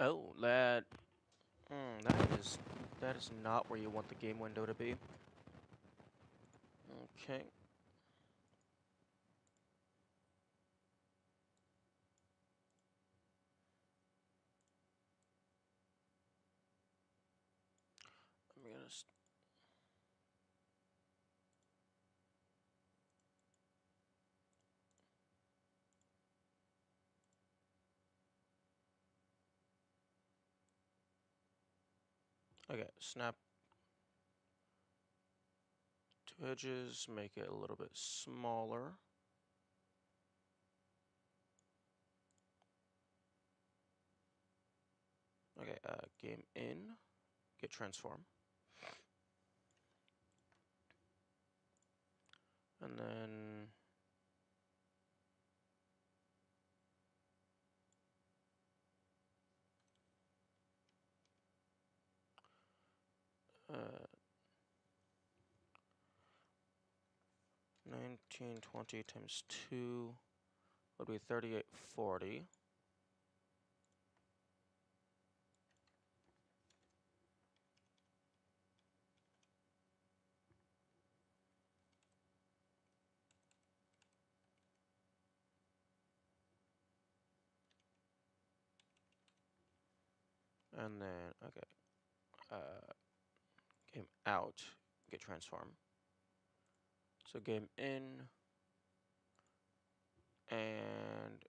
Oh, that is not where you want the game window to be. Okay. I'm gonna. Okay, snap two edges, make it a little bit smaller. Okay, game in, get transform. And then uh, 1920 times 2 would be 3840. And then, okay, game out, get transform. So game in, and,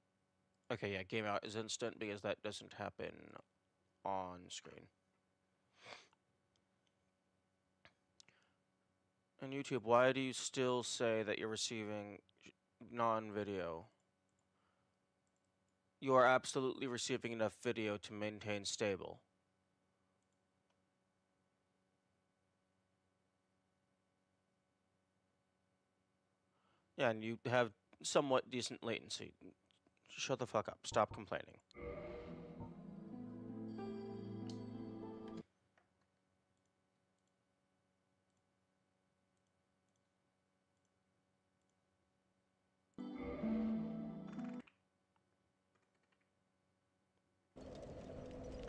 okay, yeah, game out is instant because that doesn't happen on screen. And YouTube, why do you still say that you're receiving non-video? You are absolutely receiving enough video to maintain stable. Yeah, and you have somewhat decent latency. Shut the fuck up. Stop complaining.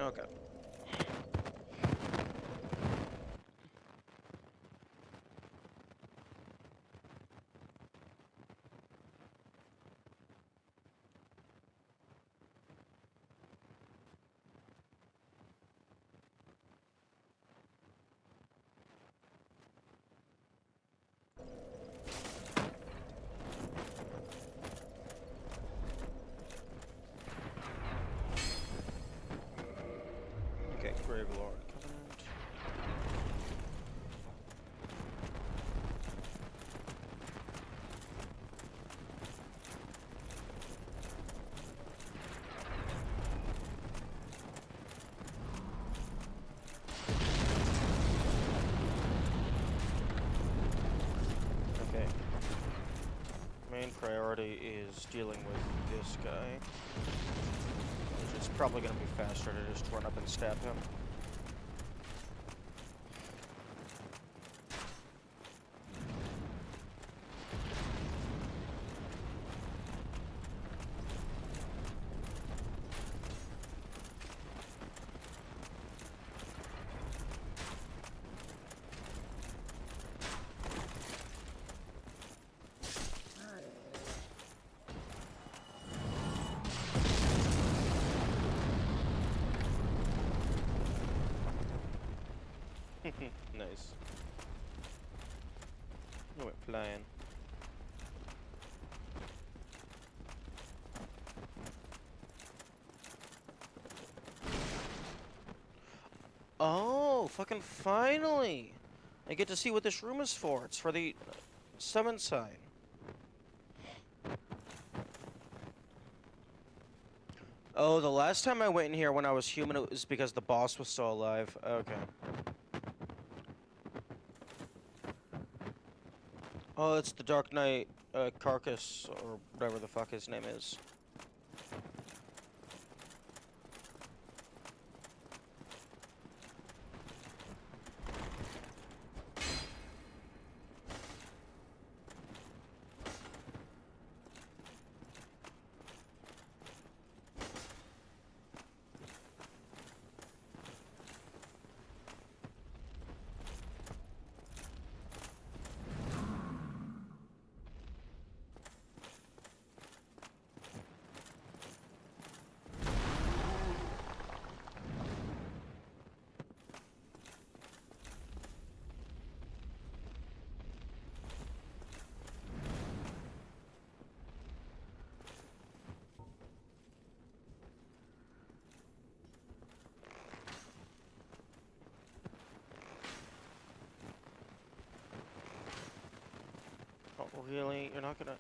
Okay. Okay, Gravelord Covenant. Okay. Main priority is dealing with this guy. Which is probably going to be faster to just run up and stab him. Nice. You went flying. Oh, fucking finally! I get to see what this room is for. It's for the summon sign. Oh, the last time I went in here when I was human, it was because the boss was still alive. Okay. Oh, it's the Dark Knight Carcass, or whatever the fuck his name is. Really? You're not gonna...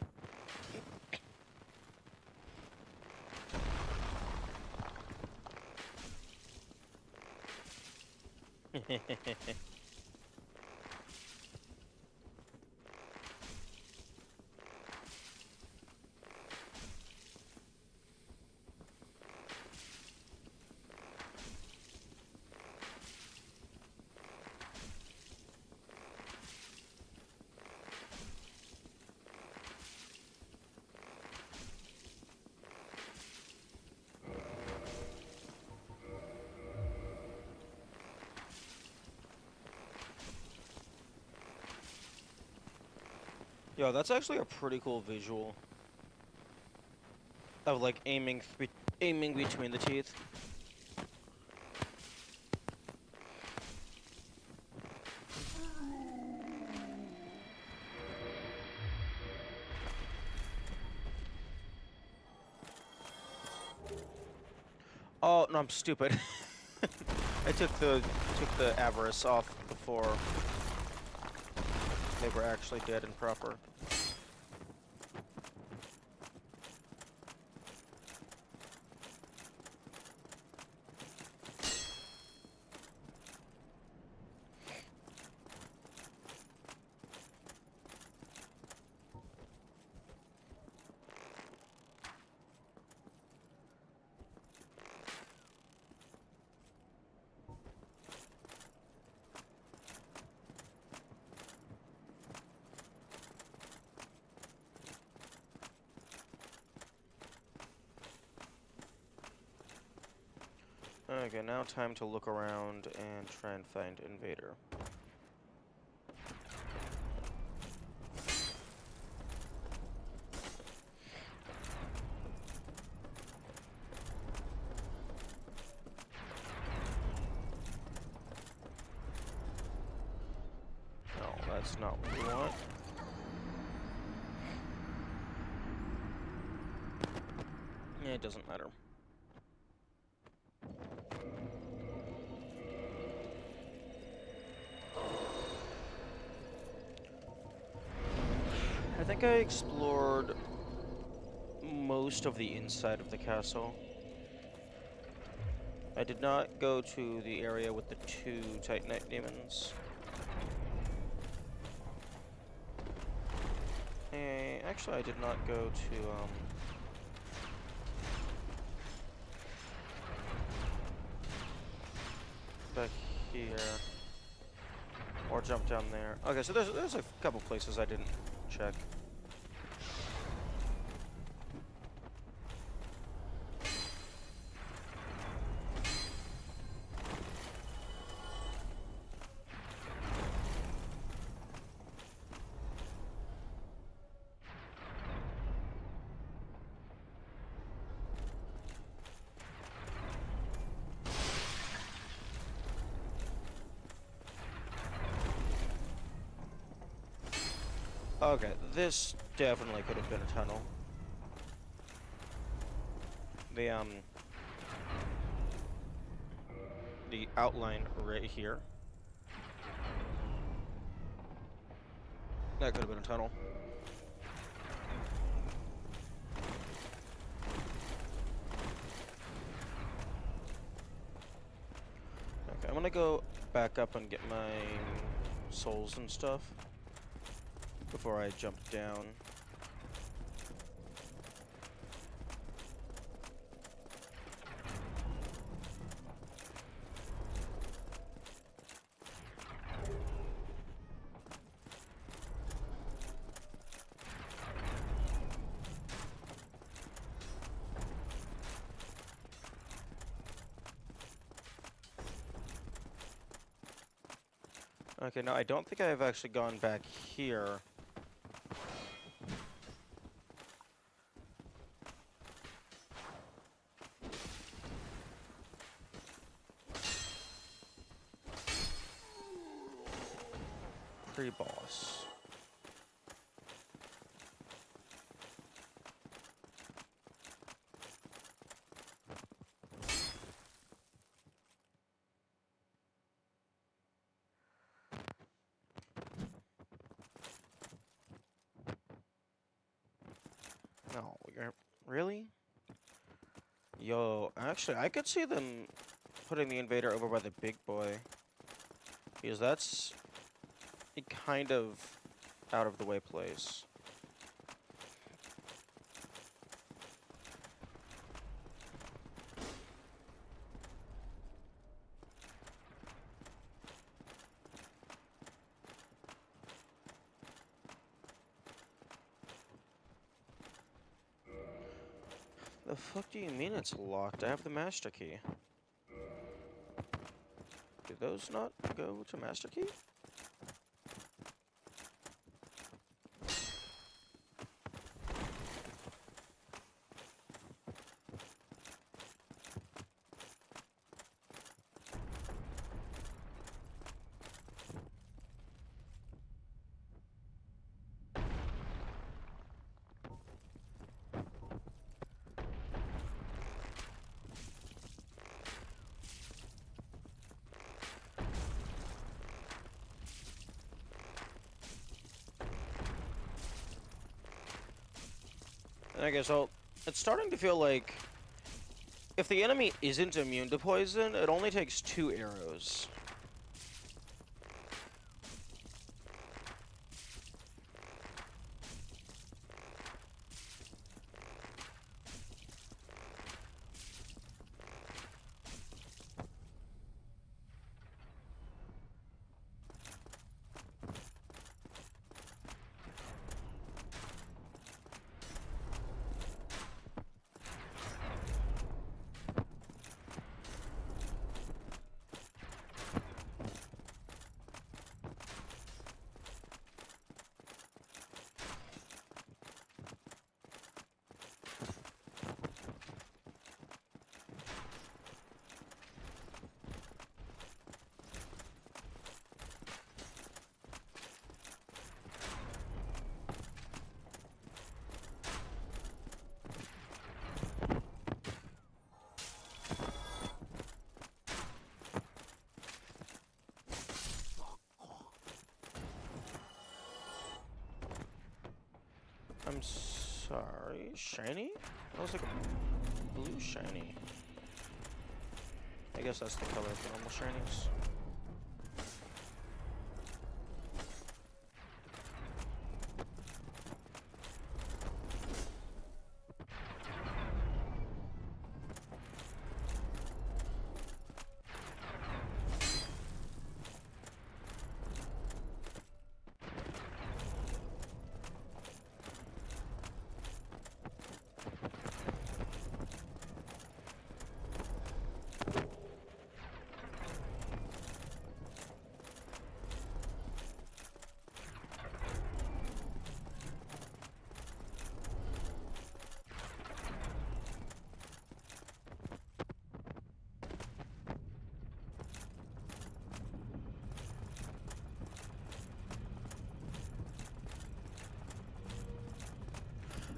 Yo, that's actually a pretty cool visual. Of, like, aiming between the teeth. Oh, no, I'm stupid. I took the avarice off before they were actually dead and proper. Okay, now time to look around and try and find Invader. No, that's not what we want. Yeah, it doesn't matter. I think I explored most of the inside of the castle. I did not go to the area with the 2 Titanite demons. Actually, I did not go to, back here. Or jump down there. Okay, so there's a couple places I didn't check. Okay, this definitely could have been a tunnel. The outline right here. That could have been a tunnel. Okay, I'm gonna go back up and get my souls and stuff before I jump down. Okay, now I don't think I've actually gone back here. Pre-boss. Really? Yo, actually, I could see them putting the invader over by the big boy. Because that's a kind of out of the way place. The fuck do you mean it's locked? I have the master key. Do those not go to master key? I guess it's starting to feel like if the enemy isn't immune to poison, it only takes 2 arrows. I'm sorry, shiny? That was like a blue shiny. I guess that's the color of the normal shinies.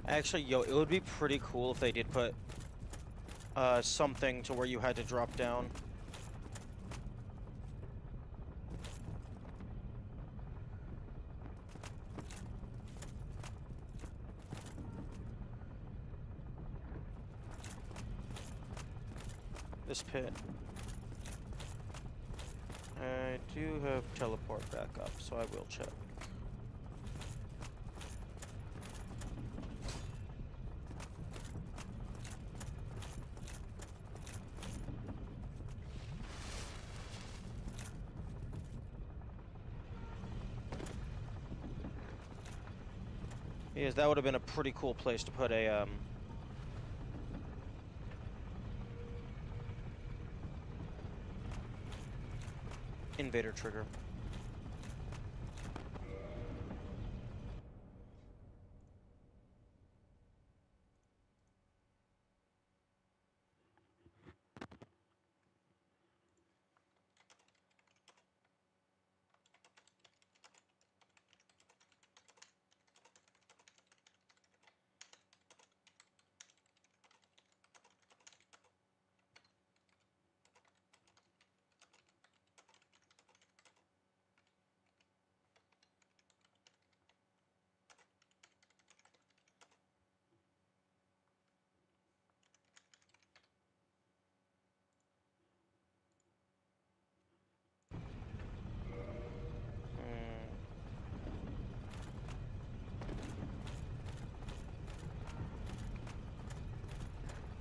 Actually, yo, it would be pretty cool if they did put something to where you had to drop down. This pit. I do have teleport back up, so I will check. Yes, that would have been a pretty cool place to put a, invader trigger.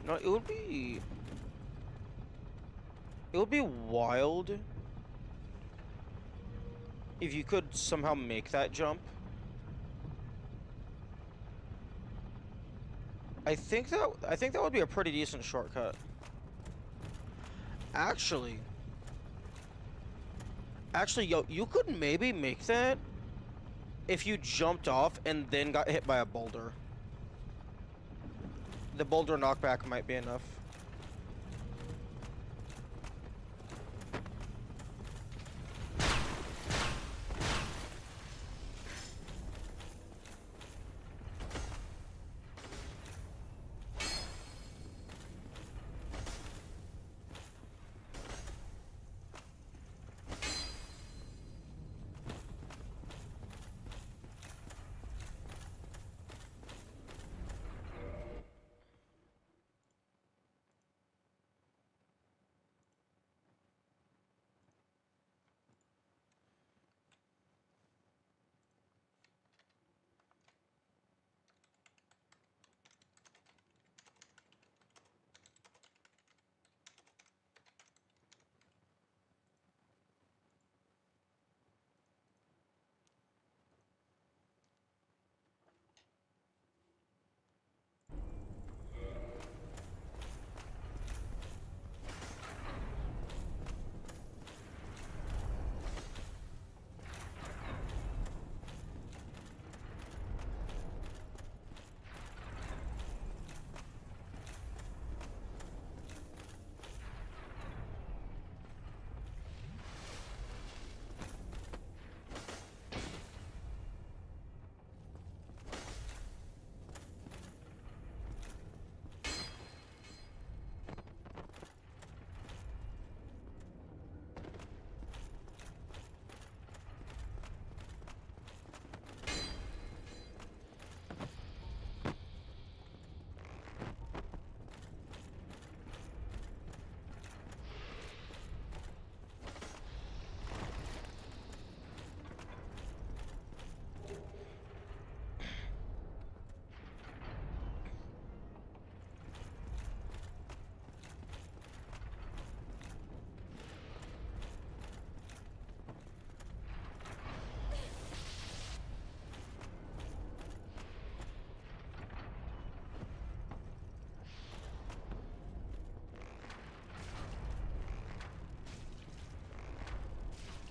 No, it would be... It would be wild if you could somehow make that jump. I think that would be a pretty decent shortcut. Actually, yo, you could maybe make that if you jumped off and then got hit by a boulder. The boulder knockback might be enough.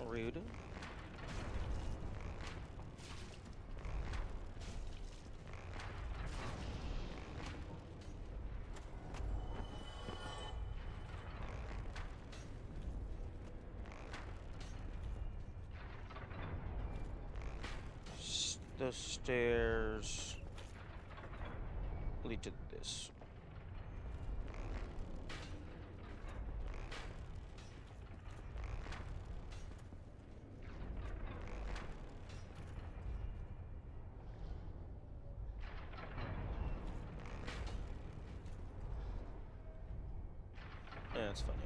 Rude. The stairs lead to this. Yeah, it's funny.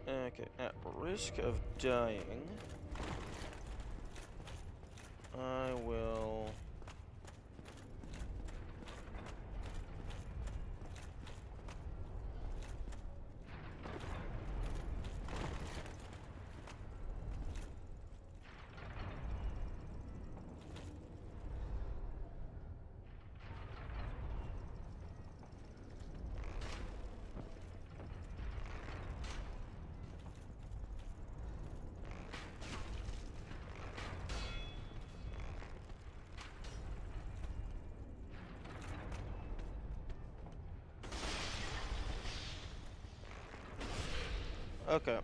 Okay, at risk of dying, I will... Okay.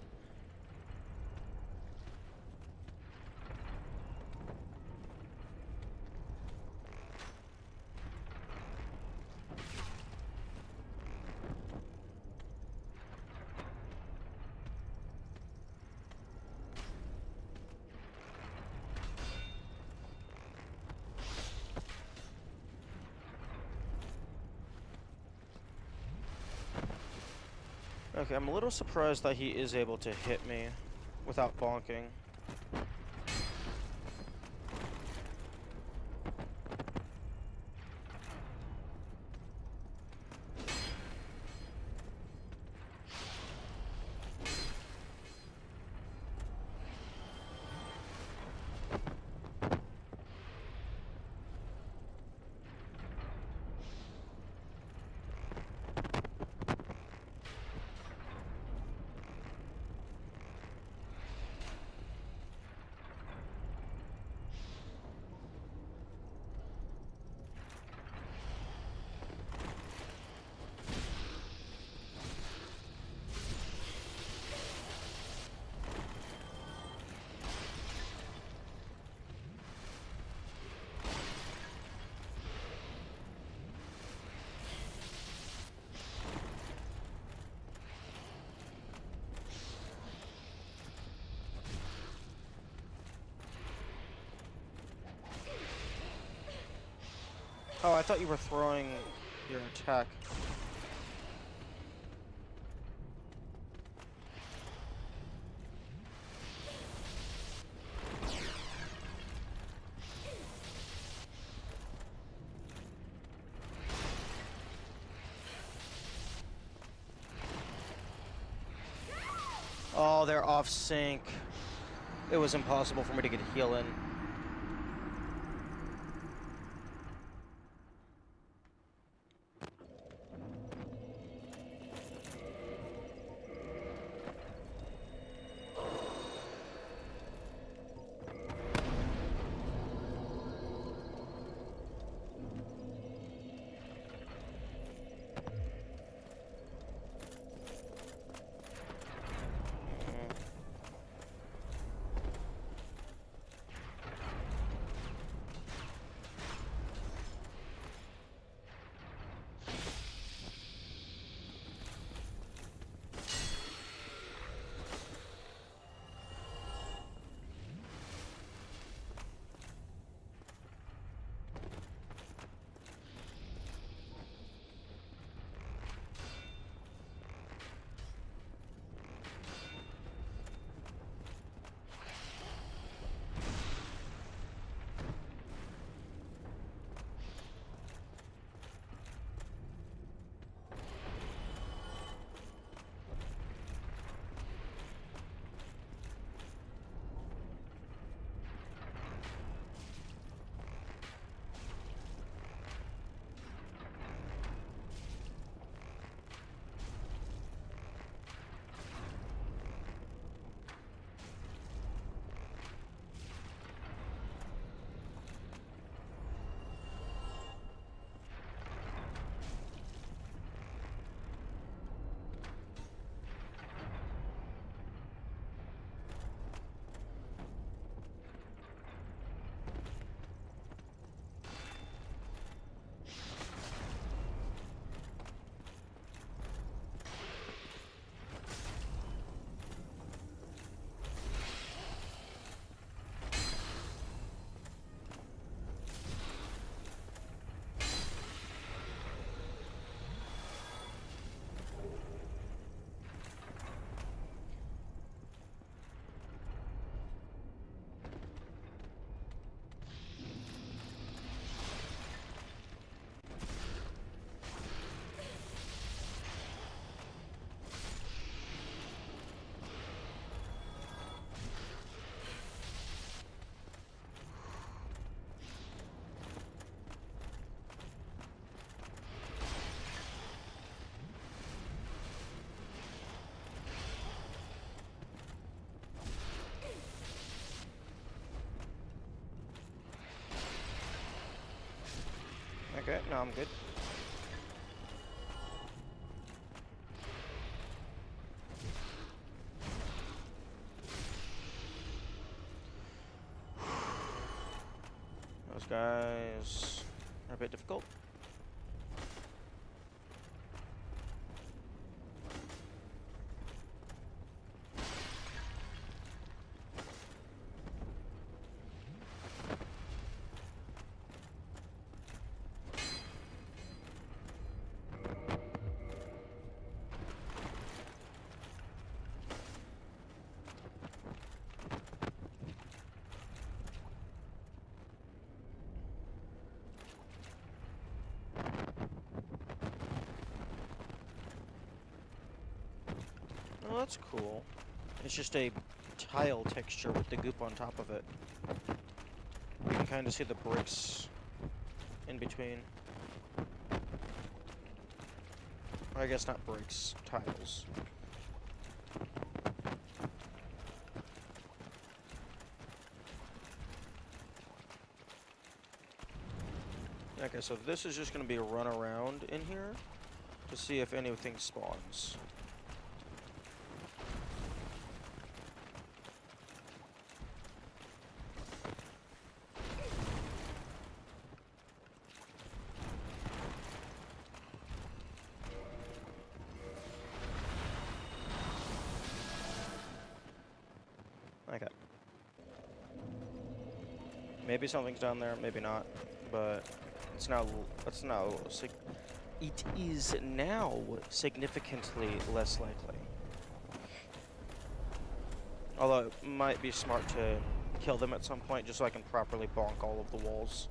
Okay, I'm a little surprised that he is able to hit me without bonking. Oh, I thought you were throwing your attack. Oh, they're off sync. It was impossible for me to get a heal in. Okay, no, I'm good. Those guys are a bit difficult. Oh, that's cool. It's just a tile texture with the goop on top of it. You can kind of see the bricks in between. I guess not bricks, tiles. Okay, so this is just going to be a run around in here to see if anything spawns. Okay. Maybe something's down there, maybe not, but it is now significantly less likely. Although it might be smart to kill them at some point just so I can properly bonk all of the walls.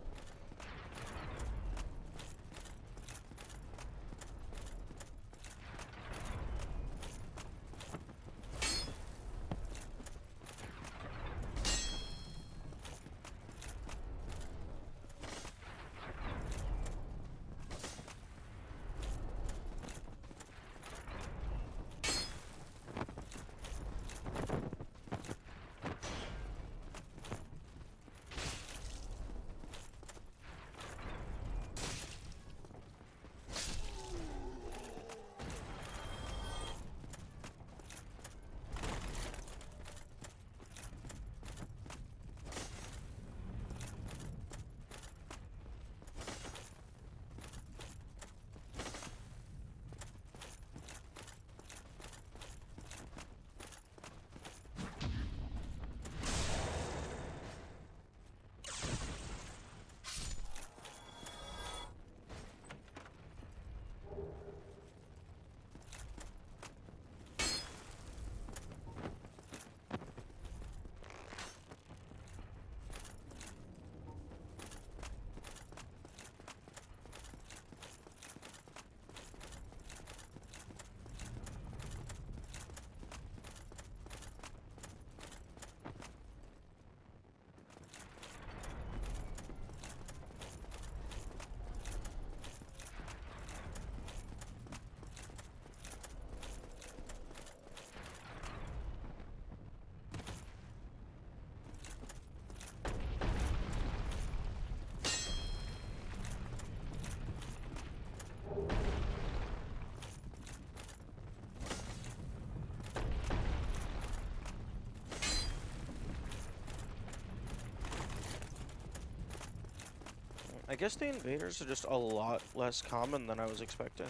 I guess the invaders are just a lot less common than I was expecting.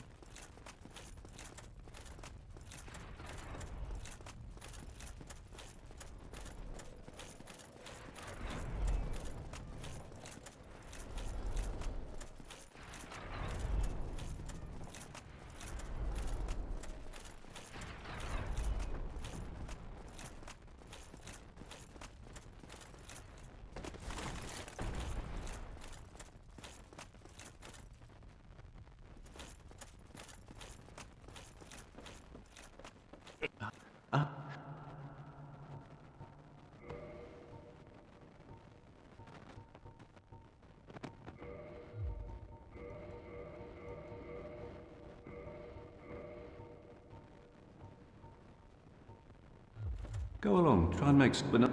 Go along, try and make something up.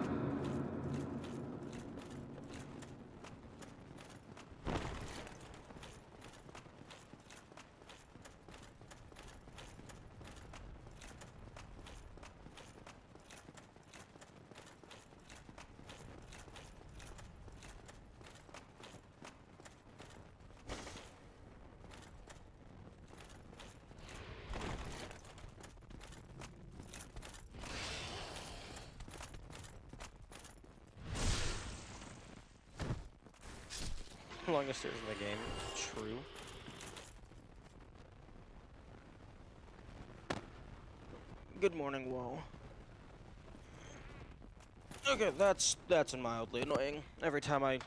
Longest stairs in the game. True. Good morning, wall. Okay, that's mildly annoying. Every time I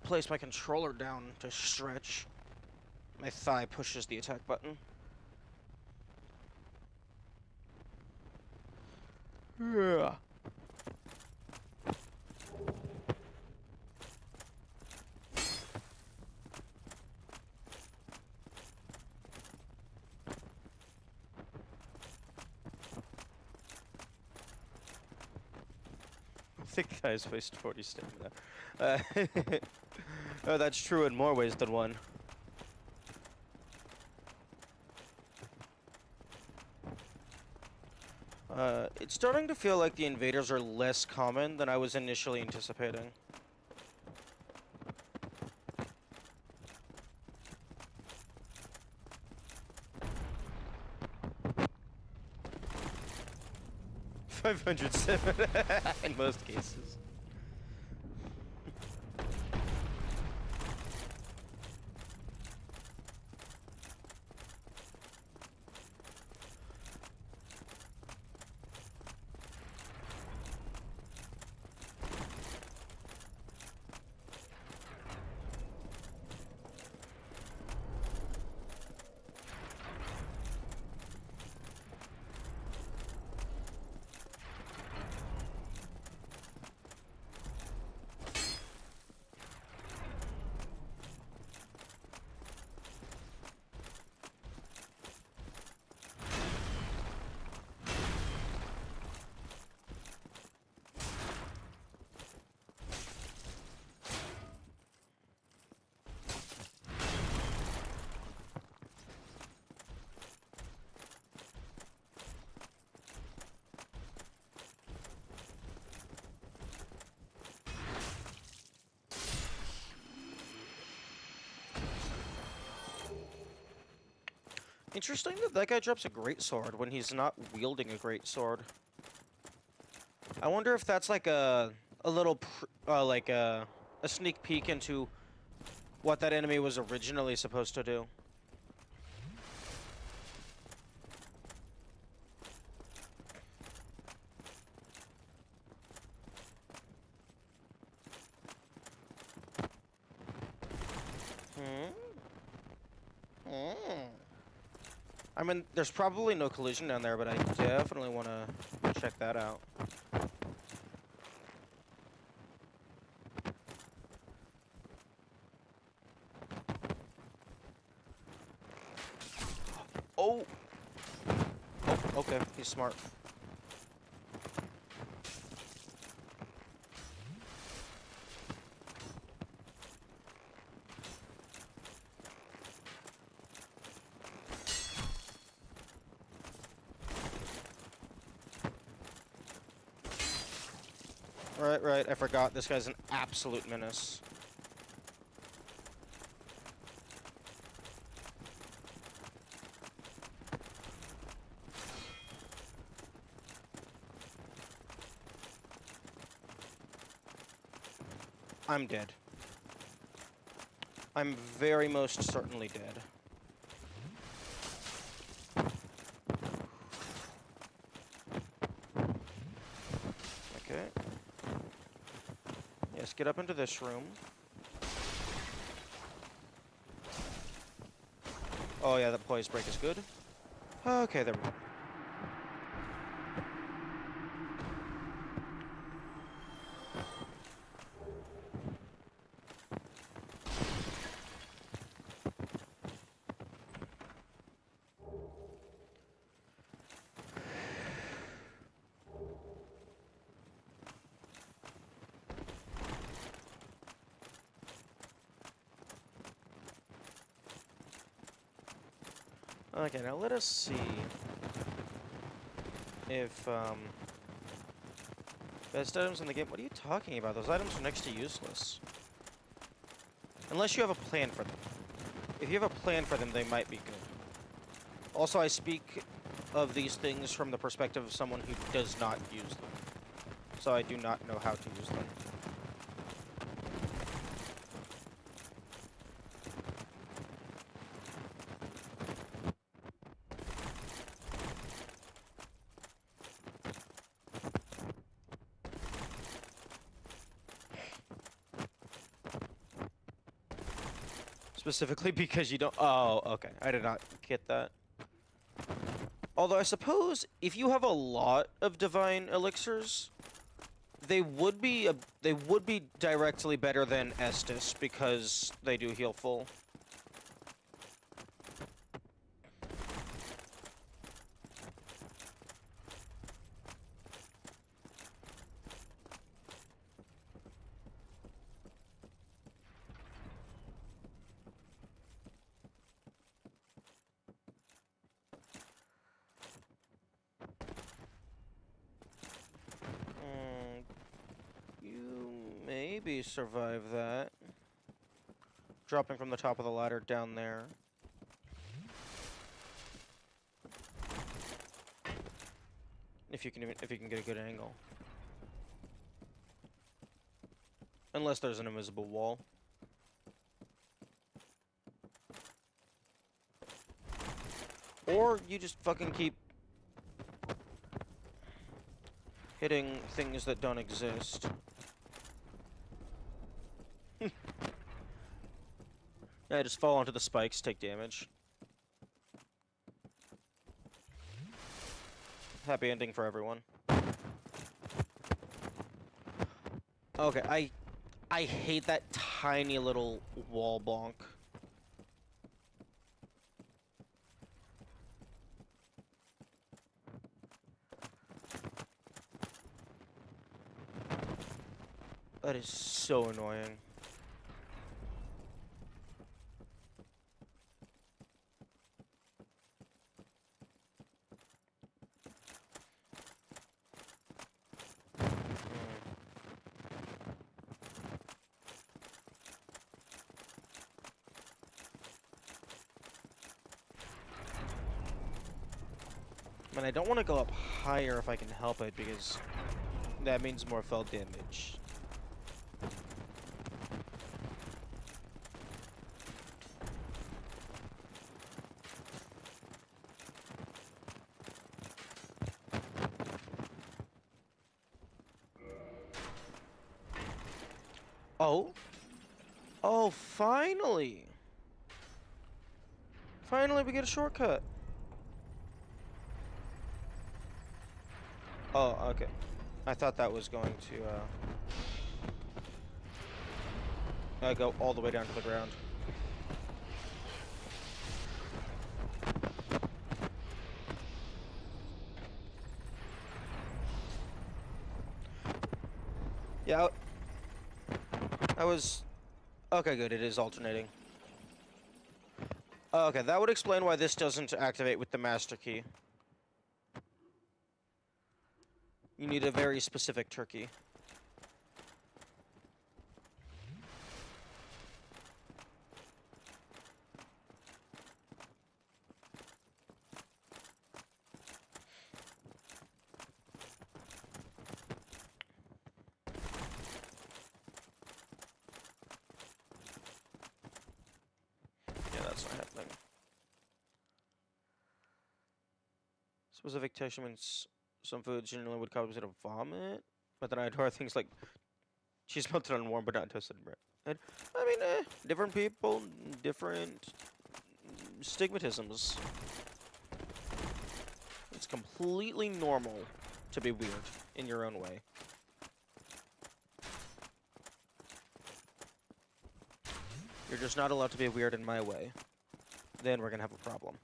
place my controller down to stretch, my thigh pushes the attack button. Yeah. I think guys waste 40 stamina. Oh, that's true in more ways than one. It's starting to feel like the invaders are less common than I was initially anticipating. $507 in most cases. Interesting that that guy drops a great sword when he's not wielding a great sword. I wonder if that's like a little like a sneak peek into what that enemy was originally supposed to do. I mean, there's probably no collision down there, but I definitely want to check that out. Oh! Oh, okay, he's smart. Right, I forgot. This guy's an absolute menace. I'm dead. I'm very most certainly dead. Okay. Yes, get up into this room. Oh yeah, that poise break is good. Okay, there we go. Okay, now let us see if, best items in the game. What are you talking about? Those items are next to useless. Unless you have a plan for them. If you have a plan for them, they might be good. Also, I speak of these things from the perspective of someone who does not use them. So I do not know how to use them. Specifically because you don't... Oh, okay. I did not get that. Although I suppose if you have a lot of divine elixirs, they would be directly better than Estus because they do heal full. You maybe survive that. Dropping from the top of the ladder down there. If you can get a good angle. Unless there's an invisible wall. Or you just fucking keep hitting things that don't exist. Yeah, just fall onto the spikes, take damage. Happy ending for everyone. Okay, I hate that tiny little wall bonk. That is so annoying. Man, I don't want to go up higher if I can help it, because that means more fell damage. Oh? Oh, finally! Finally we get a shortcut. Oh, okay. I thought that was going to, go all the way down to the ground. Yeah, I was... Okay, good, it is alternating. Okay, that would explain why this doesn't activate with the master key. You need a very specific turkey. Yeah, that's not happening. Specific texture means some foods generally would cause it a vomit, but then I'd heard things like cheese melted on warm but not toasted bread. And, I mean, different people, different stigmatisms. It's completely normal to be weird in your own way. You're just not allowed to be weird in my way. Then we're gonna have a problem.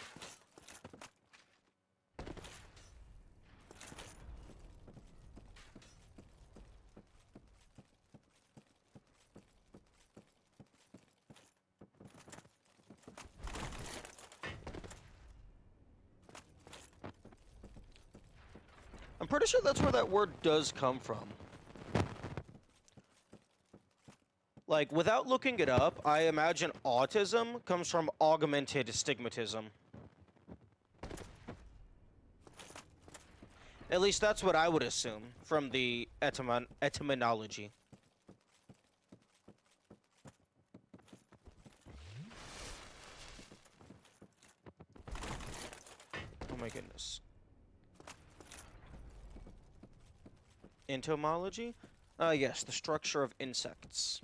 I'm pretty sure that's where that word does come from. Like, without looking it up, I imagine autism comes from augmented stigmatism. At least that's what I would assume from the etymology. Oh my goodness. Entomology? Yes, the structure of insects.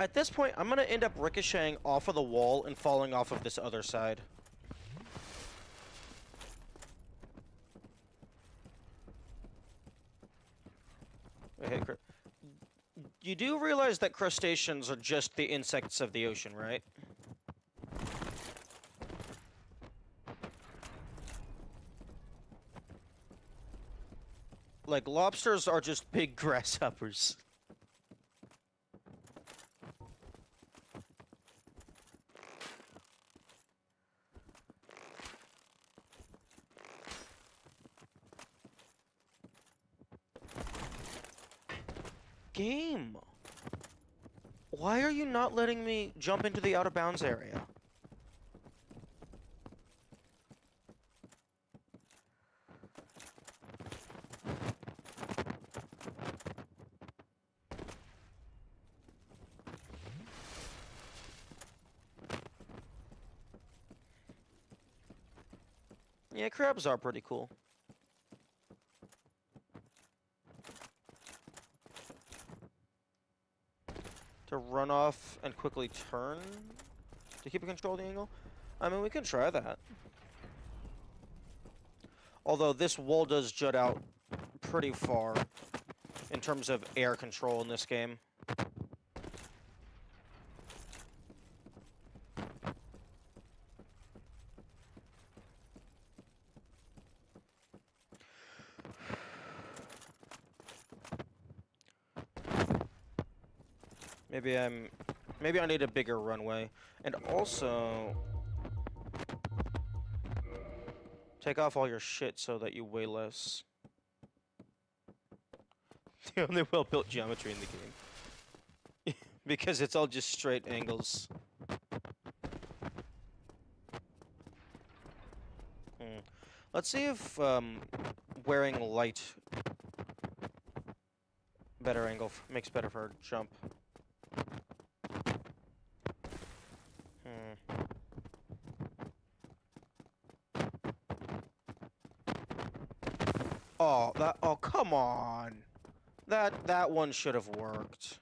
At this point, I'm gonna end up ricocheting off of the wall and falling off of this other side. Hey, you do realize that crustaceans are just the insects of the ocean, right? Like, lobsters are just big grasshoppers. Game! Why are you not letting me jump into the out-of-bounds area? Yeah, crabs are pretty cool. To run off and quickly turn to keep control of the angle? I mean, we can try that. Although this wall does jut out pretty far in terms of air control in this game. Maybe I need a bigger runway. And also take off all your shit so that you weigh less. The only well-built geometry in the game. Because it's all just straight angles. Let's see if wearing light better angle makes better for a jump. Oh, come on. That one should have worked.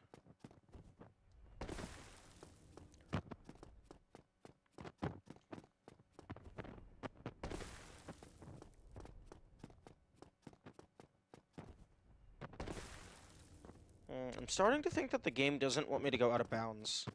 I'm starting to think that the game doesn't want me to go out of bounds.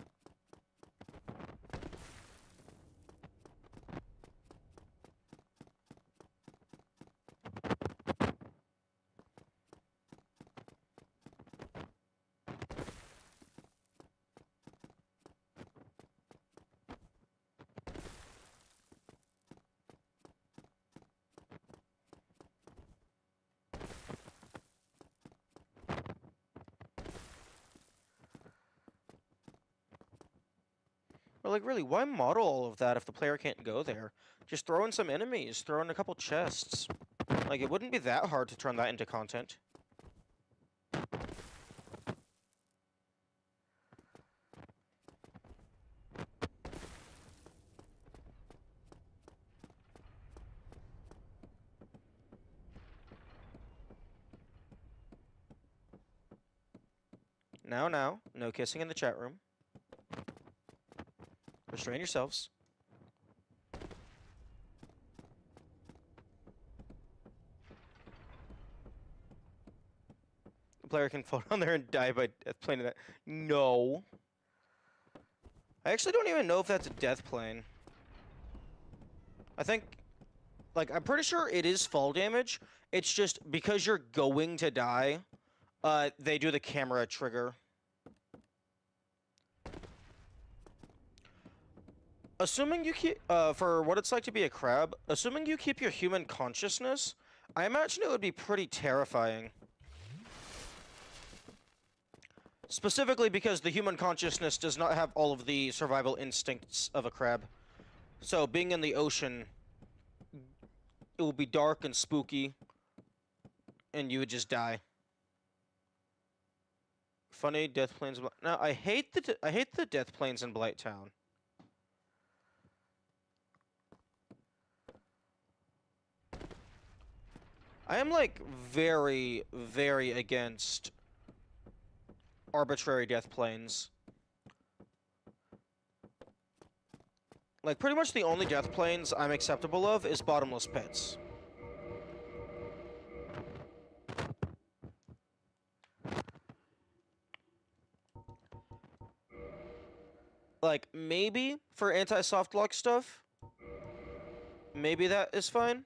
Or like, really, why model all of that if the player can't go there? Just throw in some enemies, throw in a couple chests. Like, it wouldn't be that hard to turn that into content. Now, no kissing in the chat room. Restrain yourselves. The player can fall down there and die by death plane of that. No. I actually don't even know if that's a death plane. I think, like, I'm pretty sure it is fall damage. It's just because you're going to die, they do the camera trigger. Assuming you keep, for what it's like to be a crab, assuming you keep your human consciousness, I imagine it would be pretty terrifying. Specifically because the human consciousness does not have all of the survival instincts of a crab. So, being in the ocean, it will be dark and spooky, and you would just die. Funny death planes. No, I hate the death planes in Blight Town. I am like very, very against arbitrary death planes. Like, pretty much the only death planes I'm acceptable of is bottomless pits. Like, maybe for anti-soft lock stuff, maybe that is fine.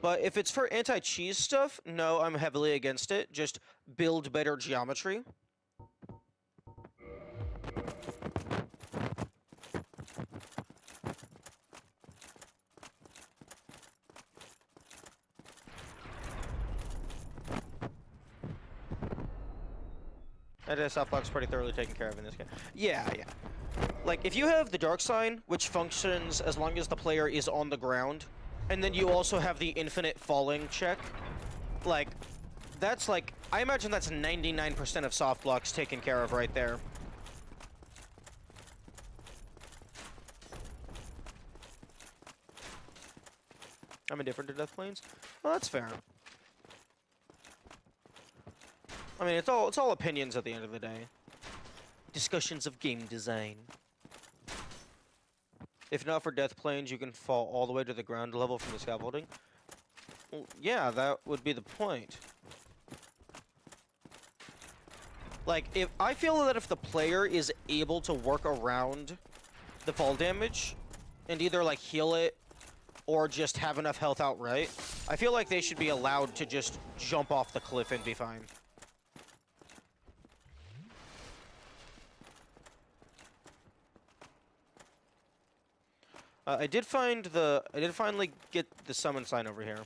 But if it's for anti-cheese stuff, no, I'm heavily against it. Just build better geometry. Anti-soft lock's pretty thoroughly taken care of in this game. Yeah, yeah. Like, if you have the dark sign, which functions as long as the player is on the ground, and then you also have the infinite falling check, like, that's like, I imagine that's 99% of soft blocks taken care of right there. I'm indifferent to death planes? Well, that's fair. I mean, it's all opinions at the end of the day. Discussions of game design. If not for death planes, you can fall all the way to the ground level from the scaffolding. Well, yeah, that would be the point. Like, if I feel that if the player is able to work around the fall damage and either like heal it or just have enough health outright, I feel like they should be allowed to just jump off the cliff and be fine. I did finally get the summon sign over here.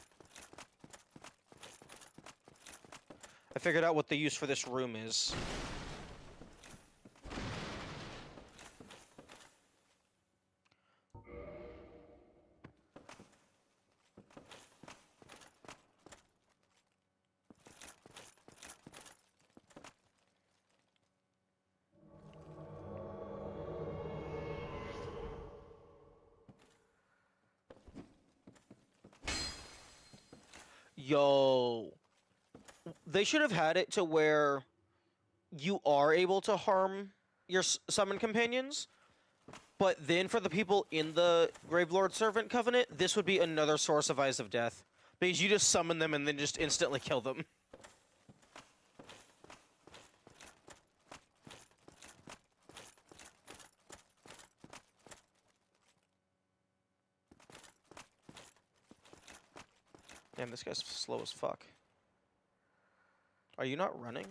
I figured out what the use for this room is. Yo. They should have had it to where you are able to harm your summon companions, but then for the people in the Gravelord Servant Covenant, this would be another source of Eyes of Death. Because you just summon them and then just instantly kill them. Damn, this guy's slow as fuck. Are you not running?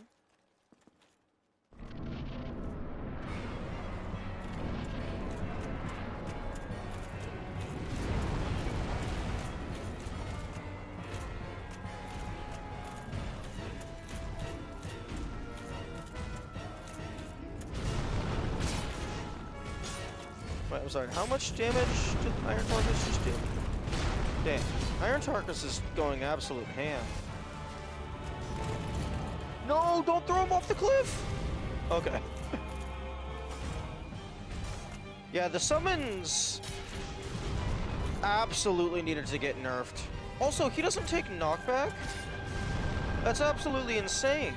Wait, I'm sorry, how much damage did Iron Tarkus just do? Damn, Iron Tarkus is going absolute ham. No, don't throw him off the cliff! Okay. Yeah, the summons absolutely needed to get nerfed. Also, he doesn't take knockback? That's absolutely insane.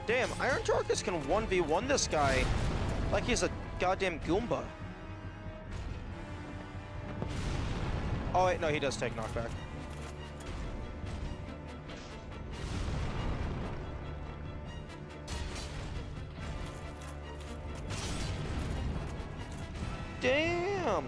Damn, Iron Tarkus can 1v1 this guy like he's a goddamn Goomba. Oh wait, no, he does take knockback. Damn!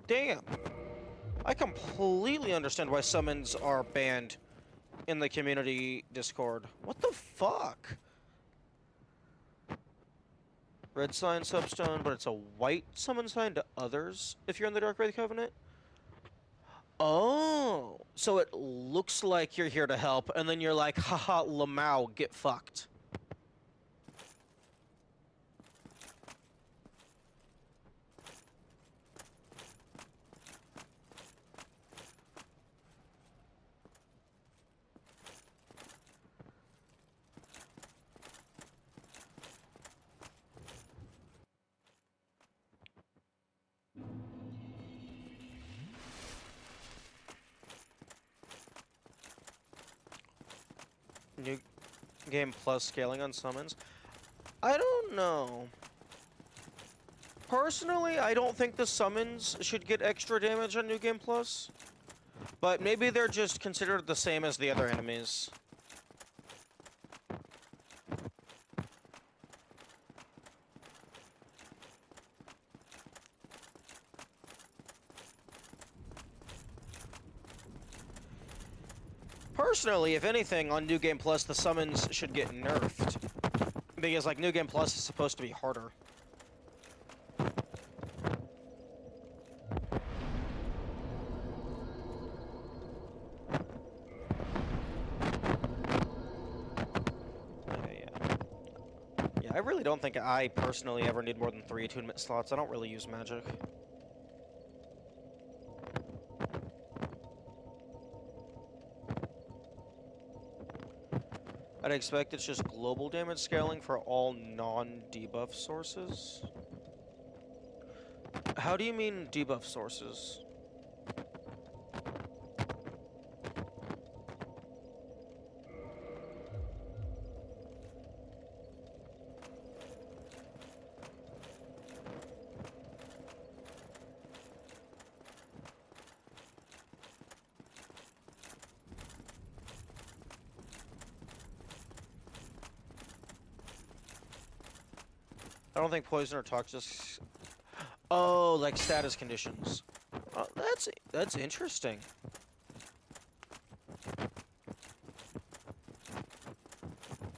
Damn. I completely understand why summons are banned in the community Discord. What the fuck? Red sign substone, but it's a white summon sign to others if you're in the Dark Wraith Covenant? Oh, so it looks like you're here to help, and then you're like, haha, Lamau, get fucked. New Game Plus scaling on summons? I don't know. Personally, I don't think the summons should get extra damage on New Game Plus. But maybe they're just considered the same as the other enemies. Personally, if anything, on New Game Plus, the summons should get nerfed. Because, like, New Game Plus is supposed to be harder. Yeah, I really don't think I personally ever need more than 3 attunement slots. I don't really use magic. I'd expect it's just global damage scaling for all non-debuff sources. How do you mean debuff sources? I don't think poison or toxic. Oh, like status conditions. Oh, that's interesting.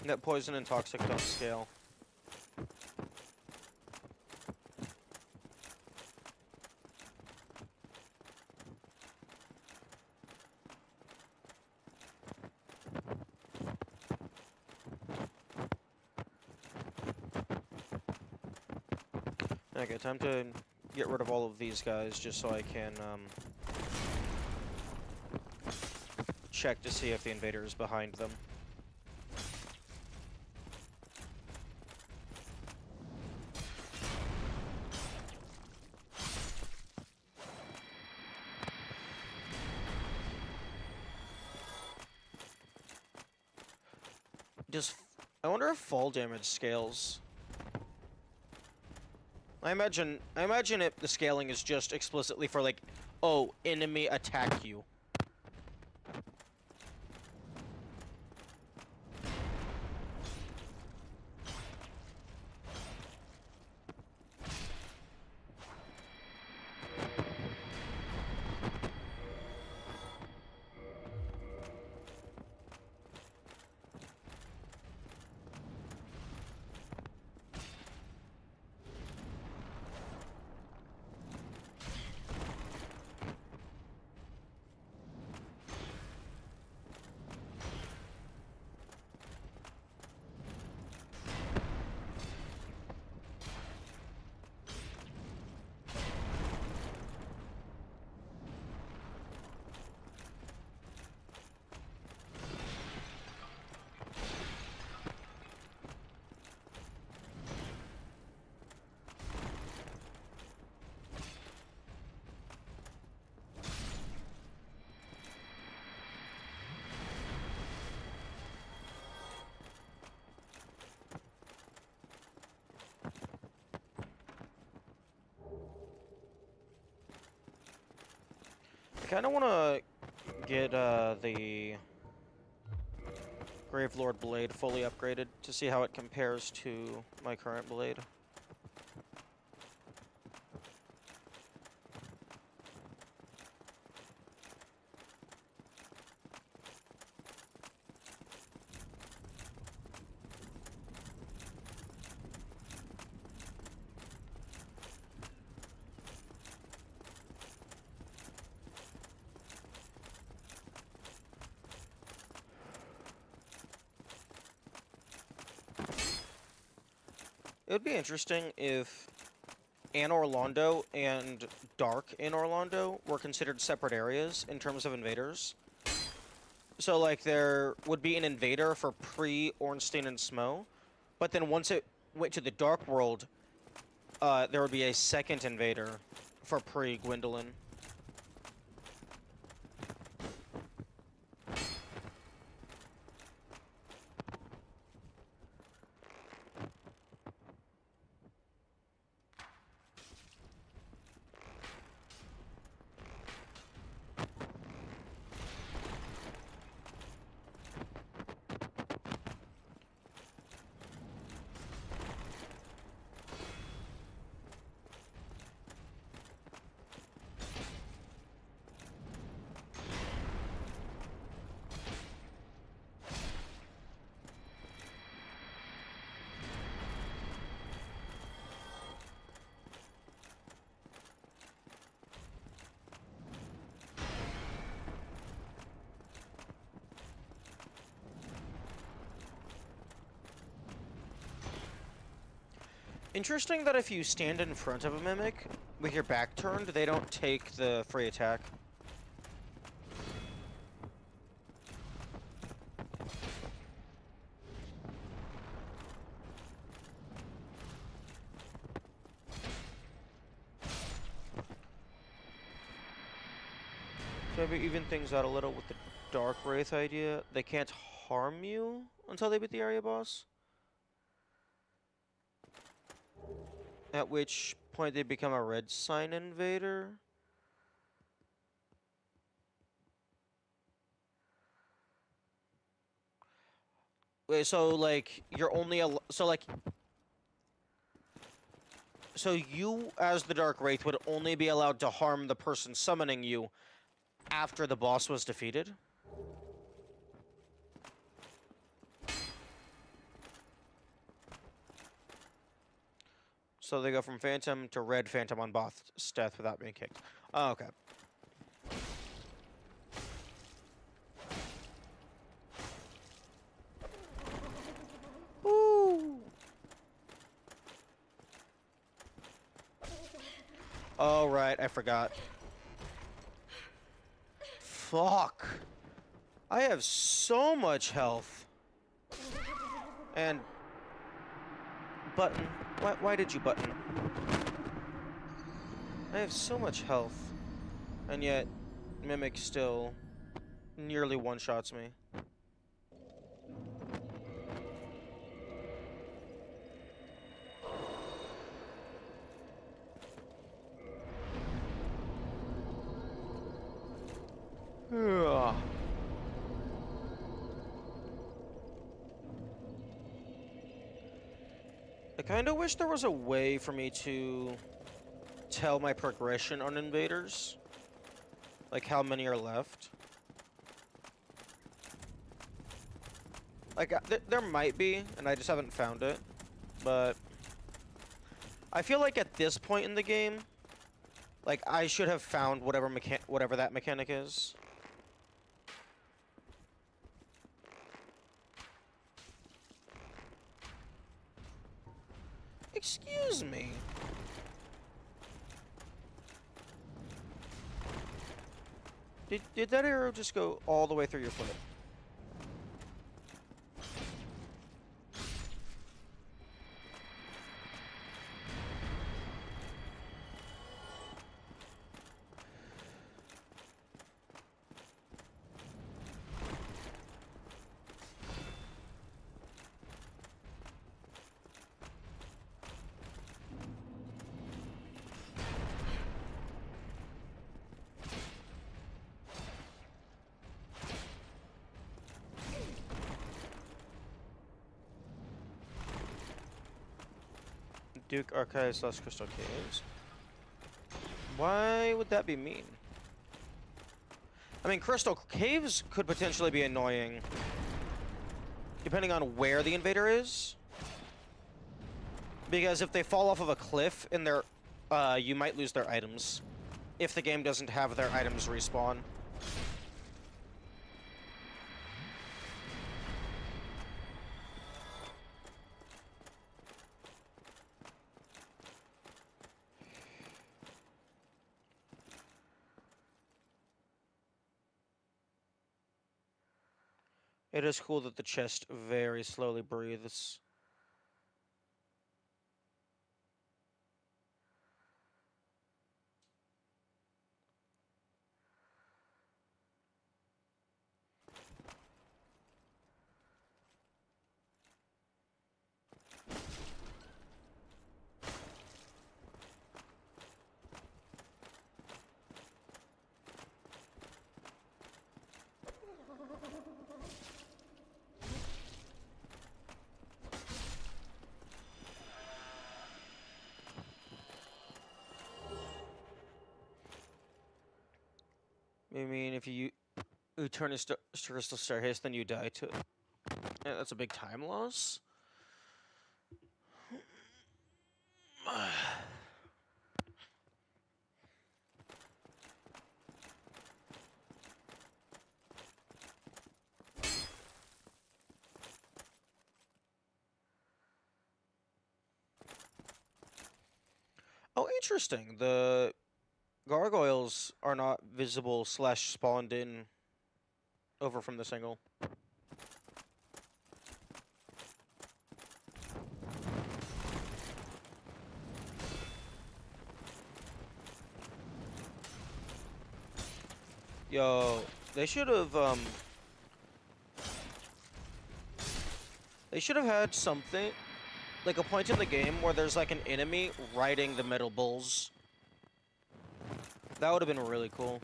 That poison and toxic don't scale. Okay, time to get rid of all of these guys just so I can check to see if the invader is behind them. I wonder if fall damage scales. I imagine the scaling is just explicitly for like, oh, enemy attack you. I kind of want to get the Gravelord blade fully upgraded to see how it compares to my current blade. It would be interesting if Anor Londo and Dark Anor Londo were considered separate areas in terms of invaders. So, like, there would be an invader for pre-Ornstein and Smo, but then once it went to the Dark World, there would be a second invader for pre-Gwendolyn. Interesting that if you stand in front of a mimic with your back turned, they don't take the free attack. So maybe even things out a little with the Dark Wraith idea. They can't harm you until they beat the area boss. At which point they become a red sign invader. Wait, so like you're only so you as the Dark Wraith would only be allowed to harm the person summoning you after the boss was defeated? So they go from Phantom to Red Phantom on boss death without being kicked. Oh, okay. Woo! Oh, right, I forgot. Fuck. I have so much health. And... Button. Why did you button? I have so much health. And yet, Mimic still nearly one-shots me. Ugh. I kind of wish there was a way for me to tell my progression on invaders. Like how many are left. Like, there might be, and I just haven't found it. But I feel like at this point in the game, like, I should have found whatever that mechanic is. Excuse me. Did that arrow just go all the way through your foot? Duke Archives Lost Crystal Caves. Why would that be mean? I mean, Crystal Caves could potentially be annoying, depending on where the invader is. Because if they fall off of a cliff in their, you might lose their items. If the game doesn't have their items respawn. It is cool that the chest very slowly breathes. I mean, if you turn a crystal staircase, then you die to it. Yeah, that's a big time loss. Interesting. The gargoyles are not visible / spawned in over from the single. Yo, they should have had something like a point in the game where there's like an enemy riding the metal bulls. That would have been really cool.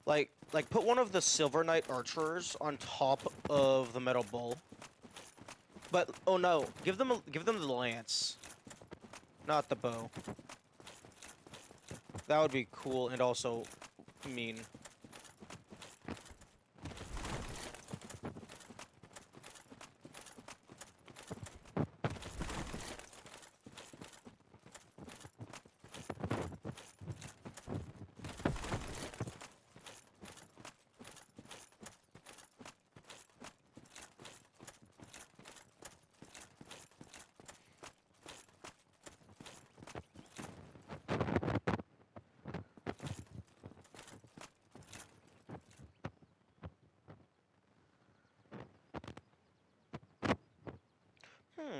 Like put one of the Silver Knight archers on top of the metal bull. But oh no, give them the lance, not the bow. That would be cool and also mean.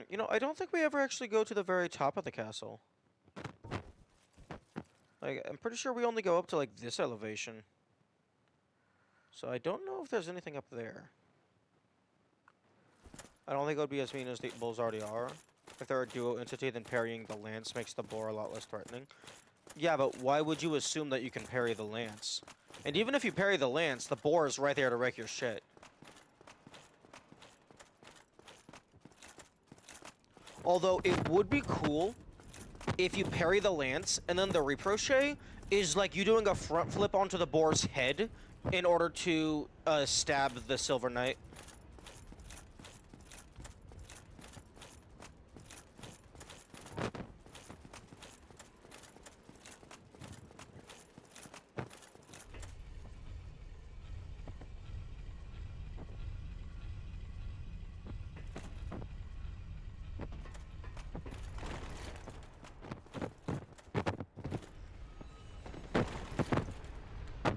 You know, I don't think we ever actually go to the very top of the castle. Like, I'm pretty sure we only go up to, like, this elevation. So I don't know if there's anything up there. I don't think it would be as mean as the bulls already are. If they're a duo entity, then parrying the lance makes the boar a lot less threatening. Yeah, but why would you assume that you can parry the lance? And even if you parry the lance, the boar is right there to wreck your shit. Although, it would be cool if you parry the lance, and then the ricochet is like you doing a front flip onto the boar's head in order to stab the Silver Knight.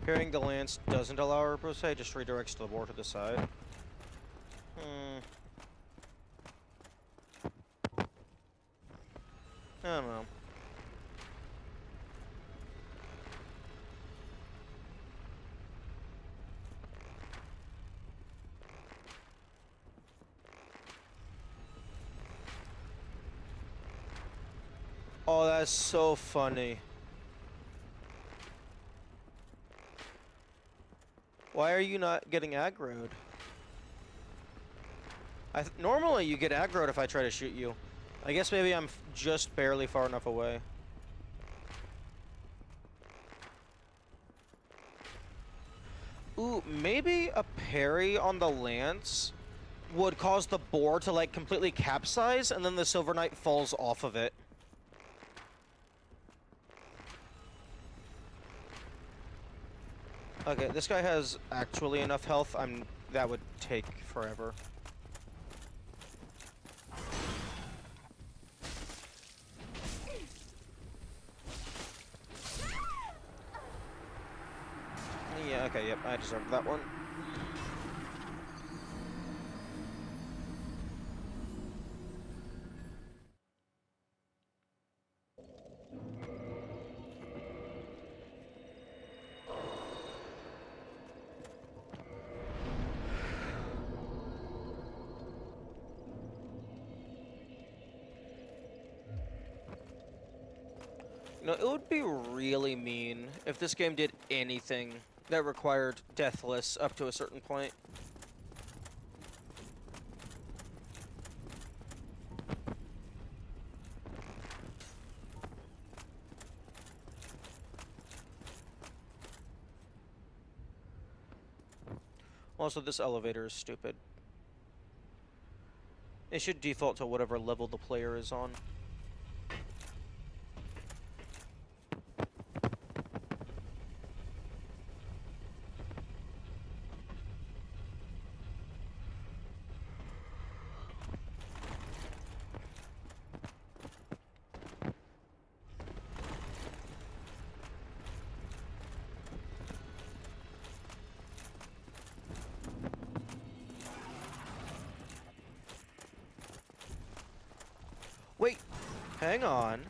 Parrying the lance doesn't allow a ricochet, just redirects the boar to the side. I don't know. Oh, that's so funny. Why are you not getting aggroed? Normally you get aggroed if I try to shoot you. I guess maybe I'm just barely far enough away. Ooh, maybe a parry on the lance would cause the boar to like completely capsize and then the Silver Knight falls off of it. Okay, this guy has actually enough health. That would take forever. Yeah, okay, yep, I deserved that one. You know, it would be really mean if this game did anything that required Deathless up to a certain point. Also, this elevator is stupid. It should default to whatever level the player is on. Hang on.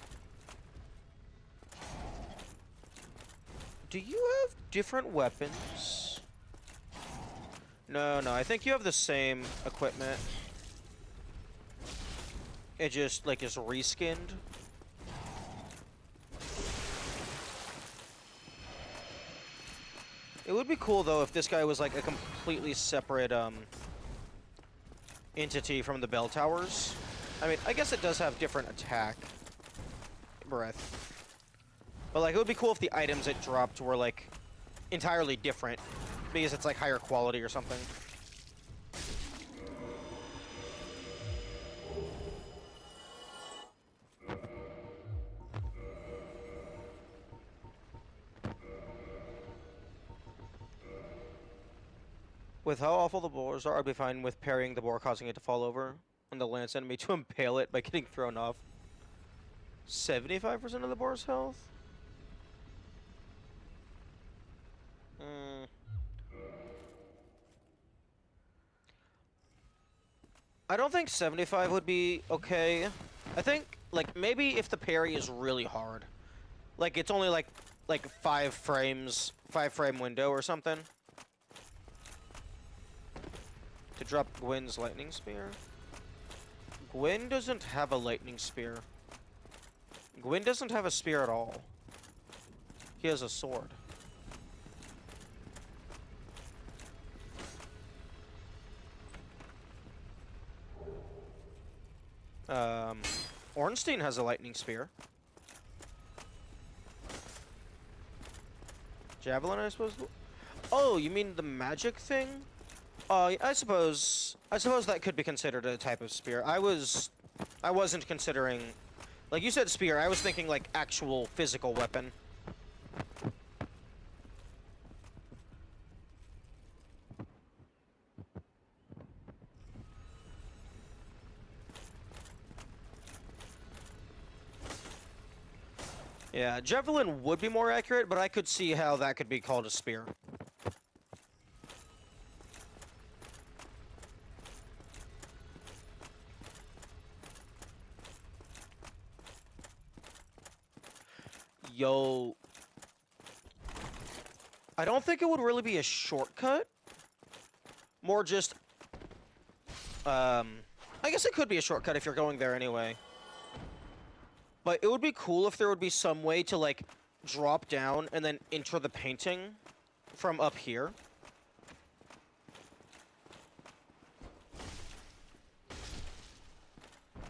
Do you have different weapons? No, I think you have the same equipment. It just, like, is reskinned. It would be cool, though, if this guy was, like, a completely separate, entity from the bell towers. I mean, I guess it does have different attack breath. But, like, it would be cool if the items it dropped were, like, entirely different. Because it's, like, higher quality or something. With how awful the boars are, I'd be fine with parrying the boar, causing it to fall over, and the lance enemy to impale it by getting thrown off. 75% of the boar's health? I don't think 75 would be okay. I think, like, maybe if the parry is really hard. Like, it's only, like 5 frames, 5-frame window or something. To drop Gwyn's lightning spear. Gwyn doesn't have a lightning spear. Gwyn doesn't have a spear at all. He has a sword. Ornstein has a lightning spear. Javelin, I suppose. Oh, you mean the magic thing? I suppose that could be considered a type of spear. I wasn't considering, like you said, spear. I was thinking like actual physical weapon. Yeah, javelin would be more accurate, but I could see how that could be called a spear. Yo. I don't think it would really be a shortcut. More just... I guess it could be a shortcut if you're going there anyway. But it would be cool if there would be some way to, like, drop down and then enter the painting from up here.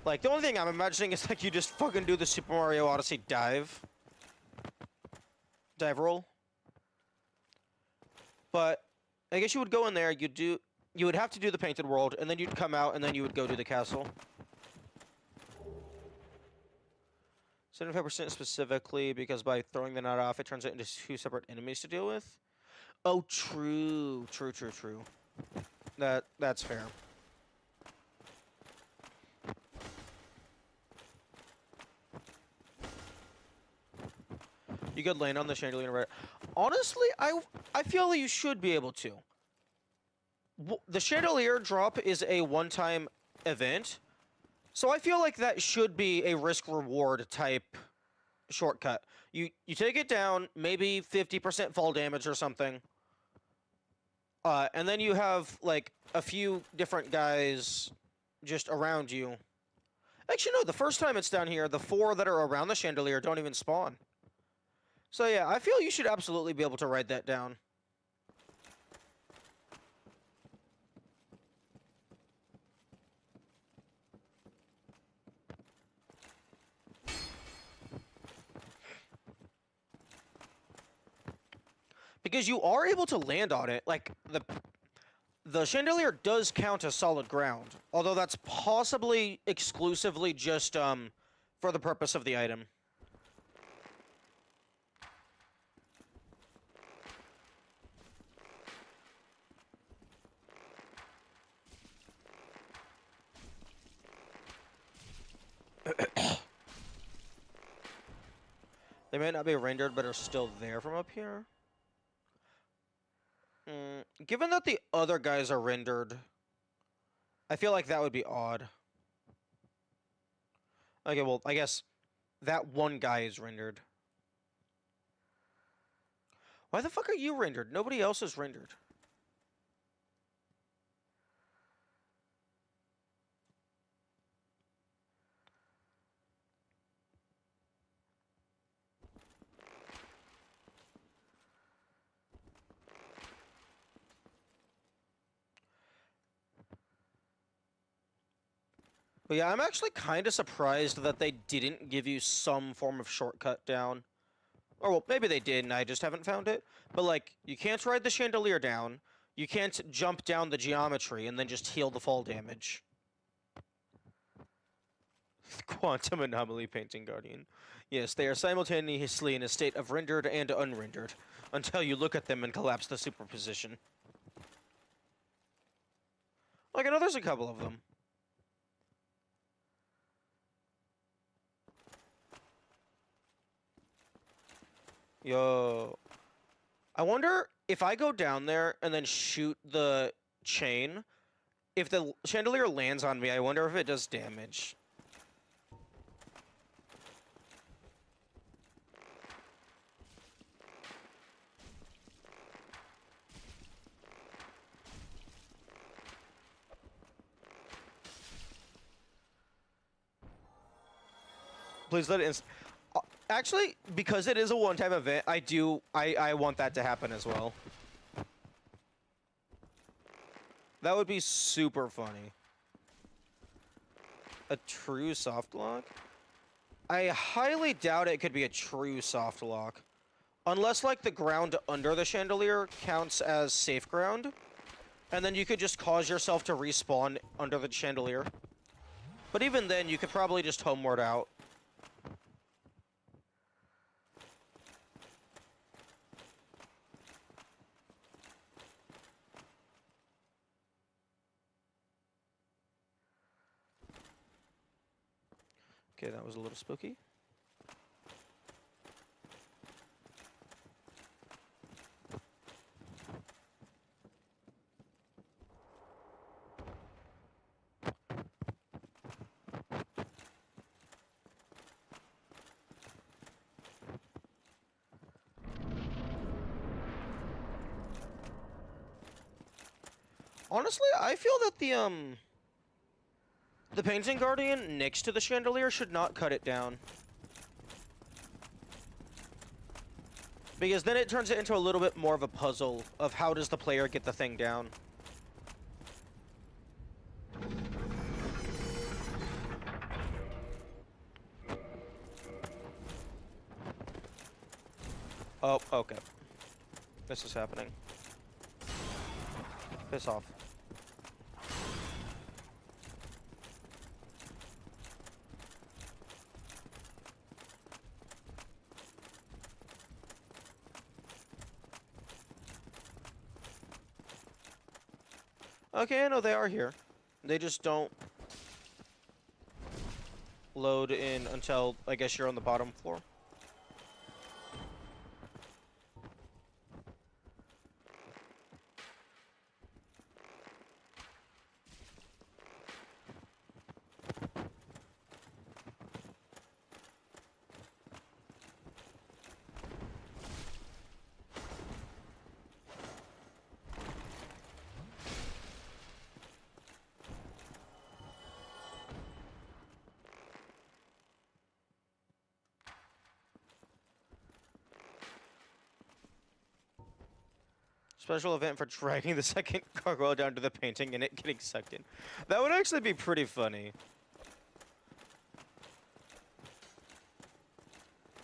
Like, the only thing I'm imagining is, like, you just fucking do the Super Mario Odyssey dive. Dive roll. But I guess you would go in there, you would have to do the painted world, and then you'd come out, and then you would go to the castle. 75% specifically, because by throwing the knot off, it turns it into 2 separate enemies to deal with. Oh, true. True. That's fair. You could land on the chandelier right. Honestly, I feel you should be able to. The chandelier drop is a one-time event, so I feel like that should be a risk-reward type shortcut. You take it down, maybe 50% fall damage or something, and then you have like a few different guys just around you. Actually, no. The first time it's down here, the 4 that are around the chandelier don't even spawn. So yeah, I feel you should absolutely be able to ride that down. Because you are able to land on it. Like, the chandelier does count as solid ground. Although that's possibly exclusively just, for the purpose of the item. They may not be rendered, but are still there from up here. Given that the other guys are rendered, I feel like that would be odd. Okay, well, I guess that one guy is rendered. Why the fuck are you rendered? Nobody else is rendered. But yeah, I'm actually kind of surprised that they didn't give you some form of shortcut down. Or, well, maybe they did and I just haven't found it. But, like, you can't ride the chandelier down. You can't jump down the geometry and then just heal the fall damage. Quantum Anomaly Painting Guardian. Yes, they are simultaneously in a state of rendered and unrendered, until you look at them and collapse the superposition. Like, I know there's a couple of them. Yo. I wonder if I go down there and then shoot the chain, if the chandelier lands on me, I wonder if it does damage. Please let it actually, because it is a one-time event, I want that to happen as well. That would be super funny. A true soft lock? I highly doubt it could be a true soft lock. Unless, like, the ground under the chandelier counts as safe ground. And then you could just cause yourself to respawn under the chandelier. But even then, you could probably just homeward out. Okay, that was a little spooky. Honestly, I feel that the Painting Guardian next to the chandelier should not cut it down. Because then it turns it into a little bit more of a puzzle of how does the player get the thing down. Oh, okay. This is happening. Piss off. Okay, I know they are here. They just don't load in until, I guess, you're on the bottom floor. Special event for dragging the second gargoyle down to the painting and it getting sucked in. That would actually be pretty funny.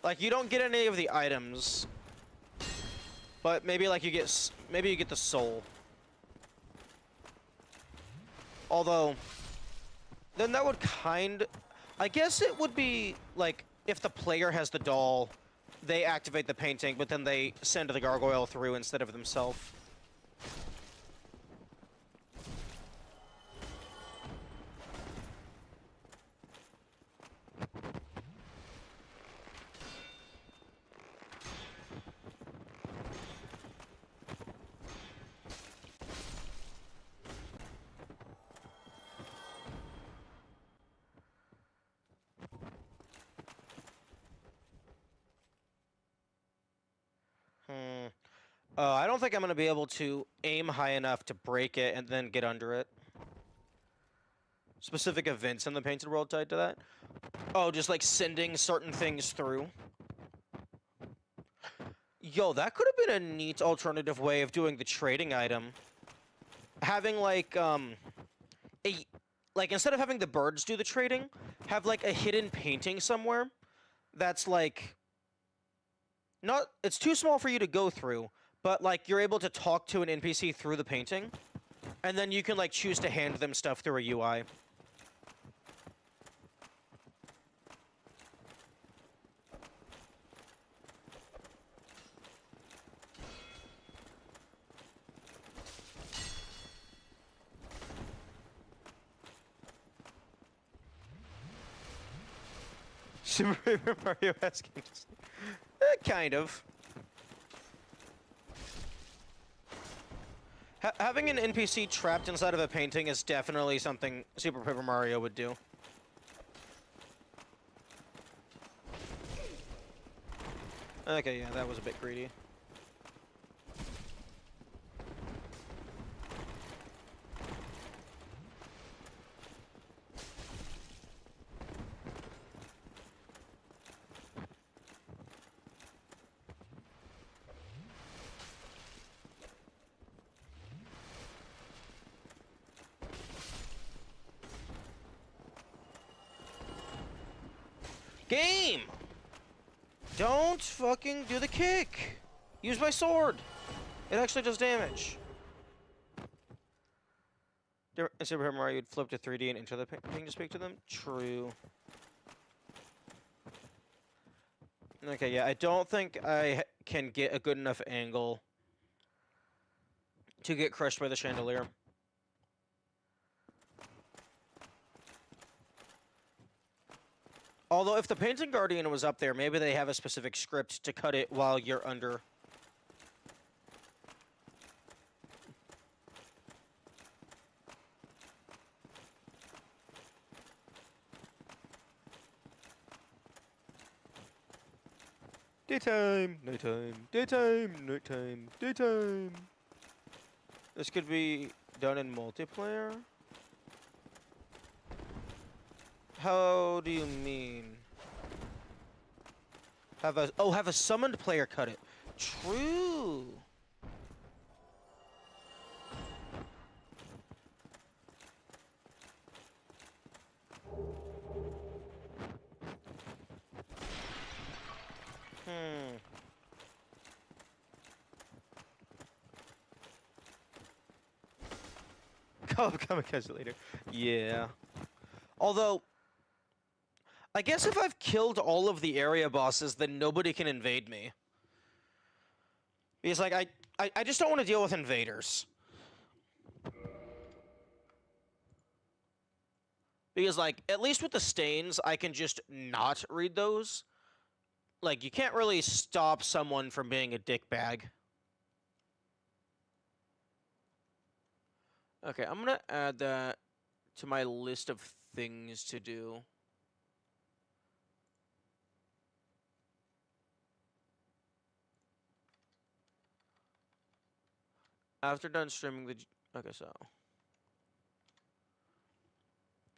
Like, you don't get any of the items, but maybe like you get the soul. Although, then that would I guess it would be like if the player has the doll, they activate the painting, but then they send the gargoyle through instead of themselves. I don't think I'm gonna be able to aim high enough to break it and then get under it. Specific events in the painted world tied to that. Oh, just like sending certain things through. Yo, that could have been a neat alternative way of doing the trading item. Having like instead of having the birds do the trading, have like a hidden painting somewhere that's like not it's too small for you to go through, but like you're able to talk to an NPC through the painting, and then you can like choose to hand them stuff through a UI. Super Mario asking. Kind of. Having an NPC trapped inside of a painting is definitely something Super Paper Mario would do. Okay, yeah, that was a bit greedy. Game! Don't fucking do the kick! Use my sword! It actually does damage. In Super Mario, you'd flip to 3D and enter the painting to speak to them? True. Okay, yeah, I don't think I can get a good enough angle to get crushed by the chandelier. Although, if the Painting Guardian was up there, maybe they have a specific script to cut it while you're under. Daytime, nighttime, daytime, nighttime, daytime. This could be done in multiplayer? How do you mean? Have a summoned player cut it. True. Kamikaze later. Yeah. Although, I guess if I've killed all of the area bosses, then nobody can invade me. Because, like, I just don't want to deal with invaders. Because, like, at least with the stains, I can just not read those. Like, you can't really stop someone from being a dickbag. Okay, I'm gonna add that to my list of things to do. After done streaming the... Okay, so...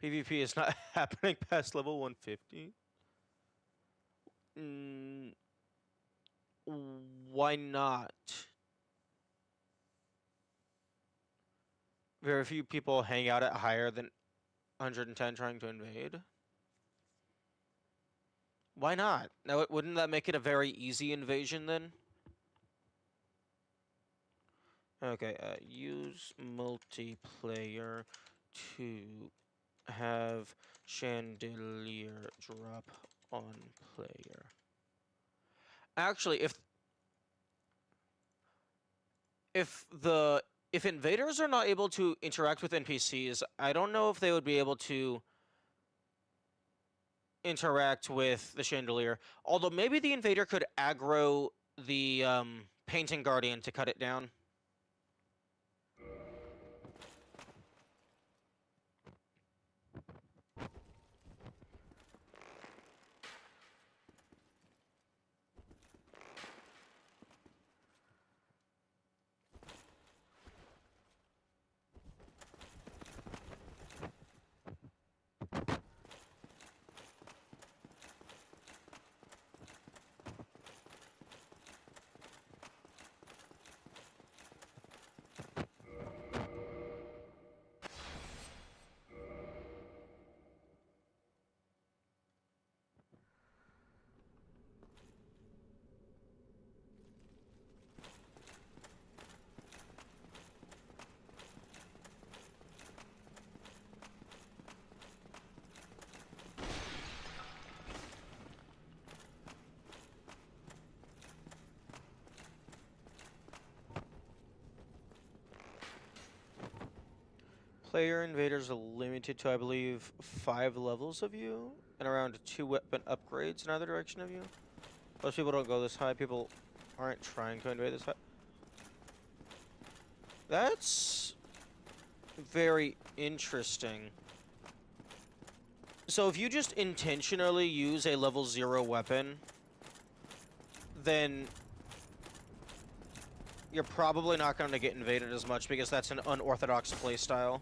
PvP is not happening past level 150? Why not? Very few people hang out at higher than 110 trying to invade. Why not? Now, wouldn't that make it a very easy invasion then? Okay, use multiplayer to have chandelier drop on player. Actually, if invaders are not able to interact with NPCs, I don't know if they would be able to interact with the chandelier. Although maybe the invader could aggro the Painting Guardian to cut it down. Player invaders are limited to, I believe, 5 levels of you, and around 2 weapon upgrades in either direction of you. Most people don't go this high. People aren't trying to invade this high. That's very interesting. So if you just intentionally use a level 0 weapon, then you're probably not going to get invaded as much because that's an unorthodox playstyle.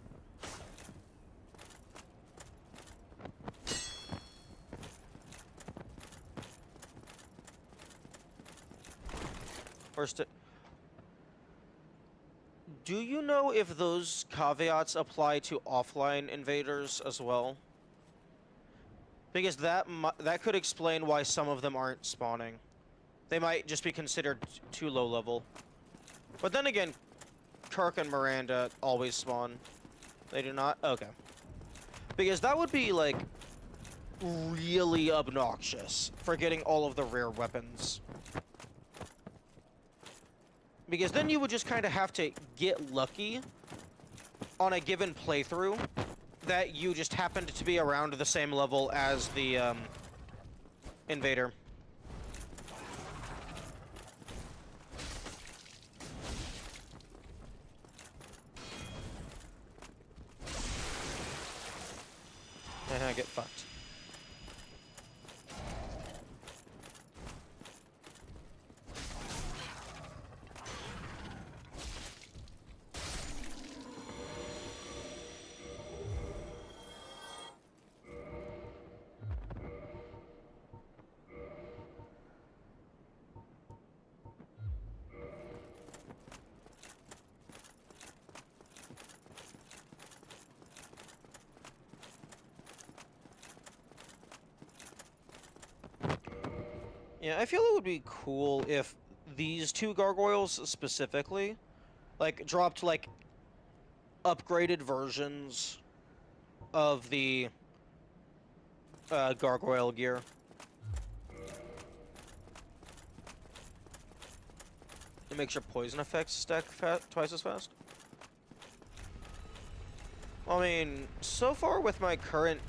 First, do you know if those caveats apply to offline invaders as well? Because that could explain why some of them aren't spawning. They might just be considered too low level. But then again, Kirk and Miranda always spawn. They do not? Okay. Because that would be, like, really obnoxious for getting all of the rare weapons. Because then you would just kind of have to get lucky on a given playthrough that you just happened to be around the same level as the invader. And I get fucked. Yeah, I feel it would be cool if these 2 gargoyles specifically, like, dropped, like, upgraded versions of the gargoyle gear. It makes your poison effects stack twice as fast. I mean, so far with my current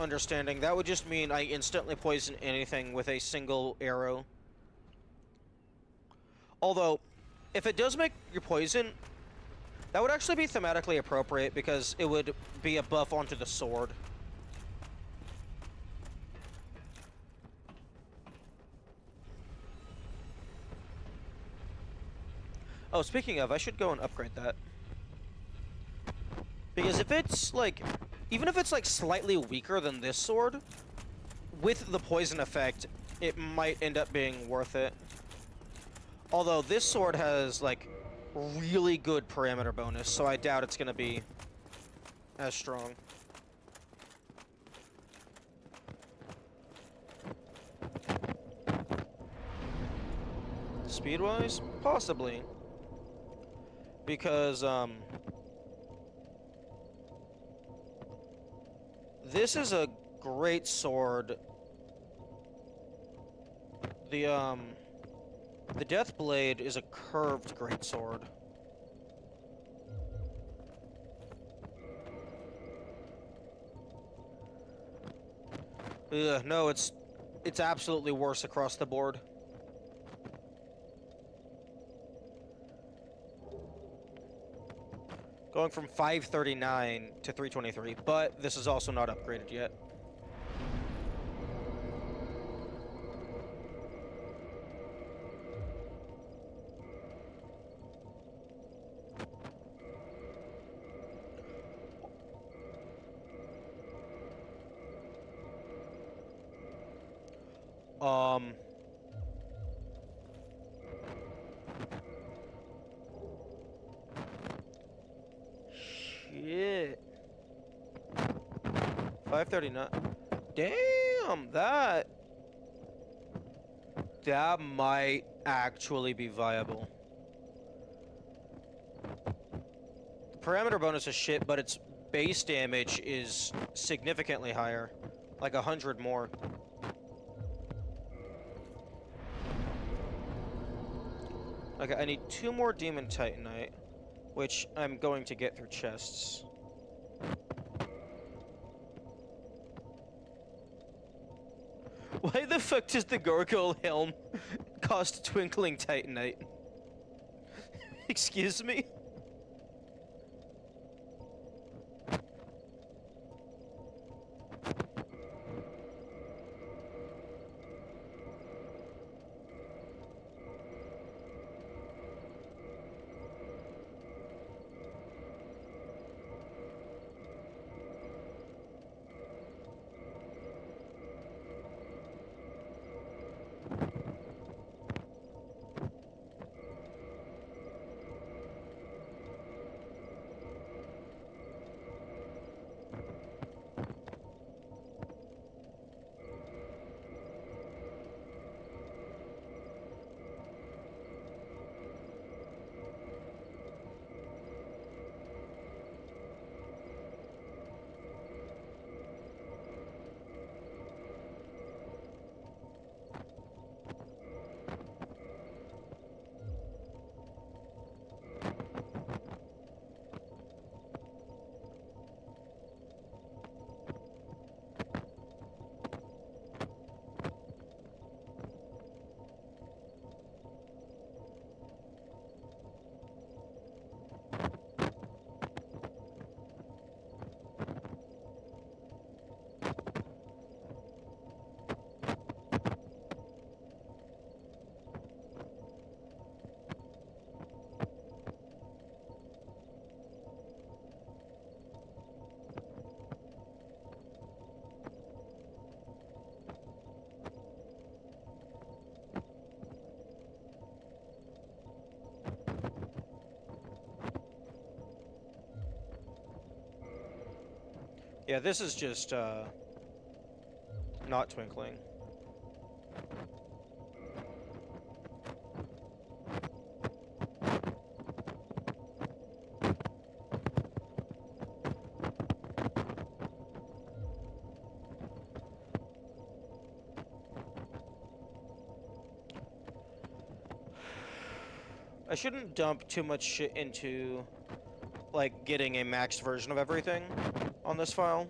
understanding, that would just mean I instantly poison anything with a single arrow. Although, if it does make your poison, that would actually be thematically appropriate because it would be a buff onto the sword. Oh, speaking of, I should go and upgrade that. Because if it's, like, even if it's, like, slightly weaker than this sword, with the poison effect, it might end up being worth it. Although this sword has, like, really good parameter bonus, so I doubt it's gonna be as strong. Speed-wise? Possibly. Because, this is a great sword. The Death Blade is a curved great sword. Ugh, no, it's absolutely worse across the board. Going from 539 to 323, but this is also not upgraded yet. Shit. 539. Damn, that might actually be viable. The parameter bonus is shit, but its base damage is significantly higher. Like 100 more. Okay, I need 2 more Demon Titanite, which I'm going to get through chests. Why the fuck does the gargoyle helm cost twinkling titanite? Excuse me? Yeah, this is just, not twinkling. I shouldn't dump too much shit into, like, getting a maxed version of everything on this file,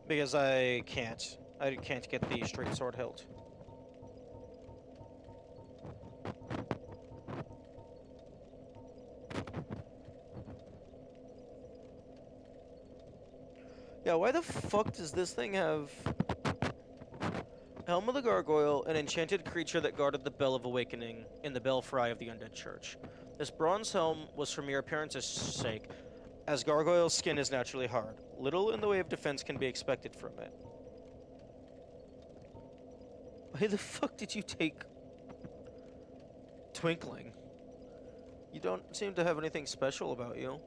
because I can't. I can't get the straight sword hilt. Yeah, why the fuck does this thing have Helm of the Gargoyle, an enchanted creature that guarded the Bell of Awakening in the belfry of the Undead Church? This bronze helm was for mere appearance's sake, as Gargoyle's skin is naturally hard. Little in the way of defense can be expected from it. Why the fuck did you take Twinkling? You don't seem to have anything special about you.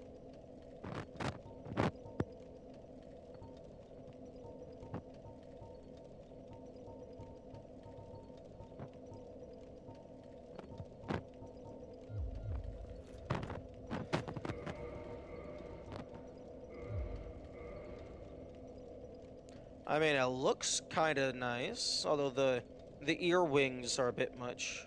I mean, it looks kind of nice, although the ear wings are a bit much.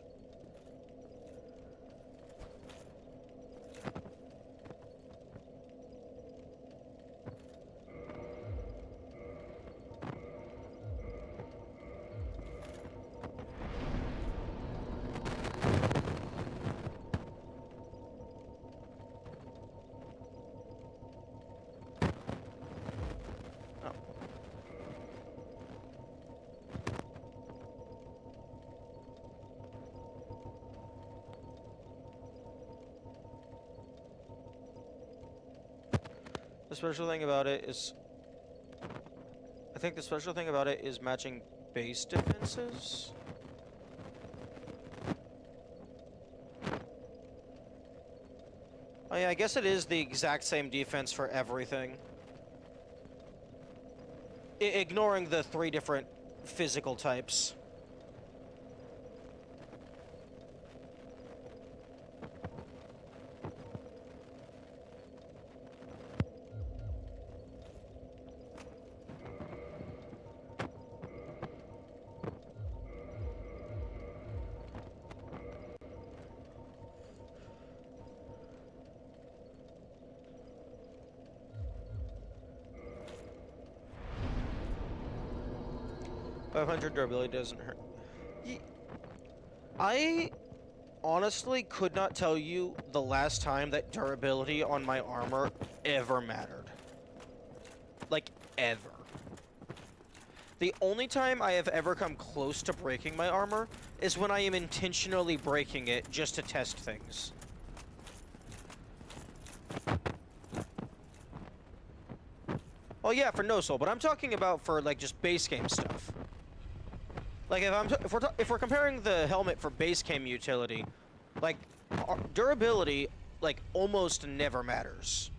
The special thing about it is... I think the special thing about it is matching base defenses. Oh yeah, I guess it is the exact same defense for everything. Ignoring the 3 different physical types. 500 durability doesn't hurt. I honestly could not tell you the last time that durability on my armor ever mattered. Like, ever. The only time I have ever come close to breaking my armor is when I am intentionally breaking it just to test things. Oh yeah, for no soul, but I'm talking about for like just base game stuff. Like if we're comparing the helmet for base game utility, like durability like almost never matters.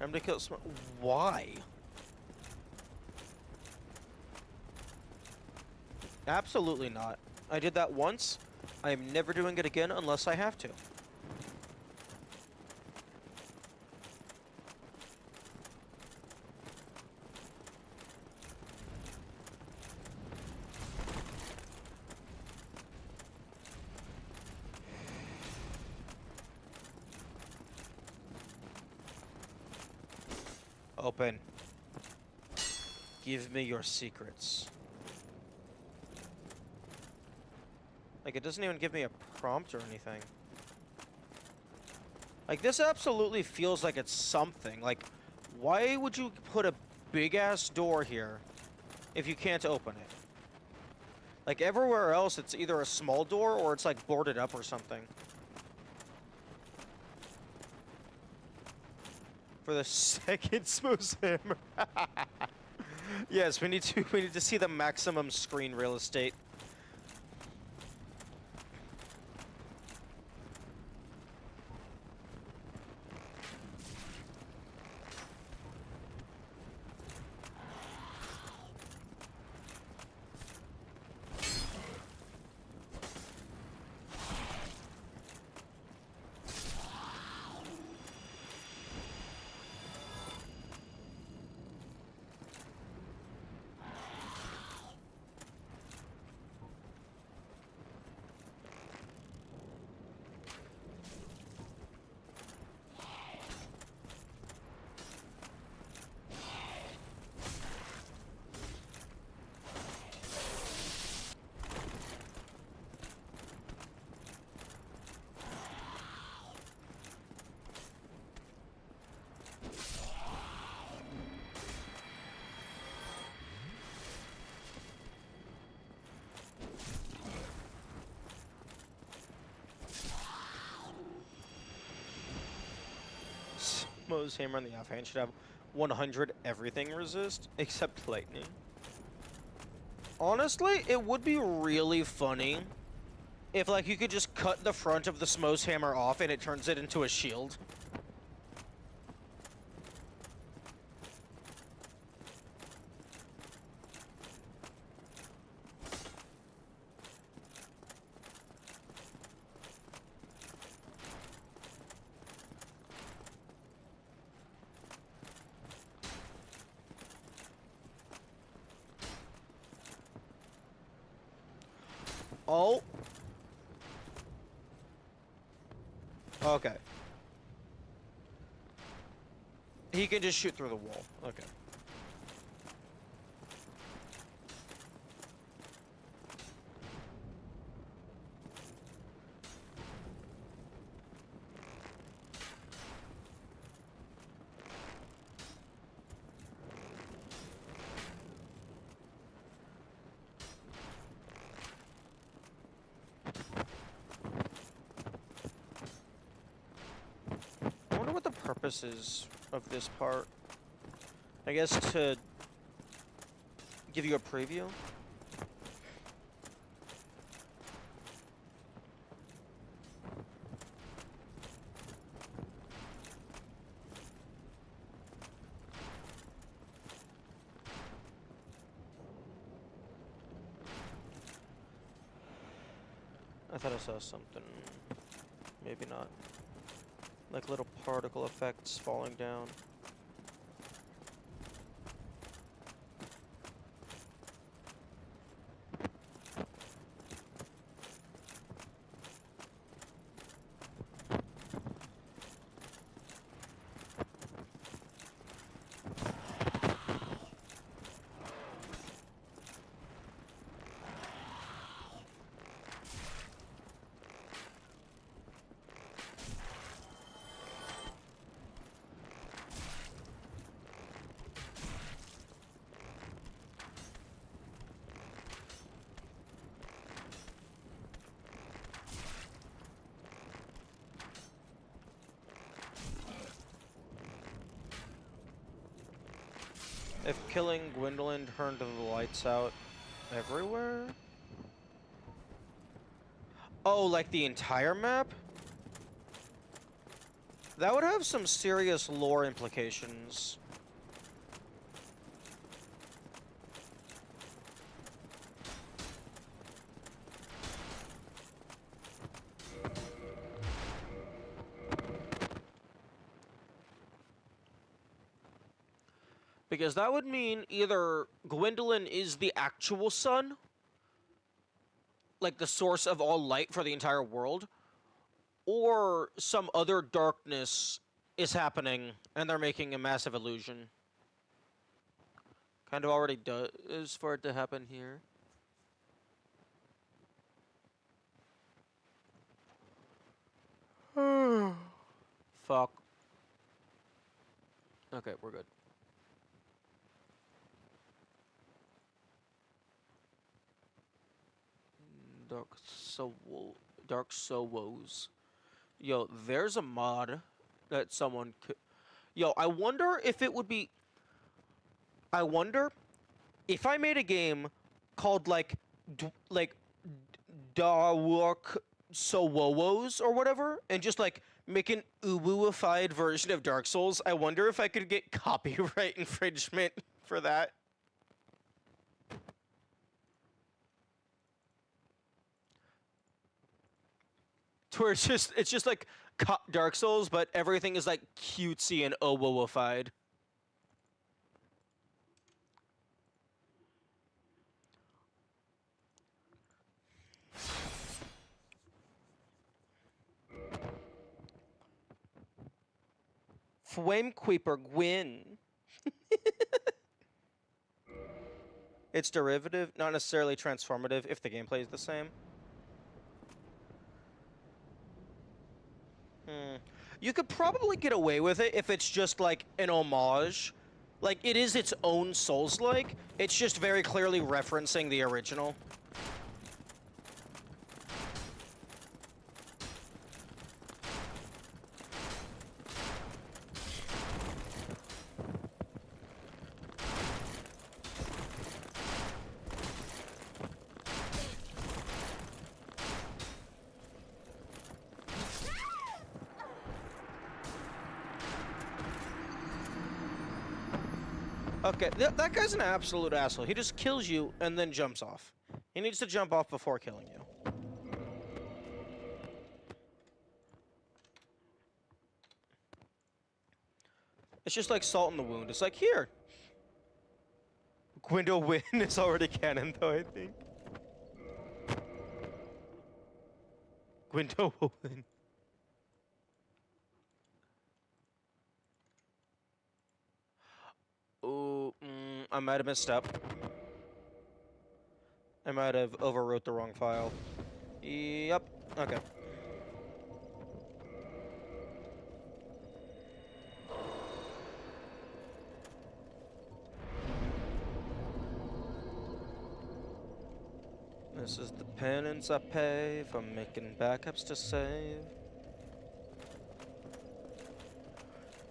I'm to kill why? Absolutely not. I did that once. I am never doing it again unless I have to. Open. Give me your secrets. Like, it doesn't even give me a prompt or anything. Like, this absolutely feels like it's something. Like, why would you put a big-ass door here if you can't open it? Like, everywhere else, it's either a small door or it's, like, boarded up or something. For the second smooth hammer. Yes, we need to see the maximum screen real estate. Mo's hammer on the offhand should have 100 everything resist, except lightning. Honestly, it would be really funny if, like, you could just cut the front of the Smos hammer off and it turns it into a shield. Oh. Okay. He can just shoot through the wall. Okay. I wonder what the purpose is of this part. I guess to give you a preview. I thought I saw something. Maybe not. Like little particle effects falling down. If killing Gwendolyn turned the lights out everywhere? Oh, like the entire map? That would have some serious lore implications. Because that would mean either Gwendolyn is the actual sun, like the source of all light for the entire world, or some other darkness is happening and they're making a massive illusion. Kind of already does for it to happen here. Fuck. Okay, we're good. Dark Sowos. Yo, there's a mod that someone could... Yo, I wonder if it would be... I wonder if I made a game called, like Dark Sowos or whatever, and just, like, make an Uwu-ified version of Dark Souls, I wonder if I could get copyright infringement for that. To where it's just like Dark Souls, but everything is like cutesy and Owo-ified. Flame Creeper Gwyn. It's derivative, not necessarily transformative if the gameplay is the same. You could probably get away with it if it's just like an homage. Like, it is its own Souls-like, it's just very clearly referencing the original. Okay, that guy's an absolute asshole. He just kills you and then jumps off. He needs to jump off before killing you. It's just like salt in the wound. It's like, here. Gwendolyn is already canon, though, I think. Gwendolyn. Ooh, I might have messed up. I might have overwrote the wrong file. Yep. Okay. This is the penance I pay for making backups to save.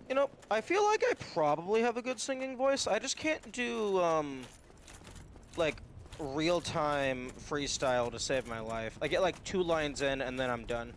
You know, I feel like I probably have a good singing voice. I just can't do, like, real-time freestyle to save my life. I get, like, 2 lines in, and then I'm done.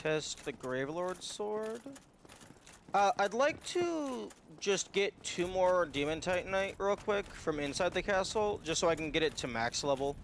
test the Gravelord sword. I'd like to just get 2 more Demon Titanite real quick from inside the castle, just so I can get it to max level.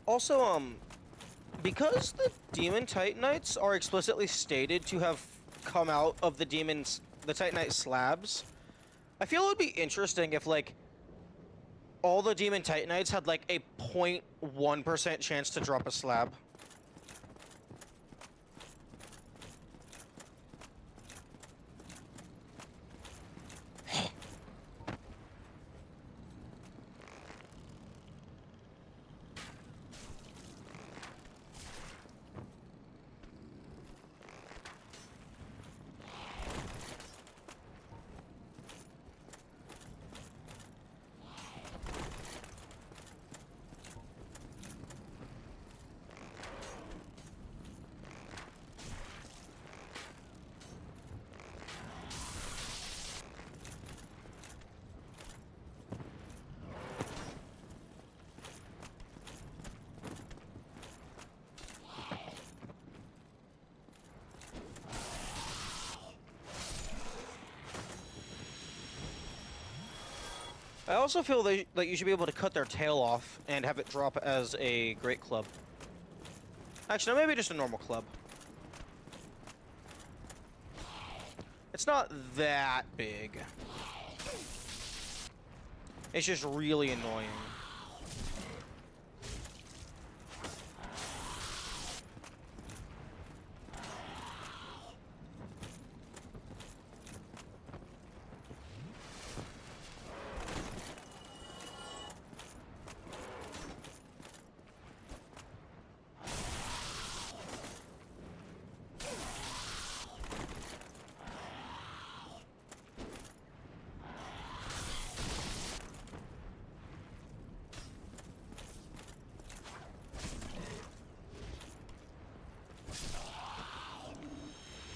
Also, because the Demon Titanites are explicitly stated to have come out of the Titanite slabs, I feel it would be interesting if, like, all the Demon Titanites had, like, a 0.1% chance to drop a slab. I also feel that you should be able to cut their tail off and have it drop as a great club. Actually, no, maybe just a normal club. It's not that big. It's just really annoying.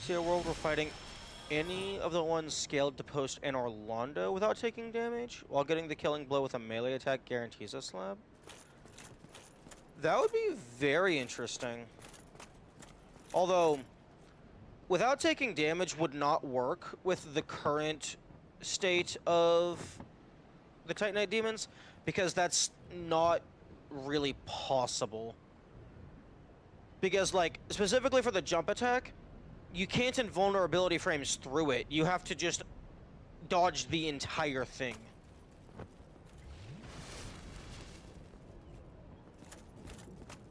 See a world we're fighting any of the ones scaled to post in Orlando without taking damage, while getting the killing blow with a melee attack guarantees a slab. That would be very interesting. Although, without taking damage would not work with the current state of the Titanite demons, because that's not really possible. Because, like, specifically for the jump attack, you can't invulnerability frames through it. You have to just dodge the entire thing.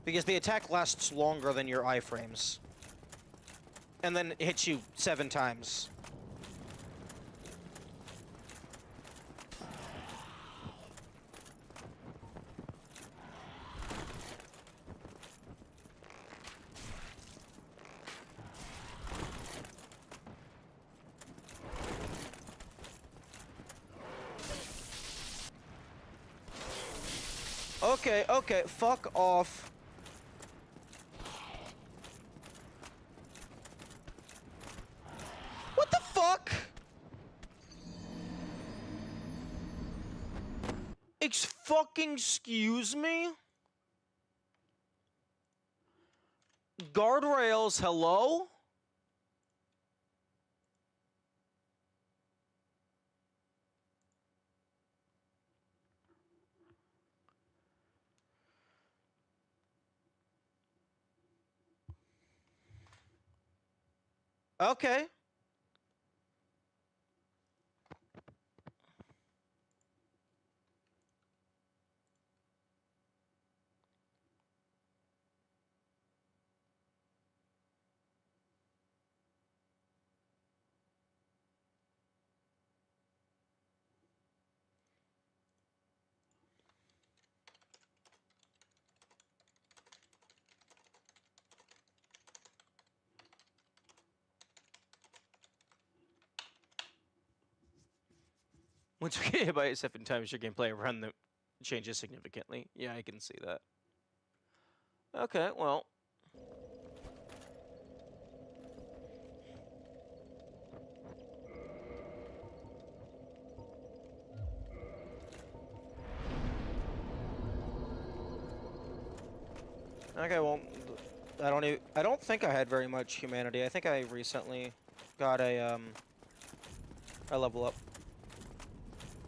Because the attack lasts longer than your iframes. And then it hits you 7 times. Okay, okay, fuck off. What the fuck? Excuse me? Guardrails, hello? Okay. Once you get hit by it 7 times, your gameplay around the changes significantly. Yeah, I can see that. Okay, well. Okay, well, I don't think I had very much humanity. I think I recently got a level up.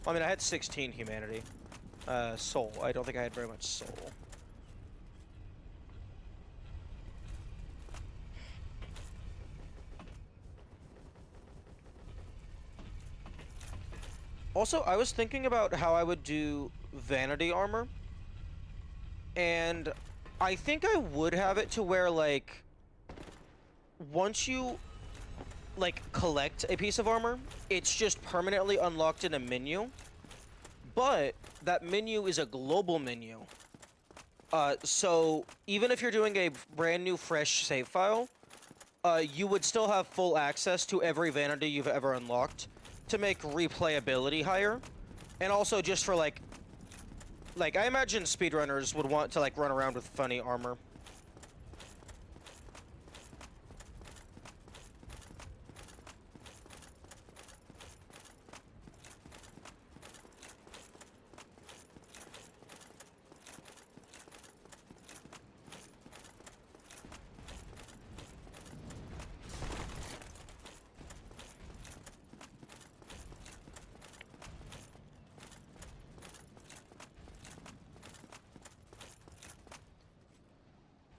I mean, I had 16 humanity. Soul. I don't think I had very much soul. Also, I was thinking about how I would do vanity armor. And I think I would have it to where, like, once you, like, collect a piece of armor, it's just permanently unlocked in a menu. But that menu is a global menu. So even if you're doing a brand new, fresh save file, you would still have full access to every vanity you've ever unlocked to make replayability higher. And also just for, like, I imagine speedrunners would want to, like, run around with funny armor.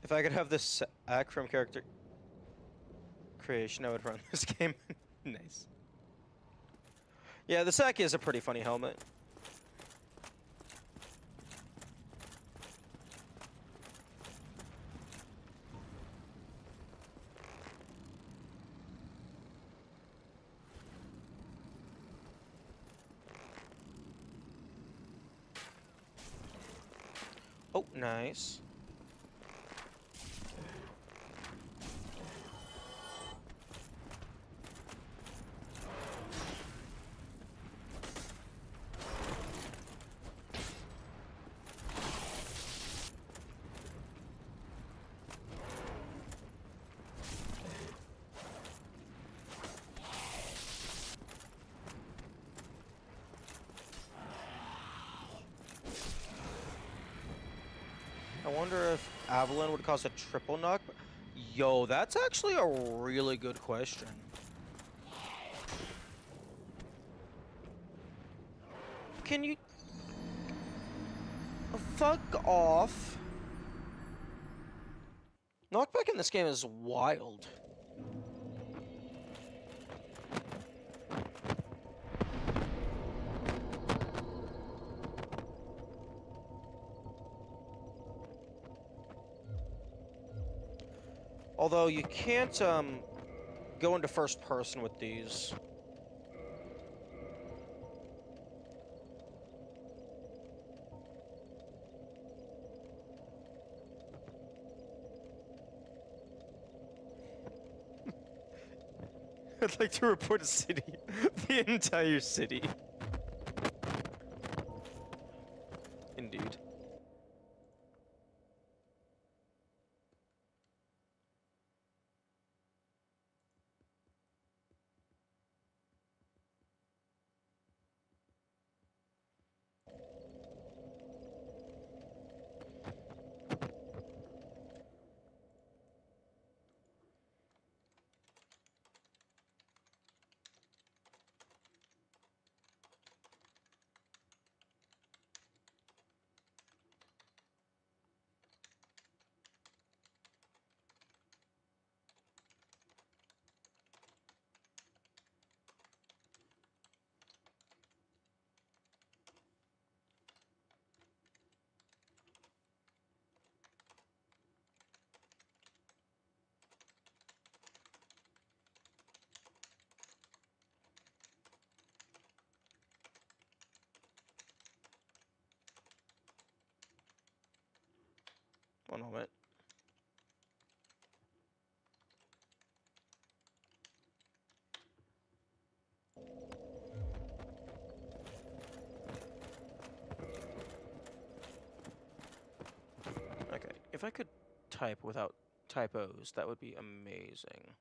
If I could have this act from character creation, I would run this game. Nice. Yeah, the sack is a pretty funny helmet. Oh, nice. I wonder if Avalon would cause a triple knock. Yo, that's actually a really good question. Can you... Fuck off. Knockback in this game is wild. Although you can't go into first person with these. I'd like to report a city. The entire city. Indeed. One moment. if I could type without typos, that would be amazing.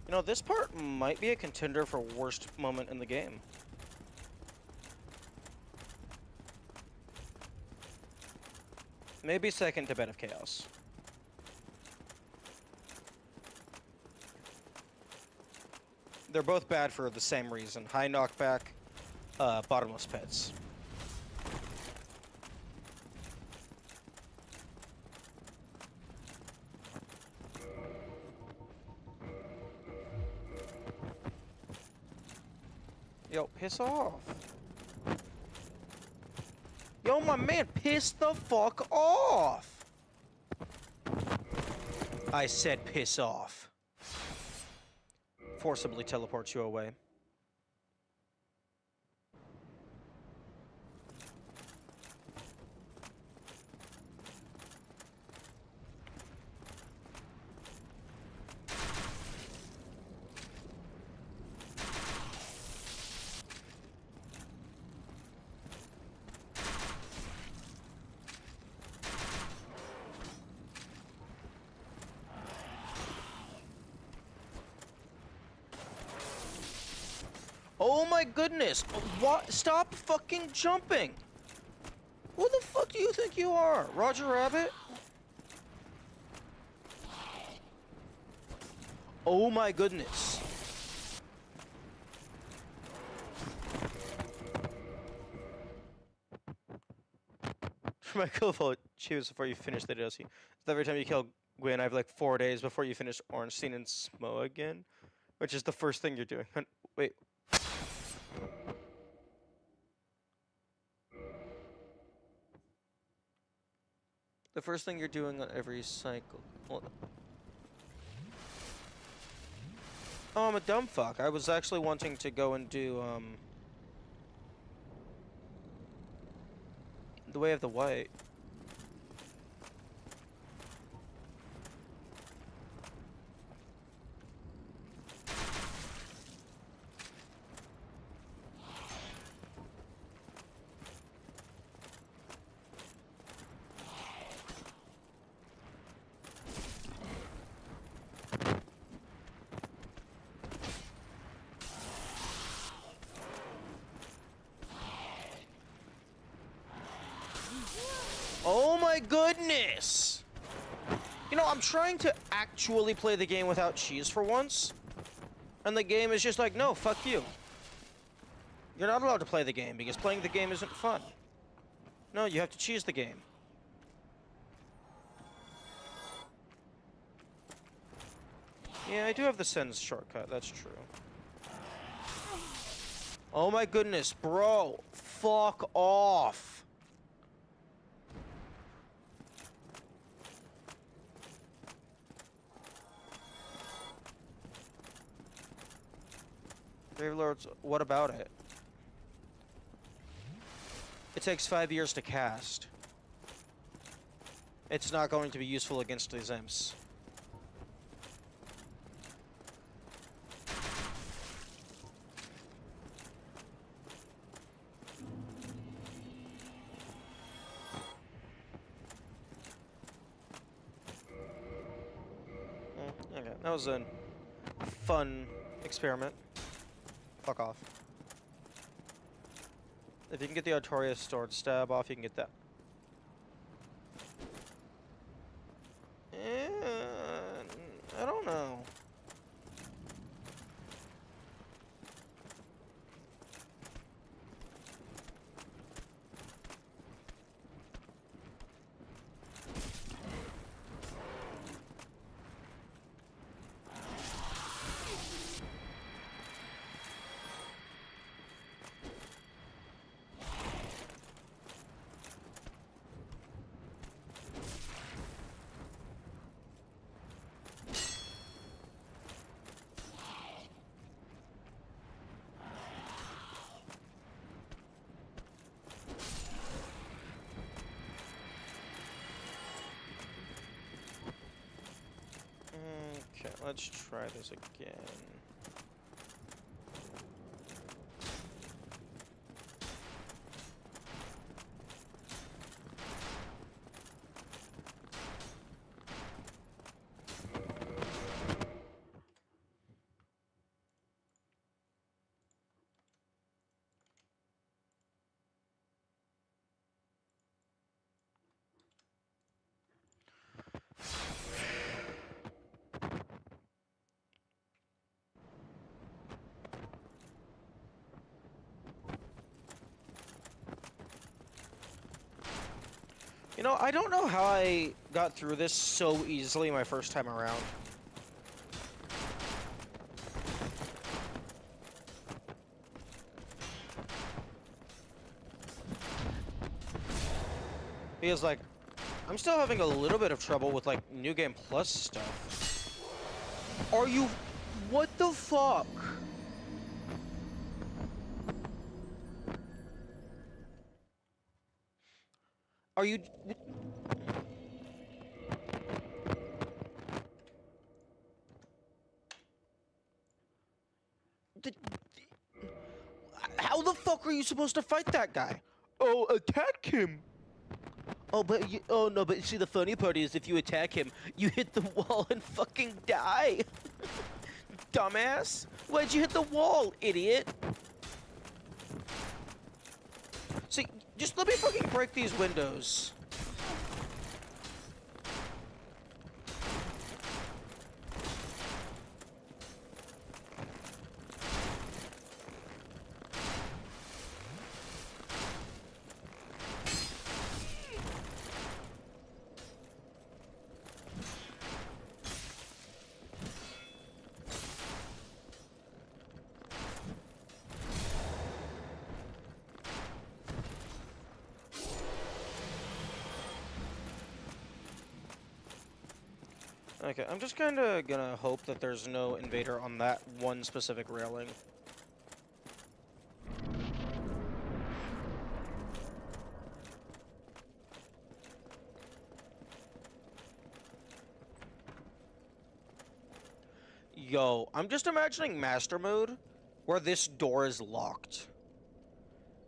You know, this part might be a contender for worst moment in the game. Maybe second to Bed of Chaos. They're both bad for the same reason. High knockback, bottomless pits. Yo, piss off. Yo, my man, piss the fuck off. I said piss off. Forcibly teleports you away. Oh my goodness! What? Stop fucking jumping! Who the fuck do you think you are? Roger Rabbit? Oh my goodness. My cool choose before you finish the DLC. So every time you kill Gwyn, I have like 4 days before you finish Orange Scene and Smo again. Which is the first thing you're doing. Wait. The first thing you're doing on every cycle. Hold on. Oh, I'm a dumb fuck. I was actually wanting to go and do, The Way of the White. Oh my goodness! You know, I'm trying to actually play the game without cheese for once. And the game is just like, no, fuck you. You're not allowed to play the game because playing the game isn't fun. No, you have to cheese the game. Yeah, I do have the sends shortcut, that's true. Oh my goodness, bro. Fuck off. Gravelords, what about it? It takes 5 years to cast. It's not going to be useful against these imps. Okay, that was a fun experiment. Fuck off. If you can get the Artorias stored stab off, you can get that. I don't know. Okay, let's try this again. You know, I don't know how I got through this so easily my first time around. Because, like, I'm still having a little bit of trouble with, like, New Game Plus stuff. Are you... What the fuck? Are you... How the fuck are you supposed to fight that guy? Oh, attack him! Oh, but you... Oh, no, but see, the funny part is if you attack him, you hit the wall and fucking die. Dumbass. Why'd you hit the wall, idiot? See, just let me fucking break these windows. Okay, I'm just kinda gonna hope that there's no invader on that one specific railing. Yo, I'm just imagining master mode where this door is locked.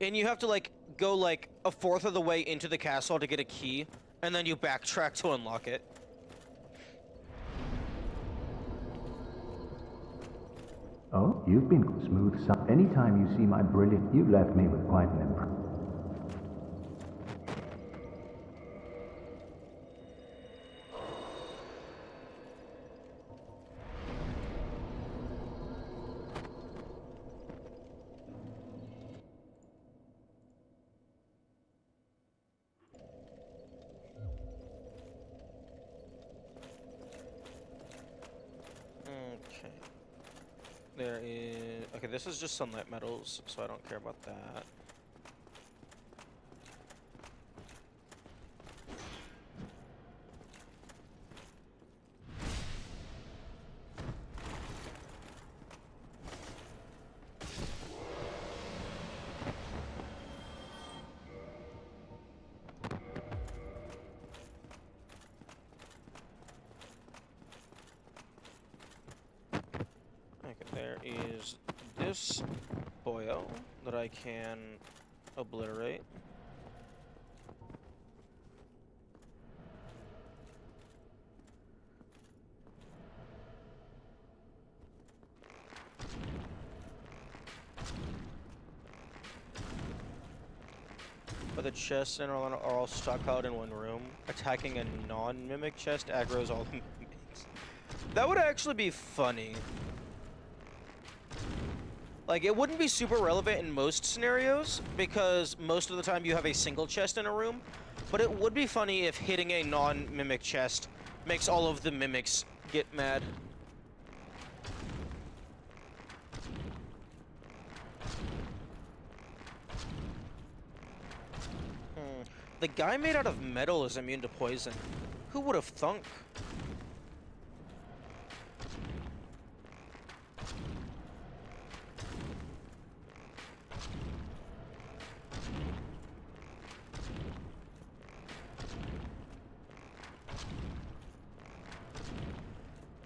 And you have to, like, go, like, a fourth of the way into the castle to get a key, and then you backtrack to unlock it. Oh, you've been smooth. Anytime you see my brilliant, you've left me with quite an impression. Okay. There is... Okay, this is just sunlight metals, so I don't care about that. this boyo that I can obliterate. But the chests are all stockpiled in one room. Attacking a non-mimic chest aggroes all the mimics. That would actually be funny. Like, it wouldn't be super relevant in most scenarios, because most of the time you have a single chest in a room, but it would be funny if hitting a non-mimic chest makes all of the mimics get mad. The guy made out of metal is immune to poison. Who would have thunk?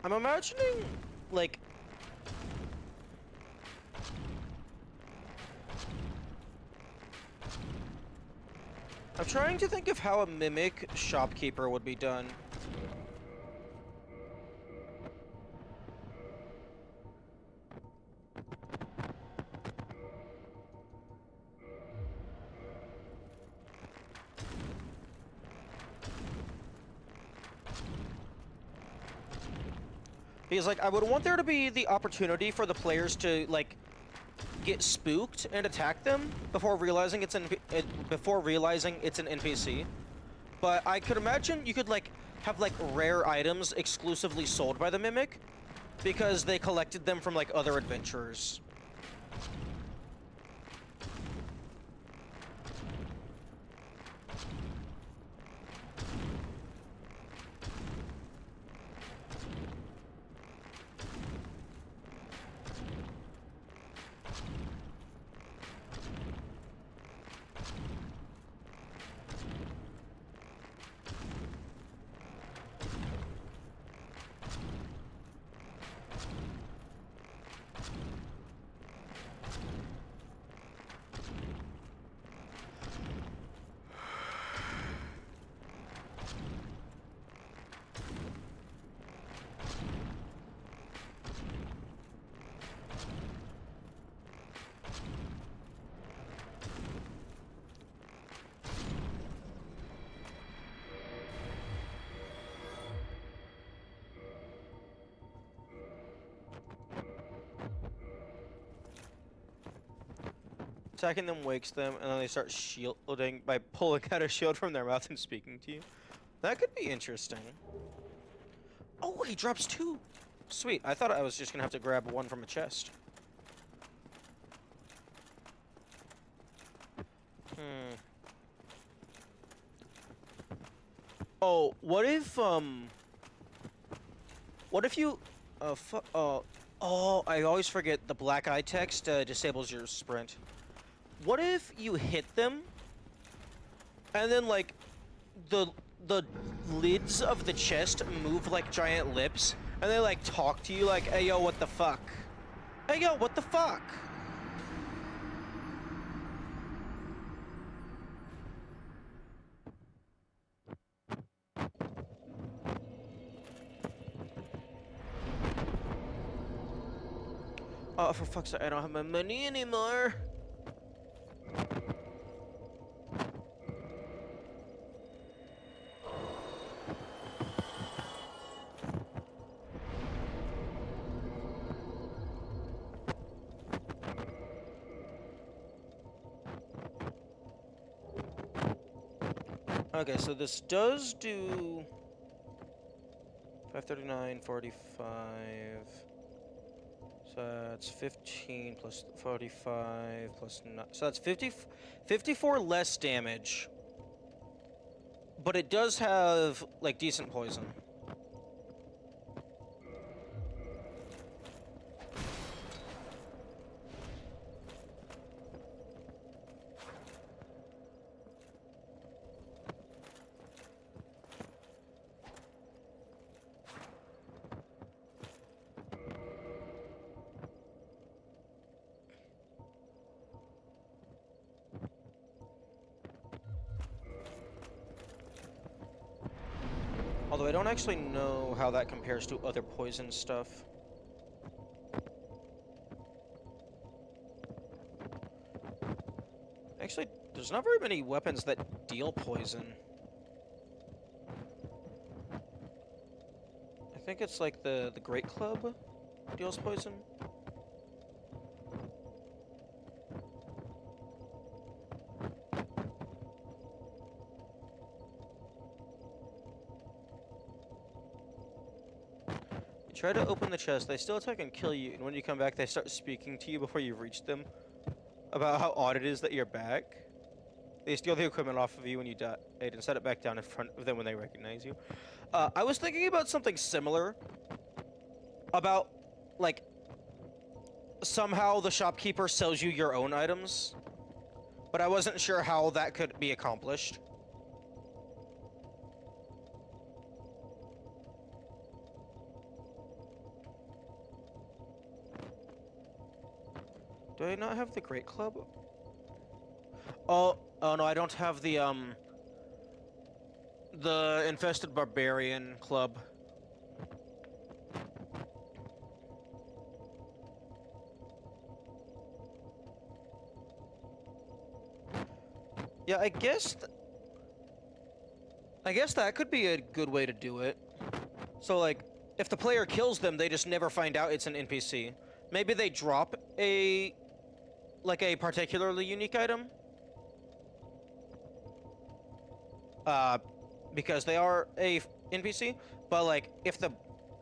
I'm imagining, like... I'm trying to think of how a mimic shopkeeper would be done. Because, like, I would want there to be the opportunity for the players to, like, get spooked and attack them before realizing it's an NPC. But I could imagine you could, like, have, like, rare items exclusively sold by the Mimic because they collected them from, like, other adventurers. Attacking them wakes them, and then they start shielding by pulling out a shield from their mouth and speaking to you. That could be interesting. Oh, he drops 2! Sweet, I thought I was just gonna have to grab 1 from a chest. Oh, what if you, oh, I always forget the black eye text disables your sprint. What if you hit them, and then, like, the lids of the chest move like giant lips, and they, like, talk to you like, hey, yo, what the fuck? Hey, yo, what the fuck? Oh, for fuck's sake, I don't have my money anymore. Okay, so this does do 539, 45. So that's 15 plus 45 plus 9. So that's 54 less damage. But it does have, like, decent poison. Although I don't actually know how that compares to other poison stuff. Actually, there's not very many weapons that deal poison. I think it's like the Great Club deals poison. You try to open the chest, they still attack and kill you, and when you come back they start speaking to you before you've reached them about how odd it is that you're back. They steal the equipment off of you when you die and set it back down in front of them when they recognize you. I was thinking about something similar. About, like, somehow the shopkeeper sells you your own items. But I wasn't sure how that could be accomplished. Do I not have the Great Club? Oh no, I don't have the Infested Barbarian Club. Yeah, I guess that could be a good way to do it. So, like, if the player kills them, they just never find out it's an NPC. Maybe they drop a particularly unique item. Because they are a NPC. But, like,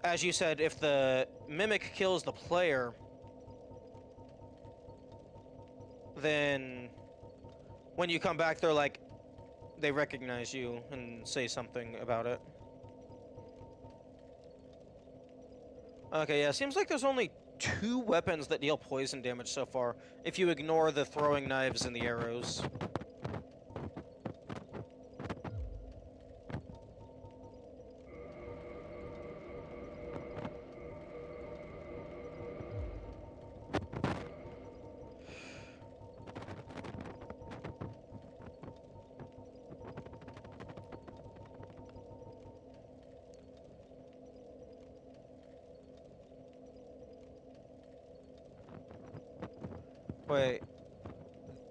as you said, if the mimic kills the player, then when you come back, they recognize you and say something about it. Okay, yeah, seems like there's only 2 weapons that deal poison damage so far, if you ignore the throwing knives and the arrows. Wait,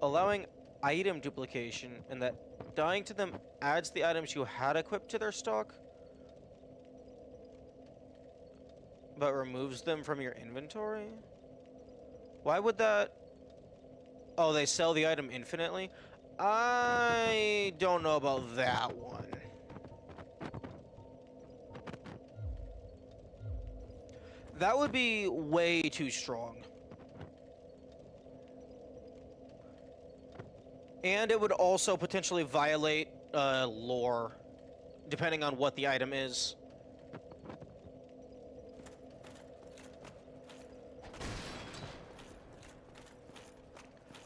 allowing item duplication and that dying to them adds the items you had equipped to their stock, but removes them from your inventory? Why would that... Oh, they sell the item infinitely? I don't know about that one. That would be way too strong. And it would also potentially violate lore, depending on what the item is.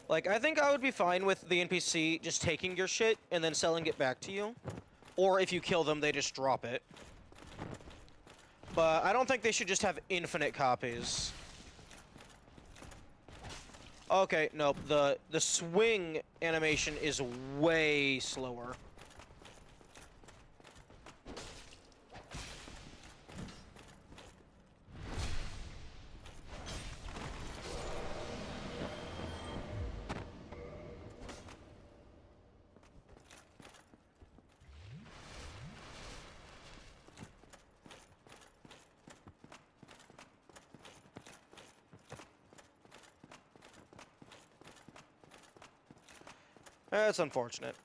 Like, I think I would be fine with the NPC just taking your shit and then selling it back to you. Or if you kill them, they just drop it. But I don't think they should just have infinite copies. Okay, nope. The swing animation is way slower. That's unfortunate.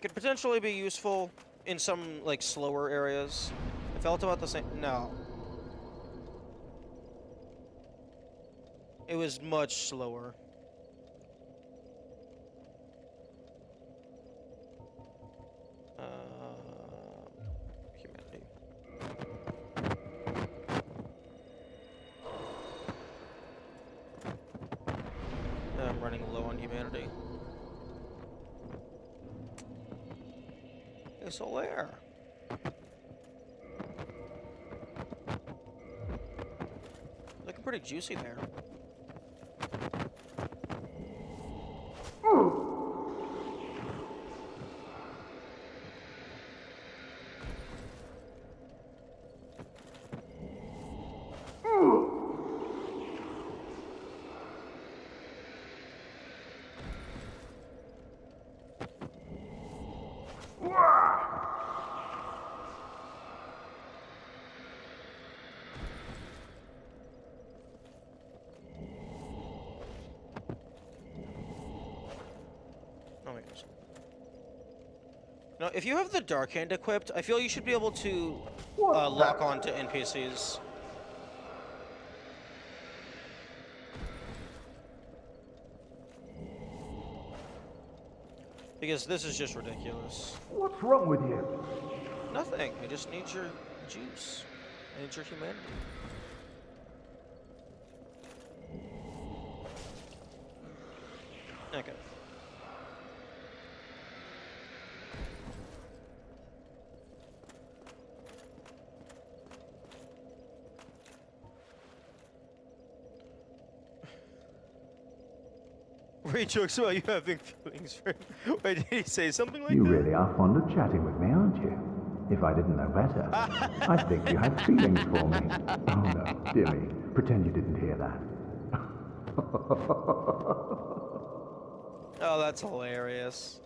Could potentially be useful in some, like, slower areas. It felt about the same... No. It was much slower. Humanity. I'm running low on humanity. Solaire. Looking pretty juicy there. mechanism. Now, if you have the Dark Hand equipped, I feel you should be able to lock on to NPCs. Because this is just ridiculous. What's wrong with you? Nothing. I just need your juice. I need your humanity. Okay. Ray jokes about you having feelings for him. Wait, did he say something like You that? really are fond of chatting with me, aren't you? If I didn't know better, I'd think you had feelings for me. Oh no, dear me, pretend you didn't hear that. Oh, that's hilarious.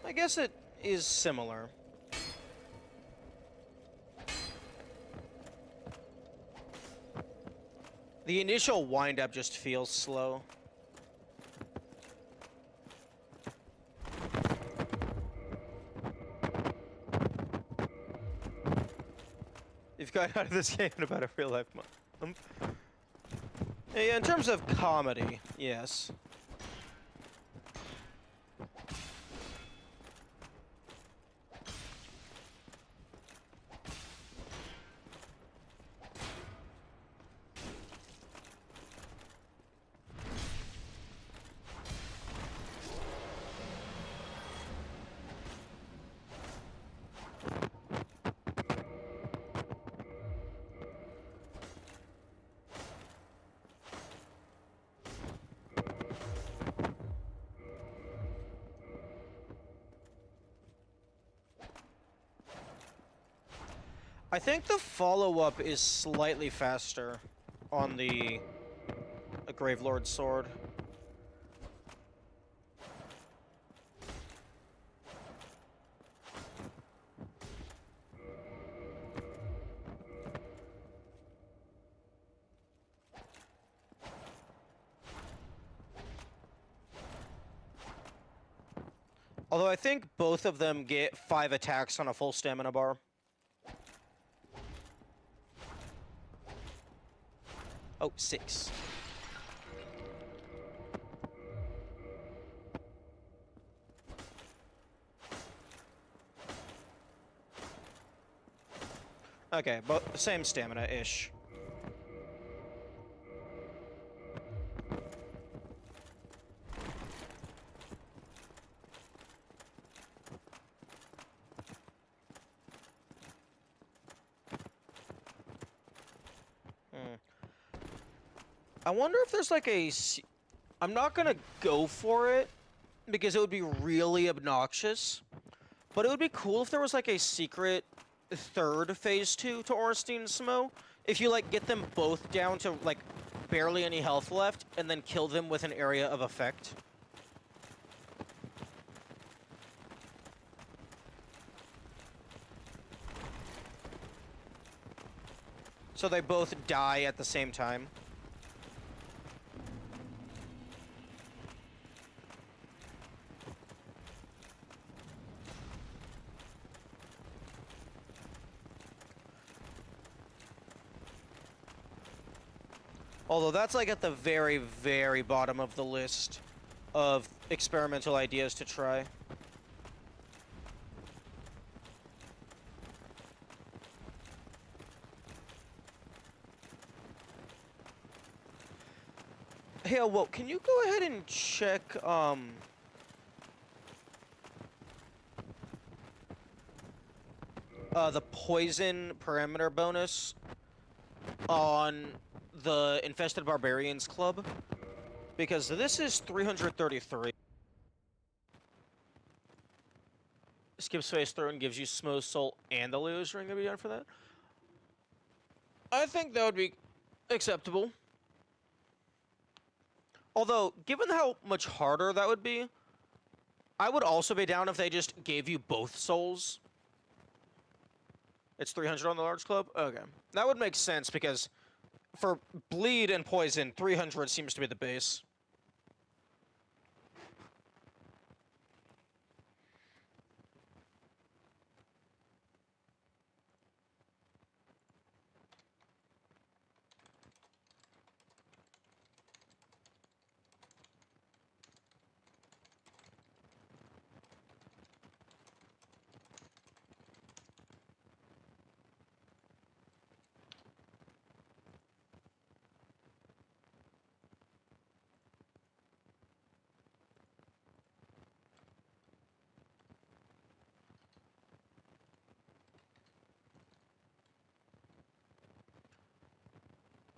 I guess it is similar. The initial wind-up just feels slow. You've got out of this game in about a real-life month. Yeah, in terms of comedy, yes. I think the follow-up is slightly faster on the Gravelord sword. Although I think both of them get 5 attacks on a full stamina bar. Oh, 6. Okay, but same stamina-ish. I wonder if there's like a... I'm not gonna go for it, because it would be really obnoxious. But it would be cool if there was like a secret third phase 2 to Ornstein and Smo. If you like get them both down to like barely any health left, and then kill them with an area of effect. So they both die at the same time. Although that's like at the very, very bottom of the list of experimental ideas to try. Hey, well, can you go ahead and check, the poison parameter bonus on the Infested Barbarians Club? Because this is 333. Skips phase through and gives you Smo's Soul and the Leo's Ring to be done for that. I think that would be Acceptable. Although, given how much harder that would be, I would also be down if they just gave you both souls. It's 300 on the large club? Okay. That would make sense because for bleed and poison, 300 seems to be the base.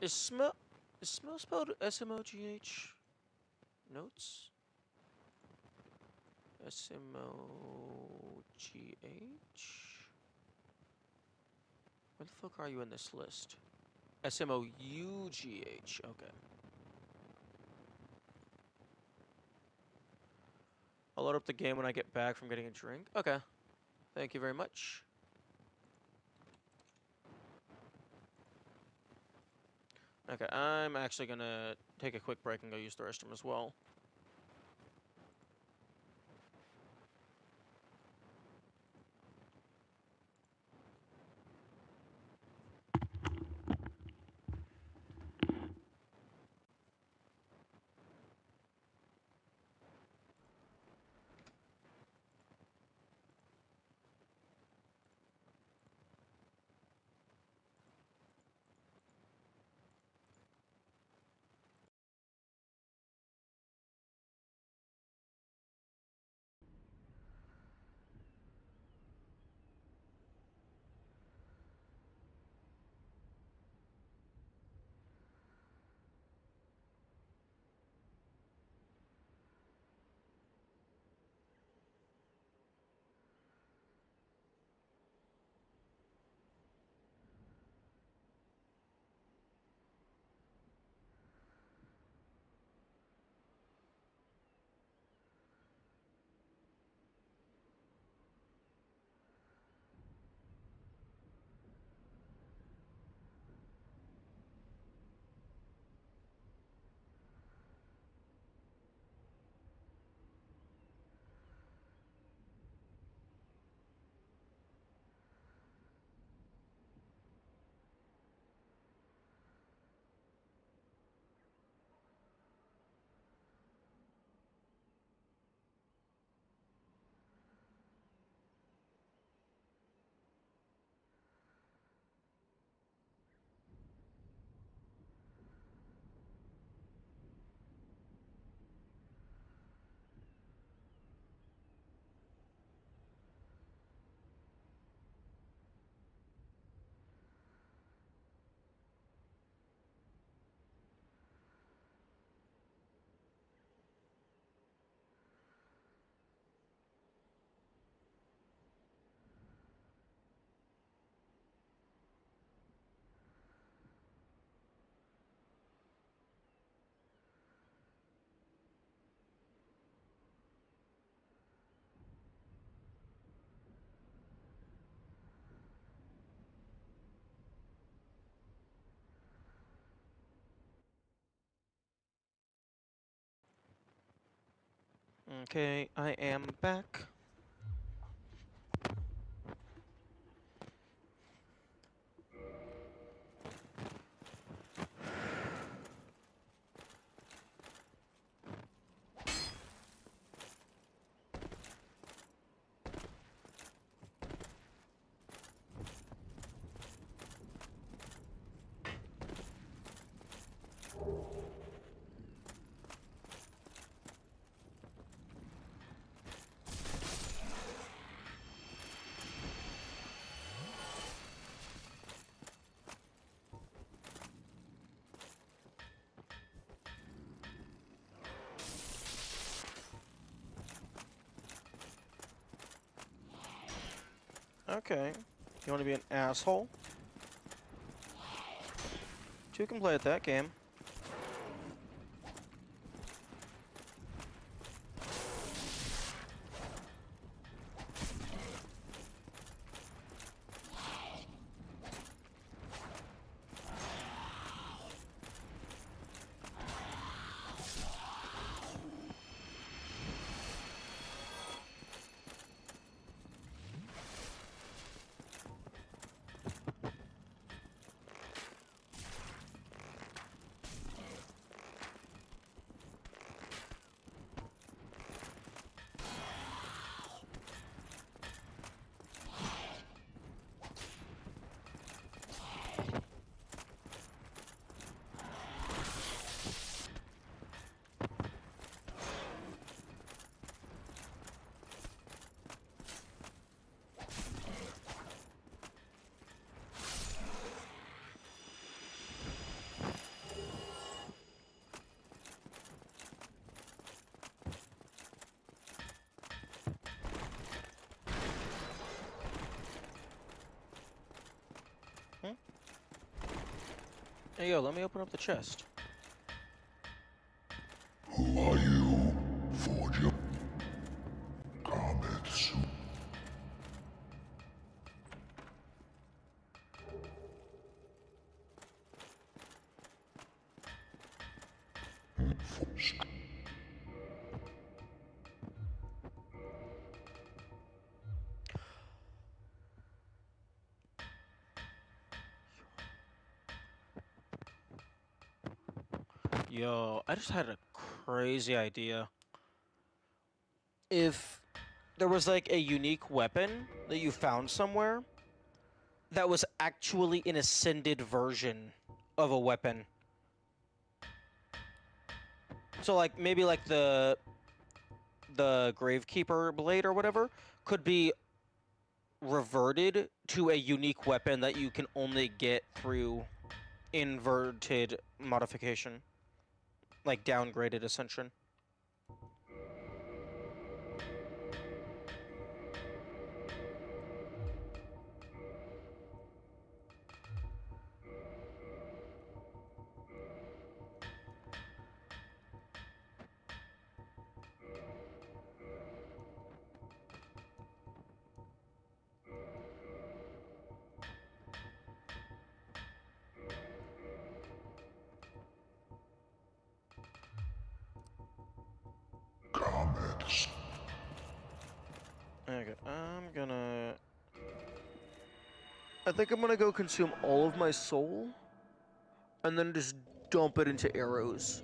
Is smell spelled S-M-O-G-H? Notes? S-M-O-G-H? Where the fuck are you in this list? S-M-O-U-G-H. Okay. I'll load up the game when I get back from getting a drink. Okay. Thank you very much. Okay, I'm actually gonna take a quick break and go use the restroom as well. Okay, I am back. Okay. You want to be an asshole? two can play at that game. Hey, yo, let me open up the chest. Who are you, Forger? Kametsu. Yo, I just had a crazy idea. If there was like a unique weapon that you found somewhere that was actually an ascended version of a weapon. So like maybe like the Gravekeeper blade or whatever could be reverted to a unique weapon that you can only get through inverted modification. Like downgraded ascension. Kametsu. Okay, I think I'm gonna go consume all of my soul and then just dump it into arrows.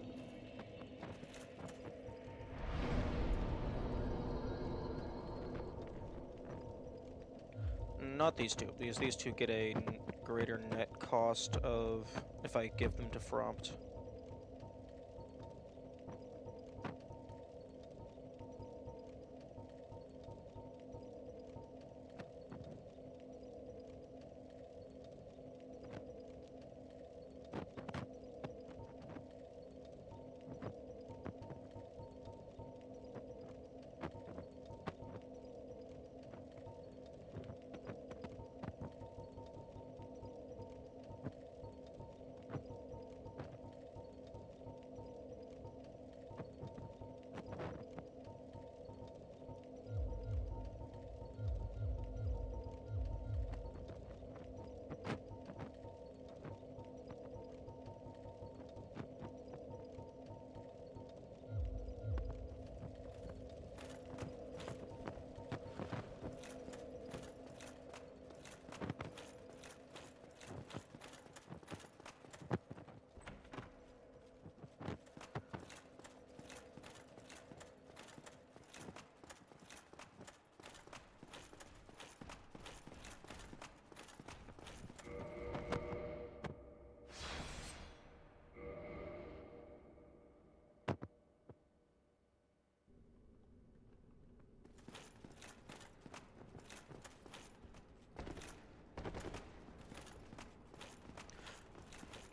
Not these two, because these two get a greater net cost of if I give them to Frompt.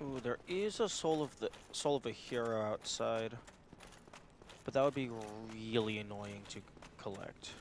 Ooh, there is a soul of a hero outside, but that would be really annoying to collect.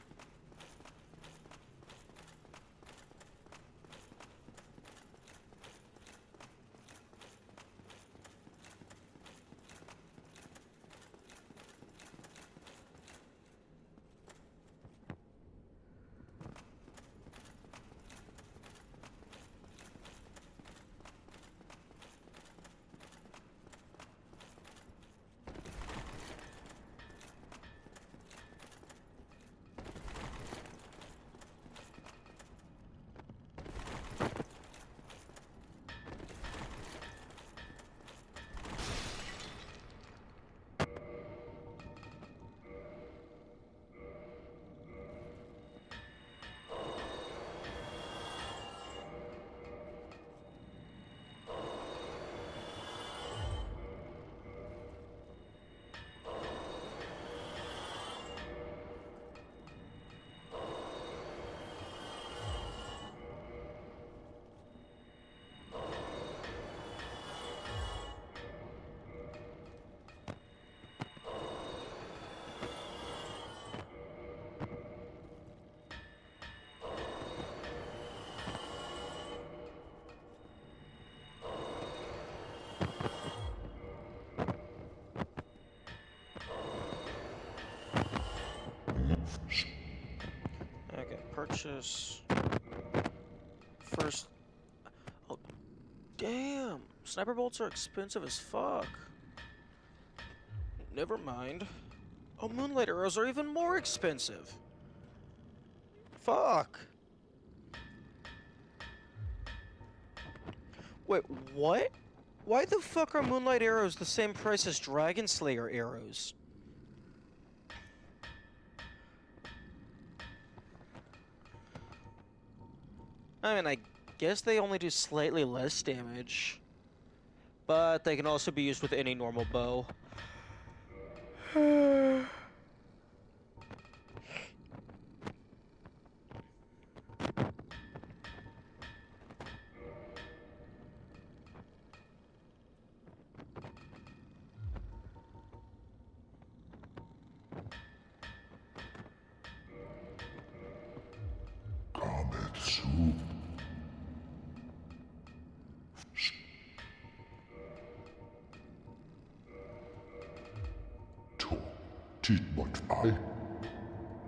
purchase. First. Oh, damn. Sniper bolts are expensive as fuck. Never mind. Oh, moonlight arrows are even more expensive. Fuck. Wait, what? Why the fuck are moonlight arrows the same price as Dragon Slayer arrows? I mean, I guess they only do slightly less damage. But they can also be used with any normal bow. Kametsu. Talk. But I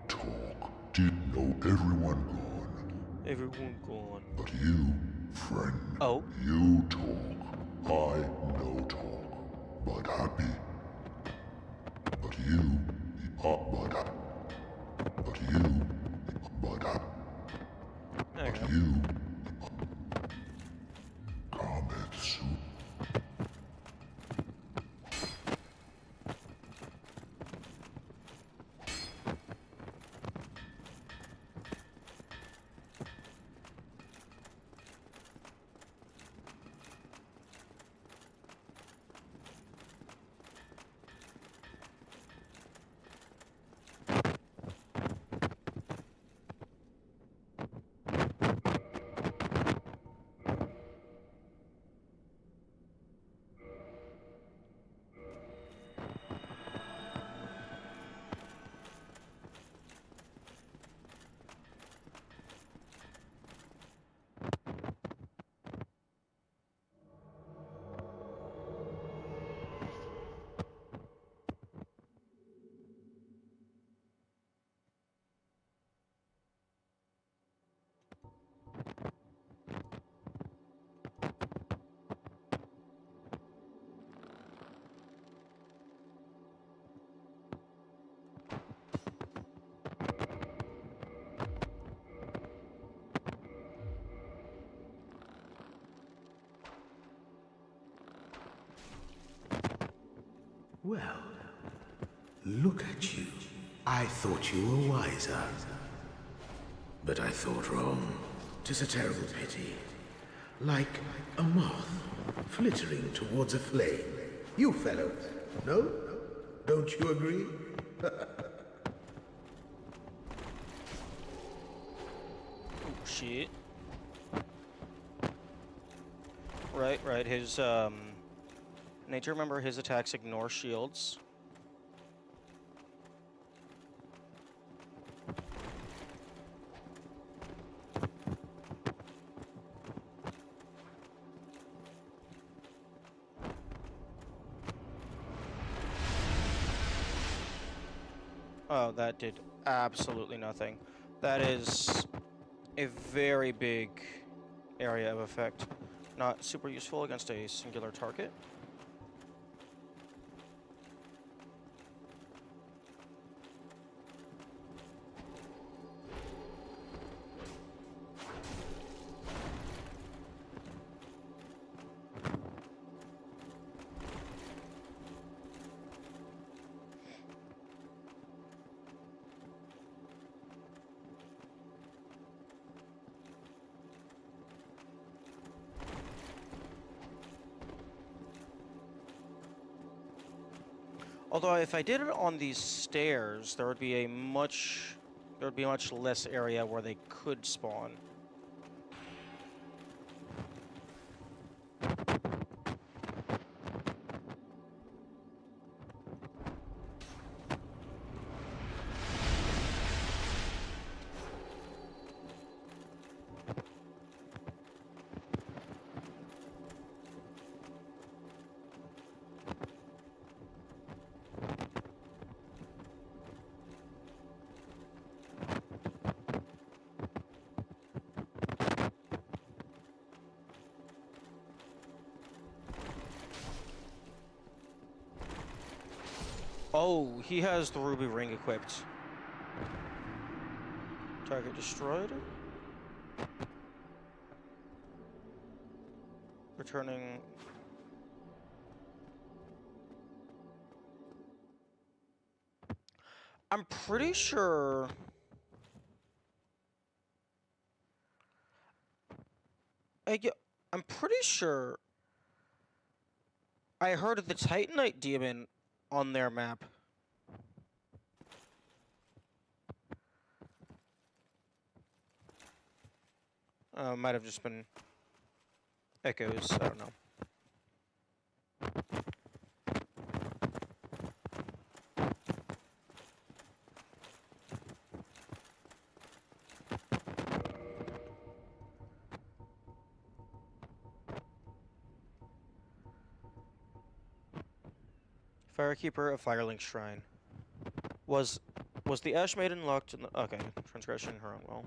talk. Did know everyone gone. Everyone gone. But you, friend. Oh. You talk. I no talk. But happy. But you. But you. There you But go. you. Kametsu. Well, look at you. I thought you were wiser. But I thought wrong. 'Tis a terrible pity. Like a moth flittering towards a flame. You fellows, no? Don't you agree? Oh, shit. Right, his, need to remember his attacks ignore shields. Oh, that did absolutely nothing. That is a very big area of effect. Not super useful against a singular target. Although if I did it on these stairs, there would be much less area where they could spawn. Oh, he has the ruby ring equipped. Target destroyed. Returning. I'm pretty sure. I'm pretty sure I heard of the Titanite demon on their map. Might have just been echoes. I don't know. Firekeeper of Firelink Shrine. Was the Ash Maiden locked in the... Okay, transgression, her own will.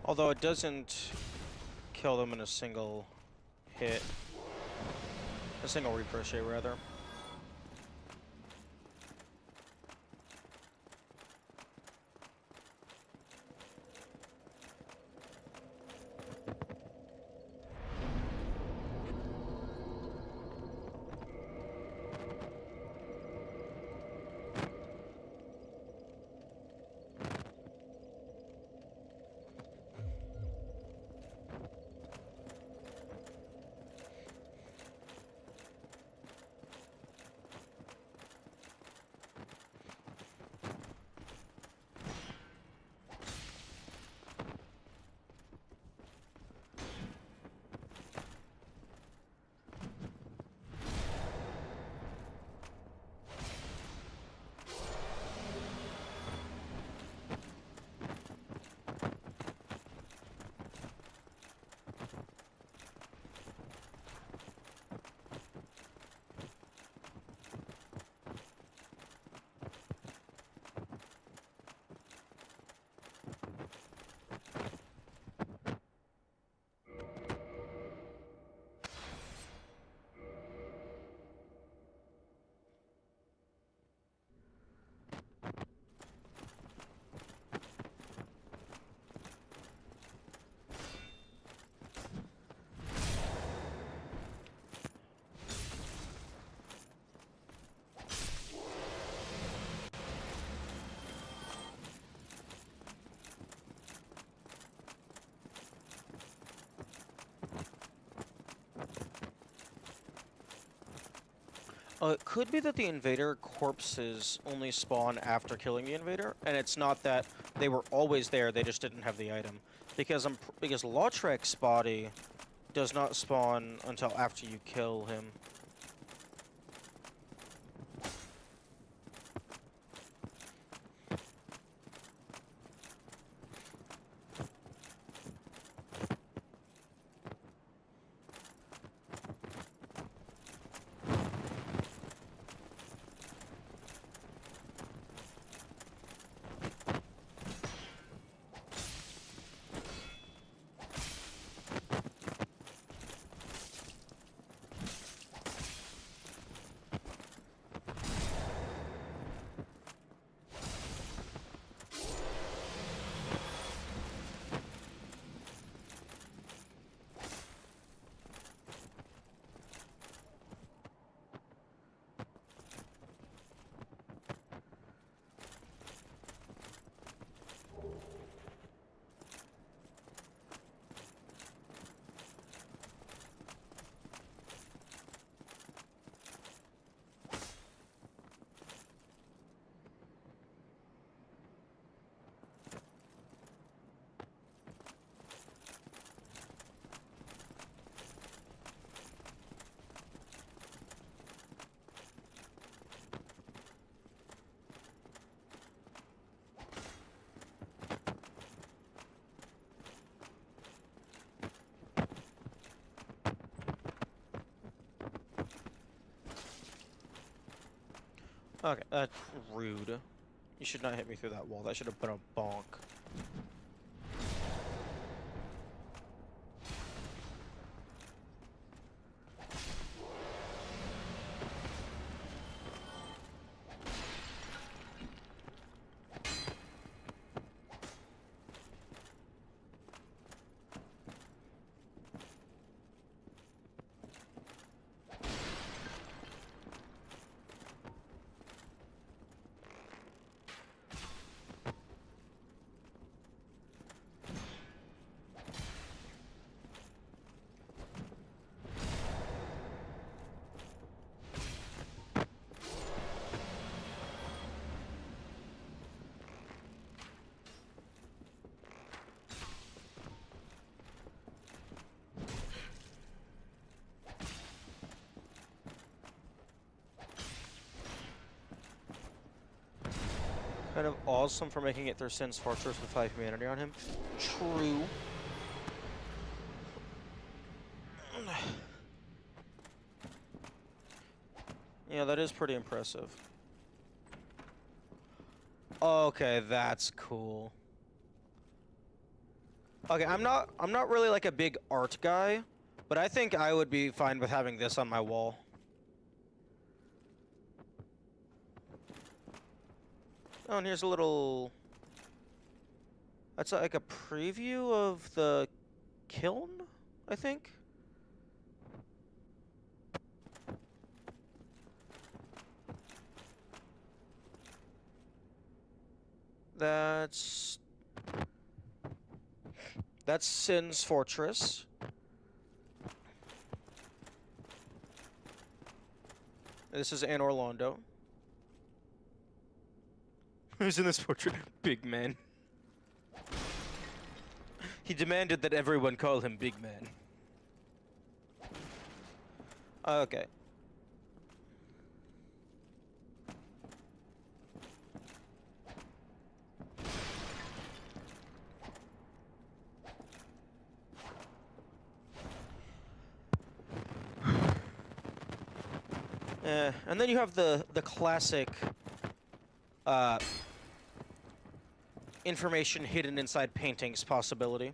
Although it doesn't kill them in a single hit. A single ricochet, rather. It could be that the invader corpses only spawn after killing the invader, and it's not that they were always there, they just didn't have the item. Because because Lautrec's body does not spawn until after you kill him. Okay, that's rude. You should not hit me through that wall. That should have been a bonk. Kind of awesome for making it through Sin's Fortress with 5 humanity on him. True. Yeah, that is pretty impressive. Okay, that's cool. Okay, I'm not really like a big art guy, but I think I would be fine with having this on my wall. Oh, and here's a little... That's like a preview of the kiln, I think? That's Sin's Fortress. This is Anne Orlando. Who's in this portrait? Big Man. He demanded that everyone call him Big Man. Okay. And then you have the classic information hidden inside paintings possibility.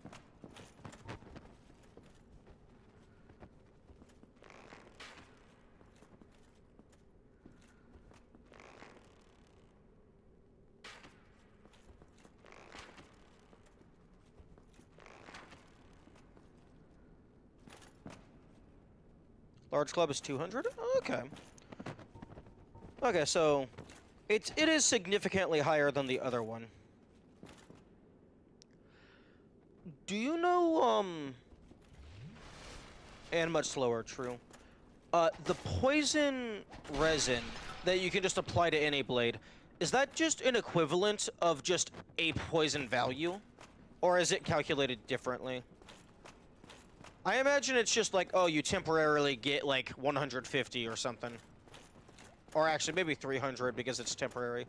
Large club is 200? Okay. Okay, so it is significantly higher than the other one. Do you know, and much slower, true. The poison resin that you can just apply to any blade, is that just an equivalent of just a poison value? Or is it calculated differently? I imagine it's just like, oh, you temporarily get like 150 or something. Or actually, maybe 300 because it's temporary.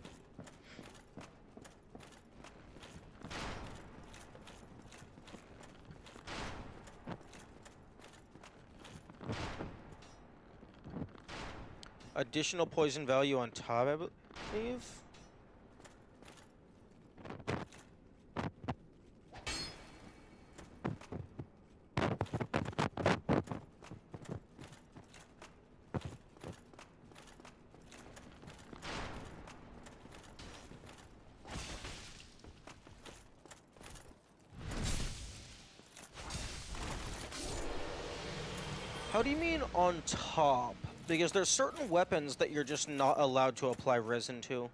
Additional poison value on top, I believe? How do you mean on top? Because there's certain weapons that you're just not allowed to apply resin to.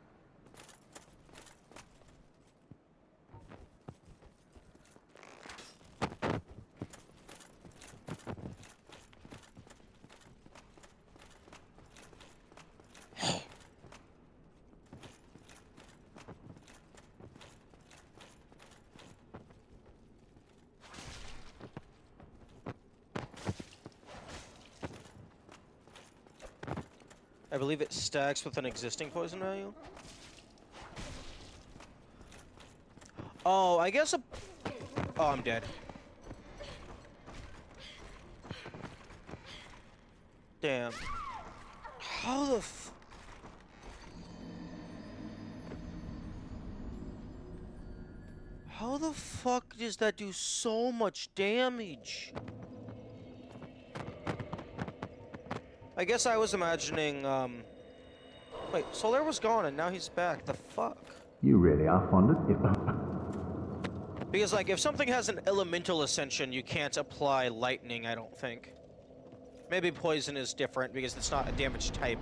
I believe it stacks with an existing poison value. Oh, I guess a... Oh, I'm dead. Damn. How the f... How the fuck does that do so much damage? I guess I was imagining, Wait, Solaire was gone and now he's back. The fuck? You really are fond of it. Because, like, if something has an elemental ascension, you can't apply lightning, I don't think. Maybe poison is different because it's not a damage type.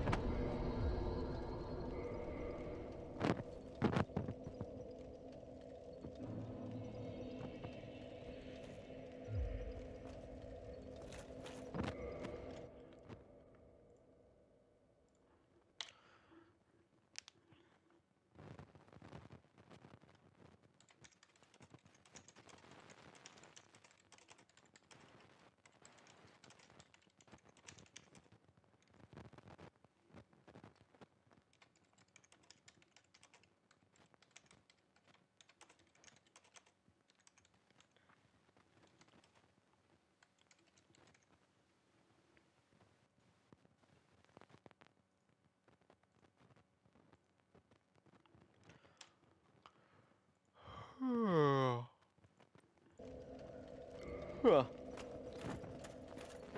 Huh.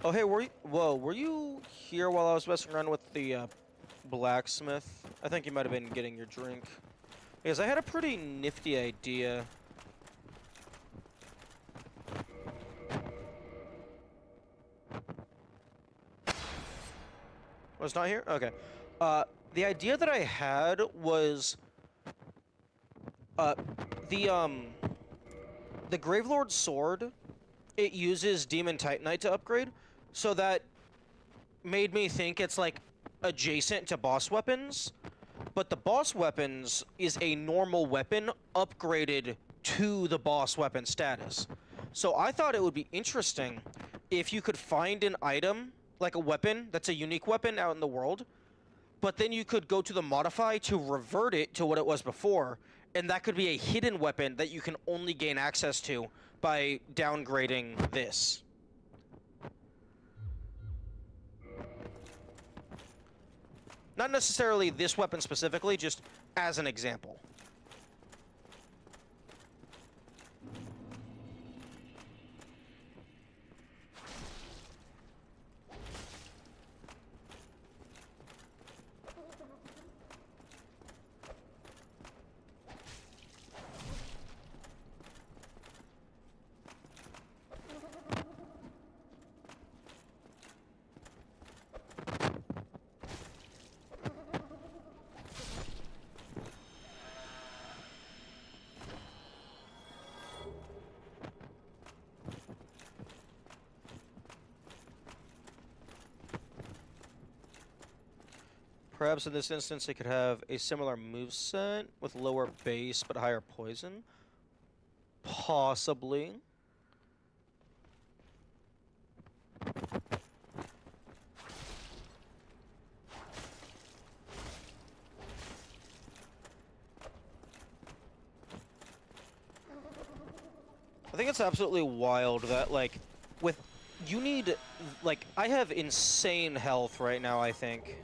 Oh, hey, were you here while I was messing around with the, blacksmith? I think you might have been getting your drink. Because I had a pretty nifty idea. Was not here? Okay. The idea that I had was, the Gravelord's sword, it uses Demon Titanite to upgrade, so that made me think it's, like, adjacent to boss weapons, but the boss weapons is a normal weapon upgraded to the boss weapon status. So I thought it would be interesting if you could find an item, like a weapon, that's a unique weapon out in the world, but then you could go to the modify to revert it to what it was before, and that could be a hidden weapon that you can only gain access to by downgrading this. Not necessarily this weapon specifically, just as an example. Perhaps in this instance it could have a similar moveset with lower base but higher poison. Possibly. I think it's absolutely wild that, like, you need, like, I have insane health right now, I think.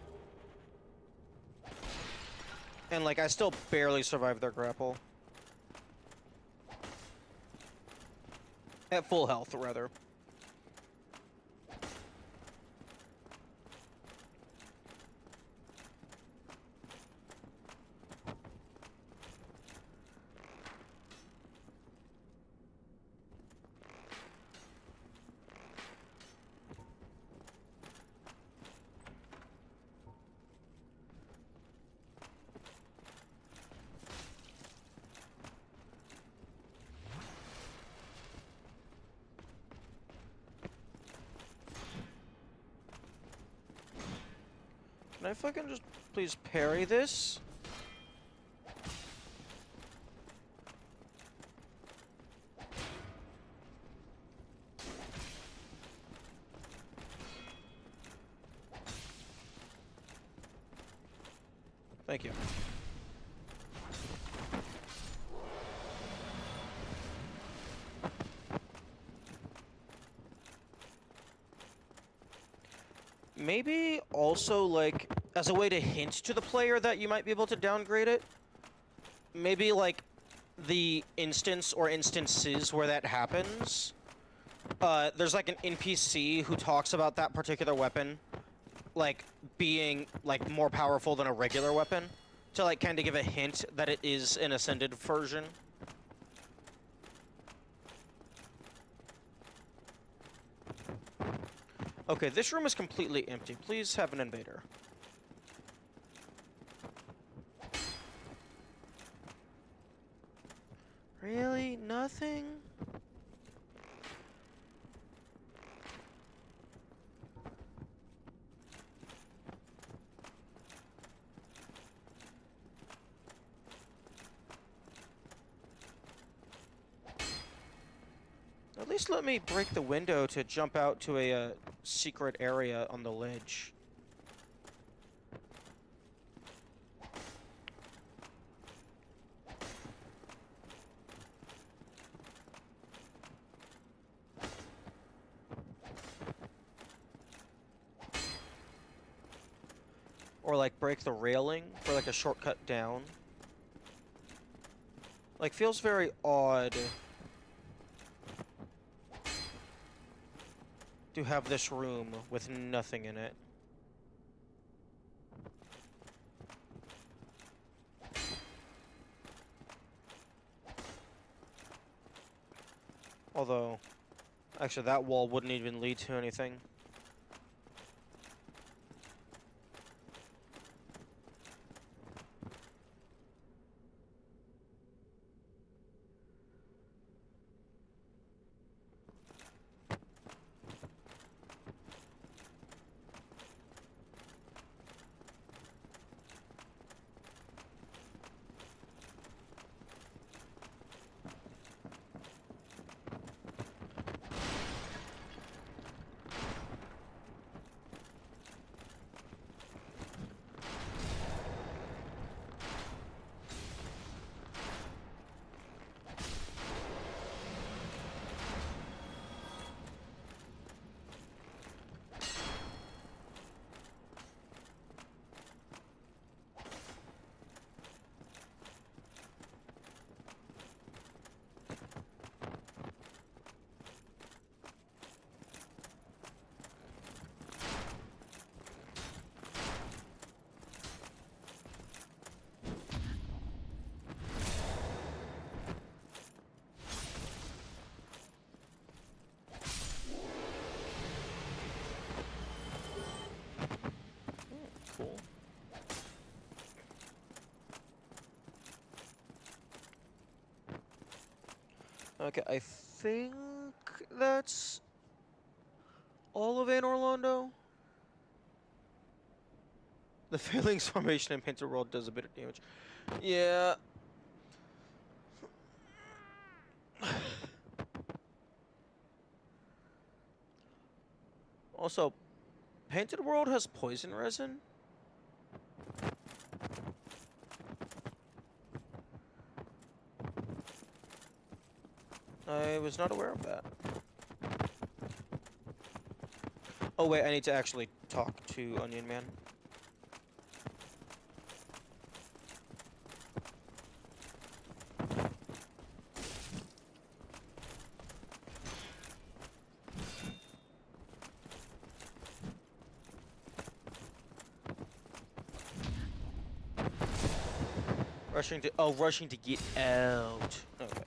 And, like, I still barely survived their grapple. At full health, rather. Can I fucking just please parry this? Thank you. Maybe also, like, as a way to hint to the player that you might be able to downgrade it, maybe, like, the instance or instances where that happens, there's, like, an NPC who talks about that particular weapon, like, being, like, more powerful than a regular weapon, to, like, kind of give a hint that it is an ascended version. Okay, this room is completely empty. Please have an invader. Really? Nothing? At least let me break the window to jump out to a secret area on the ledge. Or, like, break the railing for, like, a shortcut down. Like, feels very odd to have this room with nothing in it. Although, actually, that wall wouldn't even lead to anything. Cool. Okay, I think that's all of Anne Orlando. The Phalanx formation in Painted World does a bit of damage. Yeah. Also, Painted World has poison resin? I was not aware of that. Oh wait, I need to actually talk to Onion Man. Rushing to get out. Okay.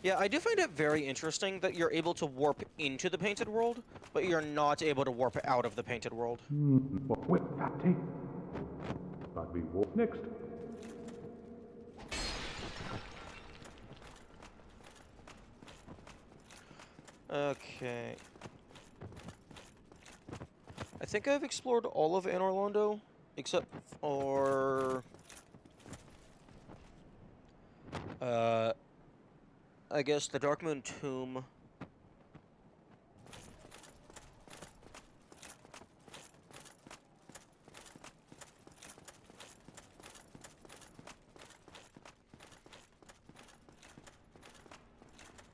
Yeah, I do find it very interesting that you're able to warp into the Painted World, but you're not able to warp out of the Painted World. Wait, Fatty. But we walk next. Okay. I think I've explored all of Anor Londo, except for... I guess the Darkmoon Tomb.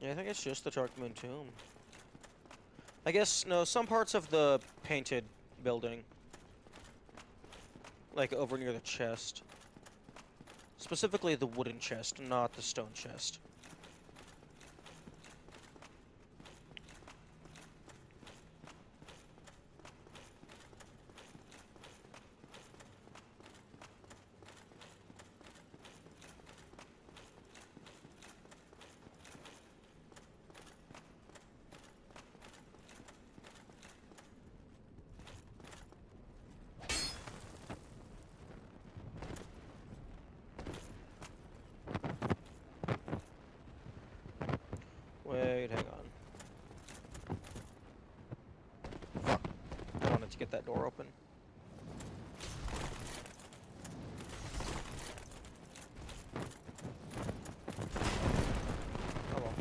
Yeah, I think it's just the Darkmoon Tomb. I guess, no, some parts of the painted building. Like over near the chest. Specifically the wooden chest, not the stone chest. Wait, hang on. Fuck. I wanted to get that door open. Oh well.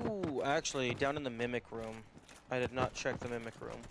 Ooh, actually, down in the Mimic Room. I did not check the Mimic Room.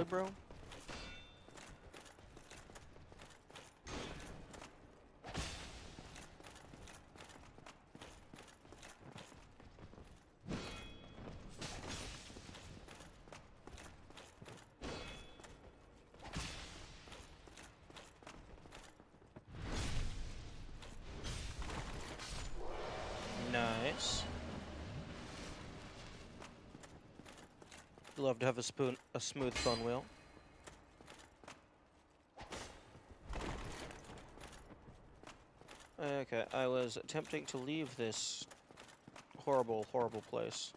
Really, bro? Nice. Love to have a smooth phone wheel. Okay, I was attempting to leave this horrible, horrible place.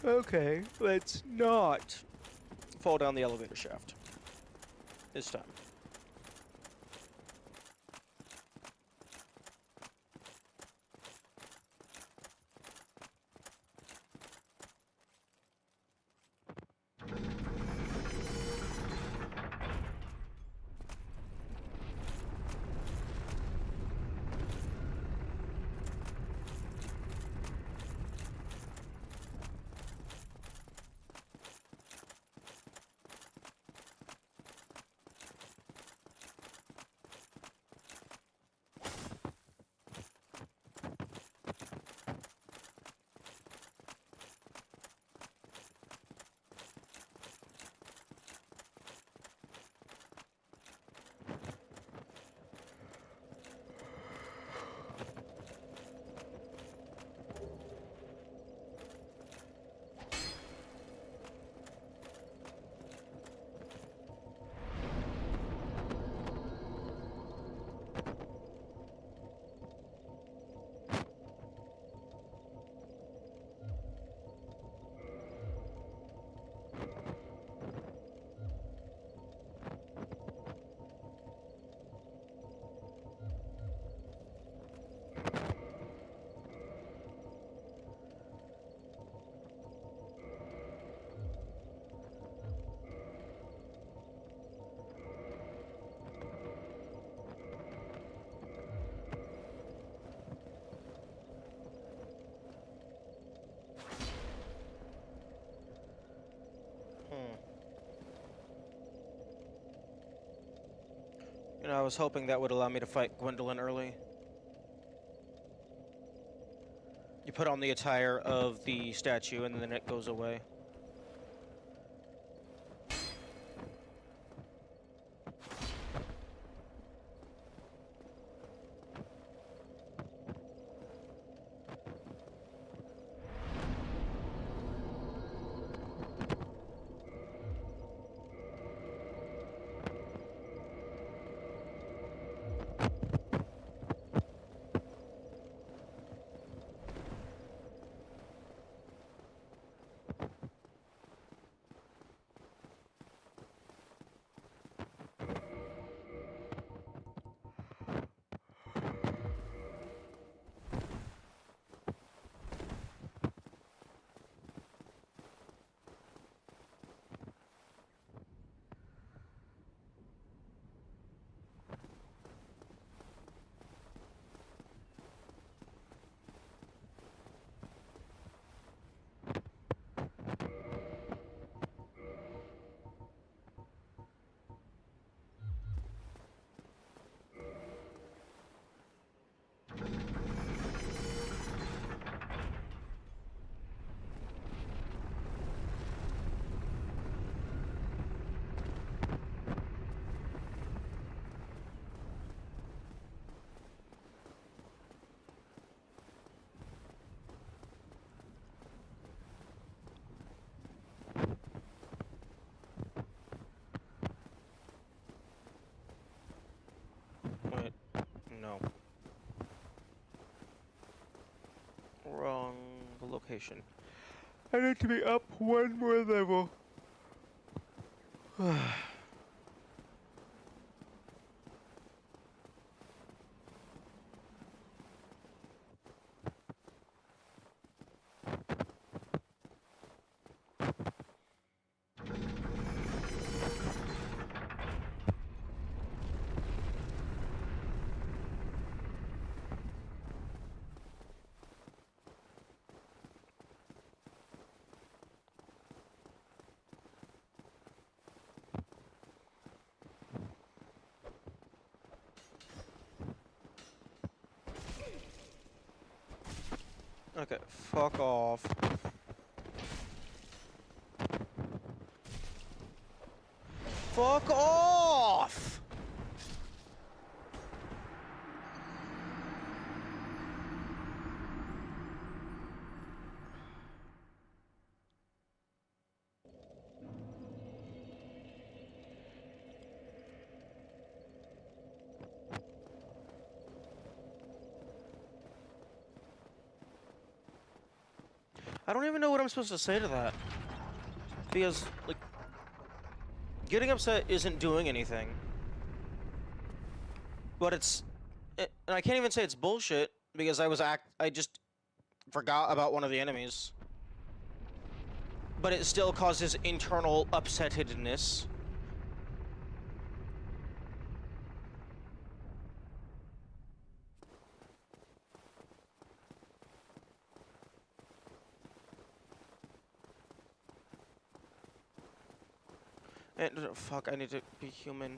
Okay, let's not fall down the elevator shaft this time. You know, I was hoping that would allow me to fight Gwendolyn early. You put on the attire of the statue and then it goes away. location. I need to be up one more level. Okay, fuck off. Fuck off! I don't even know what I'm supposed to say to that. Because, like, getting upset isn't doing anything. But and I can't even say it's bullshit, because I just forgot about one of the enemies. But it still causes internal upsettedness. And, fuck, I need to be human.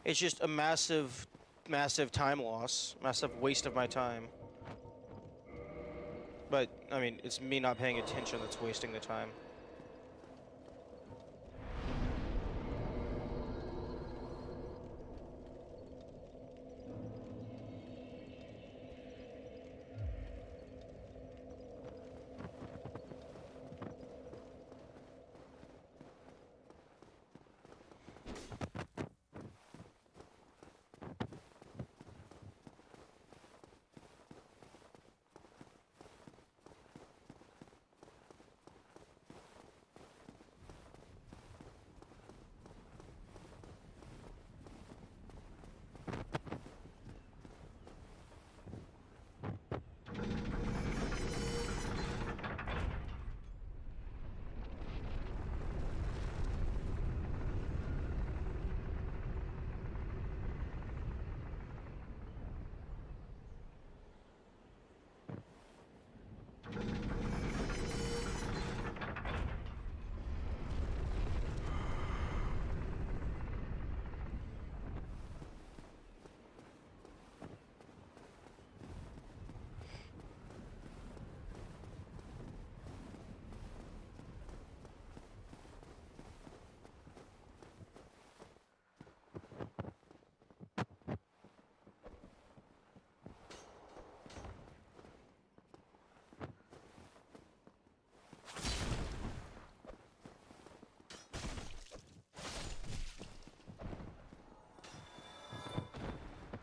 It's just a massive, massive time loss. Massive waste of my time. But, I mean, it's me not paying attention that's wasting the time.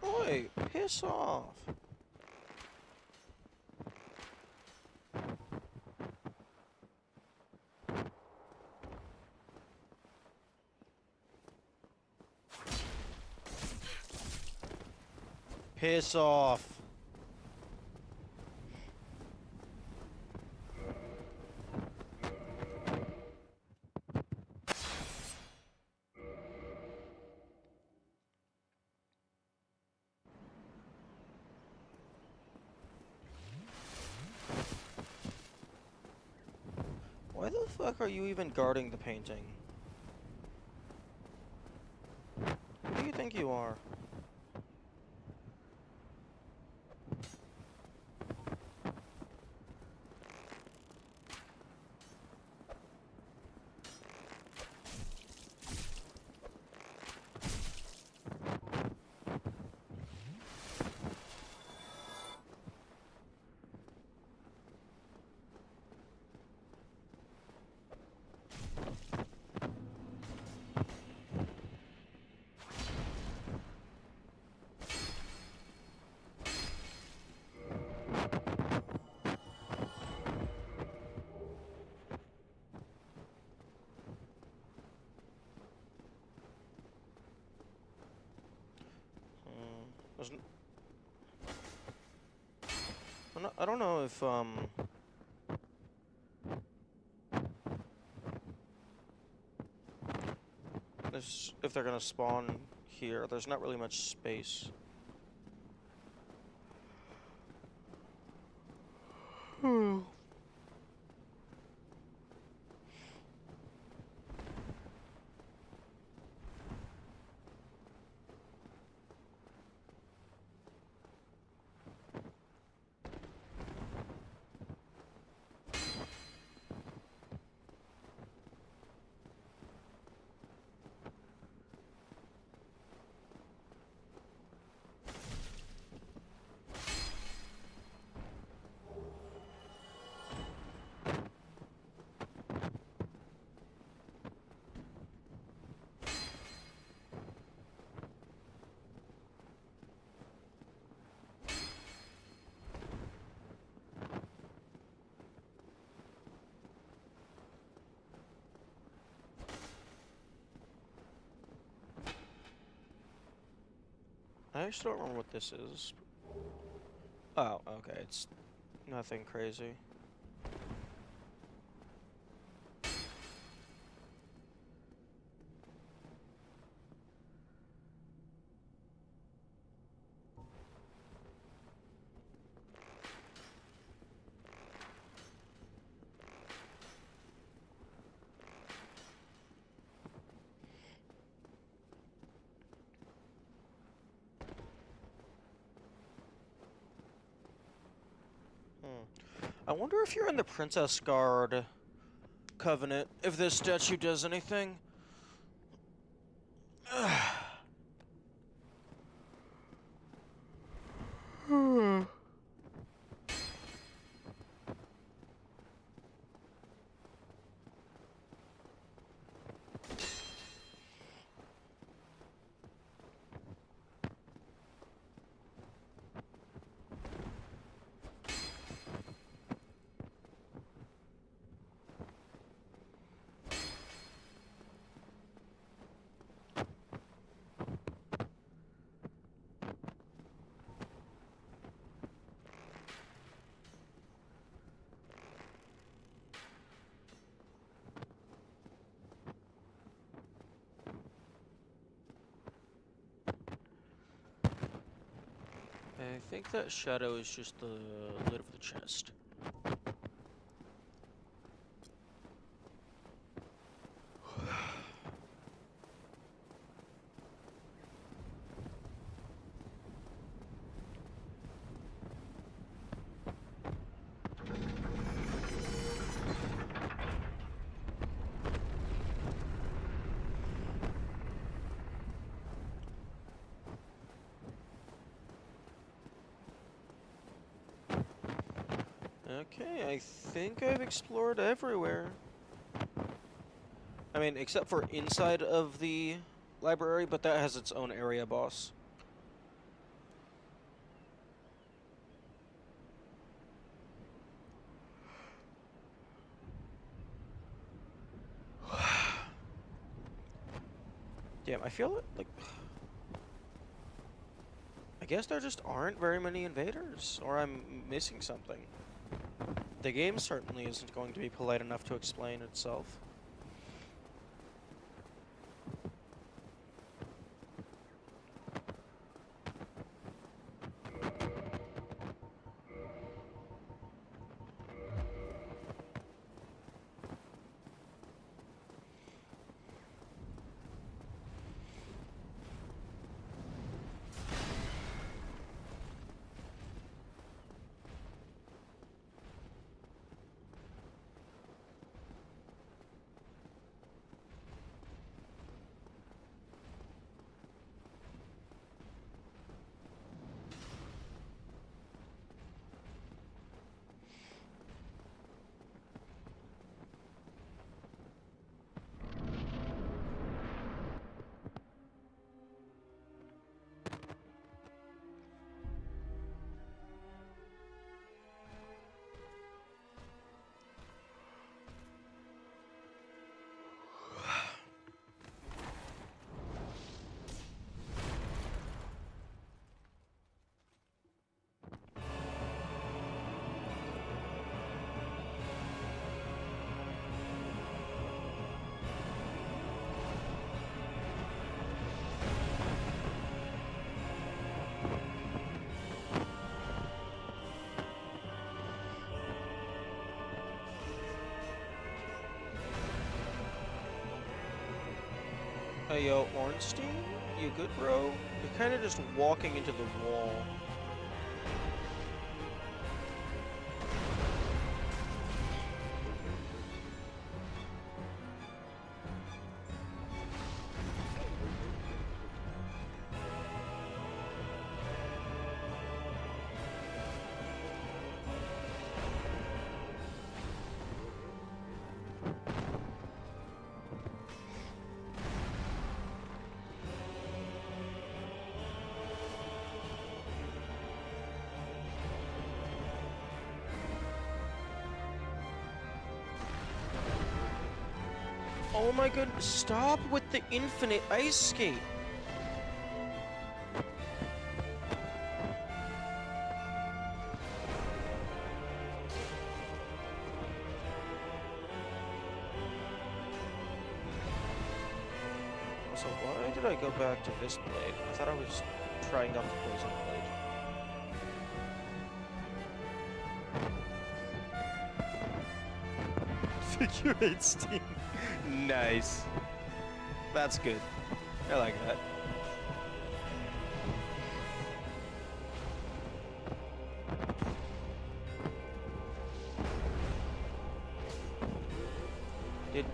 Oi, piss off. Piss off. Why the fuck are you even guarding the painting? Who do you think you are? I don't know if they're gonna spawn here. There's not really much space. I actually don't remember what this is. Oh, okay, it's nothing crazy. I wonder if you're in the Princess Guard Covenant, if this statue does anything. I think that shadow is just the lid of the chest. Okay, I think I've explored everywhere. I mean, except for inside of the library, but that has its own area boss. Damn, I feel like... I guess there just aren't very many invaders, or I'm missing something. The game certainly isn't going to be polite enough to explain itself. Hey, yo, Ornstein? You good, bro? You're kind of just walking into the wall. Oh my goodness, stop with the infinite ice skate! So why did I go back to this blade? I thought I was trying out the poison blade. Figure 8 steam. Nice. That's good. I like that. Did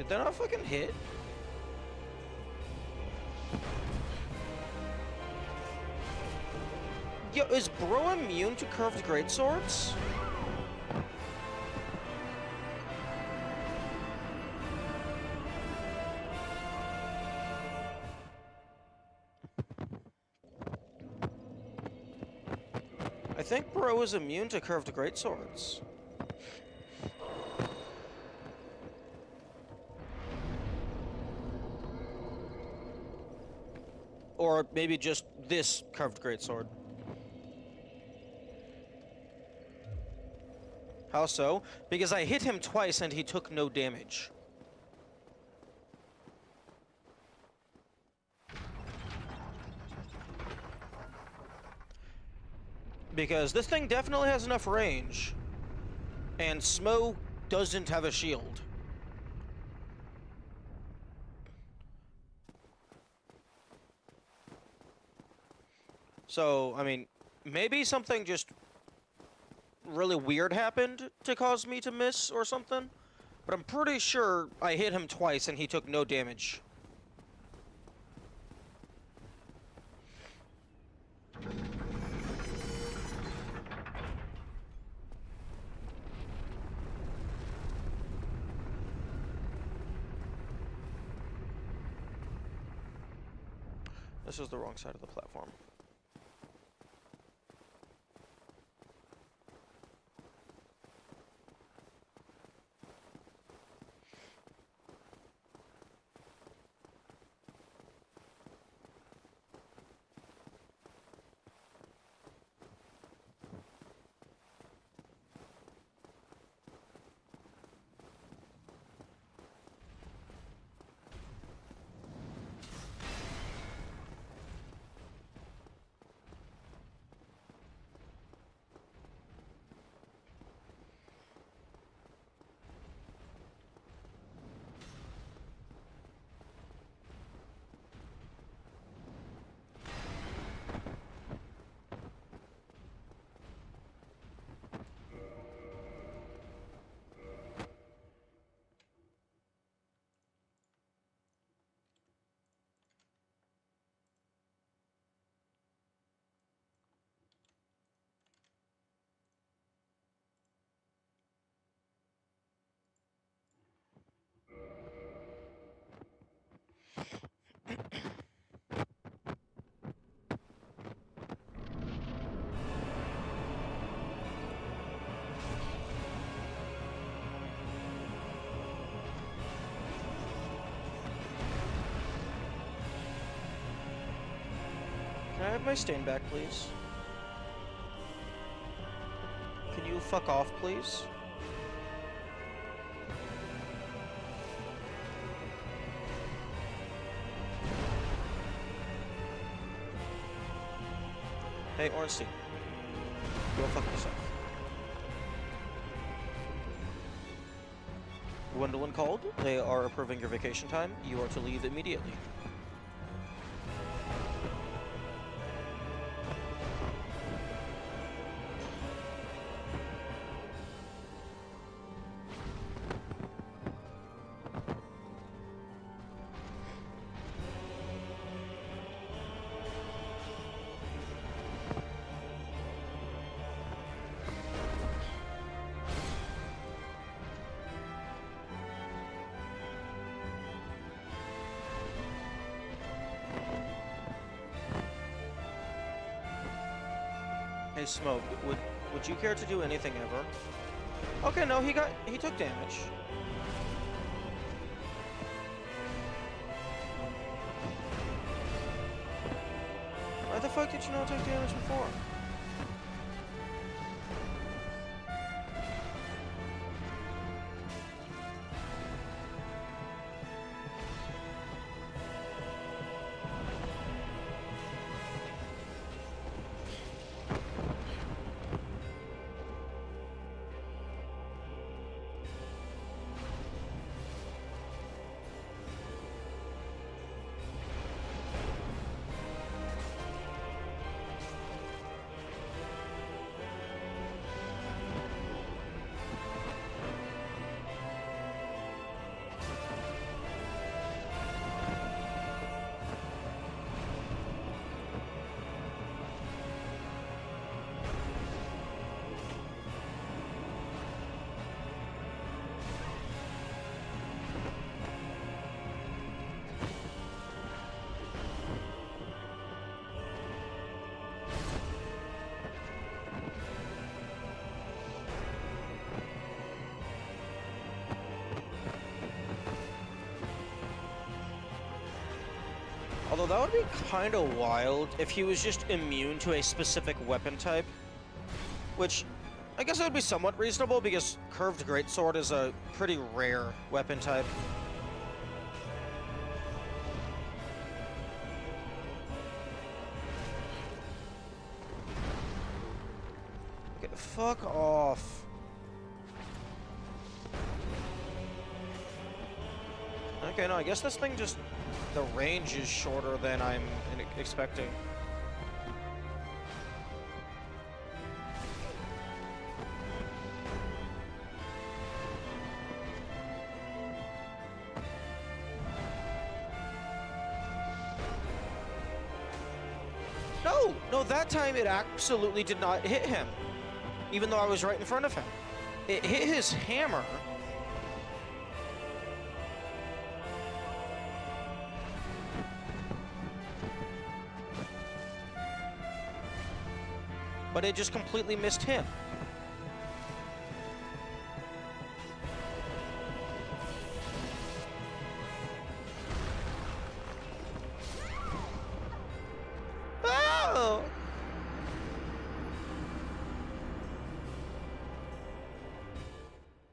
that not fucking hit? Yo, is bro immune to curved greatswords? I think bro is immune to curved greatswords. Or maybe just this curved greatsword. How so? Because I hit him twice and he took no damage. Because this thing definitely has enough range. And Smo doesn't have a shield. So, I mean, maybe something just really weird happened to cause me to miss or something. But I'm pretty sure I hit him twice and he took no damage. This is the wrong side of the platform. Can I have my stain back, please? Can you fuck off, please? Hey, Ornstein. Go fuck yourself. Gwendolyn called. They are approving your vacation time. You are to leave immediately. Hey, Smoke, would you care to do anything ever? Okay, no, he took damage. Why the fuck did you not take damage before? Although that would be kind of wild if he was just immune to a specific weapon type. Which, I guess it would be somewhat reasonable because Curved Greatsword is a pretty rare weapon type. Okay, fuck off. Okay, no, I guess this thing just... the range is shorter than I'm expecting. No, that time it absolutely did not hit him. Even though I was right in front of him. It hit his hammer. But it just completely missed him. Oh!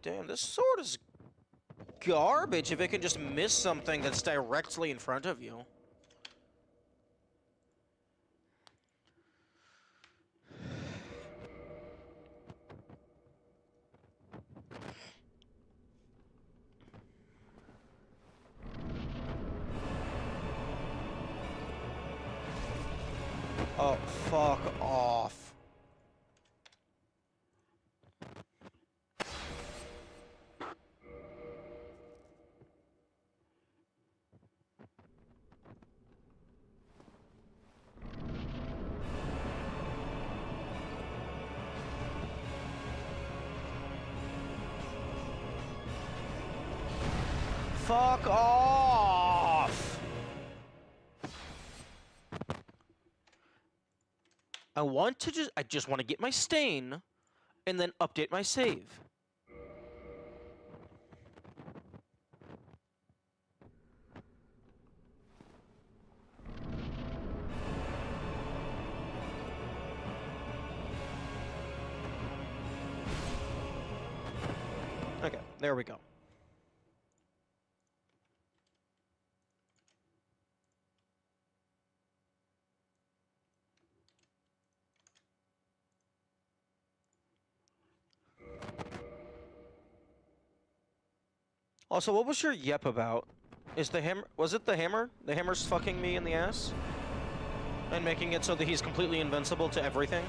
Damn, this sword is garbage if it can just miss something that's directly in front of you. Oh, fuck off. Fuck off! I just want to get my stain and then update my save. Okay, there we go. Also, what was your yep about? Is the hammer? Was it the hammer? The hammer's fucking me in the ass? And making it so that he's completely invincible to everything?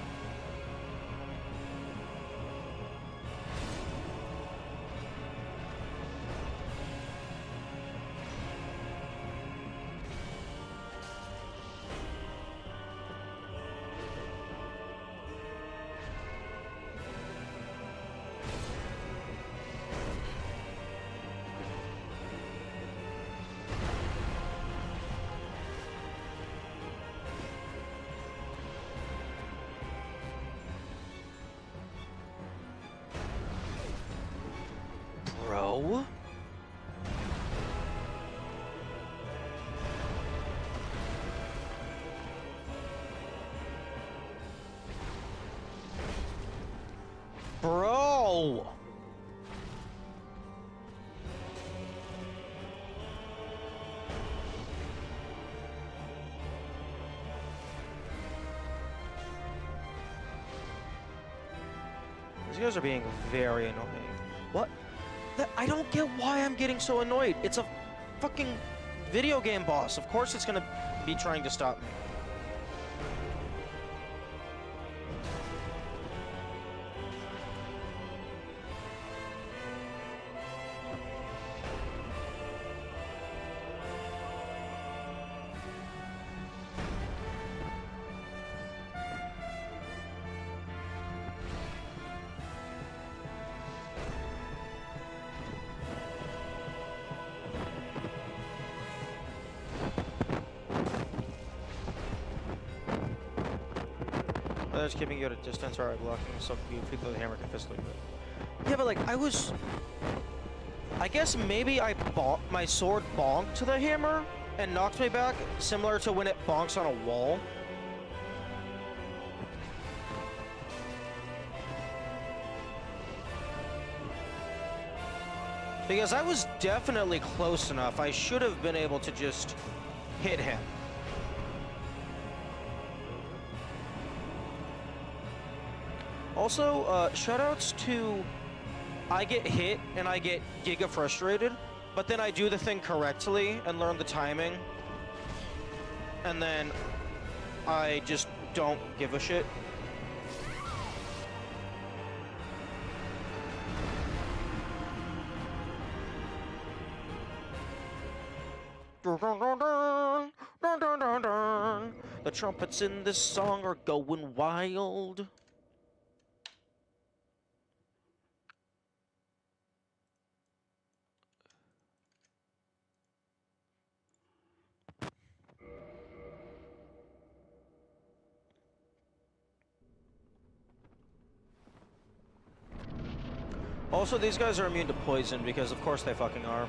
Bro? Bro! These guys are being very annoying. What? I don't get why I'm getting so annoyed. It's a fucking video game boss. Of course it's gonna be trying to stop me. Whether it's keeping you at a distance or blocking so you feed the hammer can physically move. Yeah, but like I guess maybe my sword bonked to the hammer and knocked me back, similar to when it bonks on a wall. Because I was definitely close enough. I should have been able to just hit him. Also, shoutouts to I get hit and I get giga frustrated, but then I do the thing correctly and learn the timing, and then I just don't give a shit. The trumpets in this song are going wild. Also, these guys are immune to poison because of course they fucking are.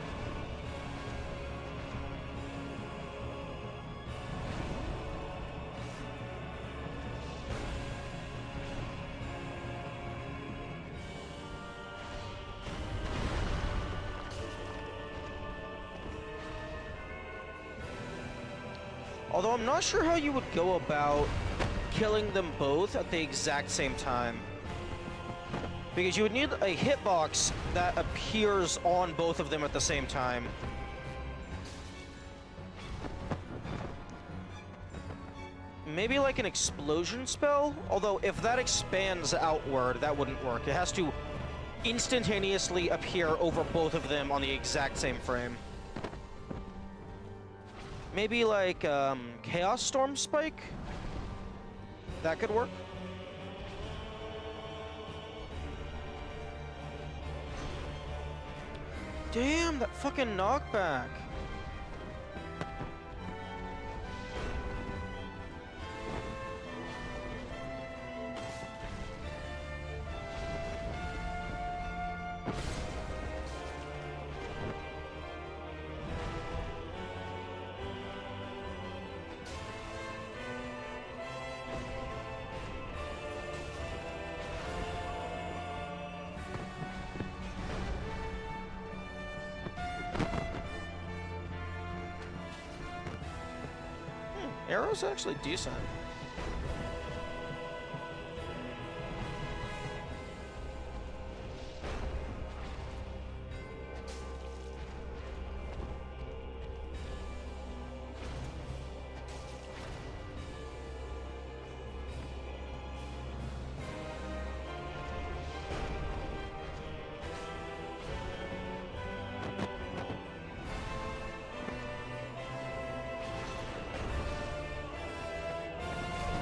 Although I'm not sure how you would go about killing them both at the exact same time. Because you would need a hitbox that appears on both of them at the same time. Maybe like an explosion spell? Although if that expands outward, that wouldn't work. It has to instantaneously appear over both of them on the exact same frame. Maybe like Chaos Storm Spike? That could work. Damn, that fucking knockback. Arrow's actually decent.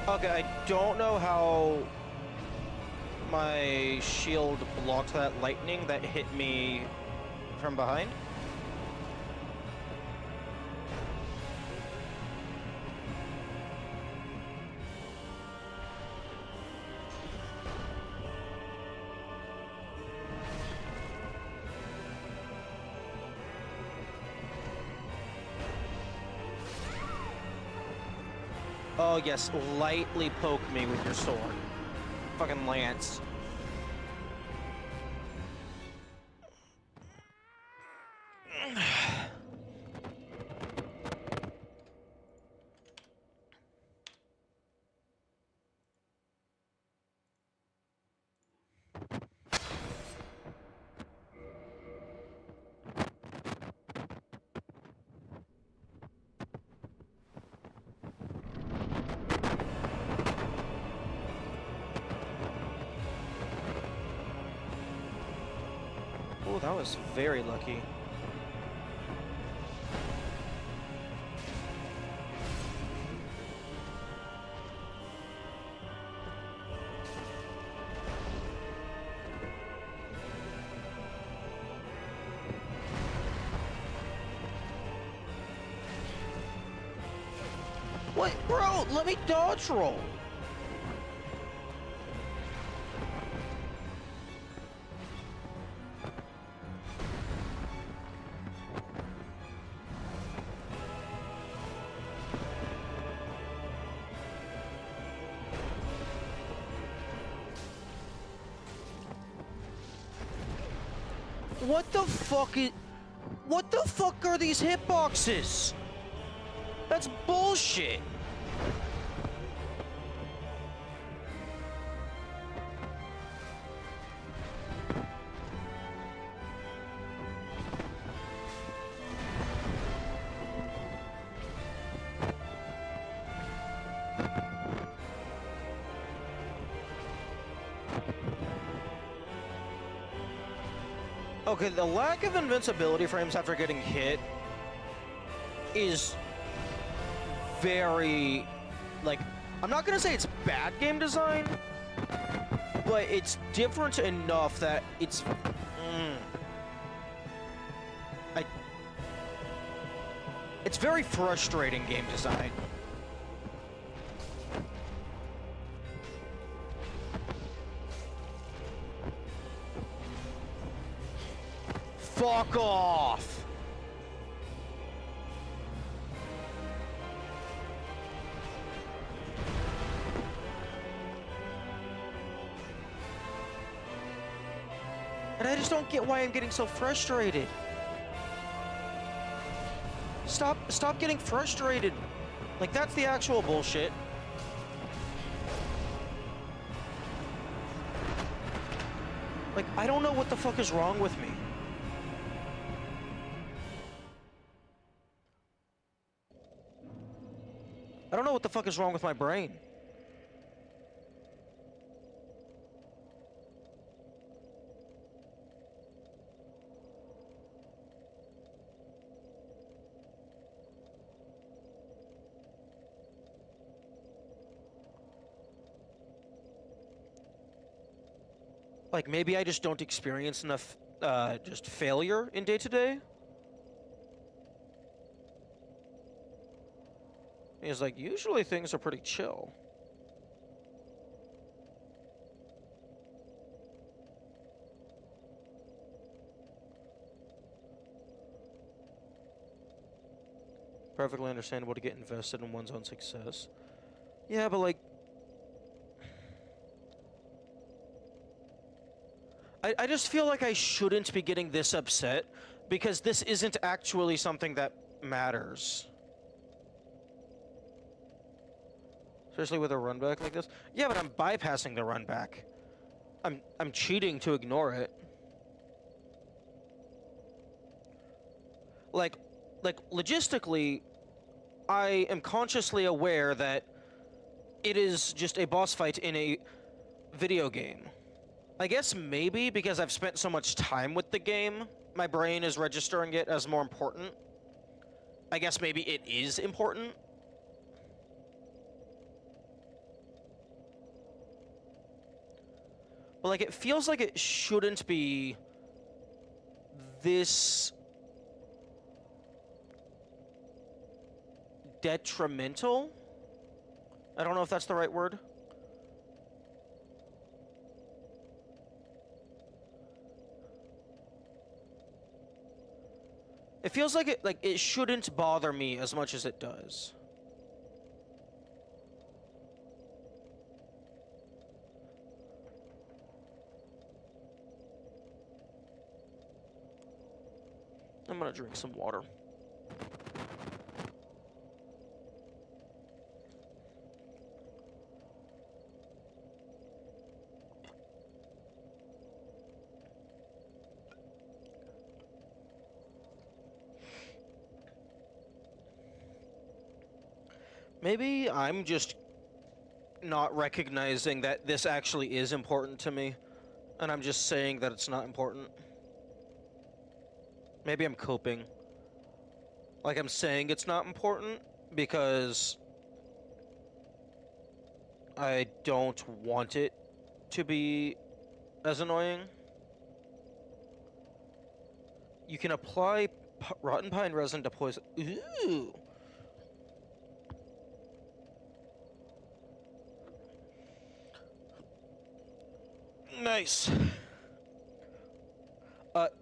Okay, I don't know how my shield blocked that lightning that hit me from behind. Oh yes, lightly poke me with your sword. Fucking lance. Oh, that was very lucky. What? Bro, let me dodge roll. What the fuck is... What the fuck are these hitboxes? That's bullshit. Okay, the lack of invincibility frames after getting hit is very, like, I'm not gonna say it's bad game design, but it's different enough that it's, it's very frustrating game design. Fuck off! And I just don't get why I'm getting so frustrated. Stop getting frustrated. Like, that's the actual bullshit. Like, I don't know what the fuck is wrong with me. I don't know what the fuck is wrong with my brain. Like, maybe I just don't experience enough, just failure in day-to-day? He's like, usually things are pretty chill. Perfectly understandable to get invested in one's own success. Yeah, but like... I just feel like I shouldn't be getting this upset, because this isn't actually something that matters. Especially with a run back like this. Yeah, but I'm bypassing the run back. I'm cheating to ignore it. Like logistically, I am consciously aware that it is just a boss fight in a video game. I guess maybe because I've spent so much time with the game, my brain is registering it as more important. I guess maybe it is important. But, like, it feels like it shouldn't be this detrimental. I don't know if that's the right word. It feels like it shouldn't bother me as much as it does. I'm gonna drink some water. Maybe I'm just not recognizing that this actually is important to me, and I'm just saying that it's not important. Maybe I'm coping. Like, I'm saying it's not important because I don't want it to be as annoying. You can apply rotten pine resin to poison. Ooh. Nice.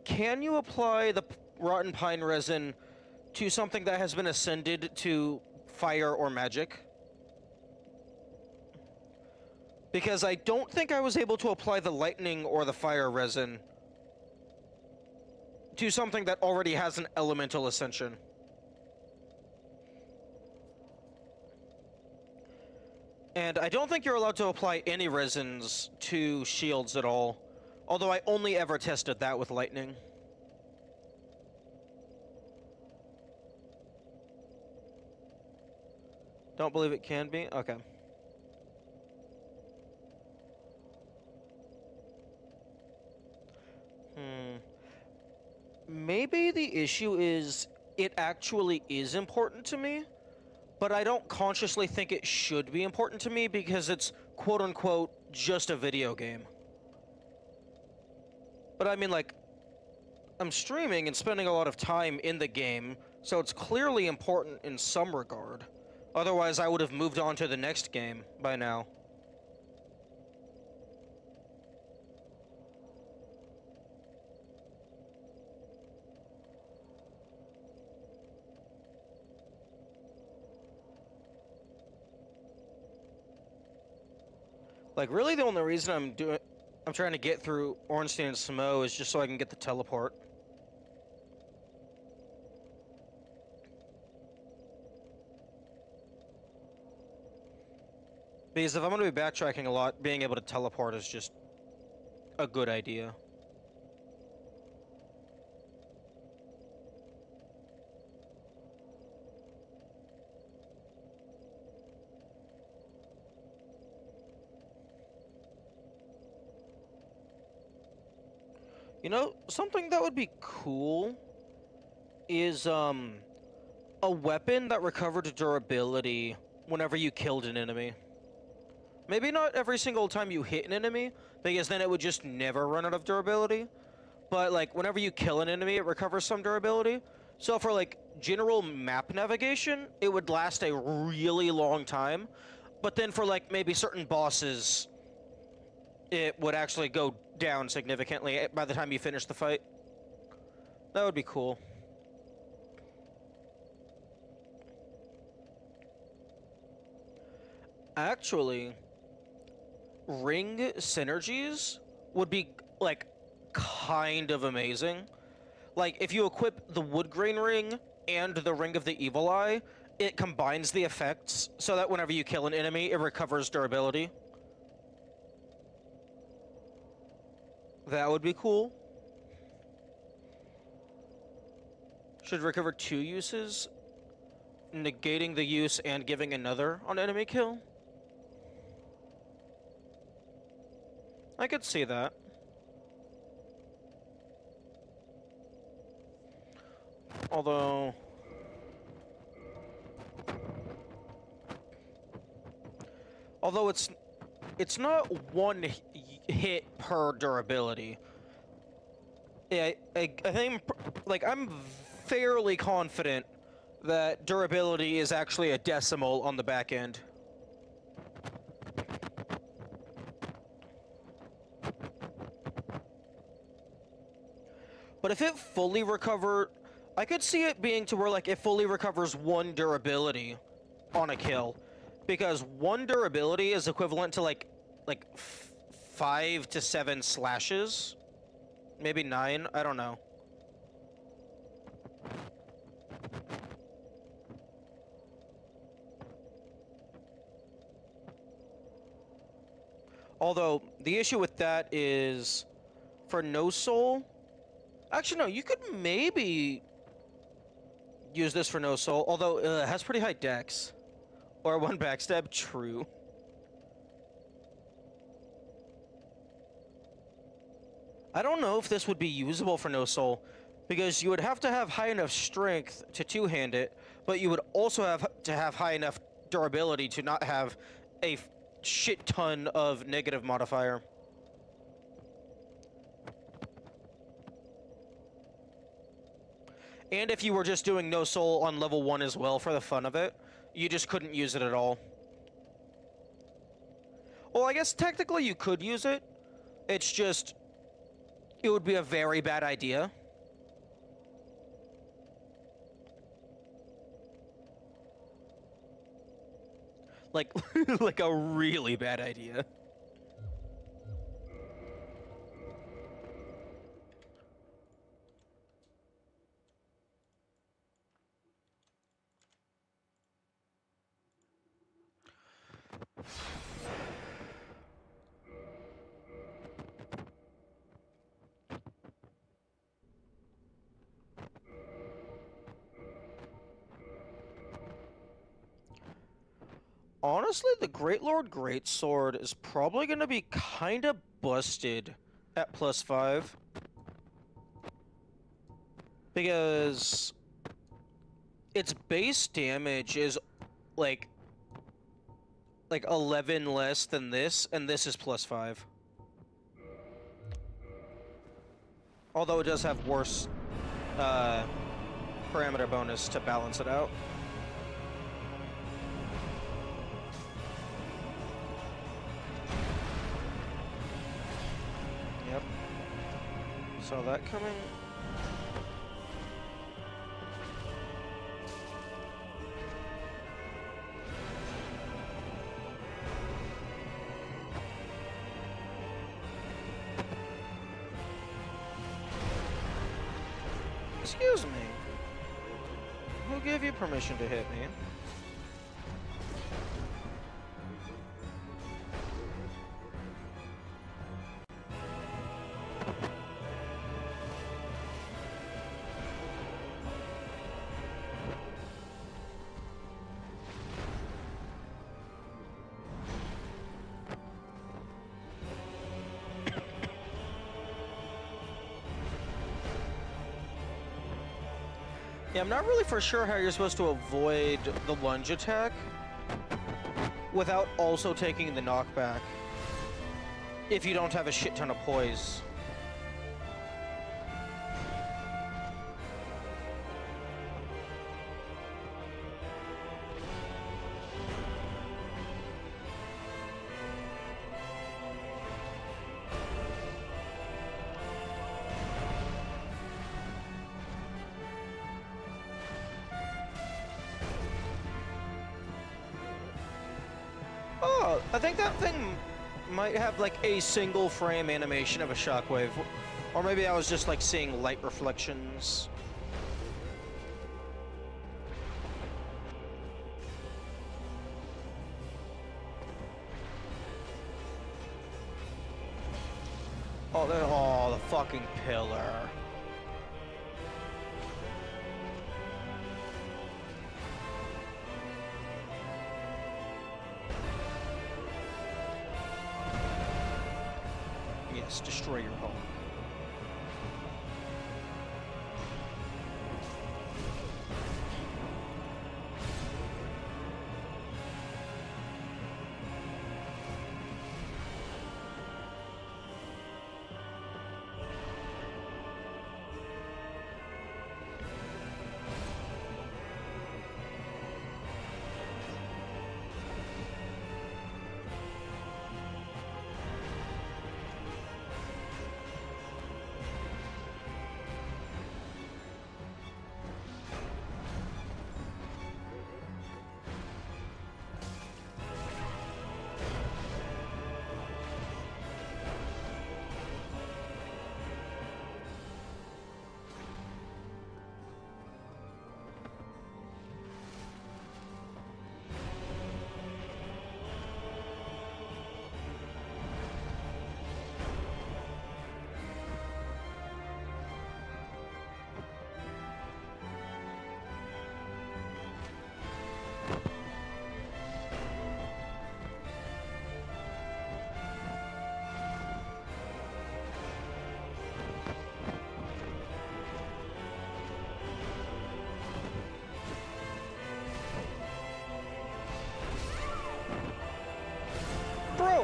Can you apply the rotten pine resin to something that has been ascended to fire or magic? Because I don't think I was able to apply the lightning or the fire resin to something that already has an elemental ascension. And I don't think you're allowed to apply any resins to shields at all. Although I only ever tested that with lightning. Don't believe it can be? Okay. Maybe the issue is it actually is important to me, but I don't consciously think it should be important to me because it's quote-unquote just a video game. But I mean, like, I'm streaming and spending a lot of time in the game, so it's clearly important in some regard. Otherwise, I would have moved on to the next game by now. Like, really the only reason I'm trying to get through Ornstein and Samo is just so I can get the teleport. Because if I'm going to be backtracking a lot, being able to teleport is just a good idea. You know, something that would be cool is, a weapon that recovered durability whenever you killed an enemy. Maybe not every single time you hit an enemy, because then it would just never run out of durability. But, like, whenever you kill an enemy, it recovers some durability. So for, like, general map navigation, it would last a really long time. But then for, like, maybe certain bosses, it would actually go down significantly by the time you finish the fight. That would be cool. Actually, ring synergies would be, like, kind of amazing. Like, if you equip the wood grain ring and the ring of the evil eye, it combines the effects so that whenever you kill an enemy, it recovers durability. That would be cool. Should recover 2 uses, negating the use and giving another on enemy kill. I could see that. Although it's not one hit per durability. Yeah, I think, like, I'm fairly confident that durability is actually a decimal on the back end. But if it fully recovered, I could see it being to where, like, it fully recovers 1 durability on a kill. Because 1 durability is equivalent to, like 5 to 7 slashes. Maybe 9, I don't know. Although, the issue with that is, for no soul... Actually, no, you could maybe use this for no soul, although it has pretty high dex. Or 1 backstab, true. I don't know if this would be usable for no soul, because you would have to have high enough strength to two-hand it, but you would also have to have high enough durability to not have a shit ton of negative modifier. And if you were just doing no soul on level 1 as well for the fun of it, you just couldn't use it at all. Well, I guess technically you could use it. It's just... it would be a very bad idea. Like, like a really bad idea. Honestly, the Great Lord Greatsword is probably going to be kind of busted at +5. Because its base damage is like 11 less than this, and this is +5. Although it does have worse parameter bonus to balance it out. Yep. Saw that coming. Excuse me. Who gave you permission to hit me? Yeah, I'm not really for sure how you're supposed to avoid the lunge attack without also taking the knockback if you don't have a shit ton of poise. Oh, I think that thing might have like a single frame animation of a shockwave. Or maybe I was just like seeing light reflections. Oh, the fucking pillar. Yes, destroy your home.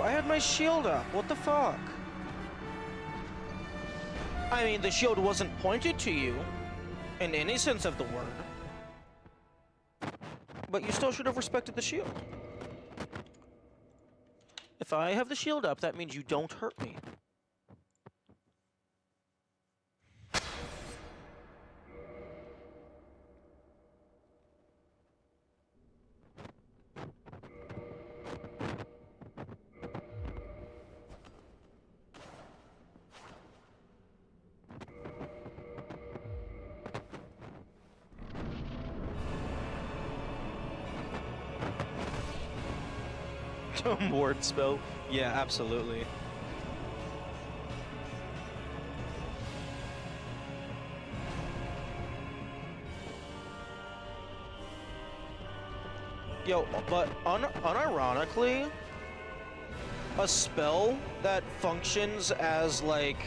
I had my shield up. What the fuck? I mean, the shield wasn't pointed to you in any sense of the word. But you still should have respected the shield. If I have the shield up, that means you don't hurt me. Ward spell? Yeah, absolutely. Yo, but unironically, a spell that functions as like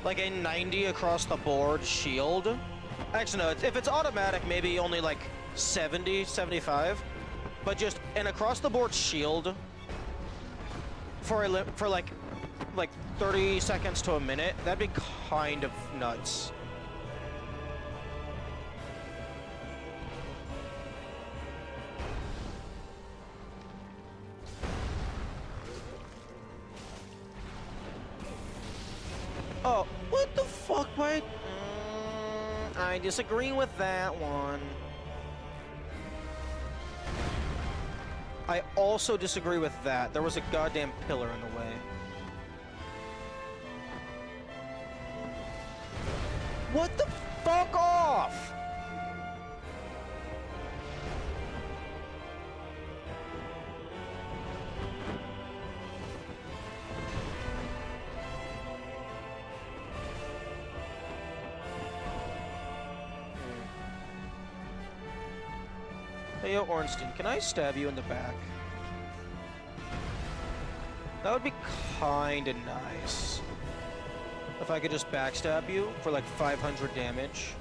a 90 across the board shield. Actually, no, if it's automatic, maybe only like 70, 75. But just an across-the-board shield for like 30 seconds to a minute, that'd be kind of nuts. Oh, what the fuck, Mike? I disagree with that one. I also disagree with that. There was a goddamn pillar in the way. What the fuck off? Hey, yo, Ornstein, can I stab you in the back? That would be kinda nice. If I could just backstab you for like 500 damage.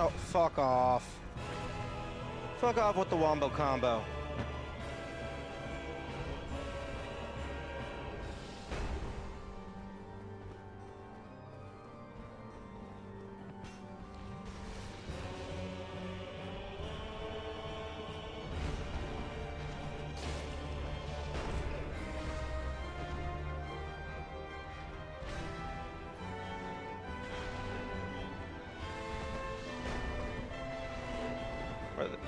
Oh, fuck off. Fuck off with the wombo combo.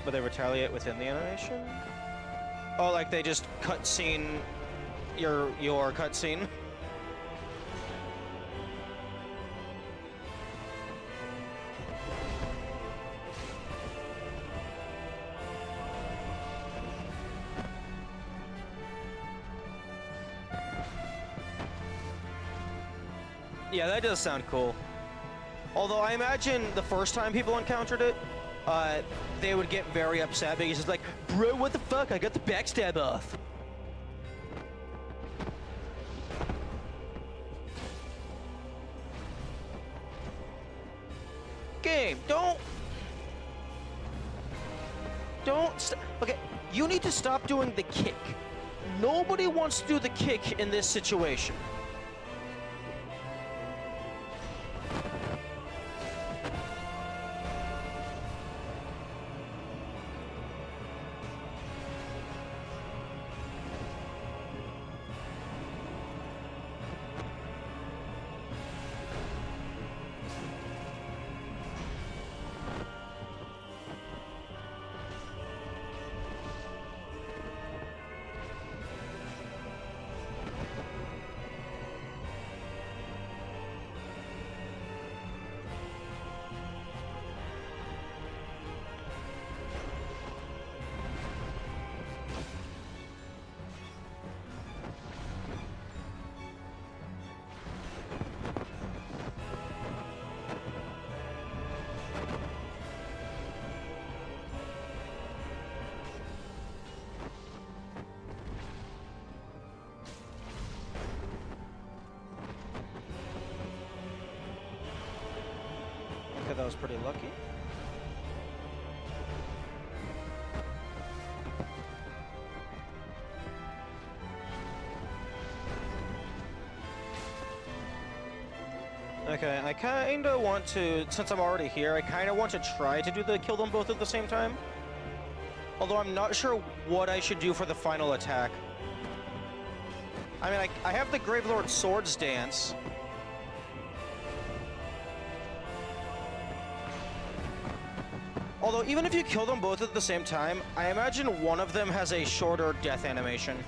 But they retaliate within the animation? Oh, like they just cutscene your cutscene? Yeah, that does sound cool. Although I imagine the first time people encountered it, they would get very upset because it's like, bro, what the fuck? I got the backstab off. Game, don't okay, you need to stop doing the kick. Nobody wants to do the kick in this situation. Okay, that was pretty lucky. Okay, I kinda want to, since I'm already here, I kinda want to try to do the kill them both at the same time. Although I'm not sure what I should do for the final attack. I mean, I have the Gravelord Swords Dance. Although, even if you kill them both at the same time, I imagine one of them has a shorter death animation.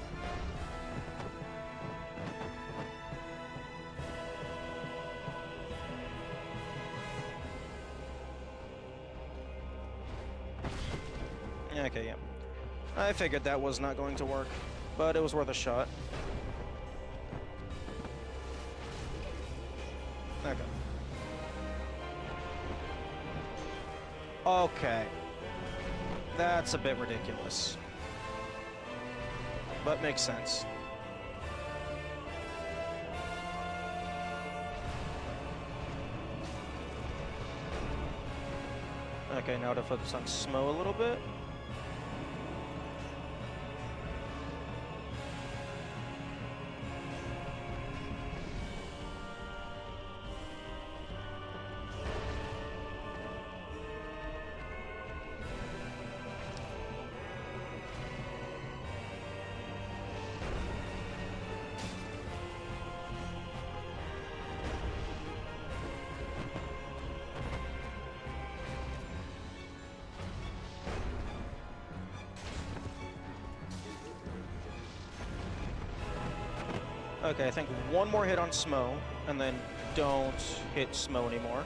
Okay, yeah. I figured that was not going to work, but it was worth a shot. Okay. Okay. That's a bit ridiculous. But makes sense. Okay, now to focus on Smo a little bit. Okay, I think one more hit on Smo, and then don't hit Smo anymore.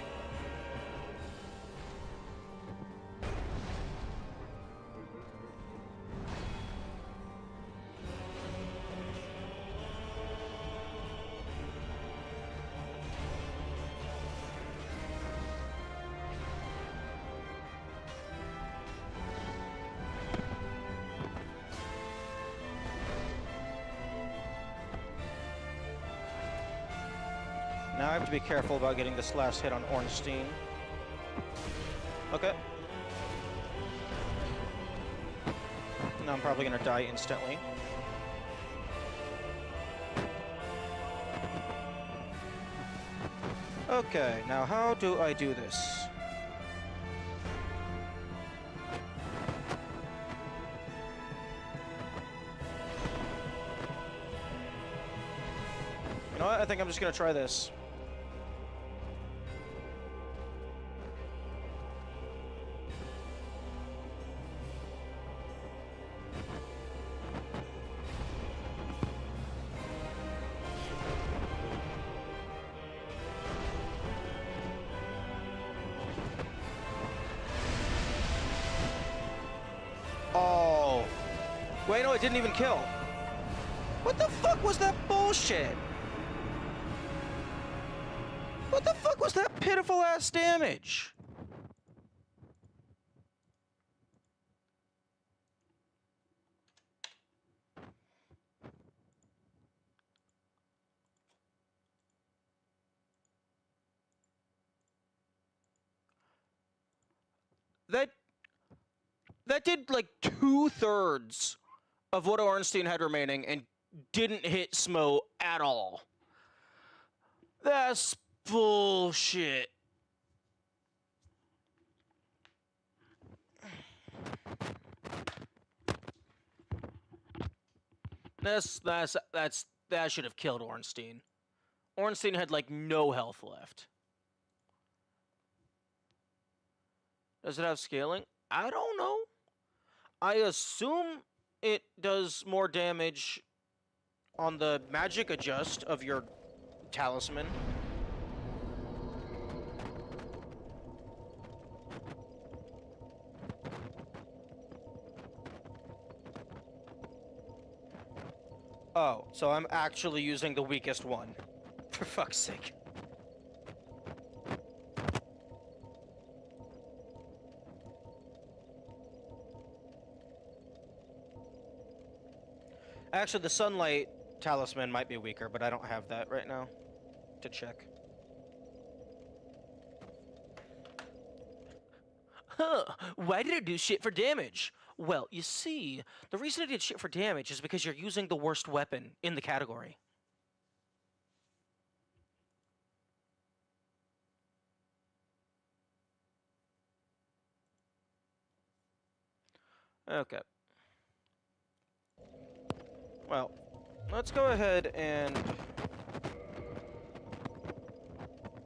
Now I have to be careful about getting this last hit on Ornstein. Okay. Now I'm probably gonna die instantly. Okay, now how do I do this? You know what? I think I'm just gonna try this. Oh. Wait, no, it didn't even kill. What the fuck was that bullshit? What the fuck was that pitiful ass damage? That did like 2/3 of what Ornstein had remaining and didn't hit Smo at all. That's bullshit. That should have killed Ornstein. Ornstein had like no health left. Does it have scaling? I don't know. I assume it does more damage on the magic adjust of your talisman. Oh, so I'm actually using the weakest one. For fuck's sake. Actually, the sunlight talisman might be weaker, but I don't have that right now to check. Huh, why did I do shit for damage? Well, you see, the reason I did shit for damage is because you're using the worst weapon in the category. Okay. Well, let's go ahead and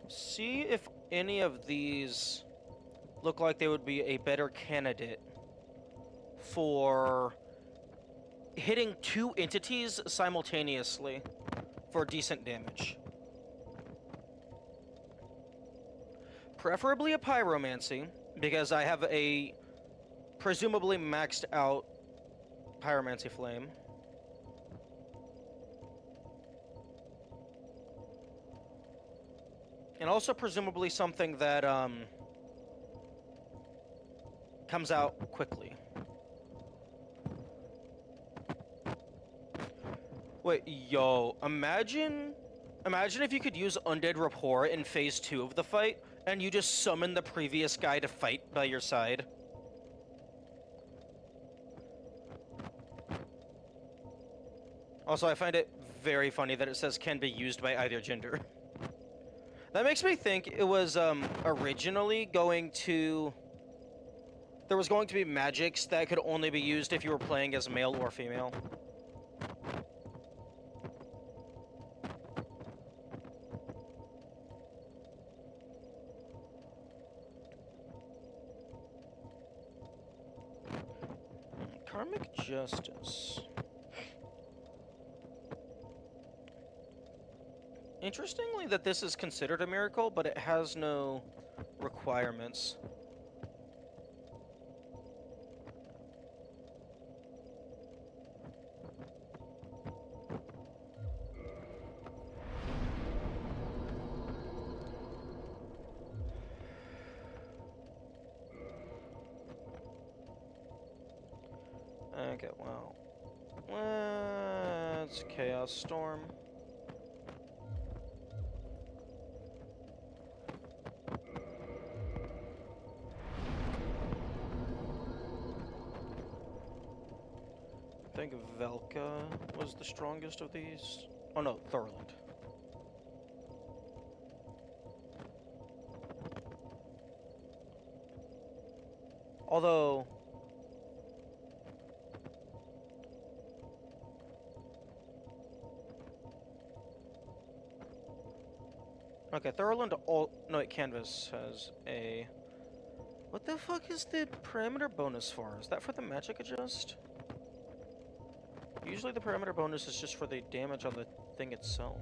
see if any of these look like they would be a better candidate for hitting two entities simultaneously for decent damage. Preferably a pyromancy, because I have a presumably maxed out pyromancy flame. And also presumably something that comes out quickly. Wait, yo, imagine if you could use Undead Rapport in Phase 2 of the fight, and you just summon the previous guy to fight by your side. Also, I find it very funny that it says can be used by either gender. That makes me think it was originally going to... There was going to be magics that could only be used if you were playing as male or female. Karmic Justice. Interestingly that this is considered a miracle, but it has no requirements. Okay, well, let's Chaos Storm. I think Velka was the strongest of these. Oh no, Thorland. Although... Okay, Thorland no, wait, Canvas has a... What the fuck is the parameter bonus for? Is that for the magic adjust? Usually the parameter bonus is just for the damage on the thing itself.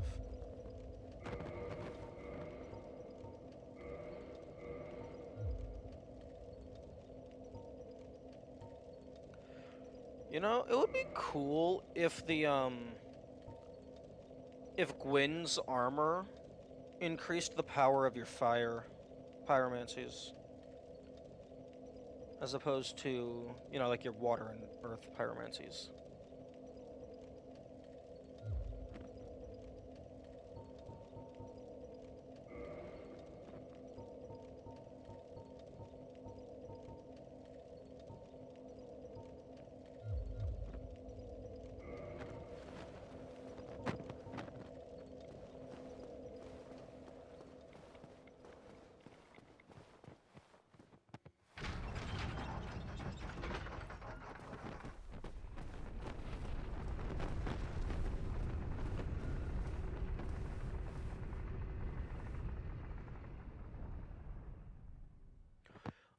You know, it would be cool if the, if Gwyn's armor increased the power of your fire pyromancies. As opposed to, you know, like your water and earth pyromancies.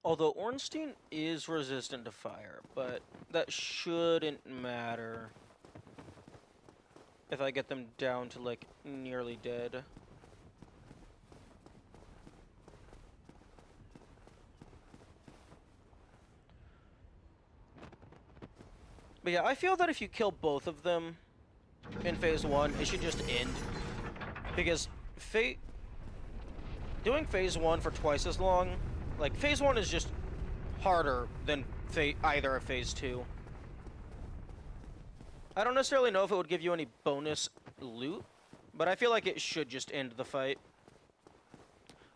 Although Ornstein is resistant to fire, but that shouldn't matter if I get them down to, like, nearly dead. But yeah, I feel that if you kill both of them in Phase 1, it should just end. Because doing Phase 1 for twice as long... Like, Phase 1 is just harder than either of Phase 2. I don't necessarily know if it would give you any bonus loot, but I feel like it should just end the fight.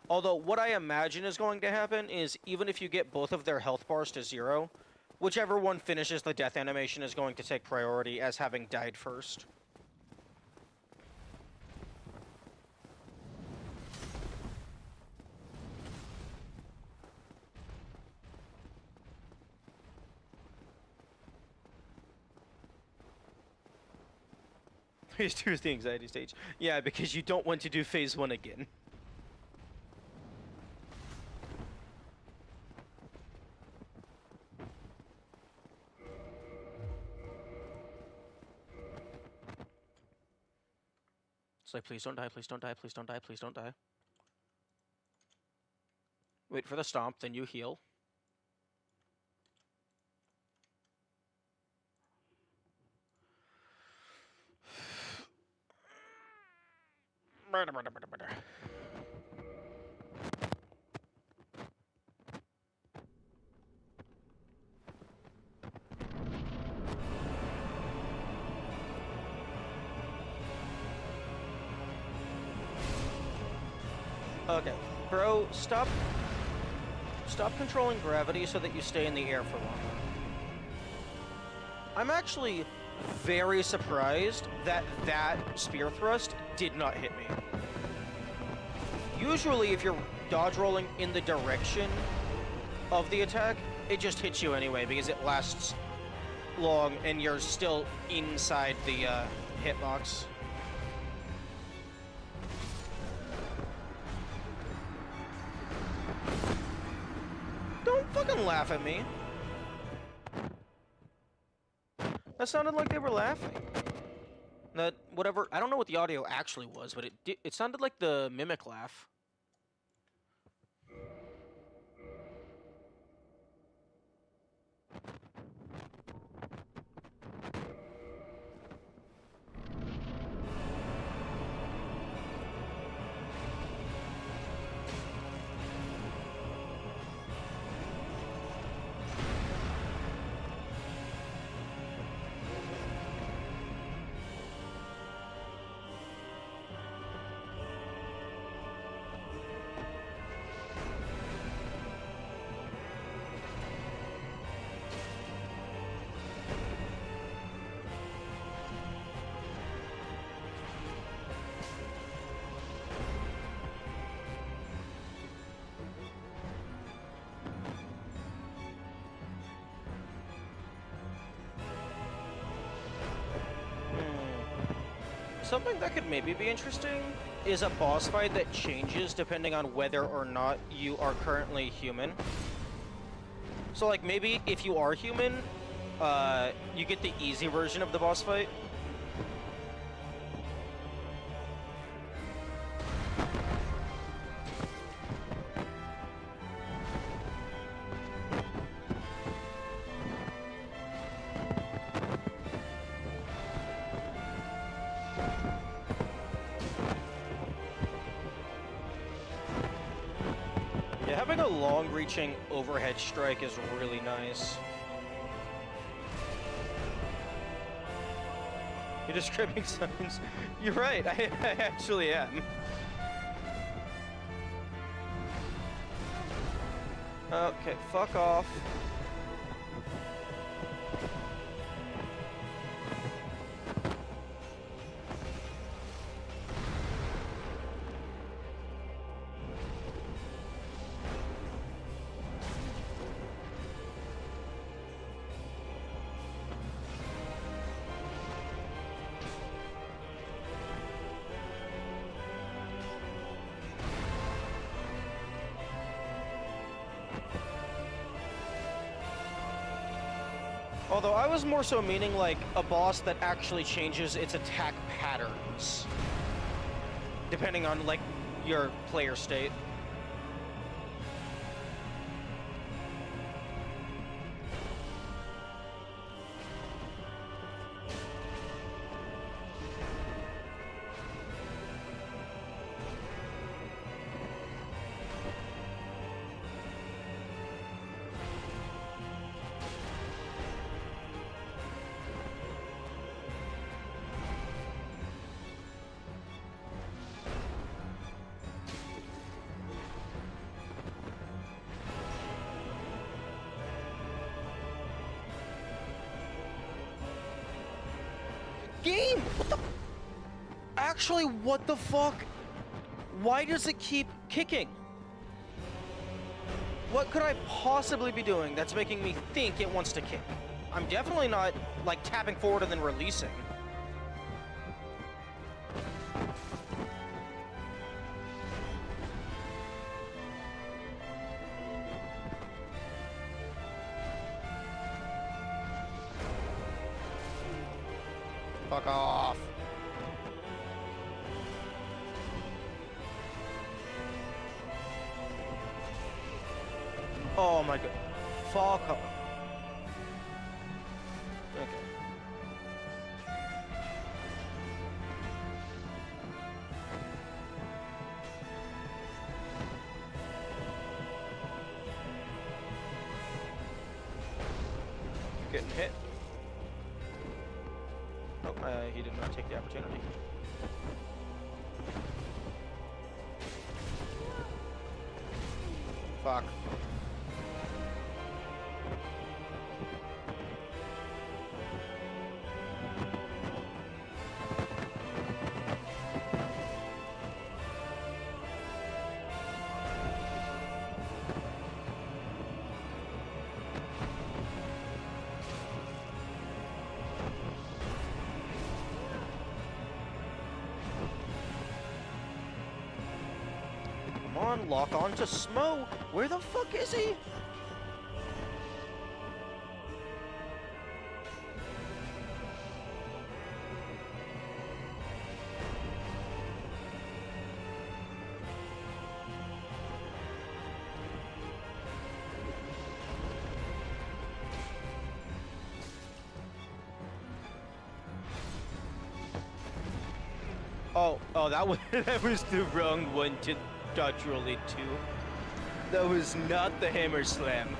Although, what I imagine is going to happen is, even if you get both of their health bars to 0, whichever one finishes the death animation is going to take priority as having died first. Phase 2 is the anxiety stage. Yeah, because you don't want to do Phase 1 again. It's like, please don't die, please don't die, please don't die, please don't die. Wait for the stomp, then you heal. Okay, bro, stop controlling gravity so that you stay in the air for longer. I'm actually very surprised that that spear thrust did not hit me. Usually, if you're dodge rolling in the direction of the attack, it just hits you anyway because it lasts long and you're still inside the hitbox. Don't fucking laugh at me. That sounded like they were laughing. That whatever, I don't know what the audio actually was, but it sounded like the mimic laugh. Something that could maybe be interesting is a boss fight that changes depending on whether or not you are currently human. So, like, maybe if you are human, you get the easy version of the boss fight. Having a long-reaching overhead strike is really nice. You're describing signs. You're right, I actually am. Okay, fuck off. Although I was more so meaning like a boss that actually changes its attack patterns, depending on like your player state. Actually, what the fuck? Why does it keep kicking? What could I possibly be doing that's making me think it wants to kick? I'm definitely not, like, tapping forward and then releasing. Fuck off. Oh my god. Fuck off. Okay. Getting hit. Oh, he did not take the opportunity. Fuck. Come on, lock on to Smo. Where the fuck is he? Oh, that was that was the wrong one to dodge roll into. That was not the hammer slam.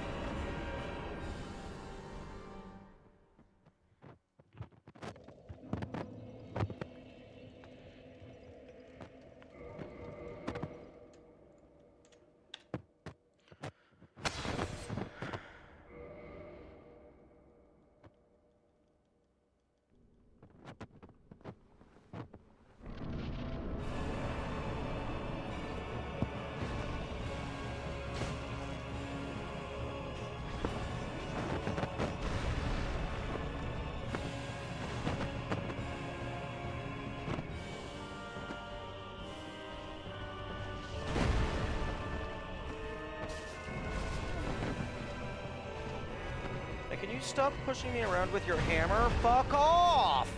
Can you stop pushing me around with your hammer? Fuck off!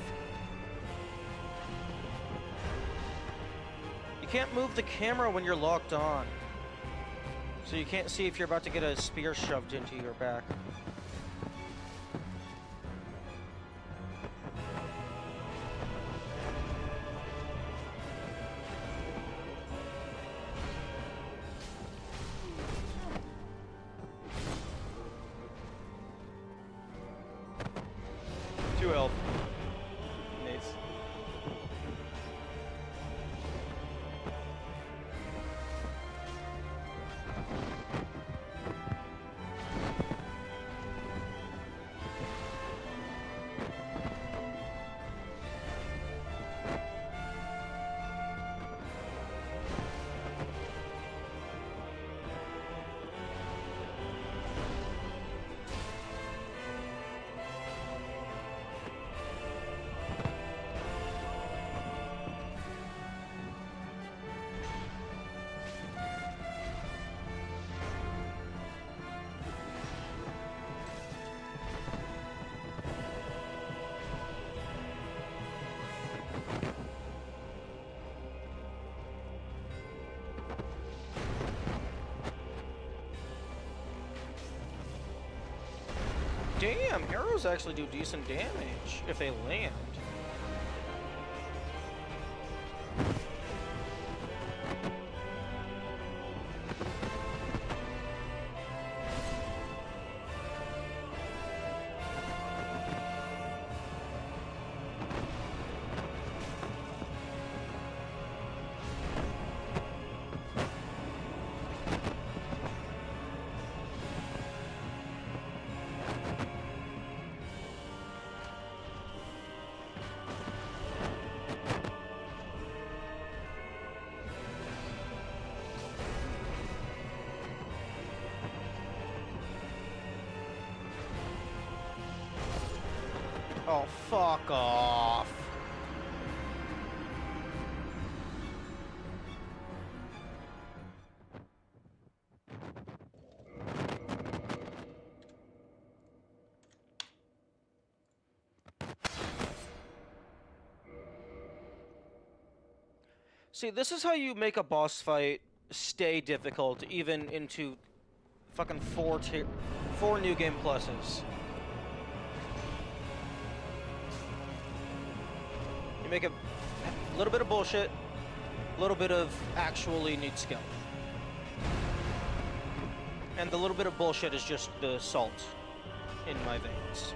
You can't move the camera when you're locked on. So you can't see if you're about to get a spear shoved into your back. Health. Nice. Damn, arrows actually do decent damage if they land. Oh, fuck off. See, this is how you make a boss fight stay difficult, even into fucking four new game pluses. You make a little bit of bullshit, a little bit of actually neat skill. And the little bit of bullshit is just the salt in my veins.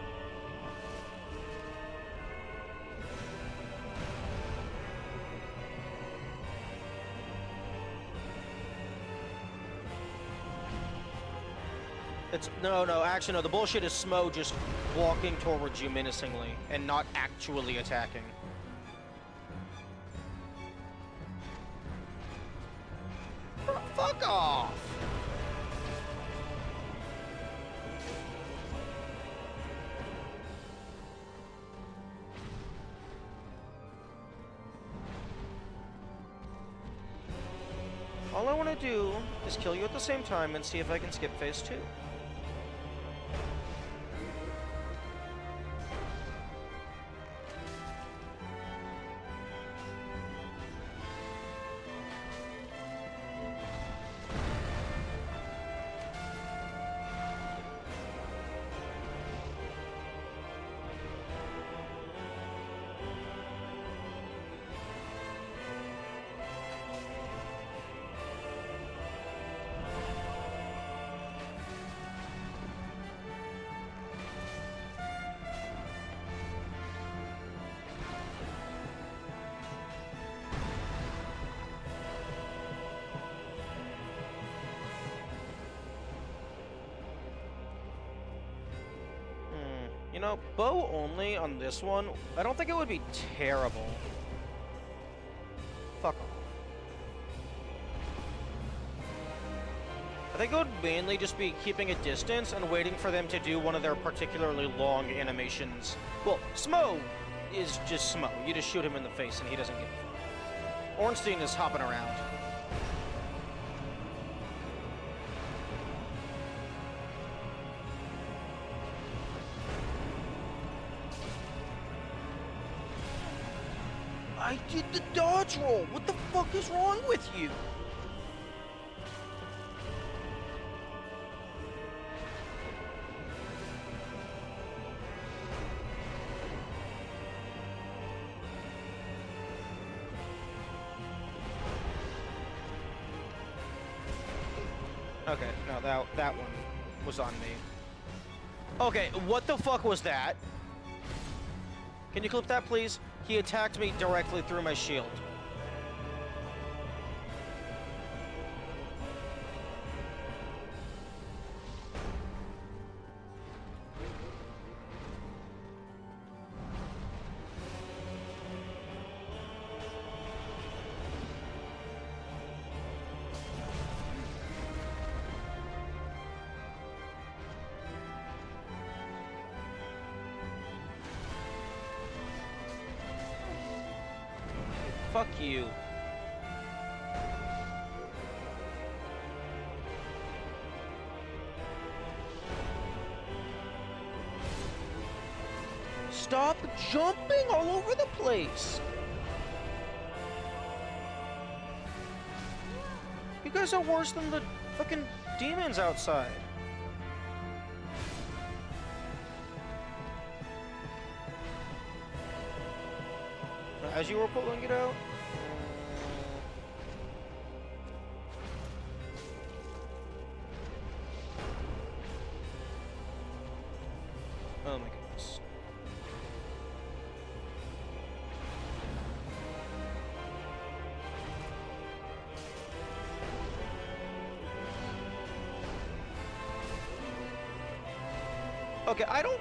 Actually, no, the bullshit is Smo just walking towards you menacingly and not actually attacking. Fuck off! All I want to do is kill you at the same time and see if I can skip phase 2. You know, bow only on this one, I don't think it would be terrible. Fuck off. I think it would mainly just be keeping a distance and waiting for them to do one of their particularly long animations. Well, Smo is just Smo. You just shoot him in the face and he doesn't give a fuck. Ornstein is hopping around. I did the dodge roll! What the fuck is wrong with you? Okay, no, that one was on me. Okay, what the fuck was that? Can you clip that, please? He attacked me directly through my shield. Fuck you. Stop jumping all over the place. You guys are worse than the fucking demons outside. As you were pulling it out? Oh my goodness. Okay, I don't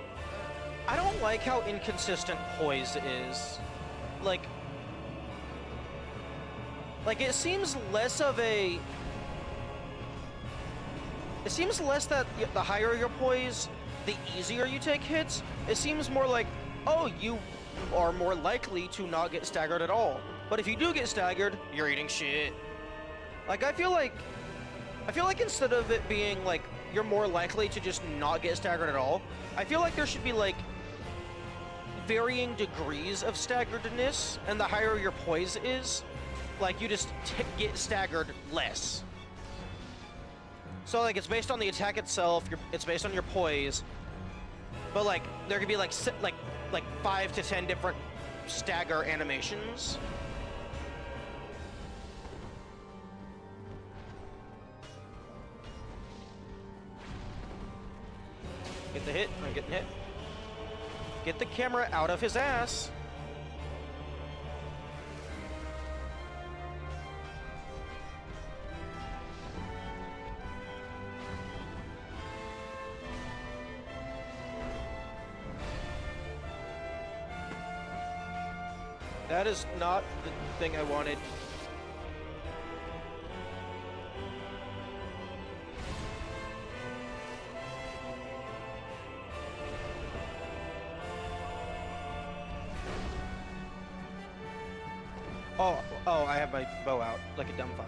like how inconsistent poise is. Like it seems less of a... It seems less that the higher your poise, the easier you take hits. It seems more like oh, you are more likely to not get staggered at all. But if you do get staggered, you're eating shit. Like, I feel like instead of it being like you're more likely to just not get staggered at all, I feel like there should be like varying degrees of staggeredness, and the higher your poise is, like you just get staggered less. So like it's based on the attack itself, it's based on your poise, but like there could be like 5 to 10 different stagger animations. Get the hit. I'm getting hit. Get the camera out of his ass. That is not the thing I wanted. Oh, I have my bow out, like a dumb fuck.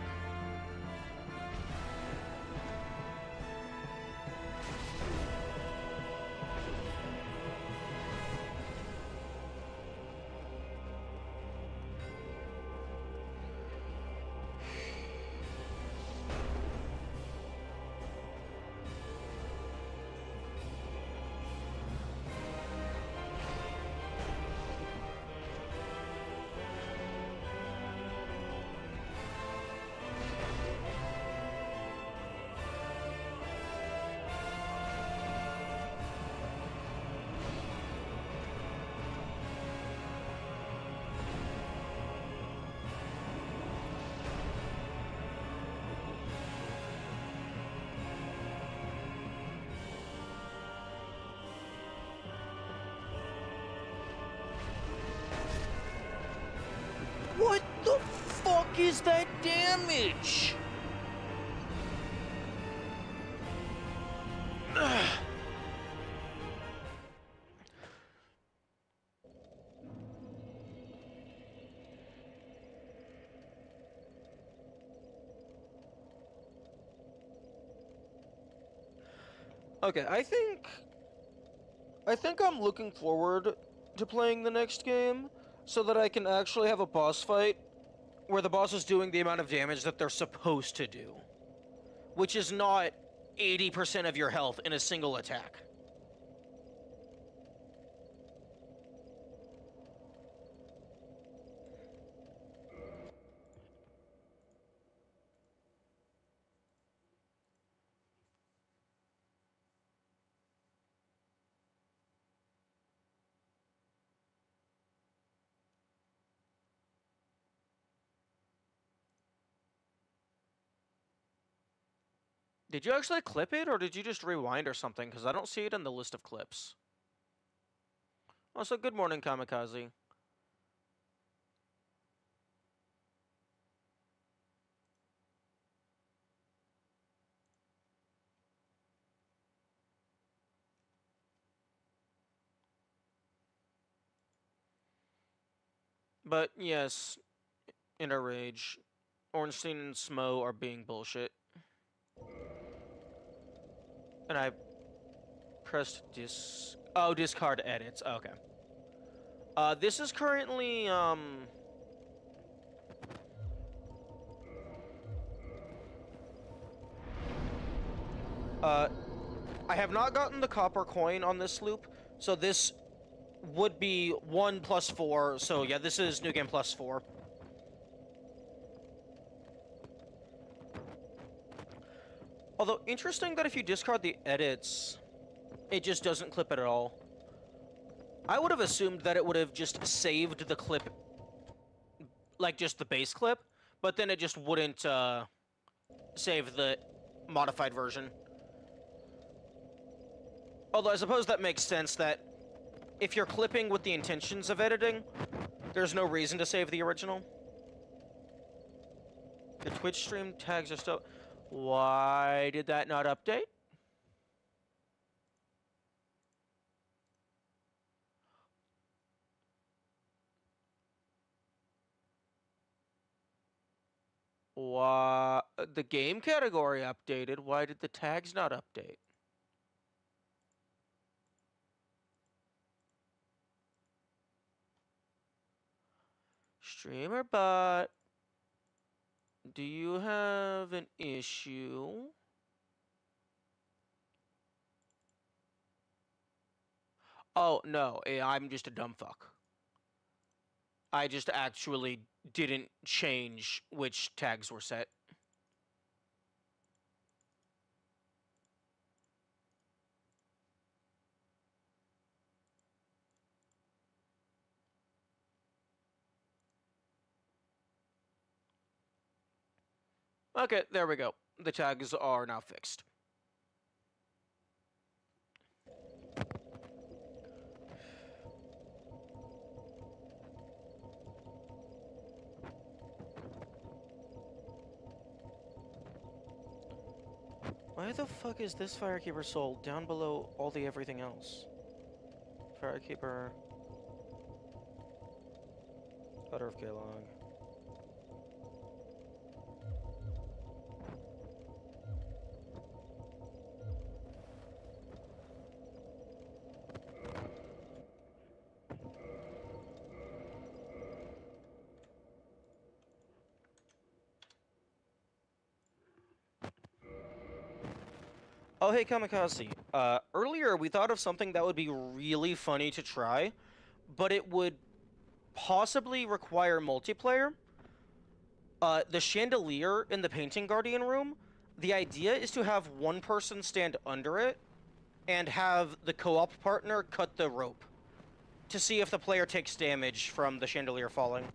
What the fuck is that damage? Ugh. Okay, I think I'm looking forward to playing the next game so that I can actually have a boss fight where the boss is doing the amount of damage that they're supposed to do, which is not 80% of your health in a single attack. Did you actually clip it, or did you just rewind or something? Because I don't see it in the list of clips. Also, good morning, Kamikaze. But yes, in a rage, Ornstein and Smo are being bullshit. And I pressed discard edits. Okay. This is currently, I have not gotten the copper coin on this loop, so this would be 1 plus 4, so yeah, this is New Game plus 4. Although, interesting that if you discard the edits, it just doesn't clip it at all. I would have assumed that it would have just saved the clip, like just the base clip, but then it just wouldn't save the modified version. Although I suppose that makes sense that if you're clipping with the intentions of editing, there's no reason to save the original. The Twitch stream tags are still... Why did that not update? Why the game category updated? Why did the tags not update? Streamer bot, do you have an issue? Oh, no, I'm just a dumb fuck. I just actually didn't change which tags were set. Okay, there we go. The tags are now fixed. Why the fuck is this Firekeeper sold down below all the everything else? Firekeeper... Cutter of K-Log. Oh, hey, Kamikaze. Earlier we thought of something that would be really funny to try, but it would possibly require multiplayer. The chandelier in the Painting Guardian room, the idea is to have one person stand under it and have the co-op partner cut the rope to see if the player takes damage from the chandelier falling.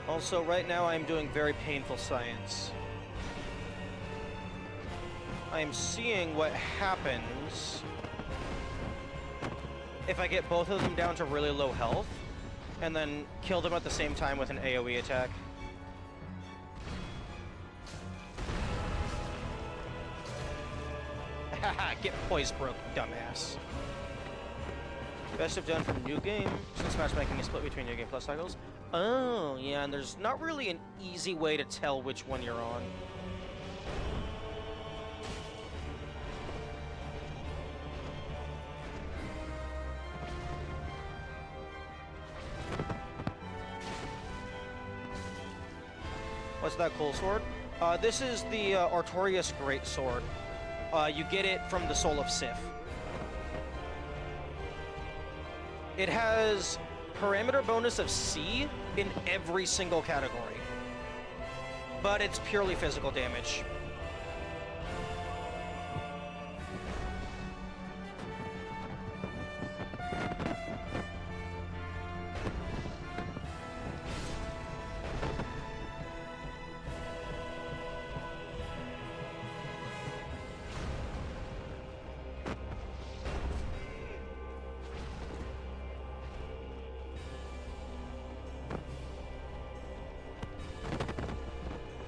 Also, right now I'm doing very painful science. I'm seeing what happens if I get both of them down to really low health, and then kill them at the same time with an AoE attack. Haha, get poise broke, dumbass. Best of done from new game, since matchmaking is split between new game plus cycles. Oh, yeah, and there's not really an easy way to tell which one you're on. What's that cool sword? This is the Artorias Great Sword. You get it from the Soul of Sif. It has parameter bonus of C in every single category, but it's purely physical damage.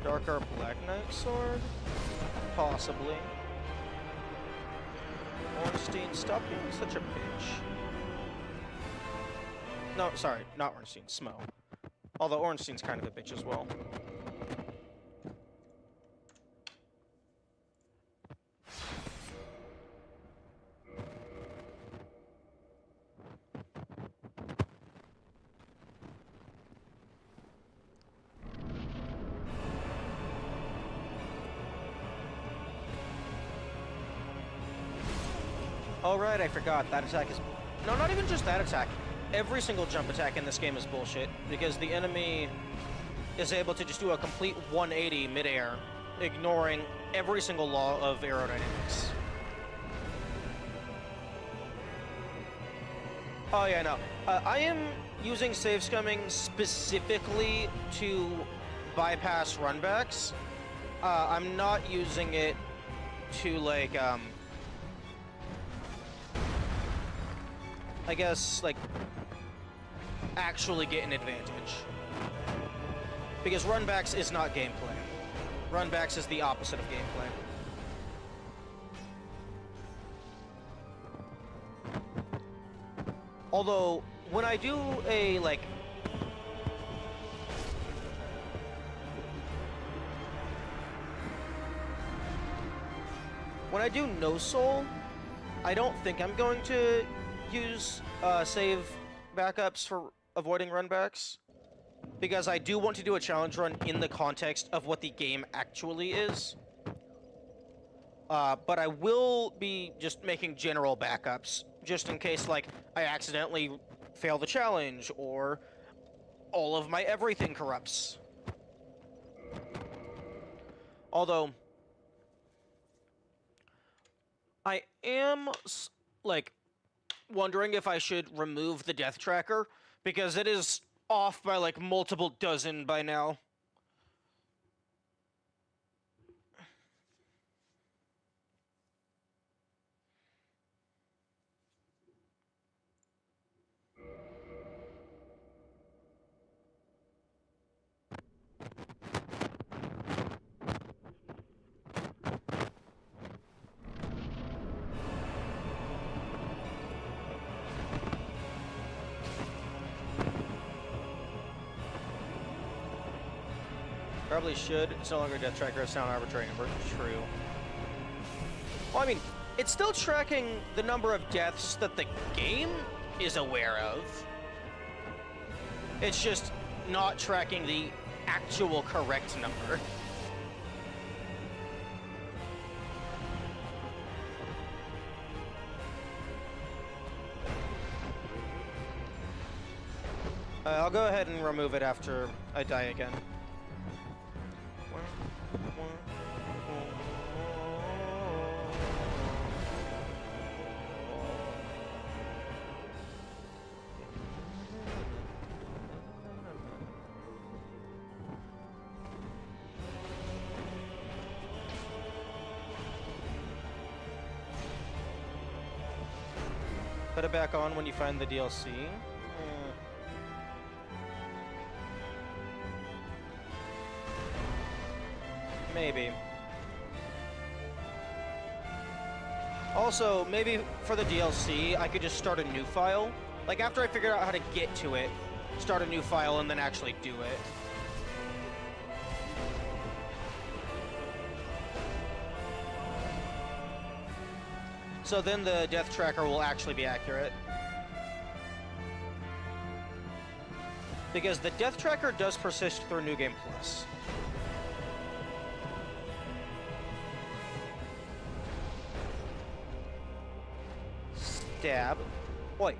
Darker Black Knight sword? Possibly. Ornstein, stop being such a bitch. No, sorry, not Ornstein, Smo. Although Ornstein's kind of a bitch as well. Oh right, I forgot. That attack is... No, not even just that attack. Every single jump attack in this game is bullshit, because the enemy is able to just do a complete 180 midair, ignoring every single law of aerodynamics. Oh yeah, no. I am using save scumming specifically to bypass runbacks. I'm not using it to, like, I guess, like, actually get an advantage. Because runbacks is not gameplay. Runbacks is the opposite of gameplay. Although, when I do a, like... When I do no soul, I don't think I'm going to use save backups for avoiding runbacks. Because I do want to do a challenge run in the context of what the game actually is. But I will be just making general backups, just in case, like, I accidentally fail the challenge, or all of my everything corrupts. Although, I am, like, wondering if I should remove the death tracker, because it is off by, like, multiple dozen by now. Probably should. It's no longer a death tracker, it's now an arbitrary number. True. Well, I mean, it's still tracking the number of deaths that the game is aware of. It's just not tracking the actual correct number. I'll go ahead and remove it after I die again. Put it back on when you find the DLC. Maybe. Also, maybe for the DLC, I could just start a new file. Like, after I figure out how to get to it, start a new file and then actually do it. So then the death tracker will actually be accurate. Because the death tracker does persist through New Game Plus. Stab. Oi.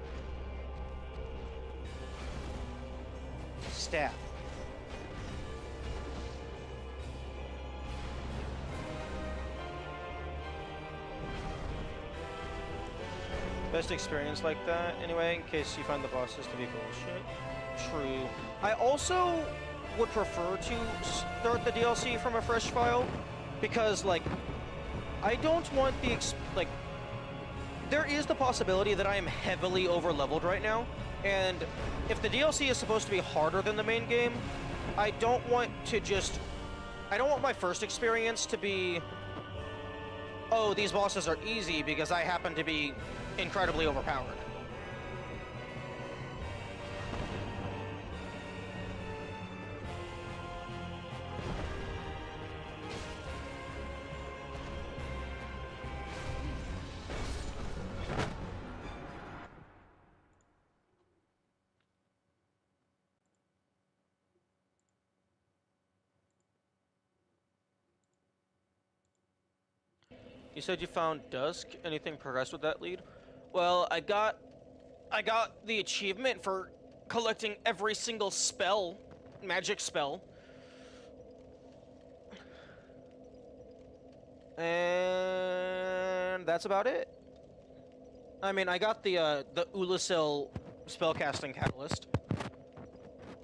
Stab. Best experience like that, anyway, in case you find the bosses to be bullshit. True. I also would prefer to start the DLC from a fresh file, because, like, I don't want the, like, there is the possibility that I am heavily over-leveled right now, and if the DLC is supposed to be harder than the main game, I don't want to just... I don't want my first experience to be, oh, these bosses are easy because I happen to be incredibly overpowered. You said you found Dusk. Anything progressed with that lead? Well, I got the achievement for collecting every single spell, magic spell. And that's about it. I mean, I got the Ulasil spellcasting catalyst,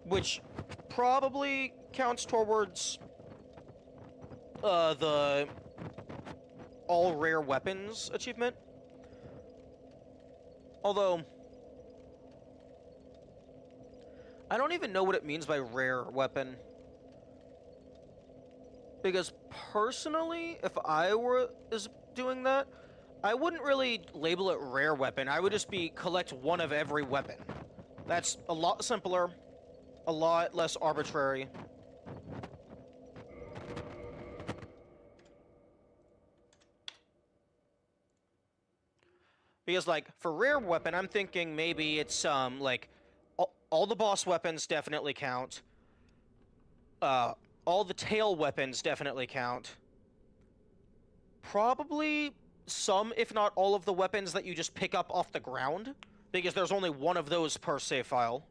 which probably counts towards the all rare weapons achievement. Although, I don't even know what it means by rare weapon. Because personally, if I is doing that, I wouldn't really label it rare weapon. I would just be collect one of every weapon. That's a lot simpler, a lot less arbitrary. Because, like, for rare weapon, I'm thinking maybe it's, like, all the boss weapons definitely count. All the tail weapons definitely count. Probably some, if not all of the weapons that you just pick up off the ground. Because there's only one of those per save file.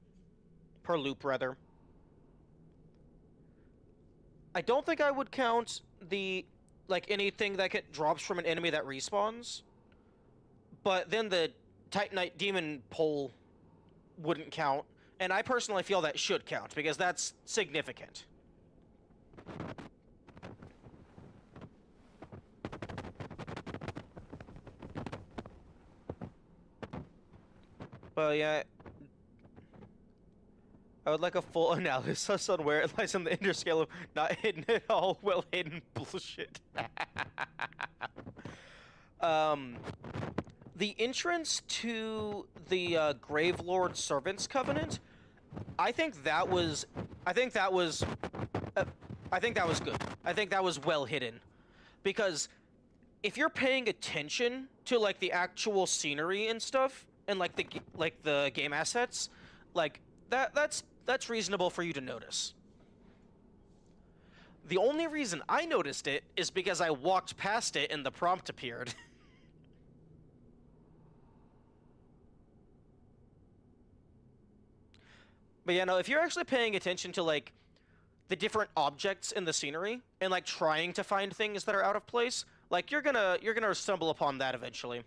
Per loop, rather. I don't think I would count the, like, anything that drops from an enemy that respawns. But then the Titanite Demon Pole wouldn't count. And I personally feel that should count, because that's significant. But yeah, I would like a full analysis on where it lies on the interscale of not hidden at all, well hidden bullshit. The entrance to the Gravelord Servants Covenant, I think that was good. I think that was well hidden, because if you're paying attention to like the actual scenery and stuff, and like the game assets, like that's reasonable for you to notice. The only reason I noticed it is because I walked past it and the prompt appeared. But yeah, no, if you're actually paying attention to like the different objects in the scenery and like trying to find things that are out of place, like you're gonna stumble upon that eventually.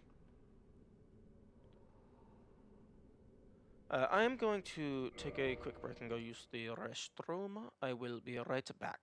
I am going to take a quick break and go use the restroom. I will be right back.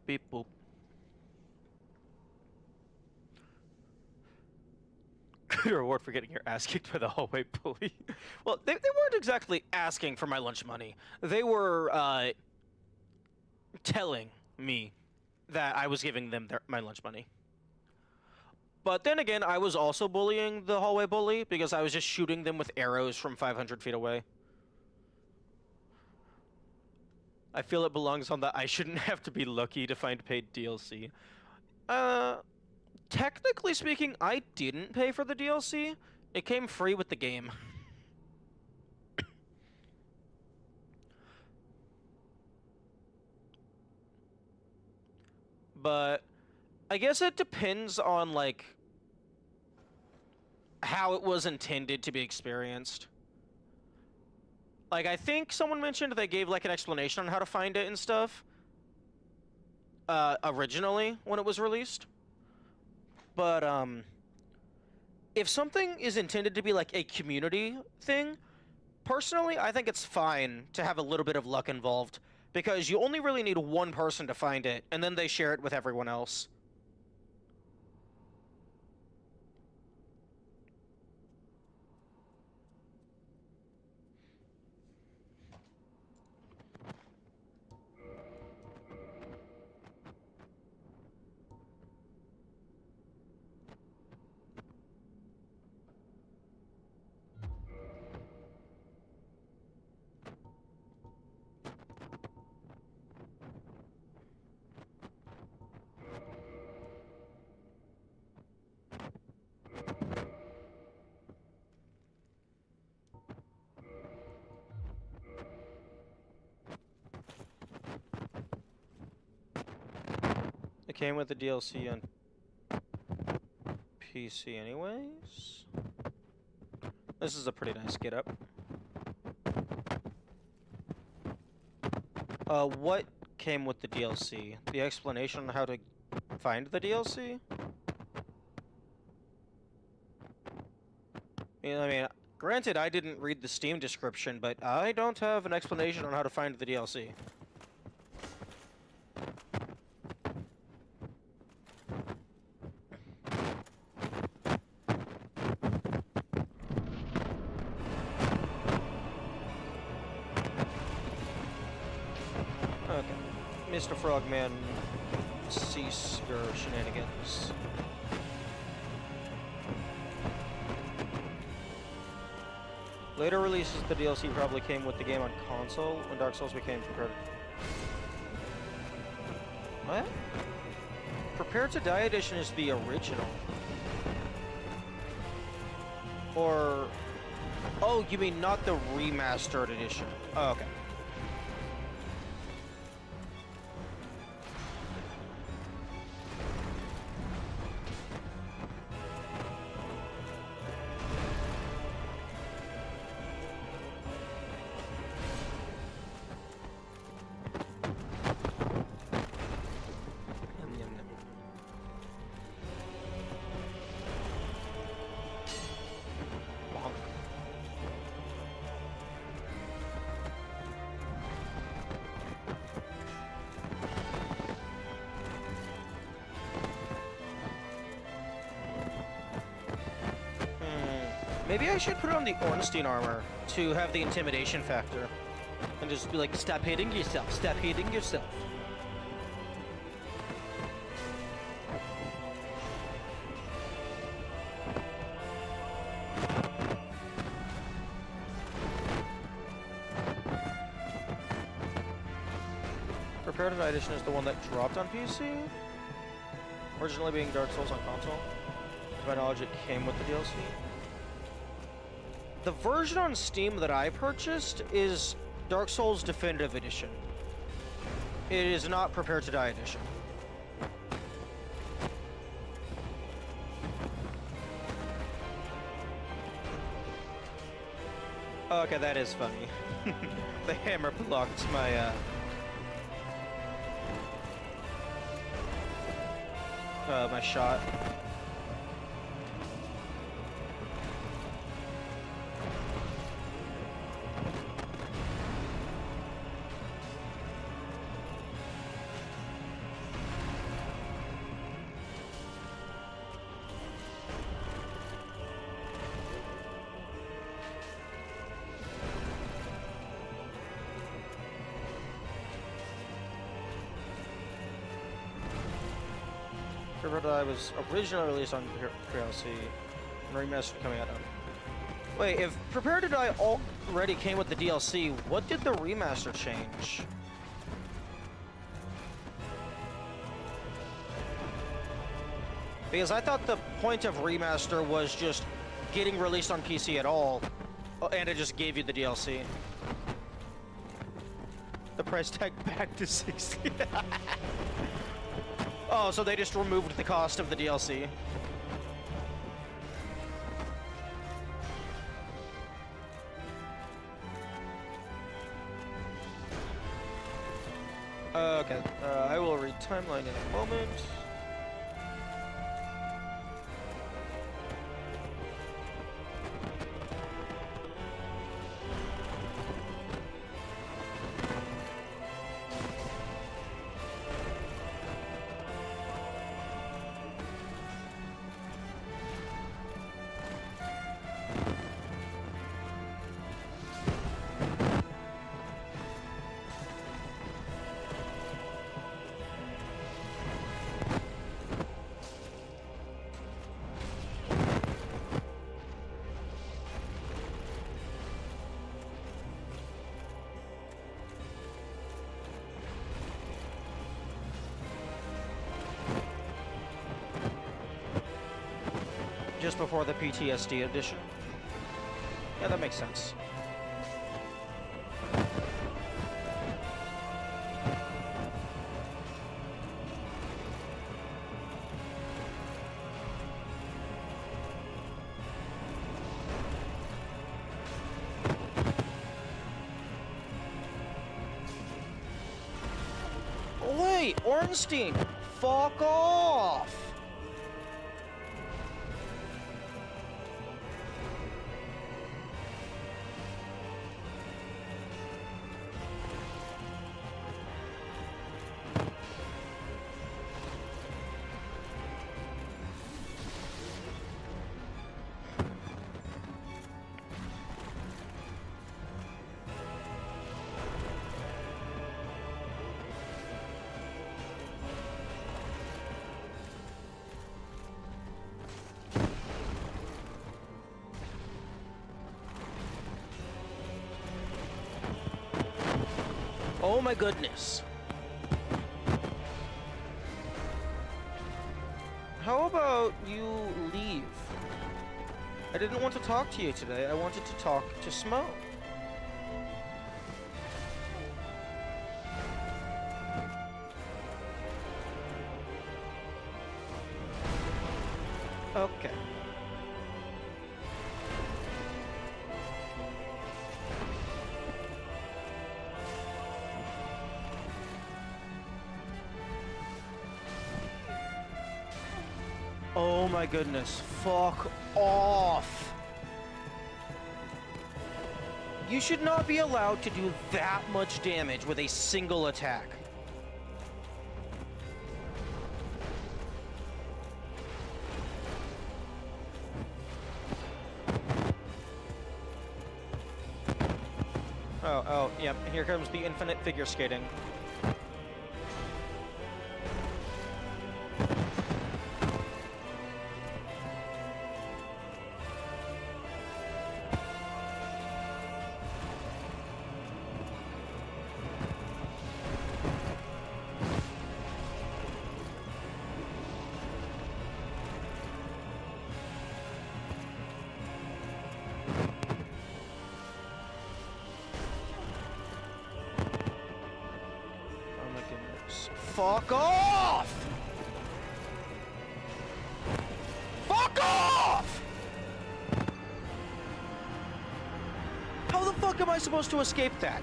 Beep boop. Good reward for getting your ass kicked by the hallway bully. Well, they weren't exactly asking for my lunch money. They were telling me that I was giving them my lunch money. But then again, I was also bullying the hallway bully because I was just shooting them with arrows from 500 feet away. I feel it belongs on the I shouldn't have to be lucky to find paid DLC. Technically speaking, I didn't pay for the DLC. It came free with the game. But I guess it depends on, like, how it was intended to be experienced. Like, I think someone mentioned they gave, like, an explanation on how to find it and stuff. Originally, when it was released. But, if something is intended to be, like, a community thing, personally, I think it's fine to have a little bit of luck involved. Because you only really need one person to find it, and then they share it with everyone else. came with the DLC on PC anyways. This is a pretty nice get up. What came with the DLC? The explanation on how to find the DLC? I mean, granted, I didn't read the Steam description, but I don't have an explanation on how to find the DLC. Okay. Mr. Frogman, cease your shenanigans. Later releases of the DLC probably came with the game on console when Dark Souls became prepared. What? Prepare to Die Edition is the original. Or... Oh, you mean not the Remastered edition? Oh, okay. Maybe I should put on the Ornstein armor to have the intimidation factor. And just be like, stop hitting yourself, stop hitting yourself. Prepare to Die Edition is the one that dropped on PC? Originally being Dark Souls on console. To my knowledge, it came with the DLC. The version on Steam that I purchased is Dark Souls Definitive Edition. It is not Prepare to Die Edition. Okay, that is funny. The hammer blocked my, my shot. Prepare to Die was originally released on DLC, and Remastered coming out. Wait, if Prepare to Die already came with the DLC, what did the remaster change? Because I thought the point of remaster was just getting released on PC at all, and it just gave you the DLC. The price tag back to 60. Oh, so they just removed the cost of the DLC. Okay, I will read timeline in a moment. Just before the PTSD edition. Yeah, that makes sense. Ornstein! Fuck off! Oh my goodness. How about you leave? I didn't want to talk to you today. I wanted to talk to Smo. Okay. Oh my goodness. Fuck off. You should not be allowed to do that much damage with a single attack. Oh, yep. Here comes the infinite figure skating. Fuck off! Fuck off! How the fuck am I supposed to escape that?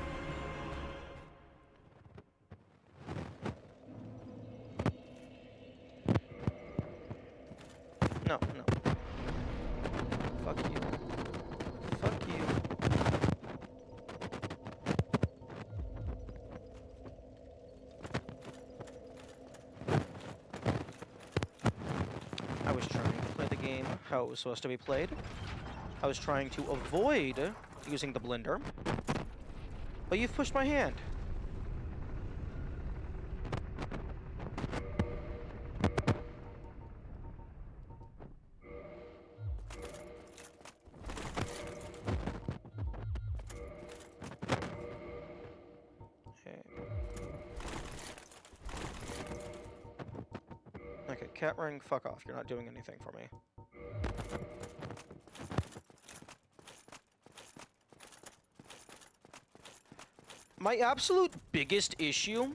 No, no. Fuck you. Fuck you. I was trying to play the game how it was supposed to be played. I was trying to avoid using the blender, but you've pushed my hand. Okay, cat ring, fuck off. You're not doing anything for me. My absolute biggest issue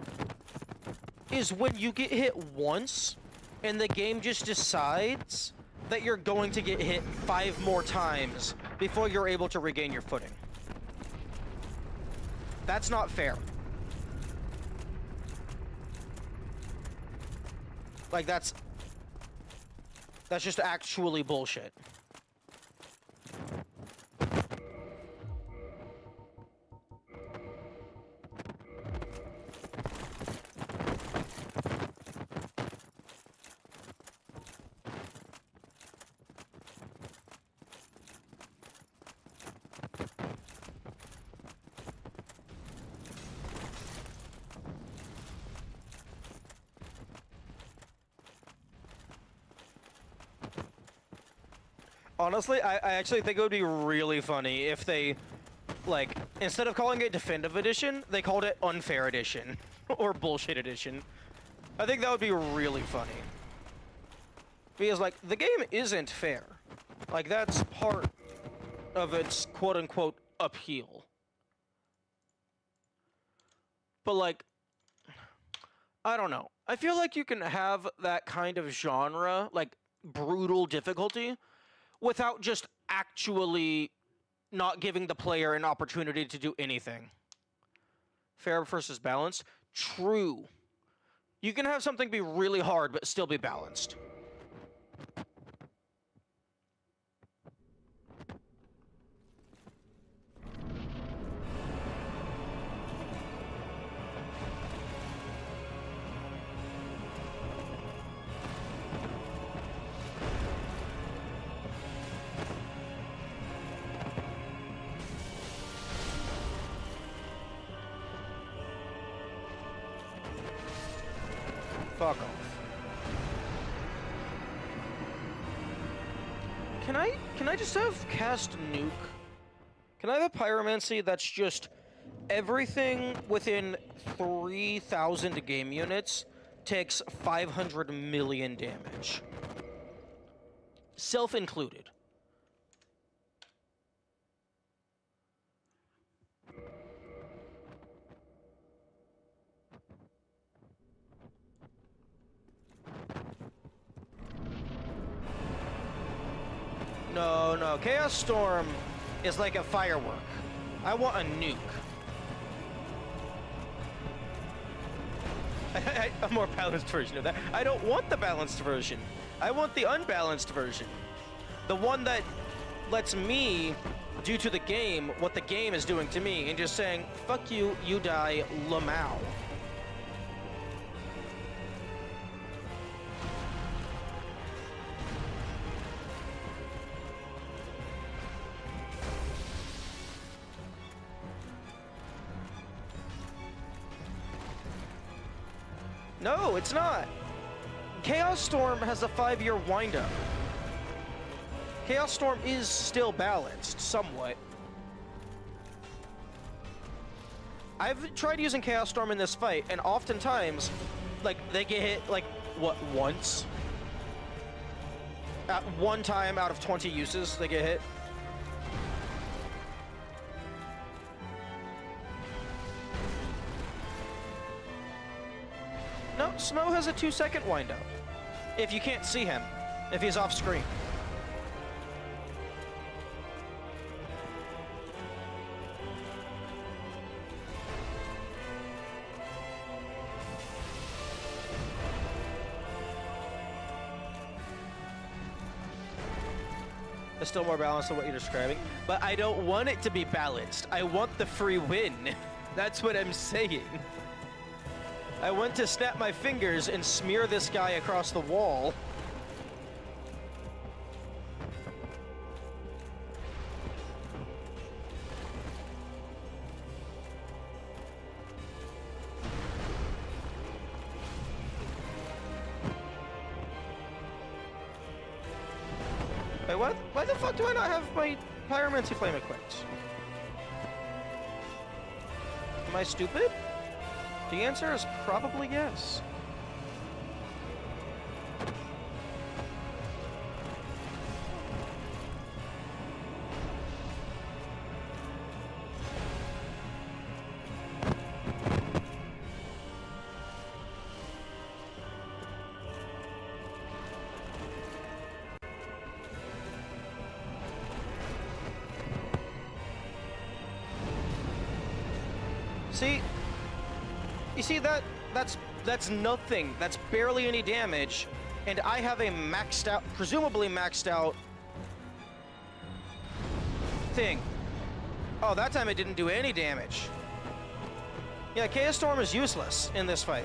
is when you get hit once and the game just decides that you're going to get hit 5 more times before you're able to regain your footing. That's not fair. Like, that's just actually bullshit. Honestly, I actually think it would be really funny if they, like, instead of calling it Definitive Edition, they called it Unfair Edition. Or Bullshit Edition. I think that would be really funny. Because, like, the game isn't fair. Like, that's part of its quote-unquote appeal. But, like, I don't know. I feel like you can have that kind of genre, like, brutal difficulty, without just actually not giving the player an opportunity to do anything. Fair versus balanced? True. You can have something be really hard, but still be balanced. Fuck off. Can I just have cast nuke? Can I have a pyromancy that's just everything within 3,000 game units takes 500 million damage? Self included. No, Chaos Storm is like a firework. I want a nuke. A more balanced version of that. I don't want the balanced version. I want the unbalanced version. The one that lets me do to the game what the game is doing to me and just saying, fuck you, you die, lamau. No, it's not. Chaos Storm has a 5-year windup. Chaos Storm is still balanced, somewhat. I've tried using Chaos Storm in this fight, and oftentimes, like, they get hit, like, what, once? At one time out of 20 uses, they get hit. No, Smo has a 2-second windup. If you can't see him, if he's off screen. It's still more balanced than what you're describing, but I don't want it to be balanced. I want the free win. That's what I'm saying. I want to snap my fingers and smear this guy across the wall. Wait, what? Why the fuck do I not have my Pyromancy Flame equipped? Am I stupid? The answer is probably yes. See? You see that's nothing. That's barely any damage, and I have a maxed out, presumably maxed out thing. Oh, that time it didn't do any damage. Yeah, Chaos Storm is useless in this fight.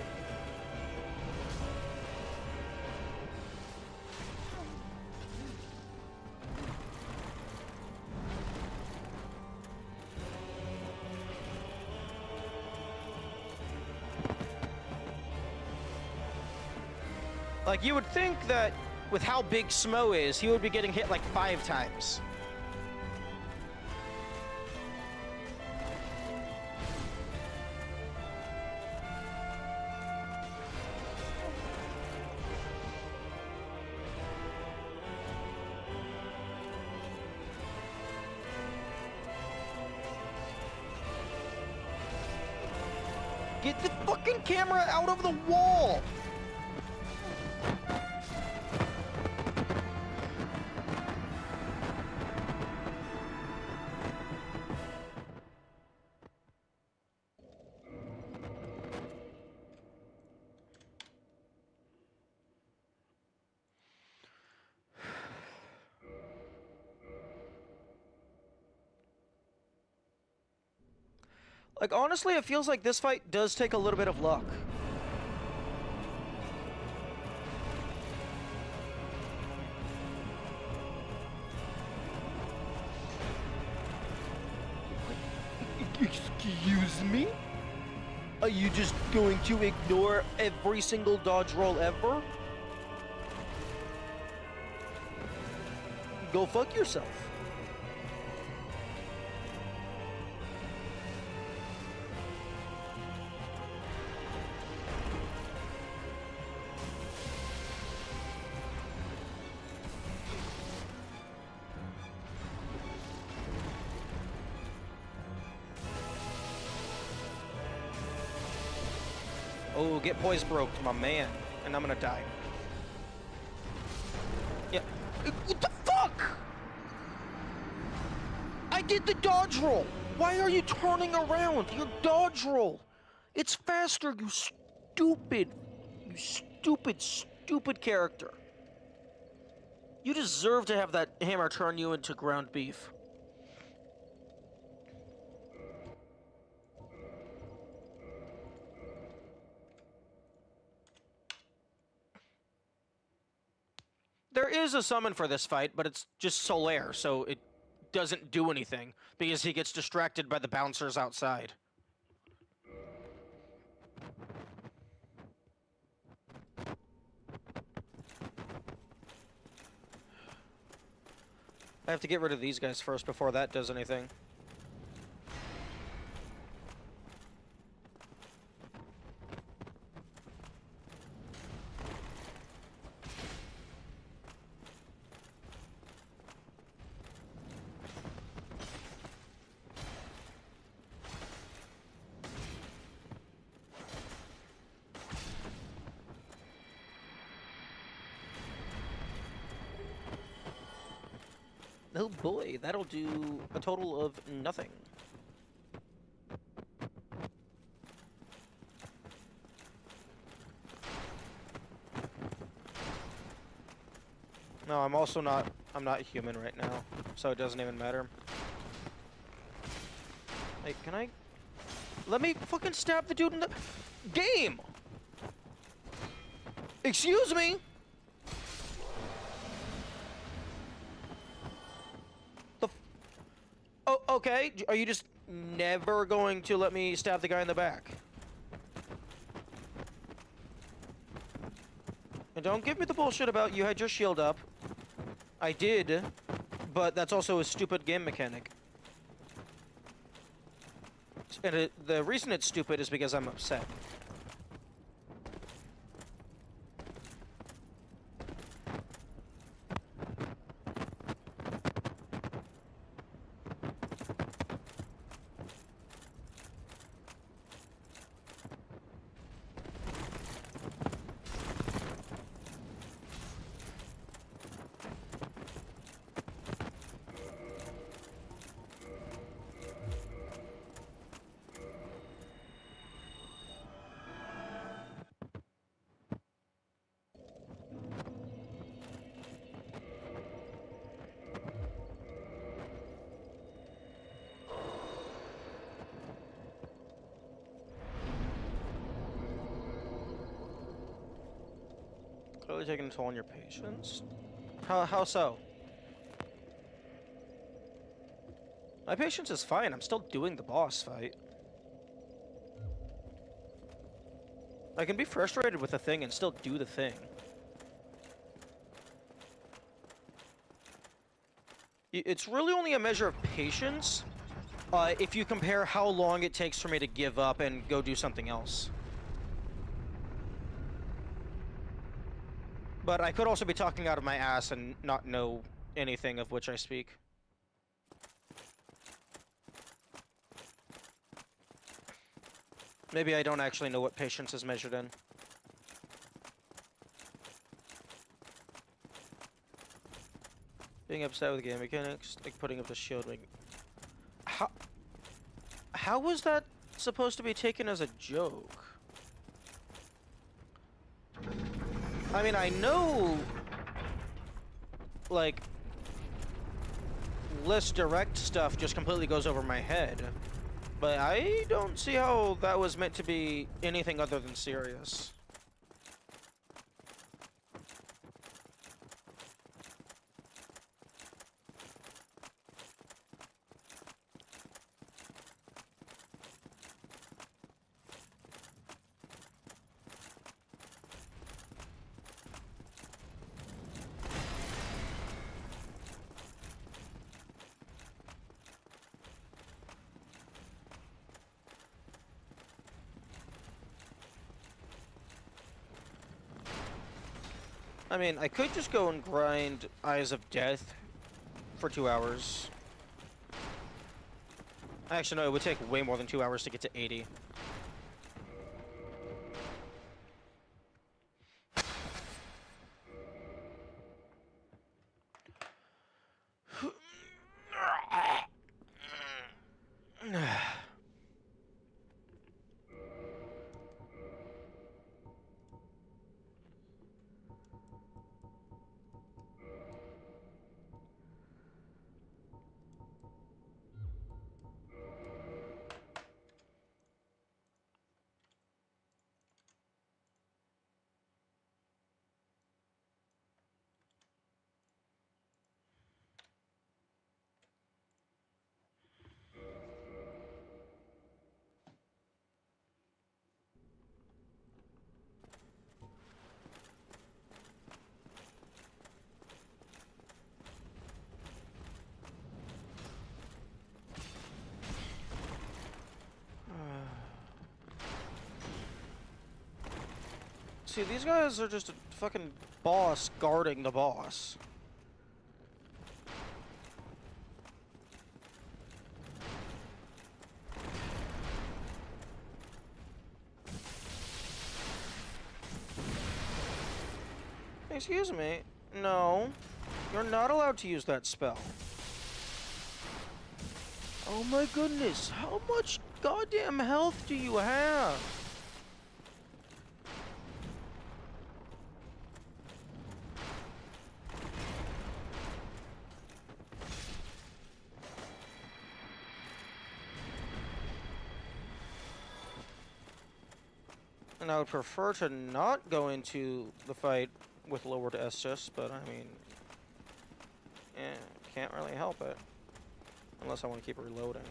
Like, you would think that with how big Smo is, he would be getting hit like 5 times. Get the fucking camera out of the wall! Like, honestly, it feels like this fight does take a little bit of luck. Excuse me? Are you just going to ignore every single dodge roll ever? Go fuck yourself. Oh, get poise broke, my man. And I'm gonna die. Yeah. What the fuck? I did the dodge roll. Why are you turning around? You dodge roll. It's faster, you stupid, stupid character. You deserve to have that hammer turn you into ground beef. There is a summon for this fight, but it's just Solaire, so it doesn't do anything, because he gets distracted by the bouncers outside. I have to get rid of these guys first before that does anything. Oh boy, that'll do a total of nothing. No, I'm also not, I'm not human right now, so it doesn't even matter. Hey, can I? Let me fucking stab the dude in the game! Excuse me? Oh, okay. Are you just never going to let me stab the guy in the back? And don't give me the bullshit about you had your shield up. I did, but that's also a stupid game mechanic. And the reason it's stupid is because I'm upset. Clearly taking a toll on your patience. How so? My patience is fine. I'm still doing the boss fight. I can be frustrated with a thing and still do the thing. It's really only a measure of patience if you compare how long it takes for me to give up and go do something else. But I could also be talking out of my ass and not know anything of which I speak. Maybe I don't actually know what patience is measured in. Being upset with game mechanics, like putting up the shield. How was that supposed to be taken as a joke? I mean, I know, like, less direct stuff just completely goes over my head. But I don't see how that was meant to be anything other than serious. I mean, I could just go and grind Eyes of Death for 2 hours. Actually, no, it would take way more than 2 hours to get to 80. See, these guys are just a fucking boss guarding the boss. Excuse me. No. You're not allowed to use that spell. Oh my goodness. How much goddamn health do you have? And I would prefer to not go into the fight with lowered Estus, but I mean, can't really help it. Unless I want to keep reloading.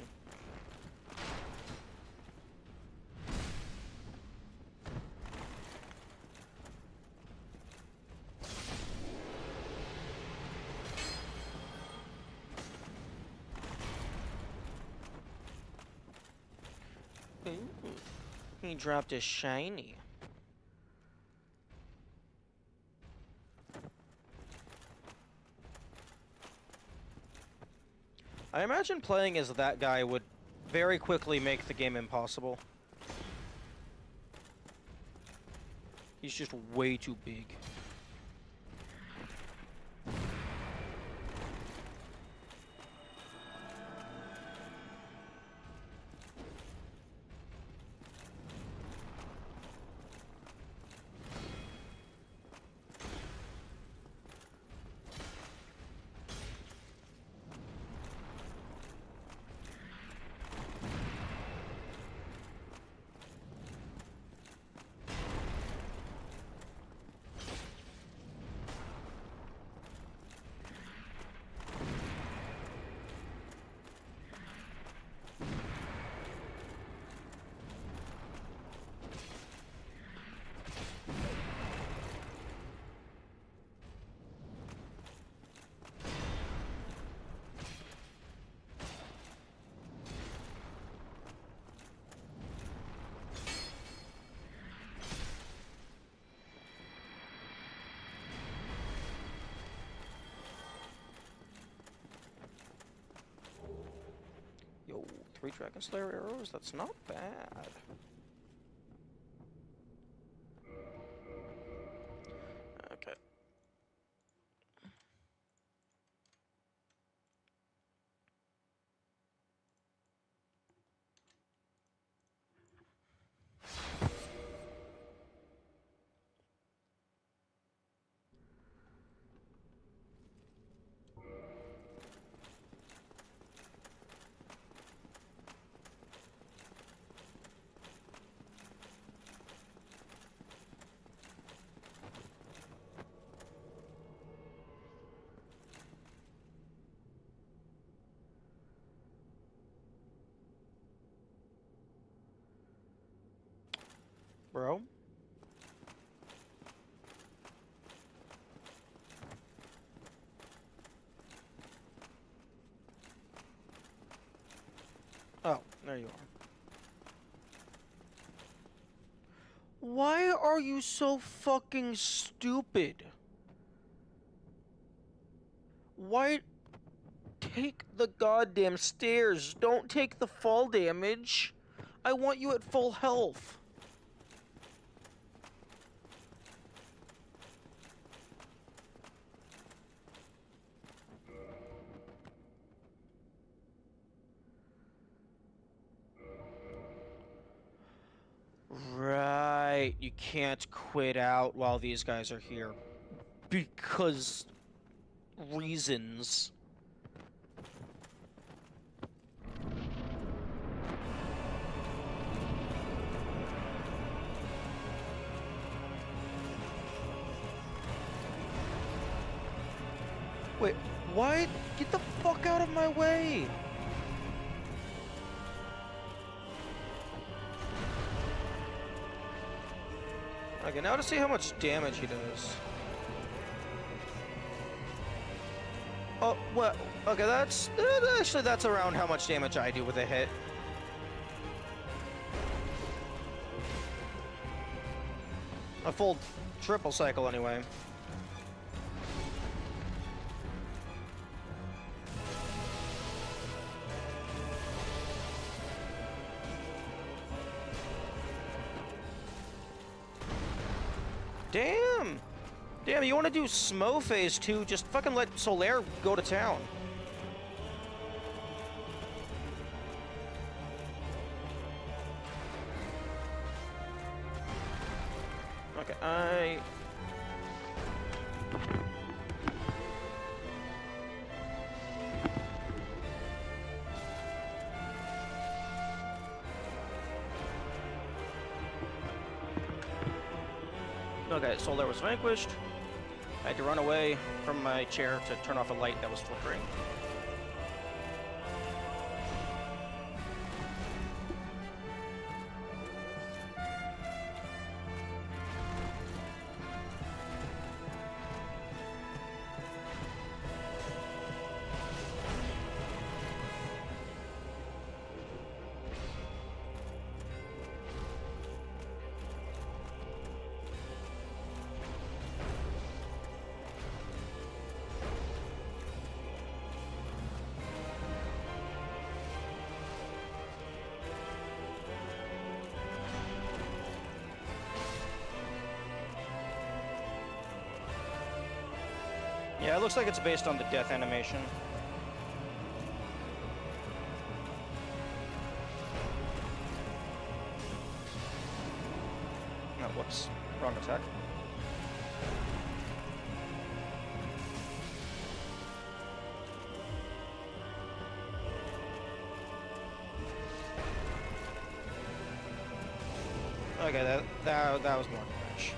Ooh. He dropped a shiny. I imagine playing as that guy would very quickly make the game impossible. He's just way too big. Yo, 3 Dragon Slayer arrows? That's not bad. Okay. bro. Oh, there you are. Why are you so fucking stupid? Why? Take the goddamn stairs. Don't take the fall damage. I want you at full health. Right. You can't quit out while these guys are here. Because reasons. Wait, what? Get the fuck out of my way! Okay, now to see how much damage he does. Oh, well, okay, that's... actually, that's around how much damage I do with a hit. A full triple cycle, anyway. Damn! Damn, you want to do Smo phase 2? Just fucking let Solaire go to town. Okay, Okay, Solaire was vanquished. I had to run away from my chair to turn off a light that was flickering. Yeah, it looks like it's based on the death animation. Oh, whoops. Wrong attack. Okay, that was more damage.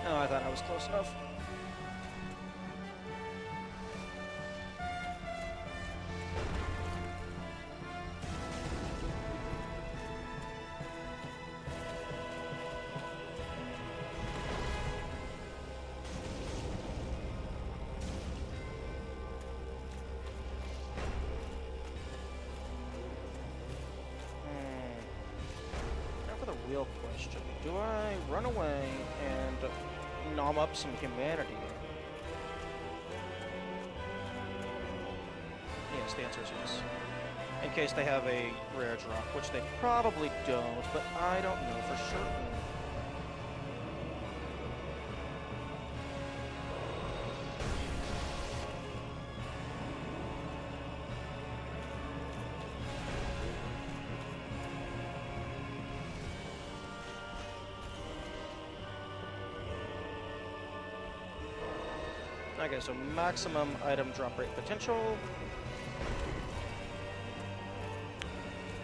Oh, I thought I was close enough. question. Do I run away and nom up some humanity? Yes, the answer is yes. In case they have a rare drop, which they probably don't, but I don't know for certain. Okay, so maximum item drop rate potential.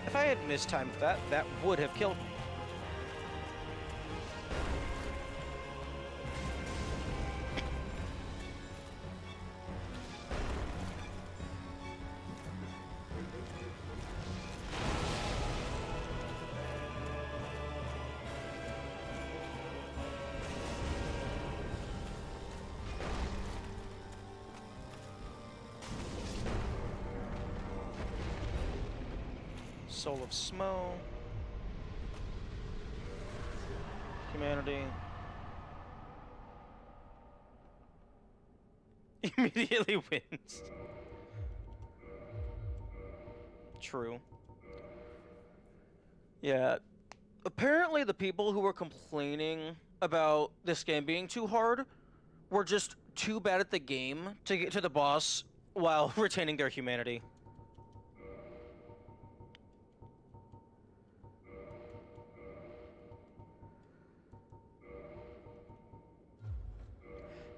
If I had mistimed that, that would have killed me. Soul of Smo. Humanity. Immediately wins. True. Yeah. Apparently the people who were complaining about this game being too hard were just too bad at the game to get to the boss while retaining their humanity.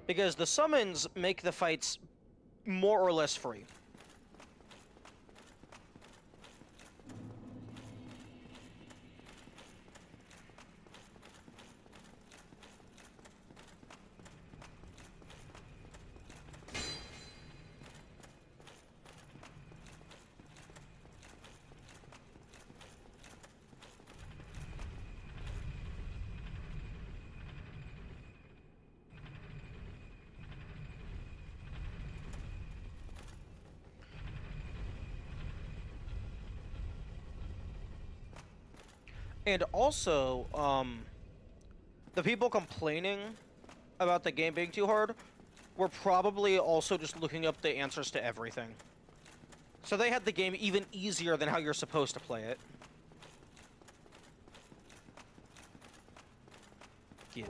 Because the summons make the fights more or less free. And also, the people complaining about the game being too hard were probably also just looking up the answers to everything. So they had the game even easier than how you're supposed to play it. Give.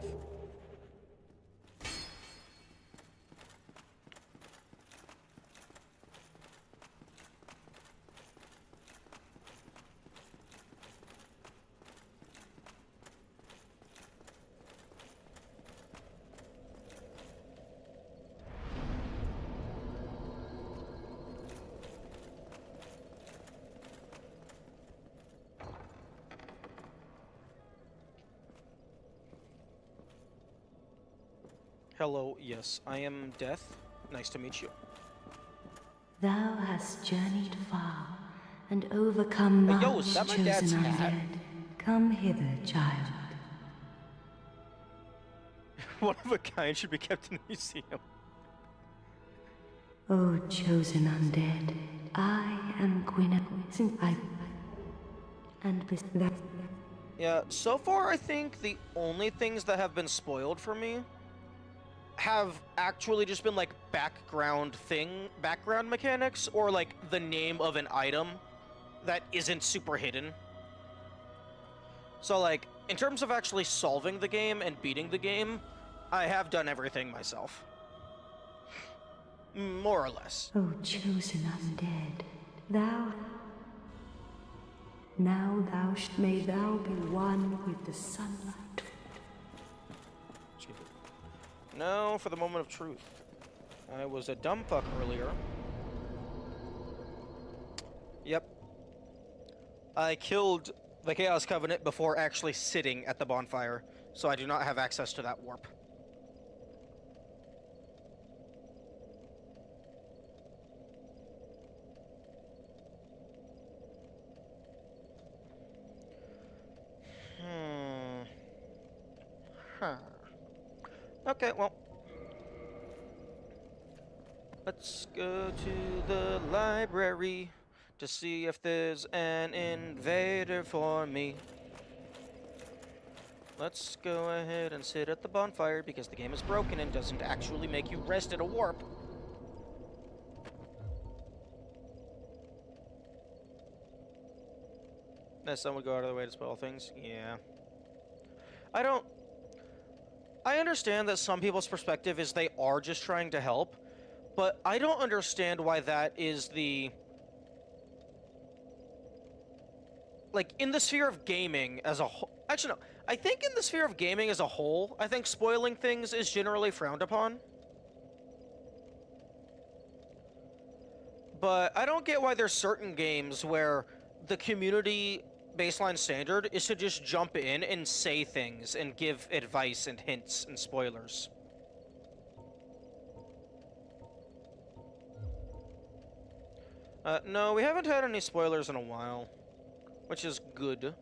Hello, yes, I am Death. Nice to meet you. Thou hast journeyed far and overcome Hey, yo, much, is that my dad's chosen hat? undead. Come hither, child. One of a kind should be kept in a museum. O chosen undead, I am Gwyneth. That. Yeah, so far I think the only things that have been spoiled for me have actually just been like background mechanics, or like the name of an item that isn't super hidden. So like, in terms of actually solving the game and beating the game, I have done everything myself. More or less. O chosen undead, thou. Now may thou be one with the sunlight. No, for the moment of truth. I was a dumb fuck earlier. Yep. I killed the Chaos Covenant before actually sitting at the bonfire, so I do not have access to that warp. Huh. Okay, well. Let's go to the library to see if there's an invader for me. Let's go ahead and sit at the bonfire because the game is broken and doesn't actually make you rest at a warp. That someone would go out of their way to spoil things. Yeah. I understand that some people's perspective is they are just trying to help, but I don't understand why that is the... Like, in the sphere of gaming as a whole... Actually, no. I think in the sphere of gaming as a whole, I think spoiling things is generally frowned upon. But I don't get why there's certain games where the community baseline standard is to just jump in and say things and give advice and hints and spoilers. No, we haven't had any spoilers in a while, which is good.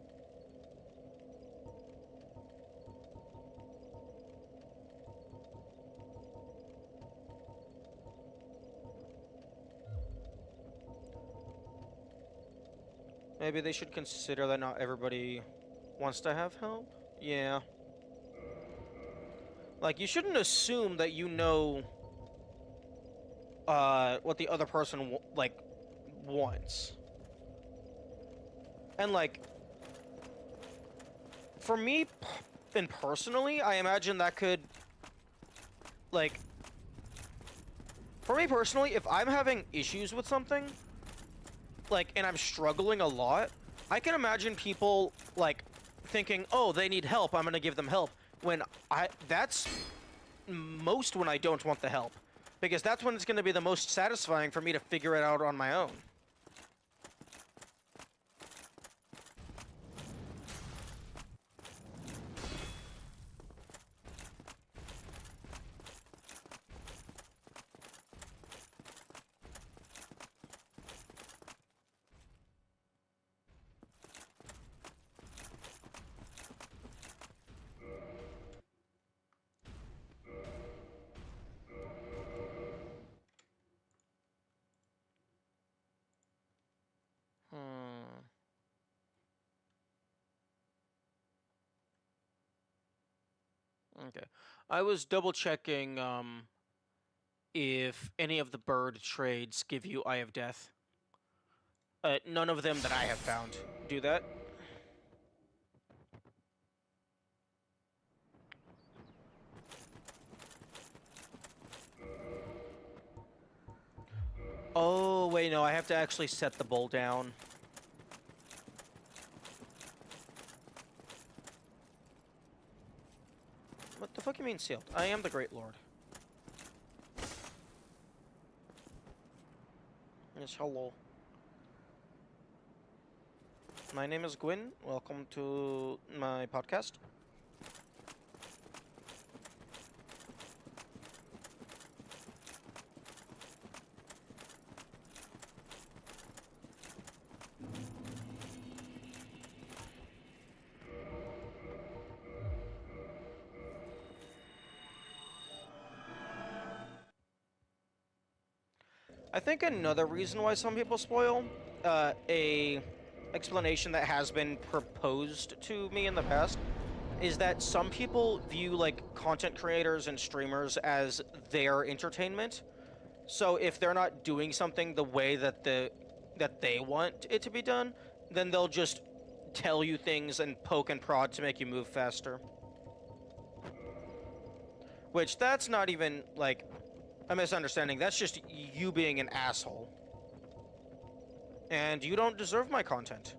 Maybe they should consider that not everybody wants to have help? Yeah. Like, you shouldn't assume that you know, what the other person, wants. And, like, for me, and personally, I imagine that could, like... For me personally, if I'm having issues with something, like, and I'm struggling a lot, I can imagine people, like, thinking, oh, they need help, I'm gonna give them help. That's most when I don't want the help. Because that's when it's gonna be the most satisfying for me to figure it out on my own. Okay. I was double checking, if any of the bird trades give you Eye of Death. None of them that I have found do that. Oh, wait, no, I have to actually set the bowl down. What the fuck you mean sealed? I am the Great Lord. Yes, hello. My name is Gwyn. Welcome to my podcast. I think another reason why some people spoil, a explanation that has been proposed to me in the past, is that some people view, like, content creators and streamers as their entertainment. So if they're not doing something the way that they want it to be done, then they'll just tell you things and poke and prod to make you move faster. Which, that's not even, like, a misunderstanding. That's just you being an asshole. And you don't deserve my content.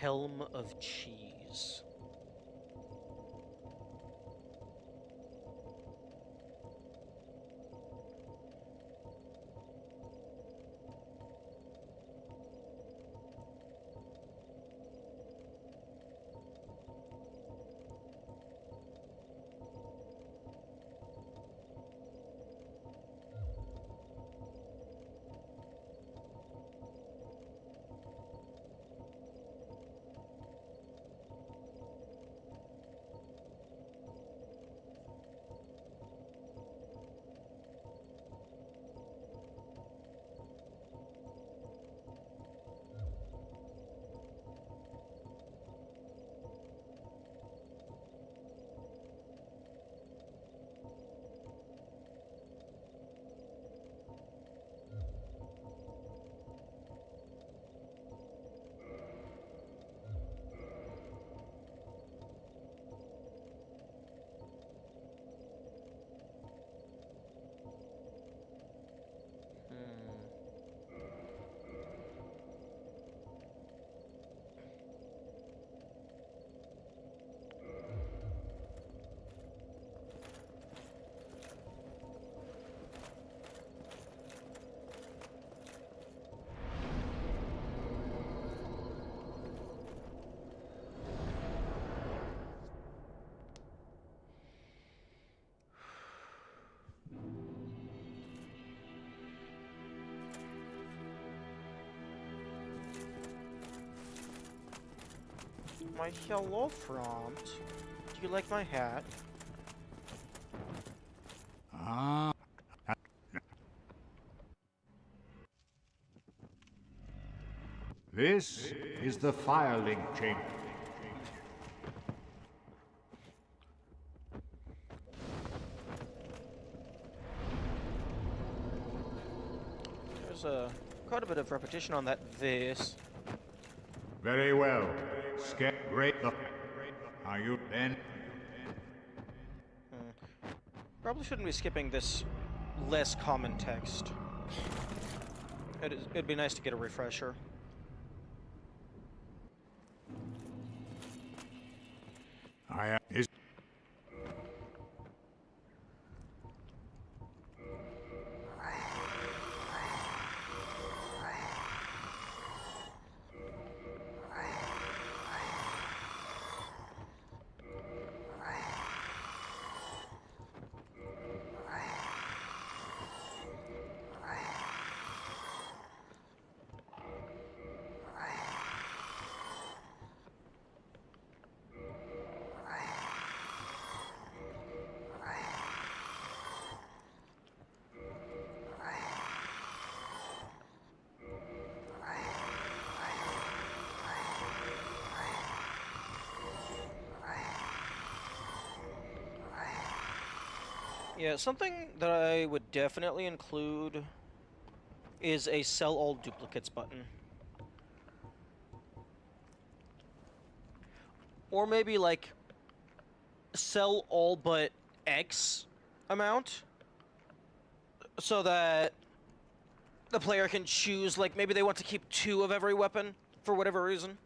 Helm of Cheese. My hello prompt. Do you like my hat? This is the Firelink Chamber. There's quite a bit of repetition on that this. Very well. Great. Are you then? Probably shouldn't be skipping this less common text. It'd be nice to get a refresher. I am. Yeah, something that I would definitely include is a sell all duplicates button. Or maybe like sell all but X amount so that the player can choose, like maybe they want to keep 2 of every weapon for whatever reason.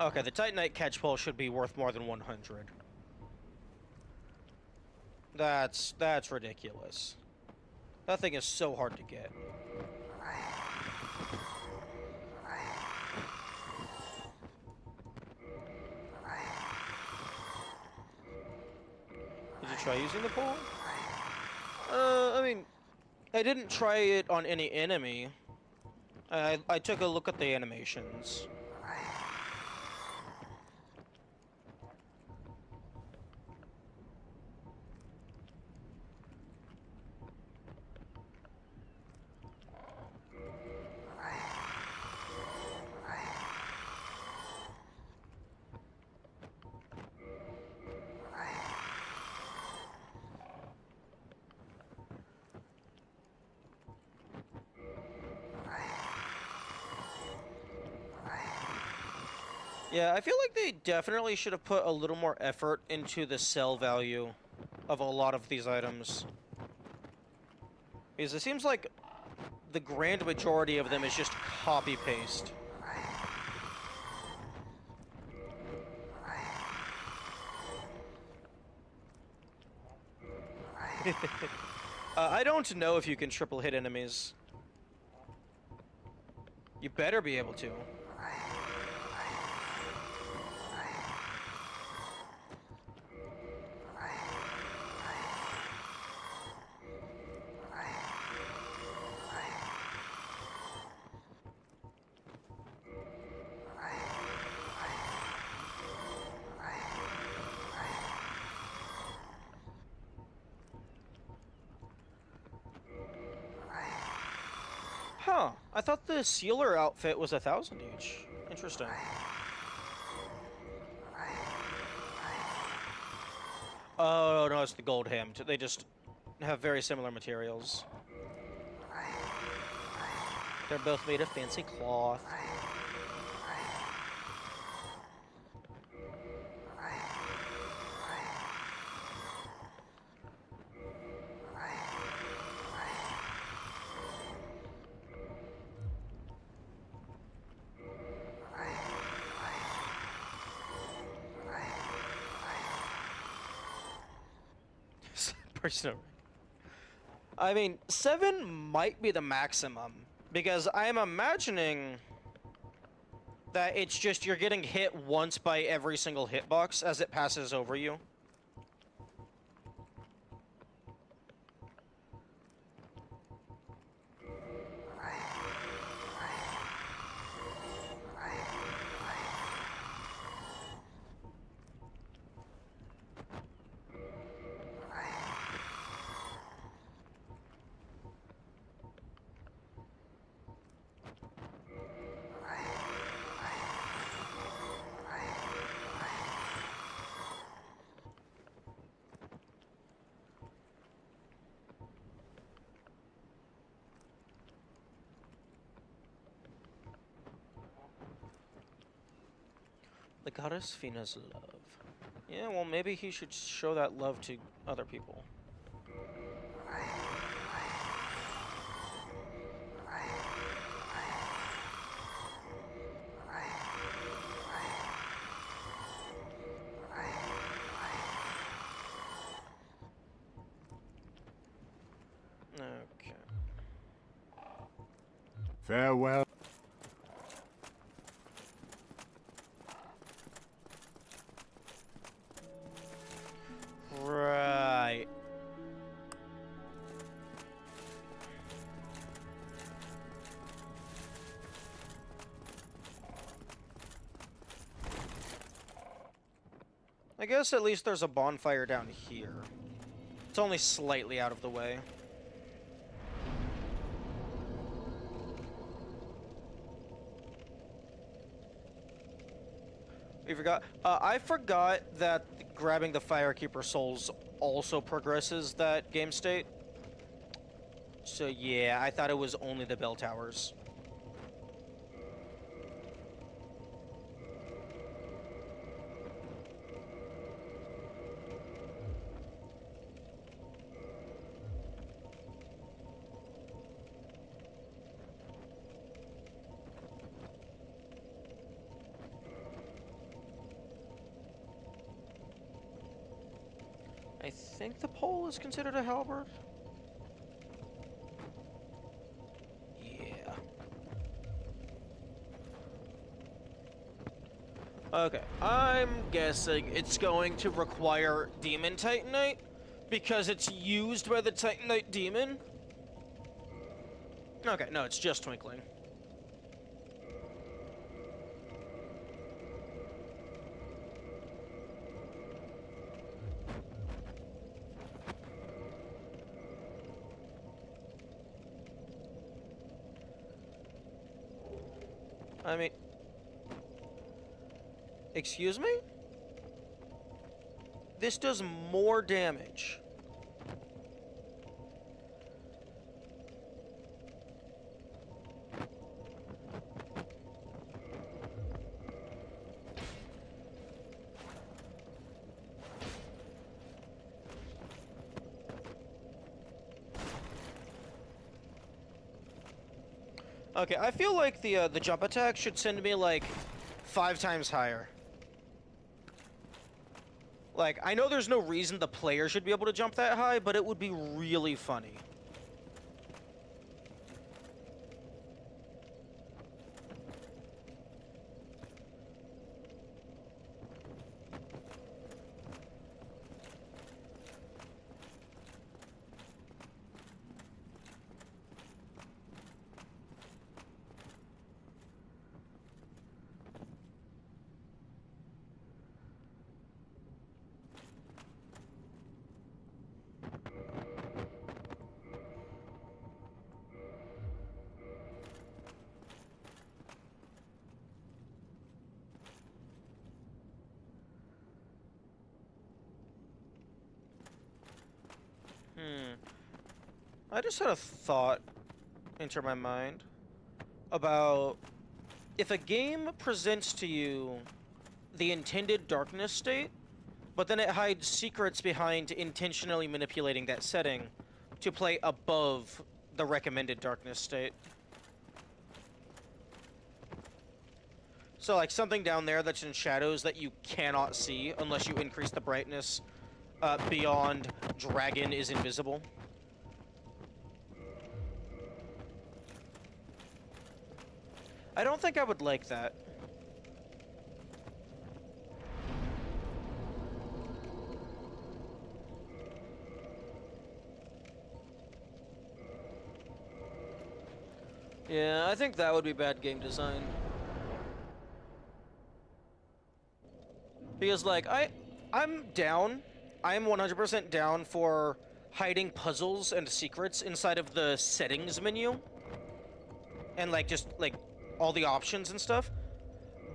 Okay, the Titanite catchpole should be worth more than 100. That's ridiculous. That thing is so hard to get. Did you try using the pole? I mean, I didn't try it on any enemy. I took a look at the animations. Yeah, I feel like they definitely should have put a little more effort into the sell value of a lot of these items. Because it seems like the grand majority of them is just copy-paste. I don't know if you can triple hit enemies. You better be able to. Huh. I thought the sealer outfit was 1,000 each. Interesting. Oh, no, it's the gold ham. They just have very similar materials. They're both made of fancy cloth. Personal. I mean, 7 might be the maximum, because I'm imagining that it's just you're getting hit once by every single hitbox as it passes over you. The goddess Fina's love. Yeah, well, maybe he should show that love to other people. Okay. Farewell. Right. I guess at least there's a bonfire down here. It's only slightly out of the way. We forgot. I forgot that grabbing the Firekeeper souls also progresses that game state. So yeah, I thought it was only the bell towers. I think the pole is considered a halberd. Yeah. Okay, I'm guessing it's going to require Demon Titanite because it's used by the Titanite Demon. Okay, no, it's just Twinkling. I mean... Excuse me? This does more damage. Okay, I feel like the jump attack should send me like 5 times higher. Like, I know there's no reason the player should be able to jump that high, but it would be really funny. I just had a thought enter my mind about if a game presents to you the intended darkness state, but then it hides secrets behind intentionally manipulating that setting to play above the recommended darkness state. So like something down there that's in shadows that you cannot see unless you increase the brightness beyond dragon is invisible. I don't think I would like that. Yeah, I think that would be bad game design. Because like I'm down. I'm 100% down for hiding puzzles and secrets inside of the settings menu. And like just like all the options and stuff.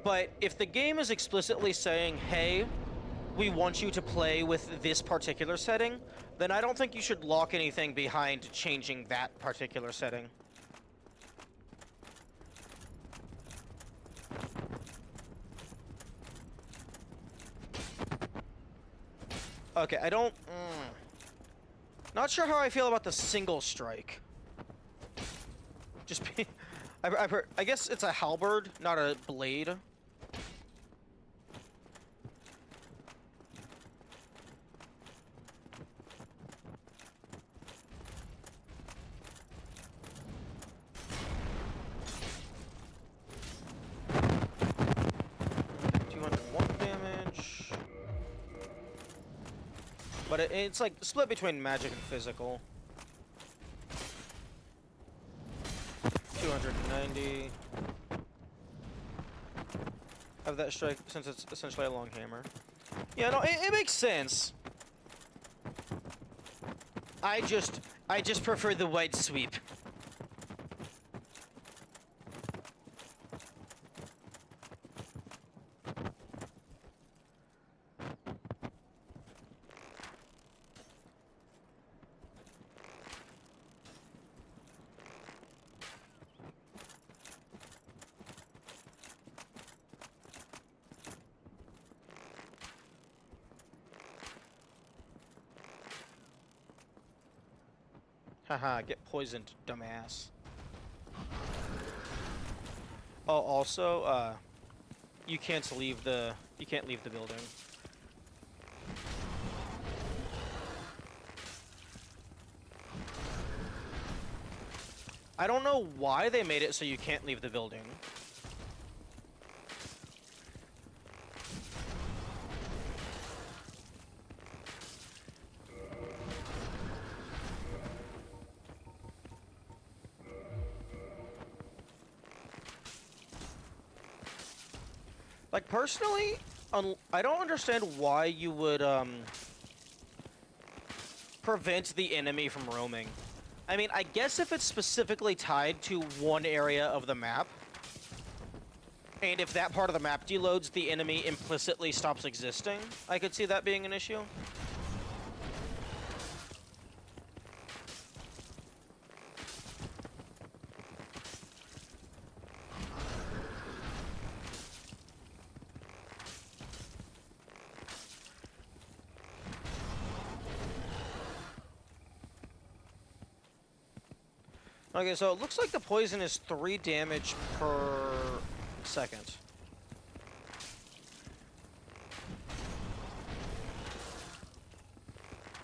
But if the game is explicitly saying, hey, we want you to play with this particular setting, then I don't think you should lock anything behind changing that particular setting. Okay, I don't... Not sure how I feel about the single strike. Just be... I guess it's a halberd, not a blade. But it's like split between magic and physical. 290. Have that strike since it's essentially a long hammer. Yeah, no, it makes sense. I just prefer the wide sweep. Haha, get poisoned, dumbass. Oh, also, you can't leave the building. I don't know why they made it so you can't leave the building. Like, personally, I don't understand why you would, prevent the enemy from roaming. I mean, I guess if it's specifically tied to one area of the map, and if that part of the map deloads, the enemy implicitly stops existing, I could see that being an issue. Okay, so it looks like the poison is 3 damage per second.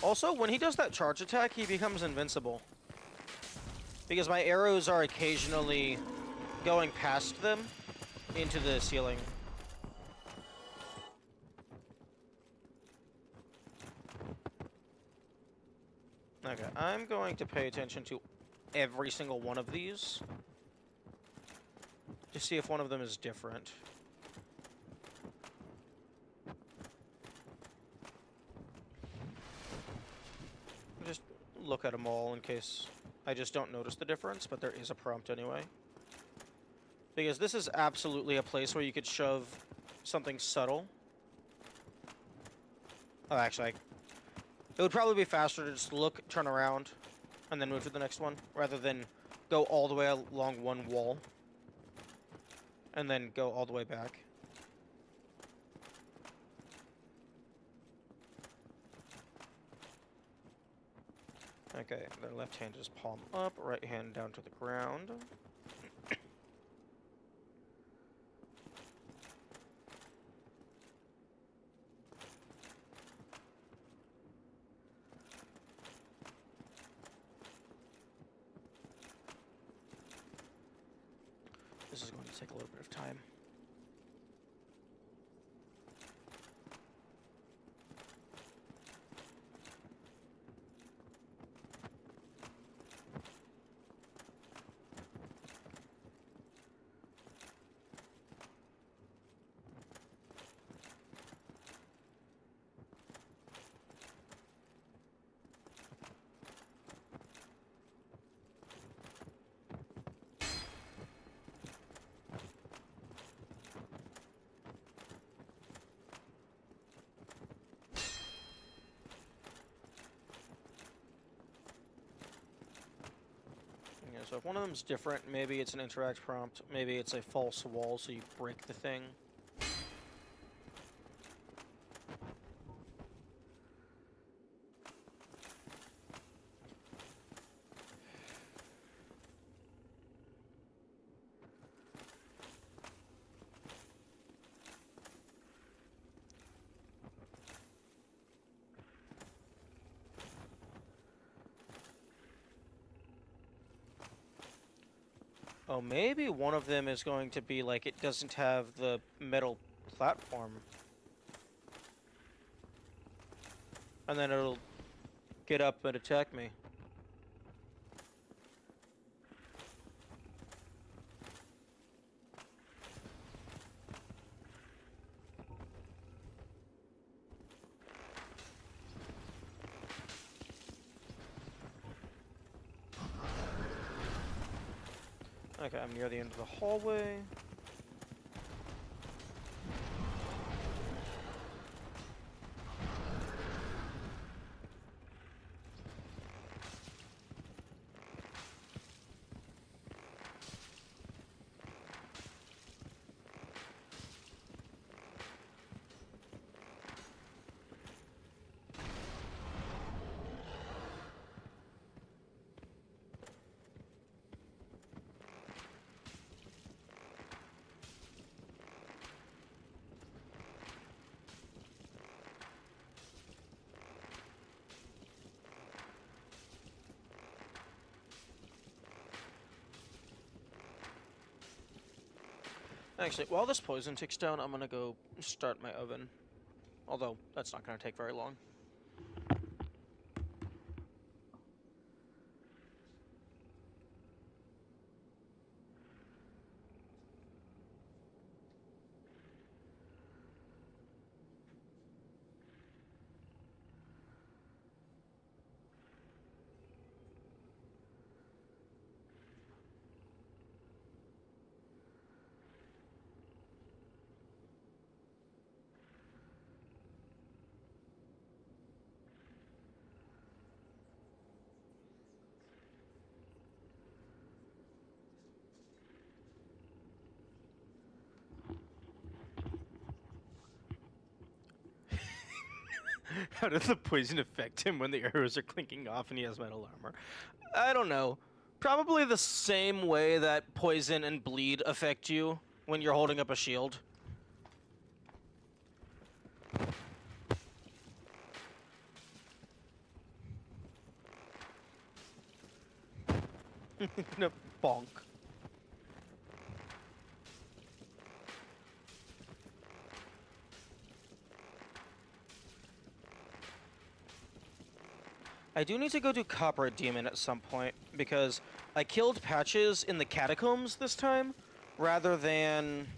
Also, when he does that charge attack, he becomes invincible. Because my arrows are occasionally going past them into the ceiling. Okay, I'm going to pay attention to every single one of these to see if one of them is different. Just look at them all in case I just don't notice the difference, but there is a prompt anyway. Because this is absolutely a place where you could shove something subtle. Oh, actually, it would probably be faster to just look, turn around, and then move to the next one, rather than go all the way along one wall, and then go all the way back. Okay, their left hand is palm up, right hand down to the ground. This is going to take a little bit of time. So if one of them's different, maybe it's an interact prompt, maybe it's a false wall, so you break the thing. Oh, maybe one of them is going to be like it doesn't have the metal platform. And then it'll get up and attack me. Okay, I'm near the end of the hallway. Actually, while this poison ticks down, I'm gonna go start my oven. Although, that's not gonna take very long. How does the poison affect him when the arrows are clinking off and he has metal armor? I don't know. Probably the same way that poison and bleed affect you when you're holding up a shield. No, bonk. I do need to go do Copper Demon at some point, because I killed Patches in the Catacombs this time, rather than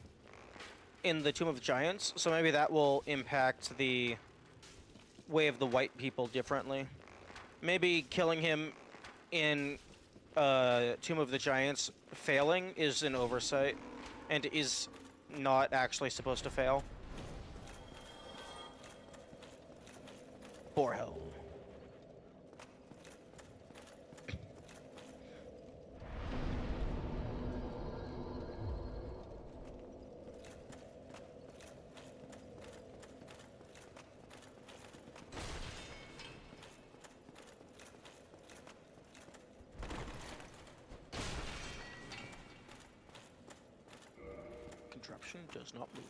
in the Tomb of the Giants, so maybe that will impact the Way of the White People differently. Maybe killing him in Tomb of the Giants failing is an oversight, and is not actually supposed to fail. Borhel. Contraption does not move.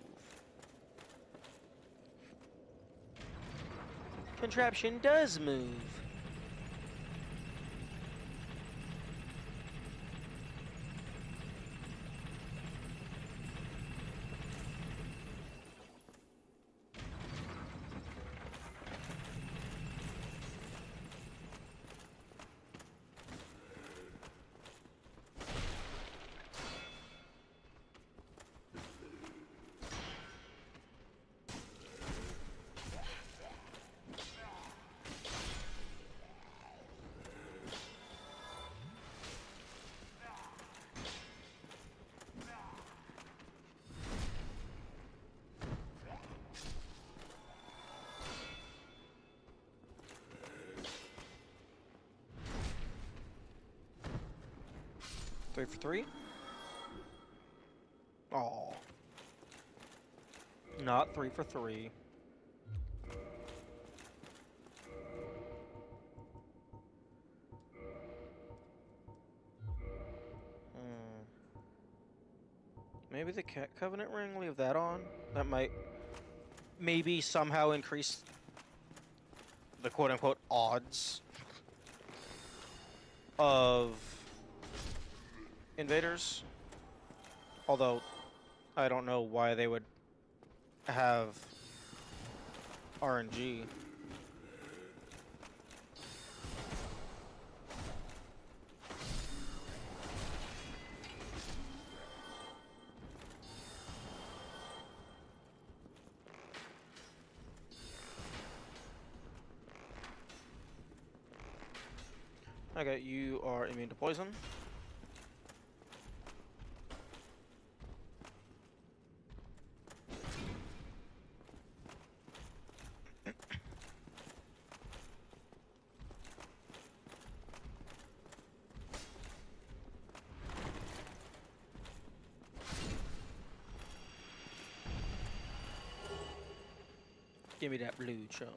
Contraption does move. Three for three? Oh. Not 3 for 3. Maybe the Covenant ring, leave that on? That might maybe somehow increase the quote-unquote odds of invaders. Although, I don't know why they would have RNG. Okay, you are immune to poison. Give me that blue chunk.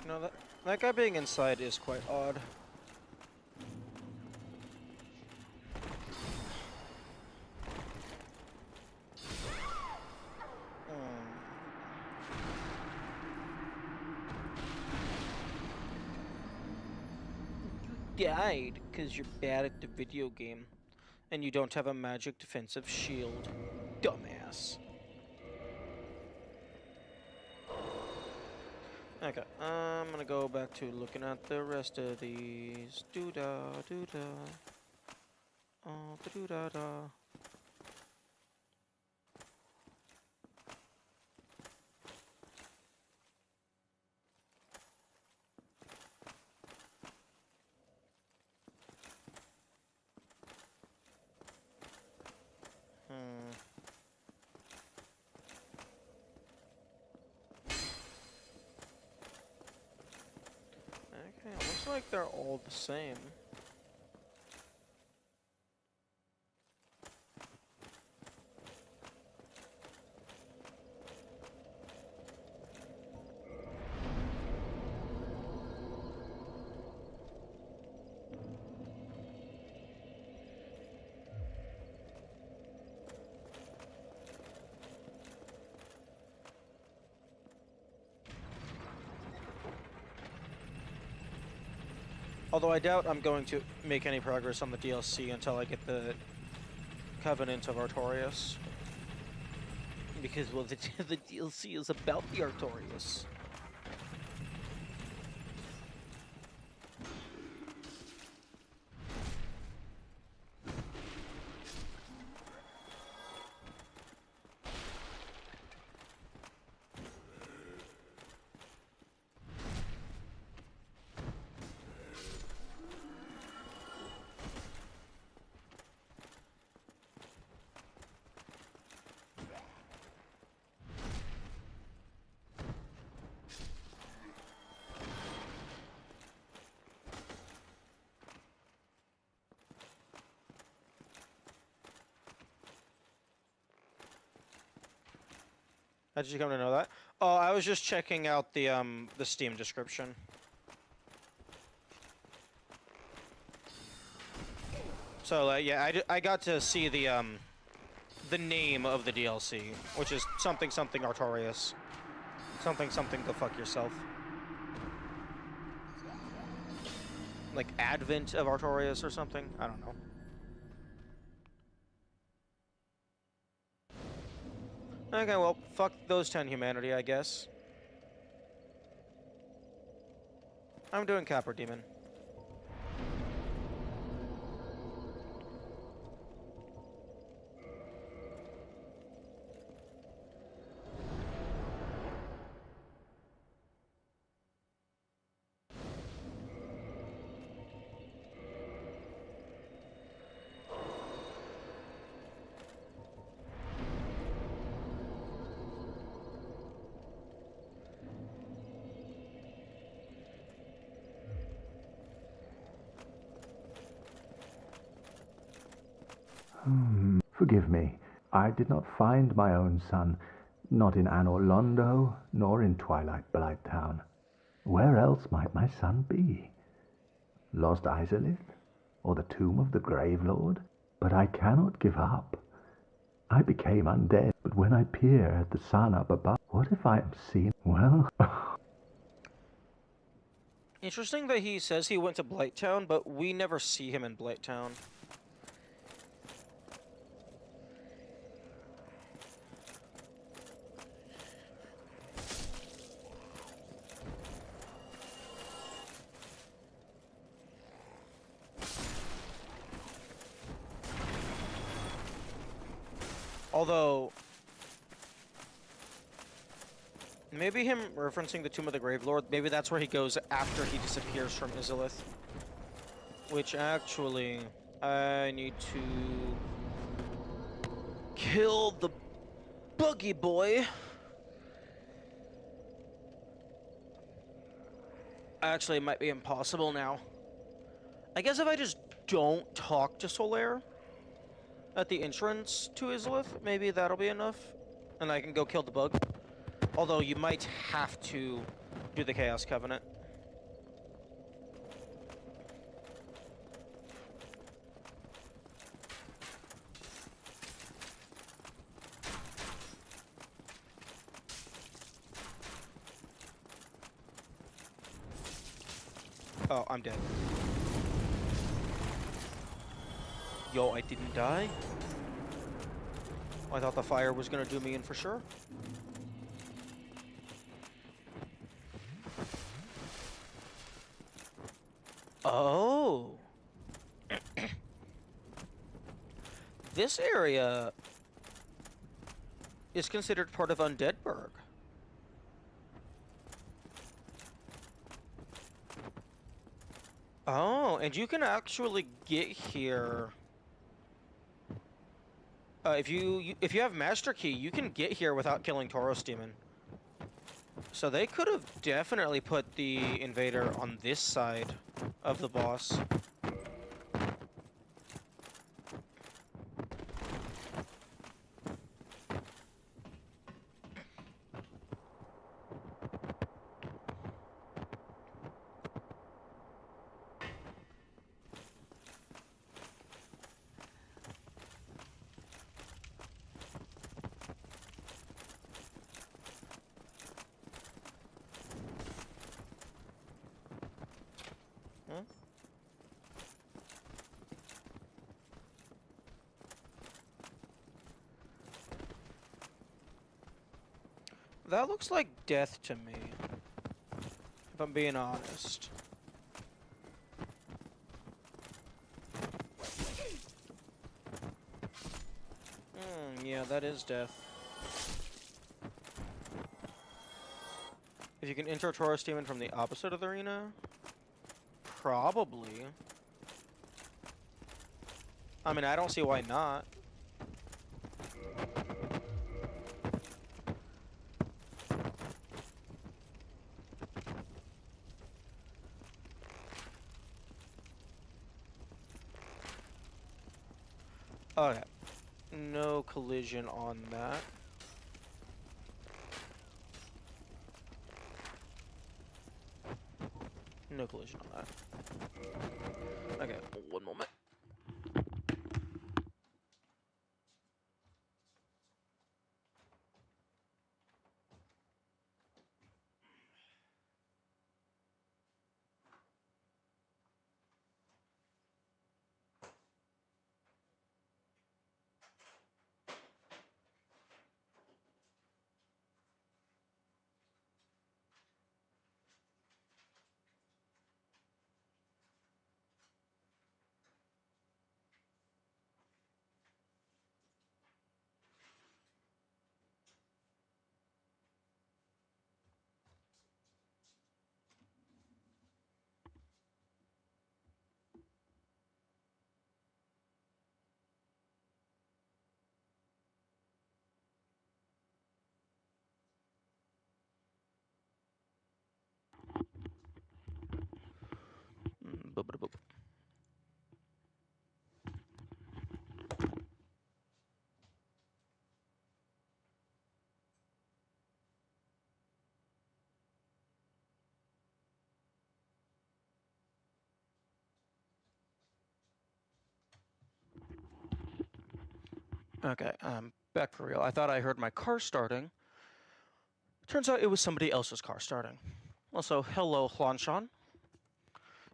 No, that guy being inside is quite odd. You died because you're bad at the video game and you don't have a magic defensive shield. Dumbass. Okay, I'm gonna go back to looking at the rest of these. Doo-da, doo-da. Oh, doo-da-da. like they're all the same. Although I doubt I'm going to make any progress on the DLC until I get the Covenant of Artorias. Because, well, the DLC is about the Artorias. How did you come to know that? Oh, I was just checking out the Steam description. So yeah, I got to see the name of the DLC, which is something Artorias, something go fuck yourself. Like Advent of Artorias or something. I don't know. Okay, well, fuck those 10 humanity, I guess. I'm doing Copper Demon. Forgive me. I did not find my own son, not in Anor Londo, nor in Twilight Blighttown. Where else might my son be? Lost Izalith? Or the tomb of the Grave Lord? But I cannot give up. I became undead, but when I peer at the sun up above, what if I am seen? Well... Interesting that he says he went to Blighttown, but we never see him in Blighttown. Although, maybe him referencing the Tomb of the Grave Lord, maybe that's where he goes after he disappears from Izalith. Which actually, I need to kill the buggy boy. Actually, it might be impossible now. I guess if I just don't talk to Solaire at the entrance to Izalith, maybe that'll be enough, and I can go kill the bug. Although you might have to do the Chaos Covenant. Oh, I'm dead. Yo, I didn't die? I thought the fire was gonna do me in for sure. Oh. This area is considered part of Undeadburg. Oh, and you can actually get here. If you have Master Key, you can get here without killing Tauros Demon. So they could have definitely put the invader on this side of the boss. Huh? That looks like death to me, if I'm being honest. Yeah, that is death. If you can enter a Taurus demon from the opposite of the arena? Probably. I mean, I don't see why not. Okay. No collision on that. No collision on that. Okay, one moment. Okay, back for real. I thought I heard my car starting. Turns out it was somebody else's car starting. Also, hello, Hwanshan.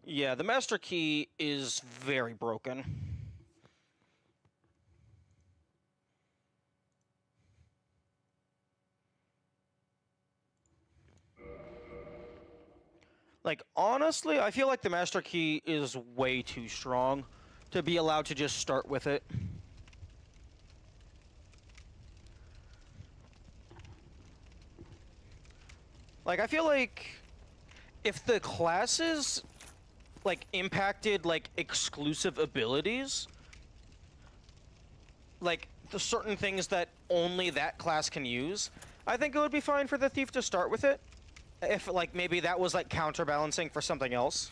Yeah, the master key is very broken. Like, honestly, I feel like the master key is way too strong to be allowed to just start with it. Like, I feel like if the classes, like, impacted, like, exclusive abilities, like, the certain things that only that class can use, I think it would be fine for the thief to start with it. If, like, maybe that was, like, counterbalancing for something else.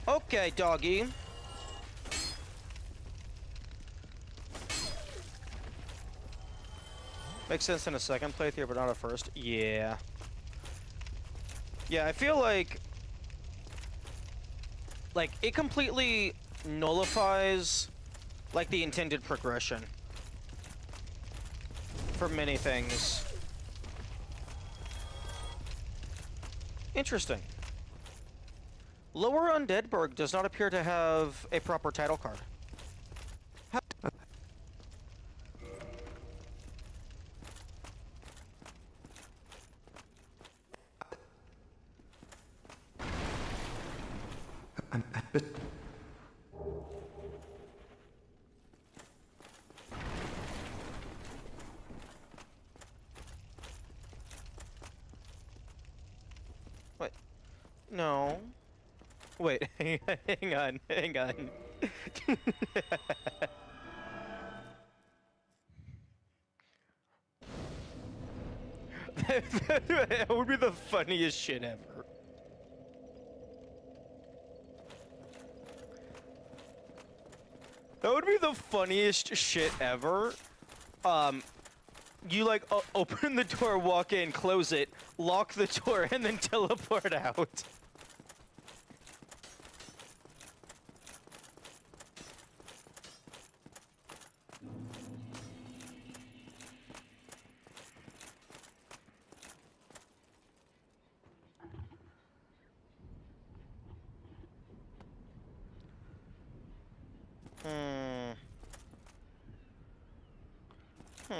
Okay, doggy. Makes sense in a second playthrough, but not a first. Yeah. Yeah, I feel like it completely nullifies, like, the intended progression for many things. Interesting. Lower Undeadburg does not appear to have a proper title card. What? No. Wait, hang on, hang on. That would be the funniest shit ever. That would be the funniest shit ever. You like open the door, walk in, close it, lock the door, and then teleport out.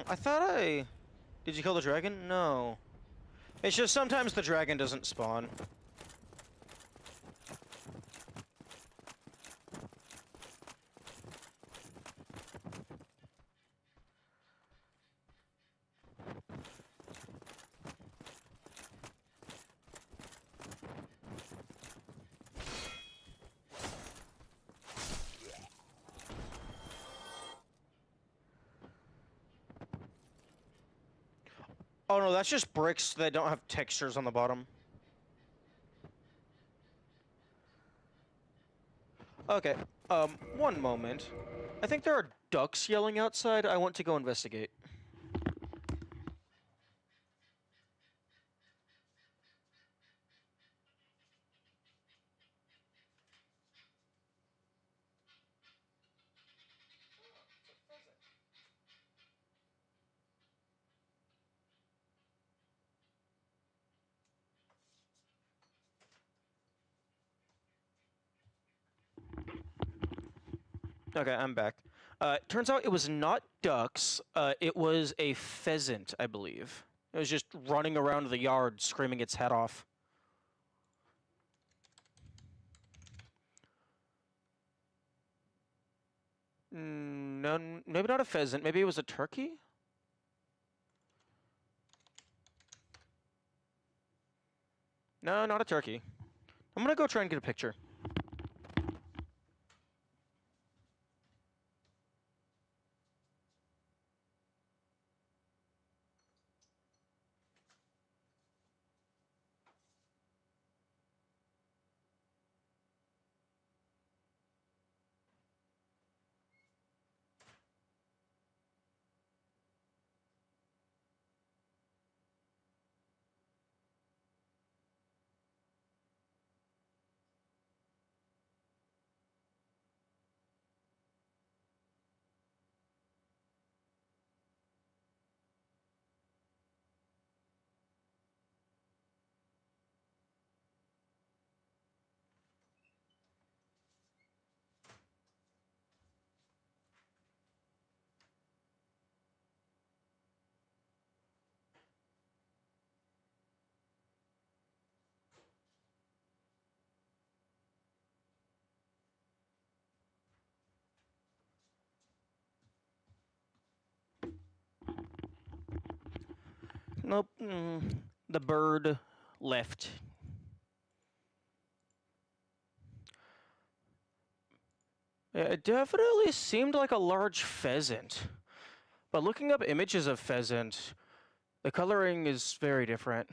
I thought I... Did you kill the dragon? No. It's just sometimes the dragon doesn't spawn. Oh no, that's just bricks that don't have textures on the bottom. Okay, one moment. I think there are ducks yelling outside. I want to go investigate. Okay, I'm back. Turns out it was not ducks. It was a pheasant, I believe. It was just running around the yard, screaming its head off. No, maybe not a pheasant. Maybe it was a turkey? No, not a turkey. I'm gonna go try and get a picture. Nope. The bird left. It definitely seemed like a large pheasant. But looking up images of pheasant, the coloring is very different.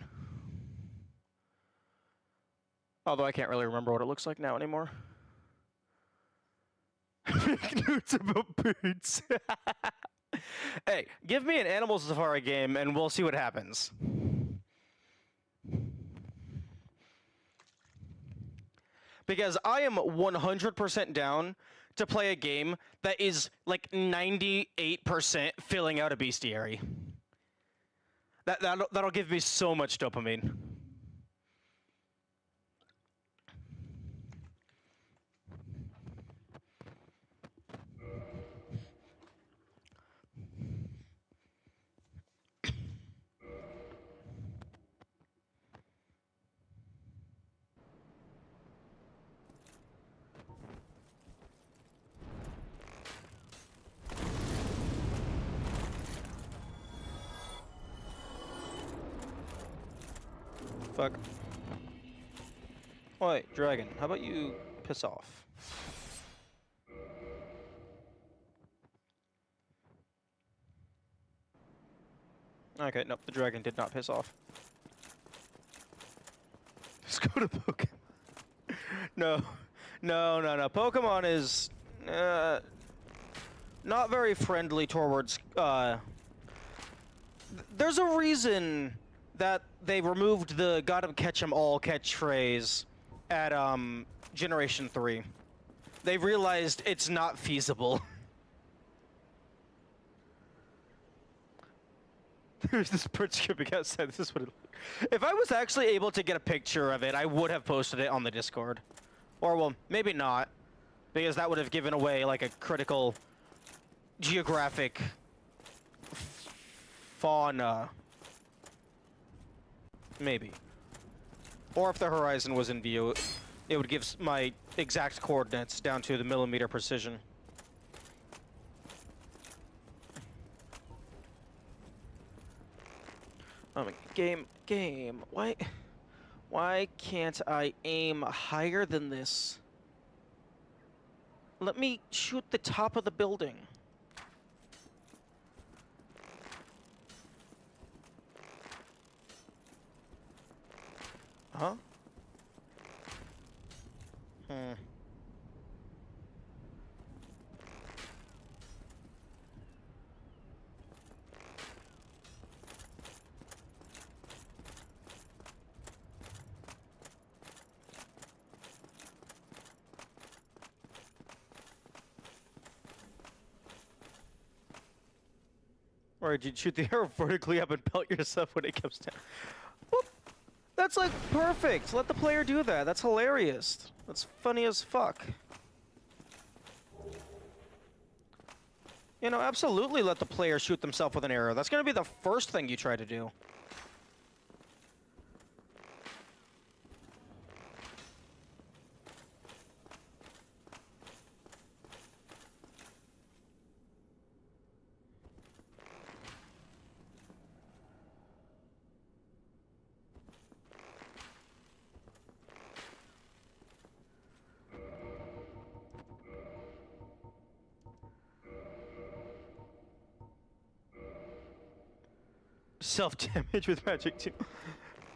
Although I can't really remember what it looks like now anymore. Notes about birds. Hey, give me an Animal Safari game and we'll see what happens. Because I am 100% down to play a game that is like 98% filling out a bestiary. That'll give me so much dopamine. Fuck. Oi, dragon, how about you piss off? Okay, nope, the dragon did not piss off. Let's go to Pokemon. No. No. Pokemon is not very friendly towards there's a reason that they removed the "Gotta catch 'em all" catchphrase at Generation 3. They realized it's not feasible. There's this bird skipping outside. This is what it looked. If I was actually able to get a picture of it, I would have posted it on the Discord. Or, well, maybe not. Because that would have given away, like, a critical geographic fauna. Maybe. Or if the horizon was in view, it would give my exact coordinates down to the millimeter precision. Game. Why can't I aim higher than this? Let me shoot the top of the building. Huh? Or did you shoot the arrow vertically up and pelt yourself when it comes down? Well, that's like perfect. Let the player do that. That's hilarious. That's funny as fuck. You know, absolutely let the player shoot themselves with an arrow. That's gonna be the first thing you try to do. Self-damage with magic too.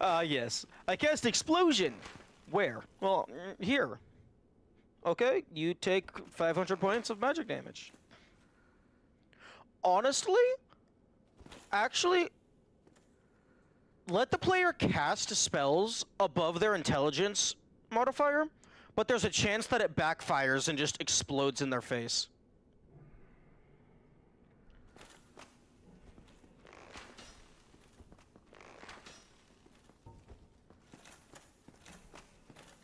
Yes. I cast explosion. Where? Well, here. Okay, you take 500 points of magic damage. Honestly, actually, let the player cast spells above their intelligence modifier, but there's a chance that it backfires and just explodes in their face.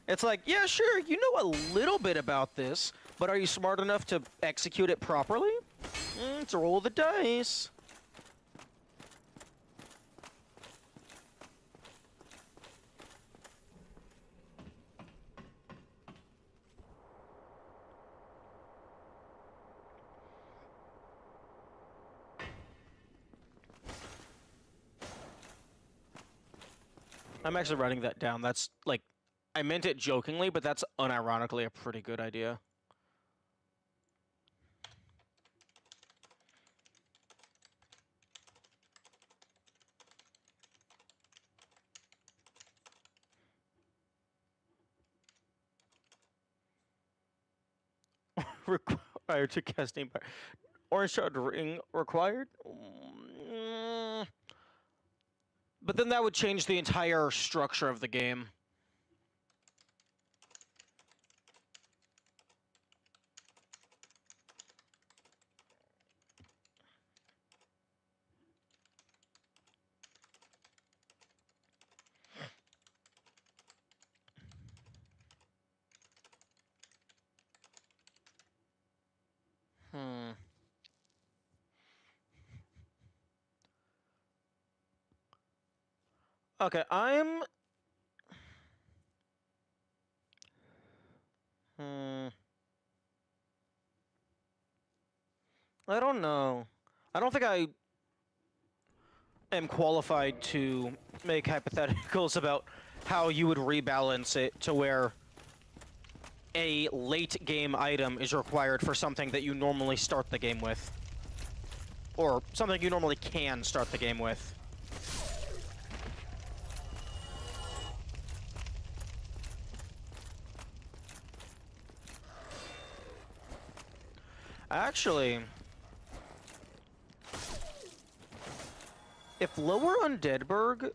It's like, yeah, sure, you know a little bit about this, but are you smart enough to execute it properly? It's a roll of the dice. I'm actually writing that down. That's, like, I meant it jokingly, but that's unironically a pretty good idea. Required to casting by orange shard ring required. But then that would change the entire structure of the game. Okay, I'm... I don't know. I don't think I am qualified to make hypotheticals about how you would rebalance it to where a late game item is required for something that you normally start the game with. Or something you normally can start the game with. Actually, if Lower Undeadburg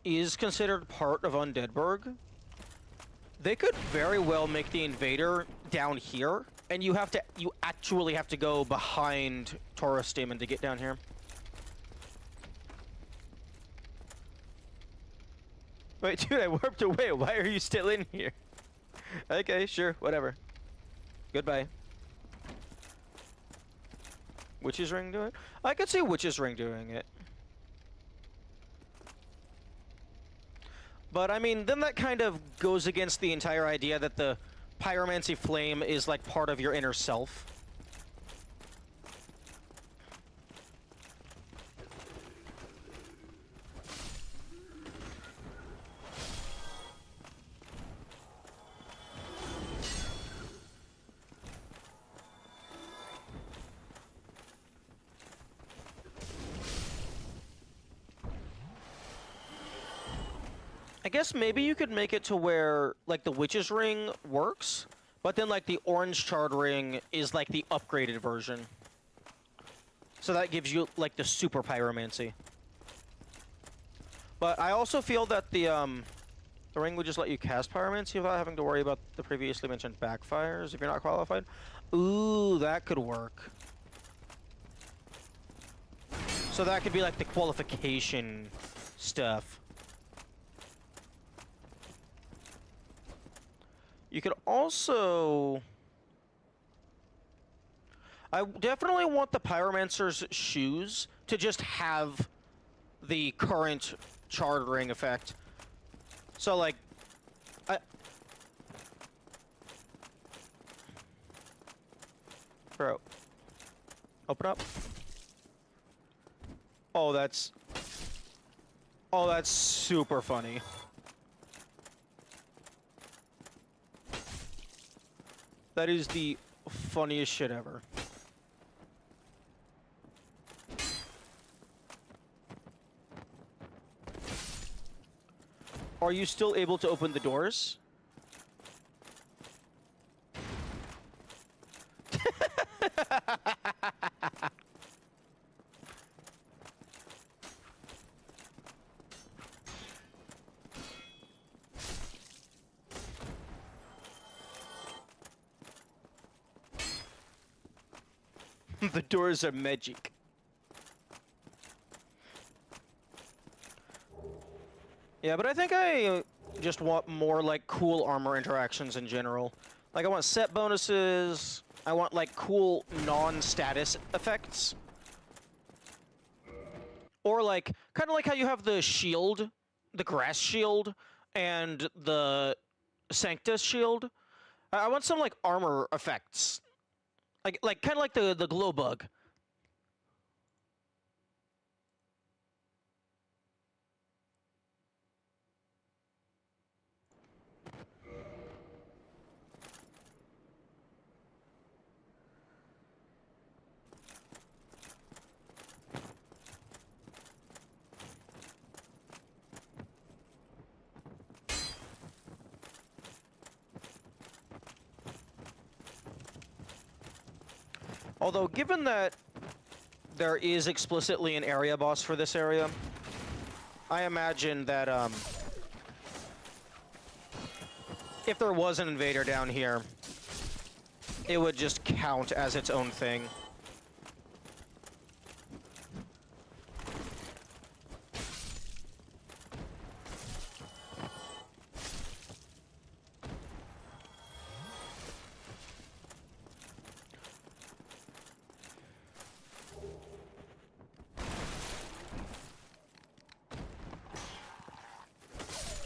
is considered part of Undeadburg, they could very well make the invader down here, and you actually have to go behind Taurus Demon to get down here. Wait, dude, I warped away. Why are you still in here? Okay, sure, whatever. Goodbye. Witch's Ring do it? I could see Witch's Ring doing it. But, I mean, then that kind of goes against the entire idea that the Pyromancy Flame is, like, part of your inner self. I guess maybe you could make it to where, like, the Witch's Ring works, but then, like, the Orange Charred Ring is, like, the upgraded version. So that gives you, like, the super Pyromancy. But I also feel that the ring would just let you cast Pyromancy without having to worry about the previously mentioned backfires if you're not qualified. Ooh, that could work. So that could be, like, the qualification stuff. You could also... I definitely want the Pyromancer's shoes to just have the current Charred Ring effect. So, like... Bro. Open up. Oh, that's... Oh, that's super funny. That is the funniest shit ever. Are you still able to open the doors? The doors are magic. Yeah, but I think I just want more, like, cool armor interactions in general. Like, I want set bonuses. I want, like, cool non-status effects. Or, like, kind of like how you have the shield, the grass shield, and the Sanctus shield. I want some, like, armor effects. Like kind of like the glow bug. Although, given that there is explicitly an area boss for this area, I imagine that if there was an invader down here, it would just count as its own thing.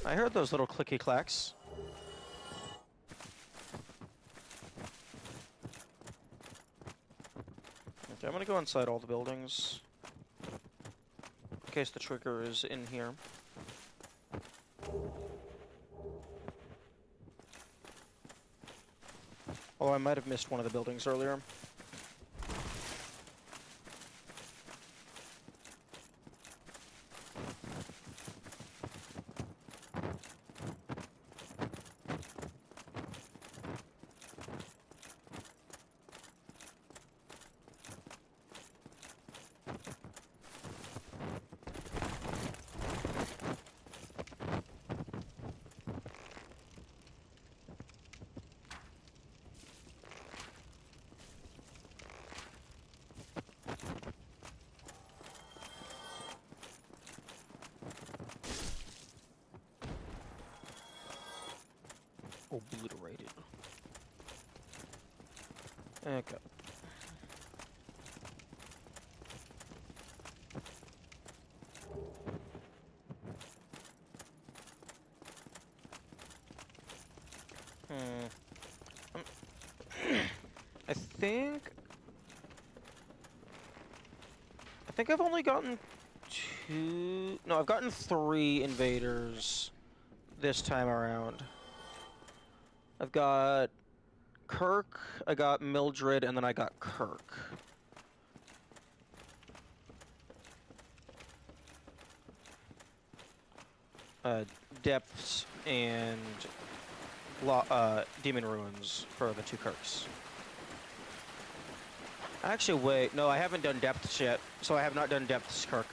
I heard those little clicky clacks. Okay, I'm gonna go inside all the buildings. In case the trigger is in here. Oh, I might have missed one of the buildings earlier. Obliterated. Okay. I think I've only gotten two. No, I've gotten 3 invaders this time around. I've got Kirk, I got Mildred, and then I got Kirk. Depths and Demon Ruins for the 2 Kirks. Actually, wait. No, I haven't done Depths yet, so I have not done Depths Kirk.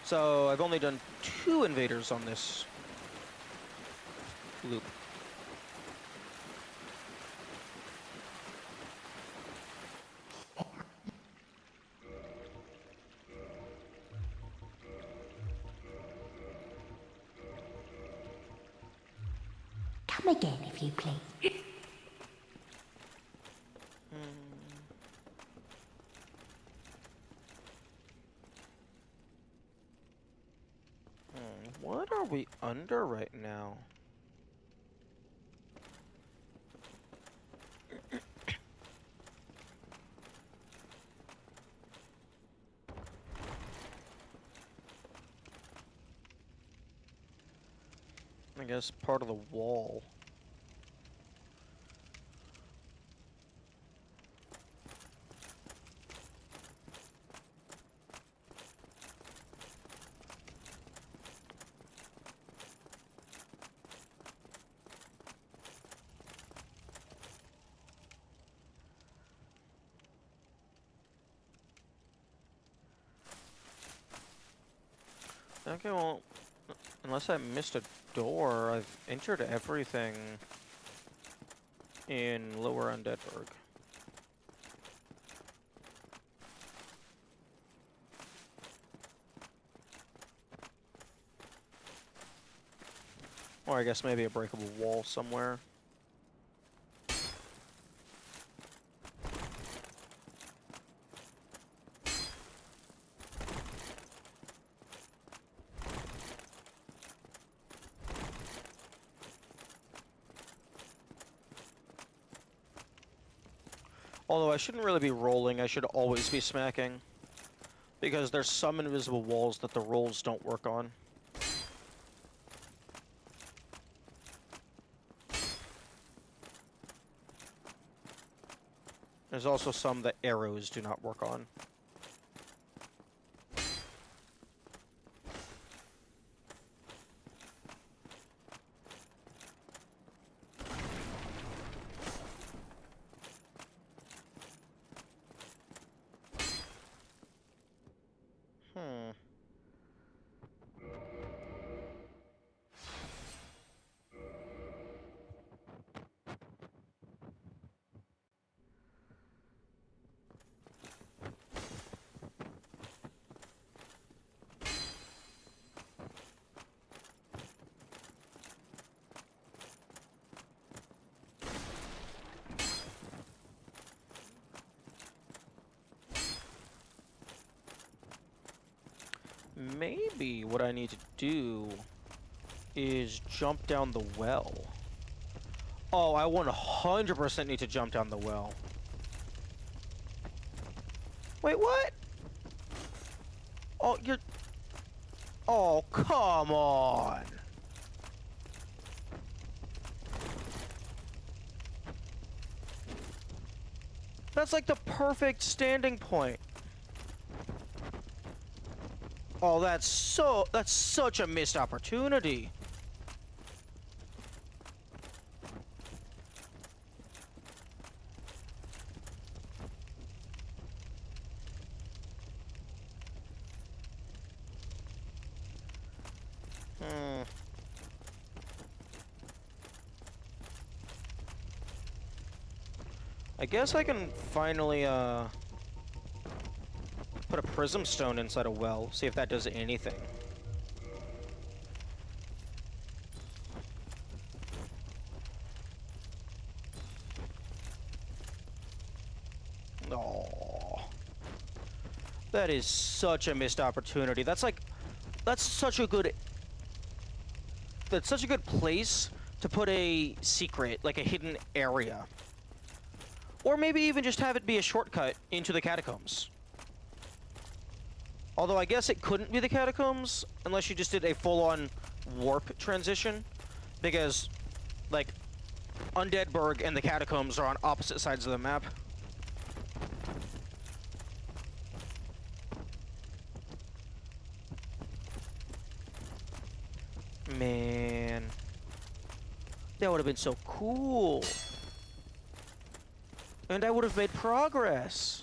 So I've only done 2 invaders on this loop. Come again, if you please. What are we under right now? I guess part of the wall. Okay, well, unless I missed a door, I've entered everything in Lower Undeadburg. Or I guess maybe a breakable wall somewhere. Although I shouldn't really be rolling, I should always be smacking. Because there's some invisible walls that the rolls don't work on. There's also some that arrows do not work on. Maybe what I need to do is jump down the well. Oh, I 100% need to jump down the well. Wait, what? Oh, you're... Oh, come on! That's like the perfect standing point. Oh, that's such a missed opportunity. I guess I can finally, put a prism stone inside a well, see if that does anything. Oh, that is such a missed opportunity. That's such a good place to put a secret, like a hidden area. Or maybe even just have it be a shortcut into the catacombs. Although I guess it couldn't be the catacombs unless you just did a full-on warp transition, because like Undeadburg and the catacombs are on opposite sides of the map. Man, that would have been so cool. And I would have made progress.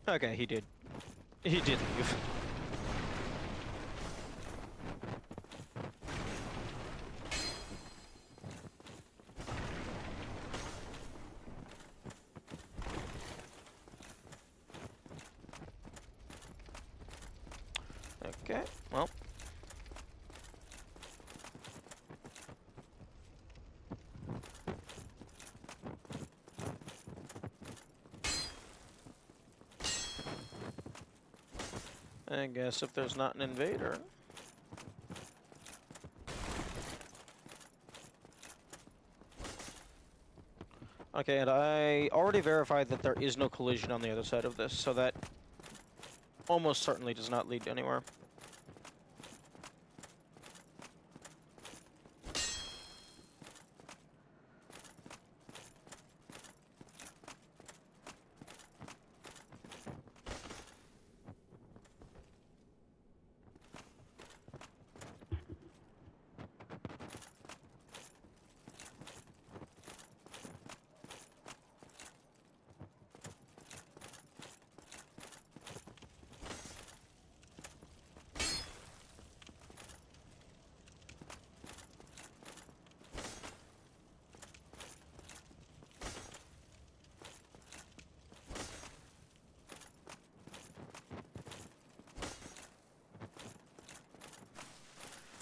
Okay, he did. He did leave. Okay, well. I guess if there's not an invader. Okay, and I already verified that there is no collision on the other side of this, so that almost certainly does not lead anywhere.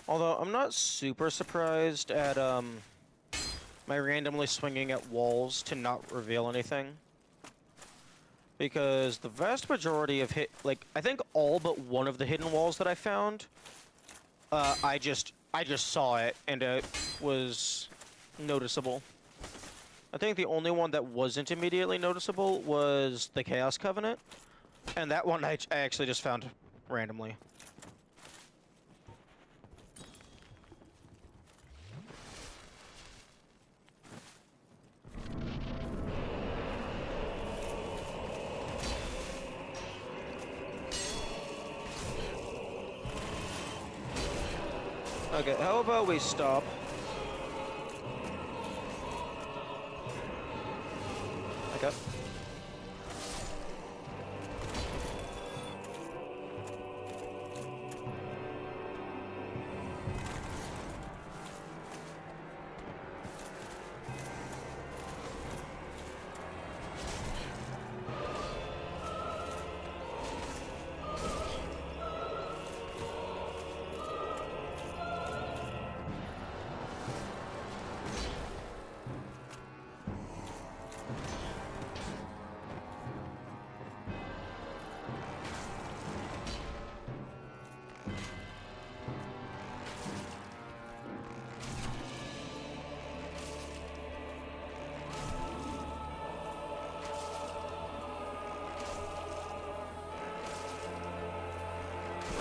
Although, I'm not super surprised at, my randomly swinging at walls to not reveal anything. Because the vast majority of I think all but one of the hidden walls that I found, I just saw it, and it was noticeable. I think the only one that wasn't immediately noticeable was the Chaos Covenant, and that one I actually just found randomly. Okay, how about we stop? Okay.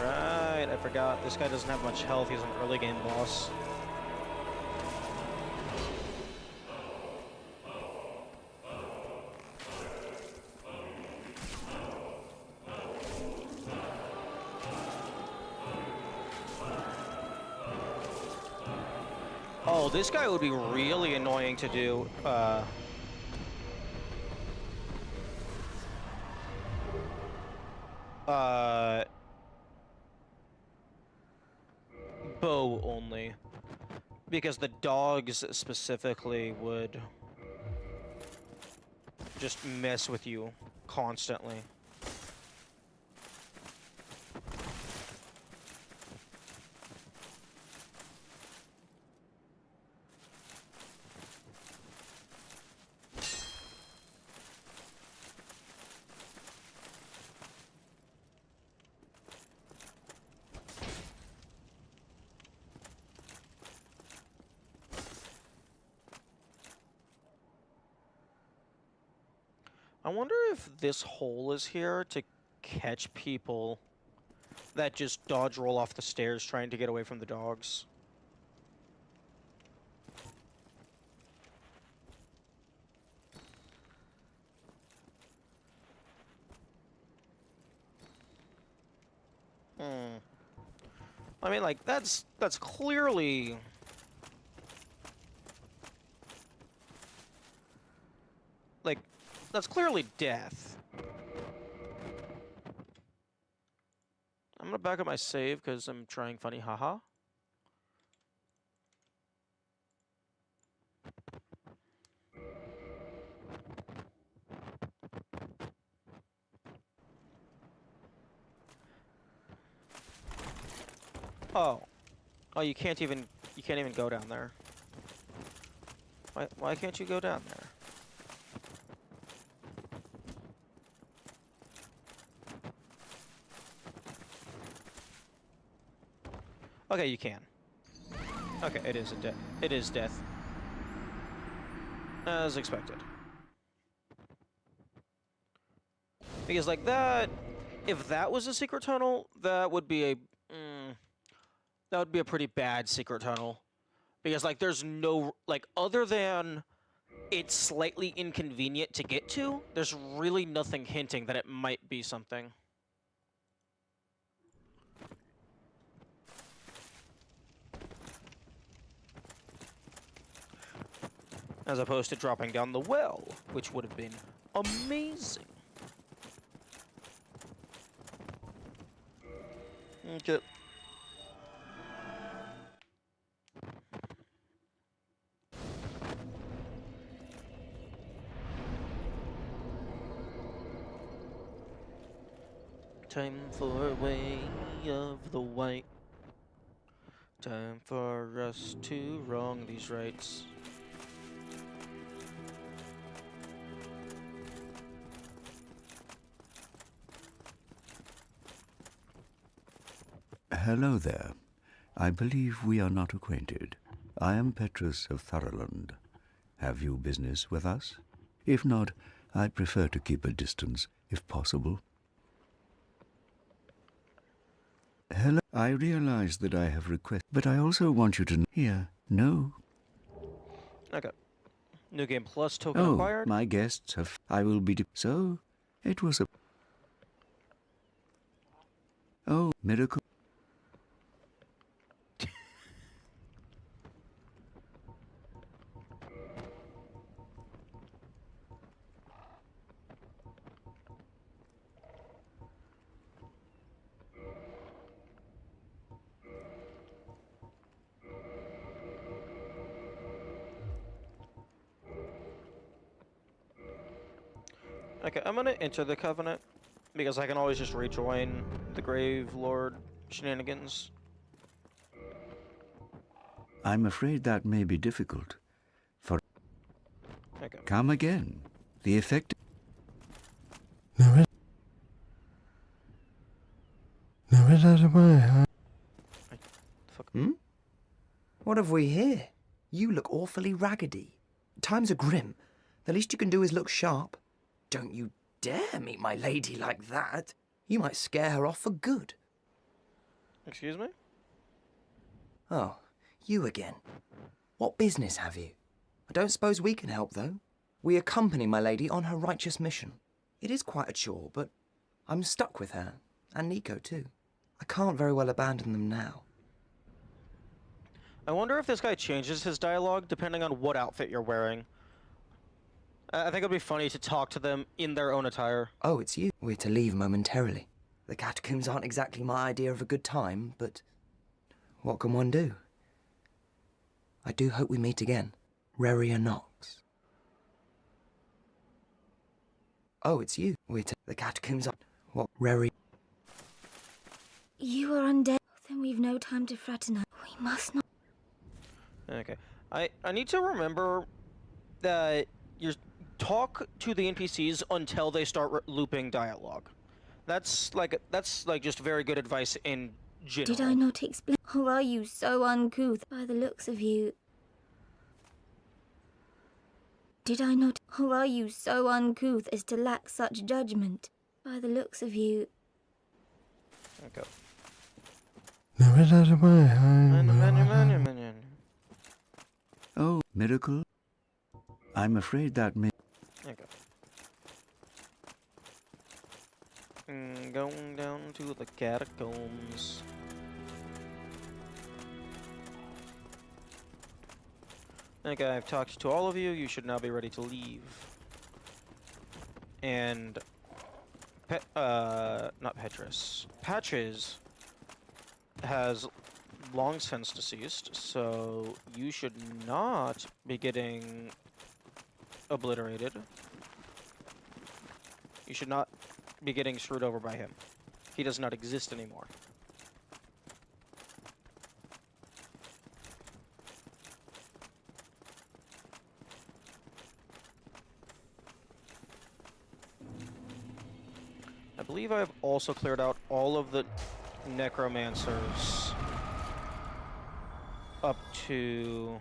Right, I forgot. This guy doesn't have much health. He's an early game boss. Oh, this guy would be really annoying to do. Bow only. Because the dogs specifically would just mess with you constantly. I wonder if this hole is here to catch people that just dodge roll off the stairs trying to get away from the dogs. I mean, like, that's clearly... Like, that's clearly death. I'm gonna back up my save because I'm trying funny, haha. Oh. Oh, you can't even go down there. Why can't you go down there? Okay, you can. Okay, it is a death. It is death. As expected. Because like that, if that was a secret tunnel, that would be a pretty bad secret tunnel. Because like there's no like other than it's slightly inconvenient to get to, there's really nothing hinting that it might be something. As opposed to dropping down the well, which would have been amazing. Okay. Time for a way of the white. Time for us to wrong these rights. Hello there. I believe we are not acquainted. I am Petrus of Thoroland. Have you business with us? If not, I prefer to keep a distance, if possible. Hello. I realize that I have requested, but I also want you to hear. No. Okay. New Game Plus token Oh, acquired. my guests have. I will be. So, it was a. Oh, miracle. Okay, I'm gonna enter the Covenant because I can always just rejoin the Grave Lord shenanigans. I'm afraid that may be difficult. For. Okay. Come again. The effect. Fuck. What have we here? You look awfully raggedy. Times are grim. The least you can do is look sharp. Don't you dare meet my lady like that. You might scare her off for good. Excuse me? Oh, you again. What business have you? I don't suppose we can help, though. We accompany my lady on her righteous mission. It is quite a chore, but I'm stuck with her, and Nico too. I can't very well abandon them now. I wonder if this guy changes his dialogue depending on what outfit you're wearing. I think it'd be funny to talk to them in their own attire. Oh, it's you. We're to leave momentarily. The catacombs aren't exactly my idea of a good time, but what can one do? I do hope we meet again. Reria Nox. Oh, it's you. We're to the catacombs aren't... What, Reria... You are undead. Then we've no time to fraternize. We must not... Okay. I need to remember that you talk to the NPCs until they start looping dialogue. That's like just very good advice in general. Did I not explain? Or are you so uncouth by the looks of you? Did I not? Or are you so uncouth as to lack such judgment by the looks of you? Okay. Oh, miracle? I'm afraid that may... Okay. Going down to the catacombs. Okay, I've talked to all of you. You should now be ready to leave. And... not Petrus. Patches has long since deceased, so you should not be getting obliterated. You should not be getting screwed over by him. He does not exist anymore. I believe I've also cleared out all of the necromancers up to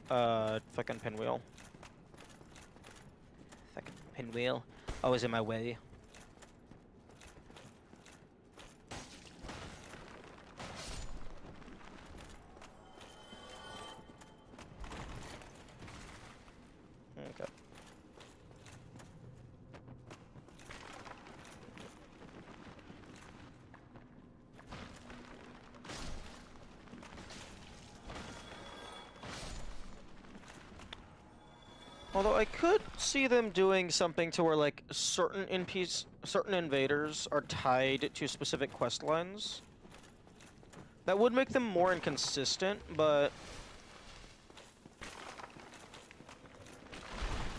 fucking pinwheel. Fucking pinwheel. Always in my way. Okay. Although I could see them doing something to where like certain invaders are tied to specific quest lines. That would make them more inconsistent, but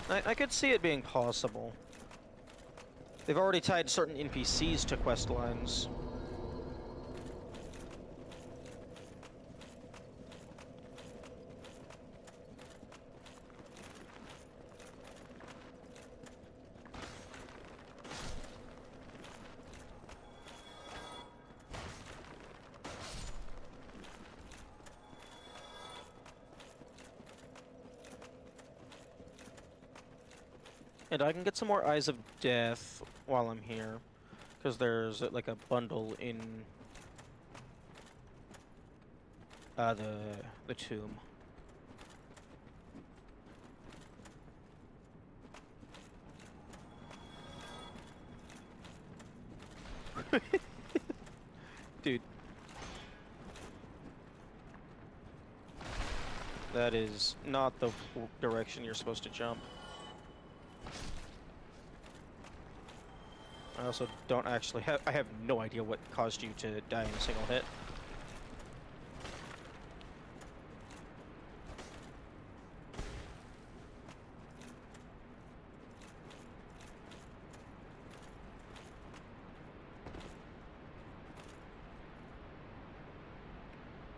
I could see it being possible. They've already tied certain NPCs to quest lines. And I can get some more Eyes of Death while I'm here, because there's like a bundle in the tomb. Dude. That is not the direction you're supposed to jump. I also don't actually have... I have no idea what caused you to die in a single hit.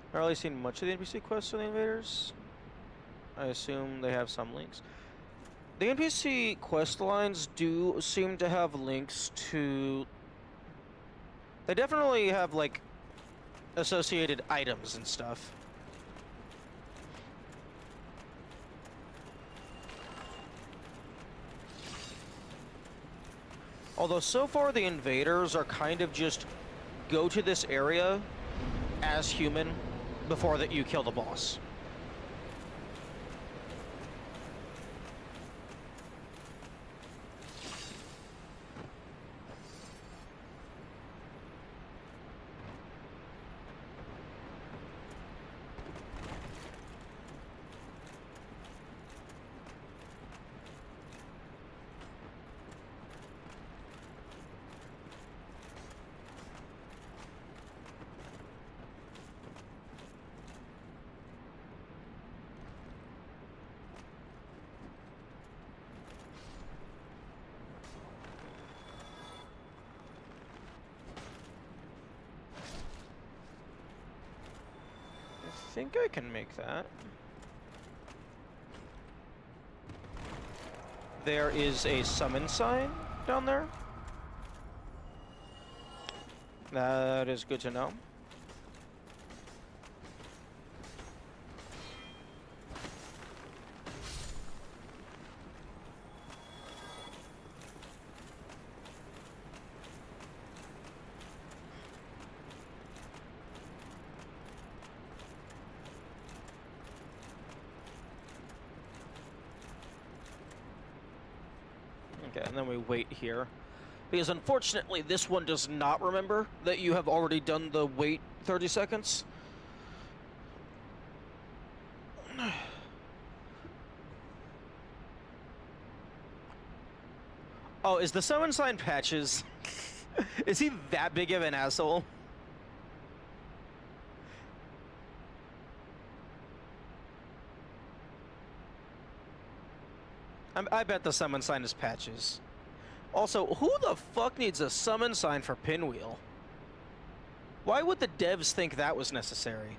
I've not really seen much of the NPC quests for the invaders. I assume they have some links. The NPC quest lines do seem to have links to... They definitely have, like, associated items and stuff. Although so far the invaders are kind of just go to this area as human before that you kill the boss. I think I can make that. There is a summon sign down there. That is good to know. Okay, and then we wait here. Because unfortunately, this one does not remember that you have already done the wait 30 seconds. Oh, is the summon sign Patches? Is he that big of an asshole? I bet the summon sign is Patches. Also, who the fuck needs a summon sign for Pinwheel? Why would the devs think that was necessary?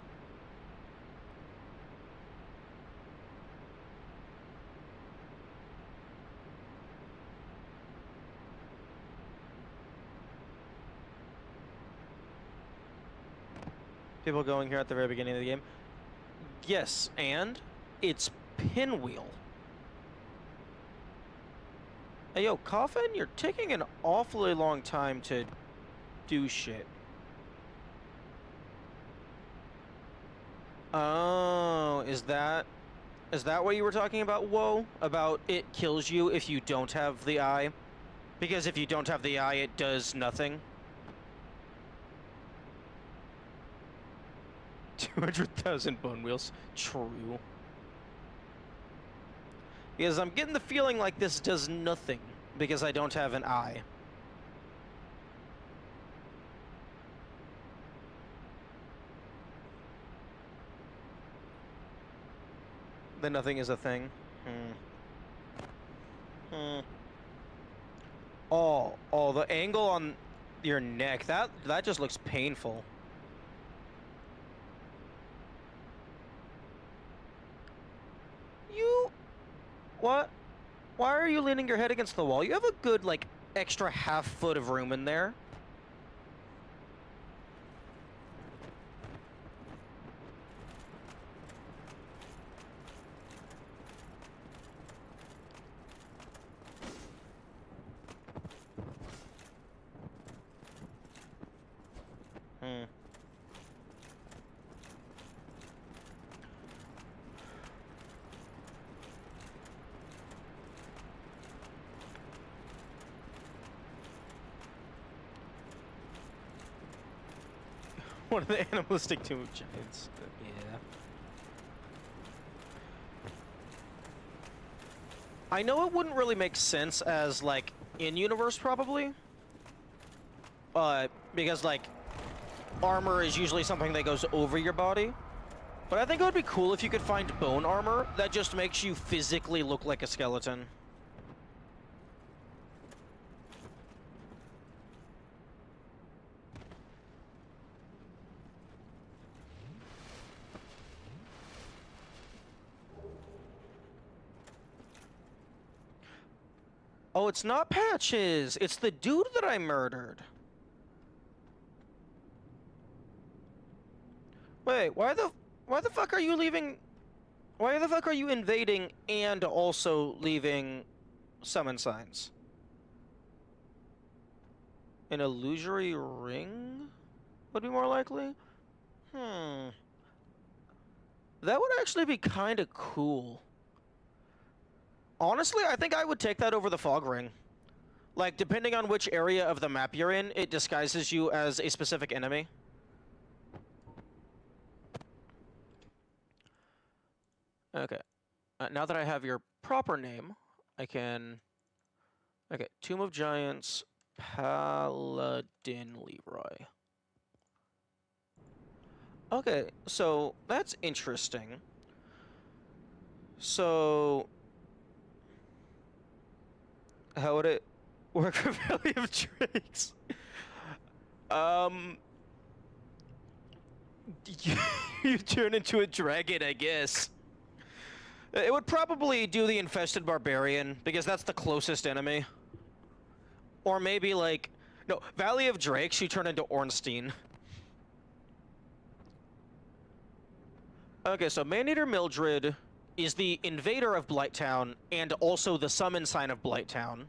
People going here at the very beginning of the game? Yes, and it's Pinwheel. Hey, yo, Coffin, you're taking an awfully long time to do shit. Oh, is that what you were talking about, Whoa? About it kills you if you don't have the eye? Because if you don't have the eye, it does nothing? 200,000 bone wheels. True. Because I'm getting the feeling like this does nothing because I don't have an eye. Then nothing is a thing. Oh, the angle on your neck, that just looks painful. What? Why are you leaning your head against the wall? You have a good, like, extra half foot of room in there. One of the animalistic tomb giants. Yeah. I know it wouldn't really make sense as, like, in-universe, probably. Because, like, armor is usually something that goes over your body. But I think it would be cool if you could find bone armor that just makes you physically look like a skeleton. Oh, it's not Patches. It's the dude that I murdered. Wait, why the fuck are you leaving? Why the fuck are you invading and also leaving summon signs? An illusory ring would be more likely? Hmm. That would actually be kind of cool. Honestly, I think I would take that over the fog ring. Like, depending on which area of the map you're in, it disguises you as a specific enemy. Okay. Now that I have your proper name, I can... Okay, Tomb of Giants, Paladin Leroy. Okay, so that's interesting. So... How would it work for Valley of Drakes? You turn into a dragon, I guess. It would probably do the Infested Barbarian, because that's the closest enemy. Or maybe, like... No, Valley of Drakes, you turn into Ornstein. Okay, so Maneater Mildred is the invader of Blighttown, and also the summon sign of Blighttown.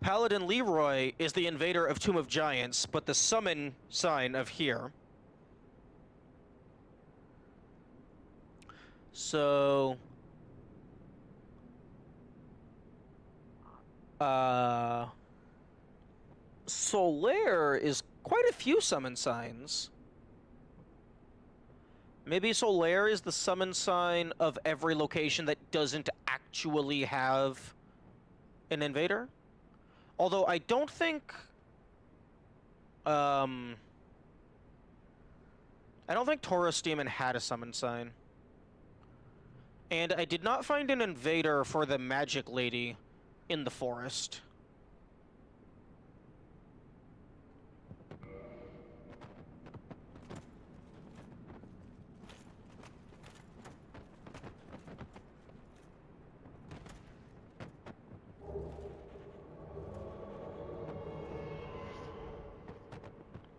Paladin Leroy is the invader of Tomb of Giants, but the summon sign of here. So... Solaire is quite a few summon signs. Maybe Solaire is the summon sign of every location that doesn't actually have an invader? Although I don't think... I don't think Taurus Demon had a summon sign. And I did not find an invader for the Magic Lady in the forest.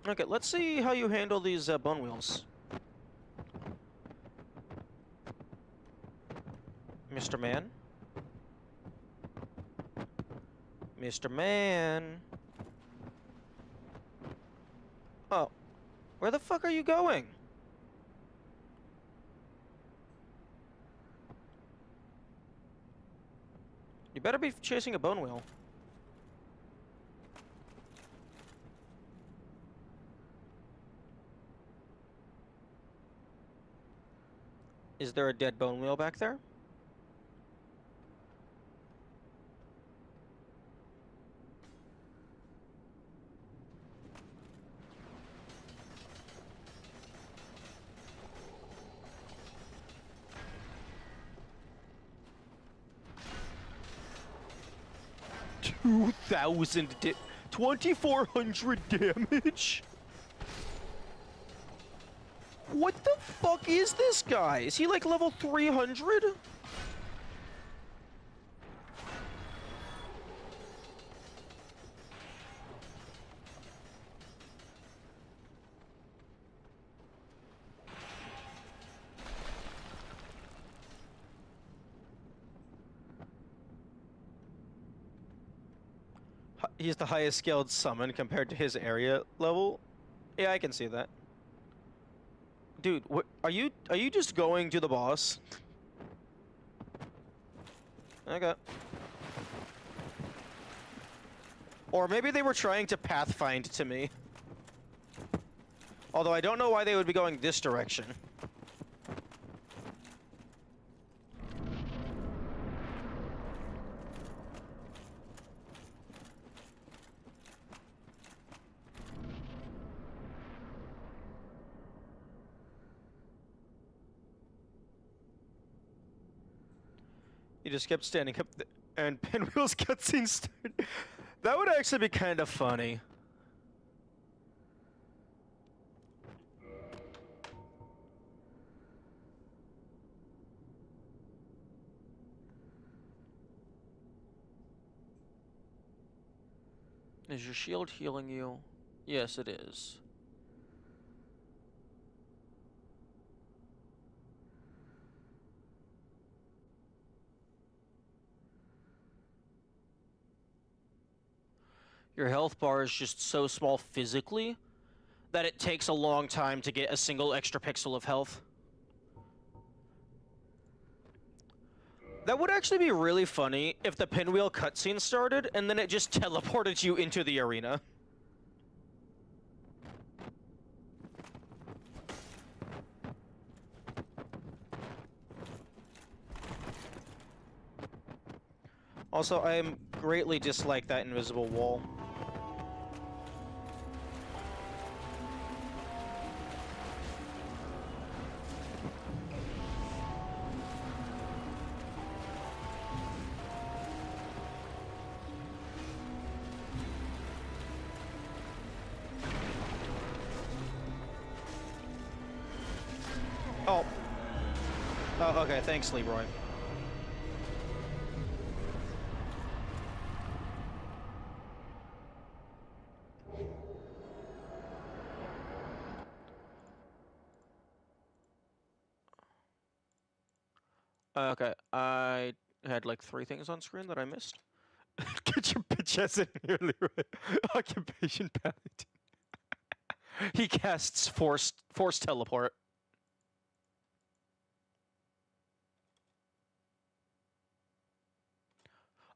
Okay, let's see how you handle these bone wheels. Mr. Man? Mr. Man? Oh. Where the fuck are you going? You better be chasing a bone wheel. Is there a dead bone wheel back there? $2,000 $2,400 damage? What the fuck is this guy? Is he like level 300? He's the highest scaled summon compared to his area level. Yeah, I can see that. Dude, what are you just going to the boss? Okay. Or maybe they were trying to pathfind to me. Although I don't know why they would be going this direction. He just kept standing up and Pinwheel's cutscene started. That would actually be kind of funny. Is your shield healing you? Yes, it is. your health bar is just so small physically that it takes a long time to get a single extra pixel of health. That would actually be really funny if the pinwheel cutscene started and then it just teleported you into the arena. Also, I greatly dislike that invisible wall. Oh. Oh, okay, thanks, Leroy. Okay, I had like 3 things on screen that I missed. Get your bitch ass in here, Leroy. Occupation Paladin. He casts force teleport.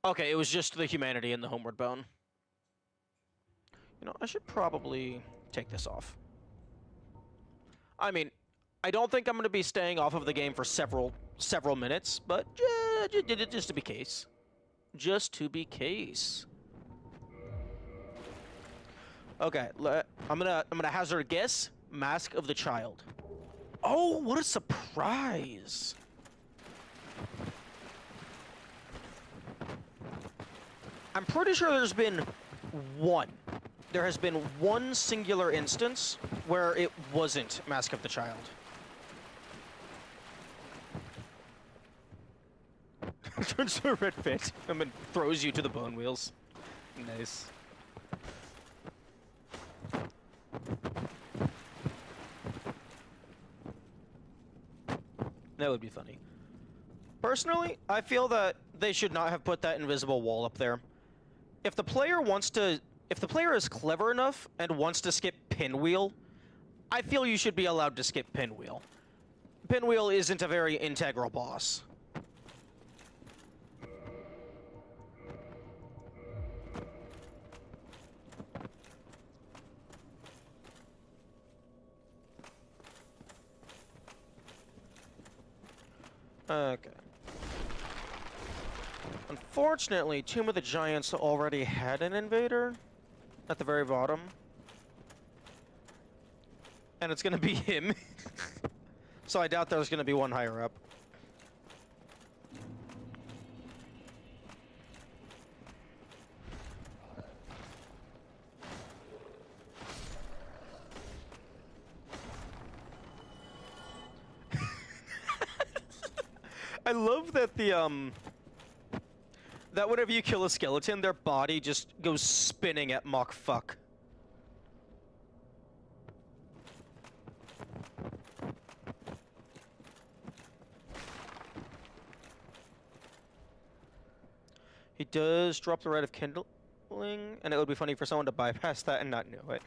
Okay, it was just the humanity and the homeward bone. You know, I should probably take this off. I mean, I don't think I'm going to be staying off of the game for several minutes, but just to be case. Just to be case. Okay, I'm gonna hazard a guess. Mask of the Child. Oh, what a surprise! I'm pretty sure there's been one. There has been one singular instance where it wasn't Mask of the Child. Turns to a red fit and then throws you to the bone wheels. Nice. That would be funny. Personally, I feel that they should not have put that invisible wall up there. If the player is clever enough and wants to skip Pinwheel, I feel you should be allowed to skip Pinwheel. Pinwheel isn't a very integral boss. Okay. Unfortunately, Tomb of the Giants already had an invader at the very bottom. And it's gonna be him. So I doubt there's gonna be one higher up. I love that that whenever you kill a skeleton, their body just goes spinning at Mach fuck. He does drop the Rite of Kindling, and it would be funny for someone to bypass that and not know it.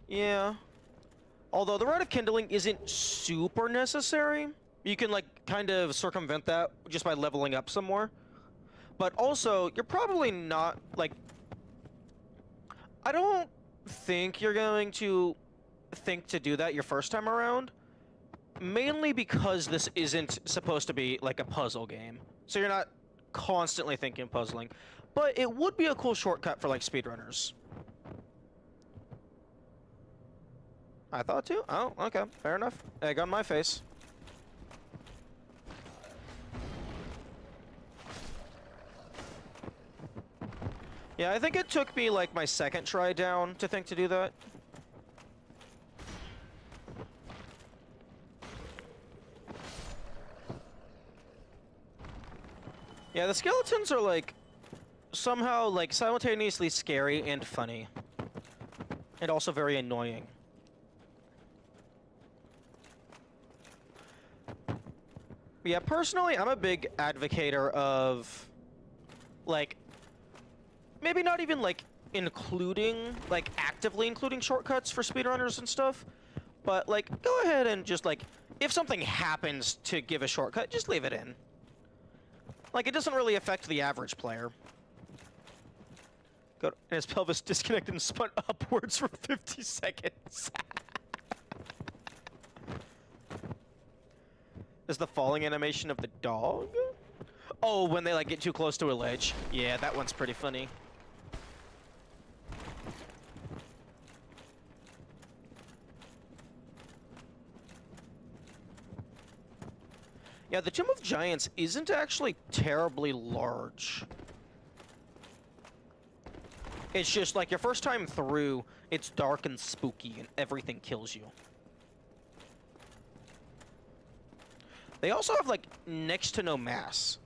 Yeah. Although the Rite of Kindling isn't super necessary. You can, like, kind of circumvent that just by leveling up some more. But also, you're probably not, like... I don't think you're going to think to do that your first time around. Mainly because this isn't supposed to be, like, a puzzle game. So you're not constantly thinking puzzling. But it would be a cool shortcut for, like, speedrunners. I thought too? Oh, okay. Fair enough. Egg on my face. Yeah, I think it took me, like, my second try down to think to do that. Yeah, the skeletons are, like, somehow, like, simultaneously scary and funny. And also very annoying. Yeah, personally, I'm a big advocator of, like, maybe not even like including, like actively including shortcuts for speedrunners and stuff, but like go ahead and just like, if something happens to give a shortcut, just leave it in. Like, it doesn't really affect the average player. And his pelvis disconnected and spun upwards for 50 seconds. Is the falling animation of the dog? Oh, when they like get too close to a ledge. Yeah, that one's pretty funny. Yeah, the Tomb of Giants isn't actually terribly large. It's just like your first time through, it's dark and spooky and everything kills you. They also have like next to no mass.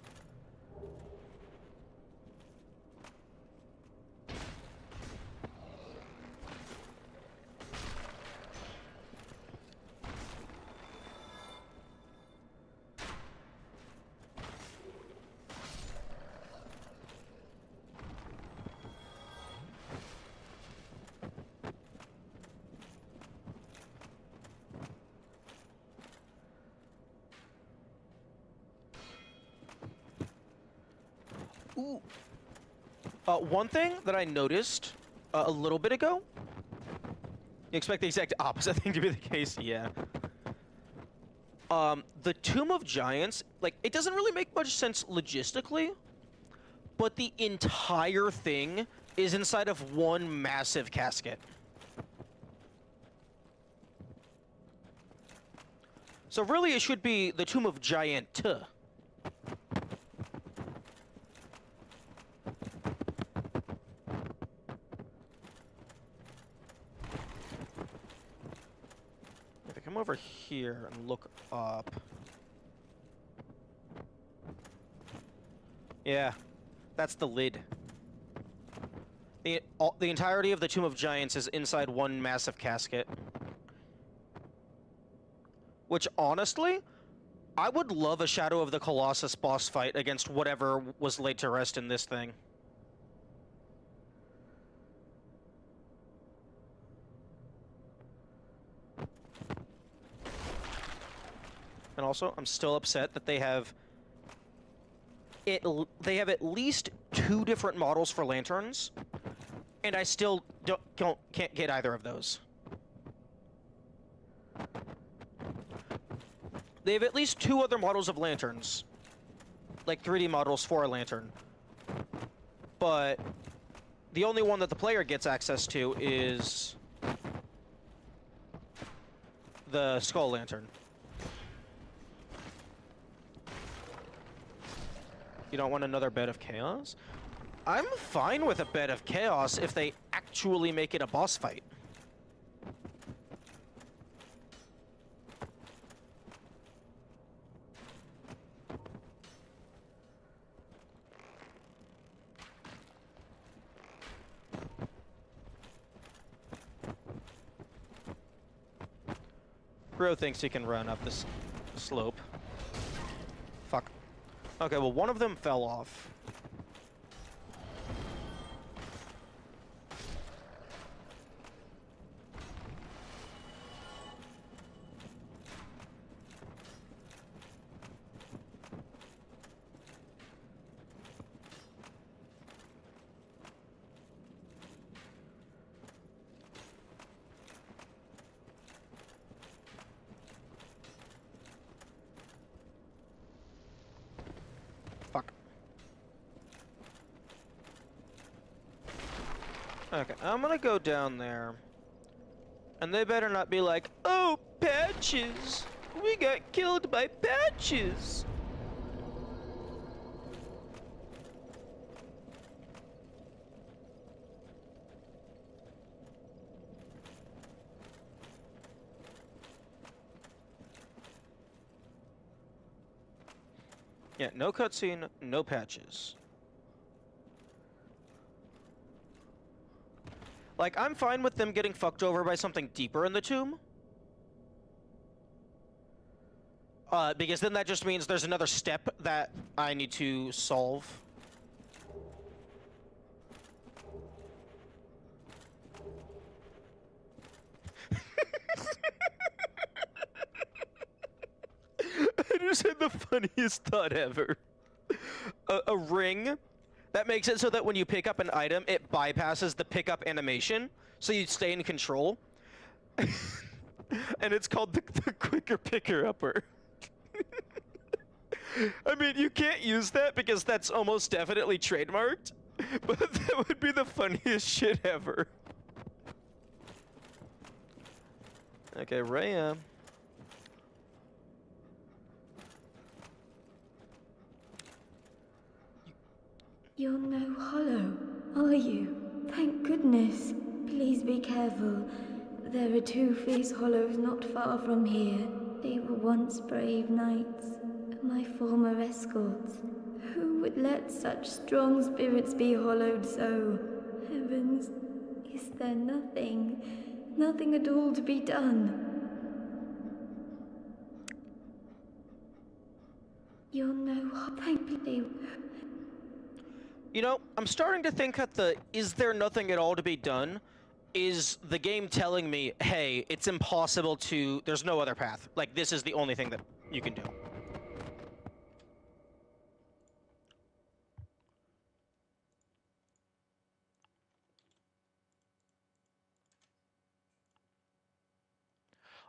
Ooh. One thing that I noticed a little bit ago. You expect the exact opposite thing to be the case? Yeah. The Tomb of Giants, like, it doesn't really make much sense logistically, but the entire thing is inside of one massive casket. So really it should be the Tomb of Giant. Come over here and look up. Yeah, that's the lid. The entirety of the Tomb of Giants is inside one massive casket. Which, honestly, I would love a Shadow of the Colossus boss fight against whatever was laid to rest in this thing. And also, I'm still upset that they have at least 2 different models for lanterns, and I still can't get either of those. They have at least 2 other models of lanterns, like 3D models for a lantern, but the only one that the player gets access to is the skull lantern. You don't want another bed of chaos? I'm fine with a bed of chaos if they actually make it a boss fight. Bro thinks he can run up this slope. Fuck. Okay, well, one of them fell off. Fuck. Okay, I'm gonna go down there. And they better not be like, oh, Patches! We got killed by Patches! Yeah, no cutscene, no Patches. Like, I'm fine with them getting fucked over by something deeper in the tomb. Because then that just means there's another step that I need to solve. just had the funniest thought ever. A ring that makes it so that when you pick up an item, it bypasses the pickup animation, so you stay in control. And it's called the quicker picker-upper. I mean, you can't use that because that's almost definitely trademarked, but that would be the funniest shit ever. Okay, Rhea. You're no hollow, are you? Thank goodness. Please be careful. There are 2 fierce hollows not far from here. They were once brave knights, my former escorts. Who would let such strong spirits be hollowed so? Heavens, is there nothing at all to be done? You're no thank you. You know, I'm starting to think that the "is there nothing at all to be done" is the game telling me, hey, it's impossible to, there's no other path. Like, this is the only thing that you can do.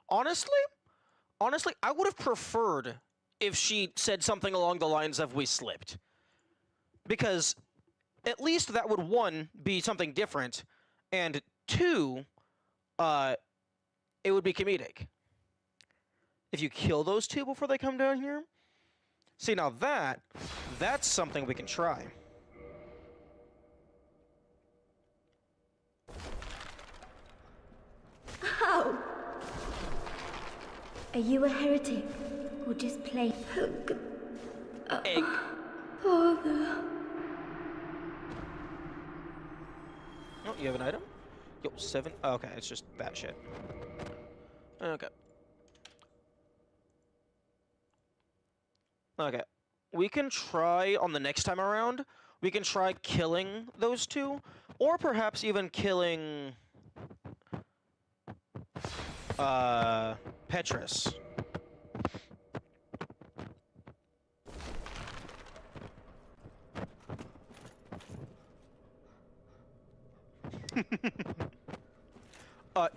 Honestly, I would have preferred if she said something along the lines of "we slipped." Because at least that would, 1, be something different, and 2, it would be comedic. If you kill those 2 before they come down here? See, now that's something we can try. How? Are you a heretic? Or just plain... Egg. Father... Oh, you have an item? Yo, 7. Oh, okay, it's just that shit. Okay. Okay. We can try on the next time around. We can try killing those 2, or perhaps even killing Petrus.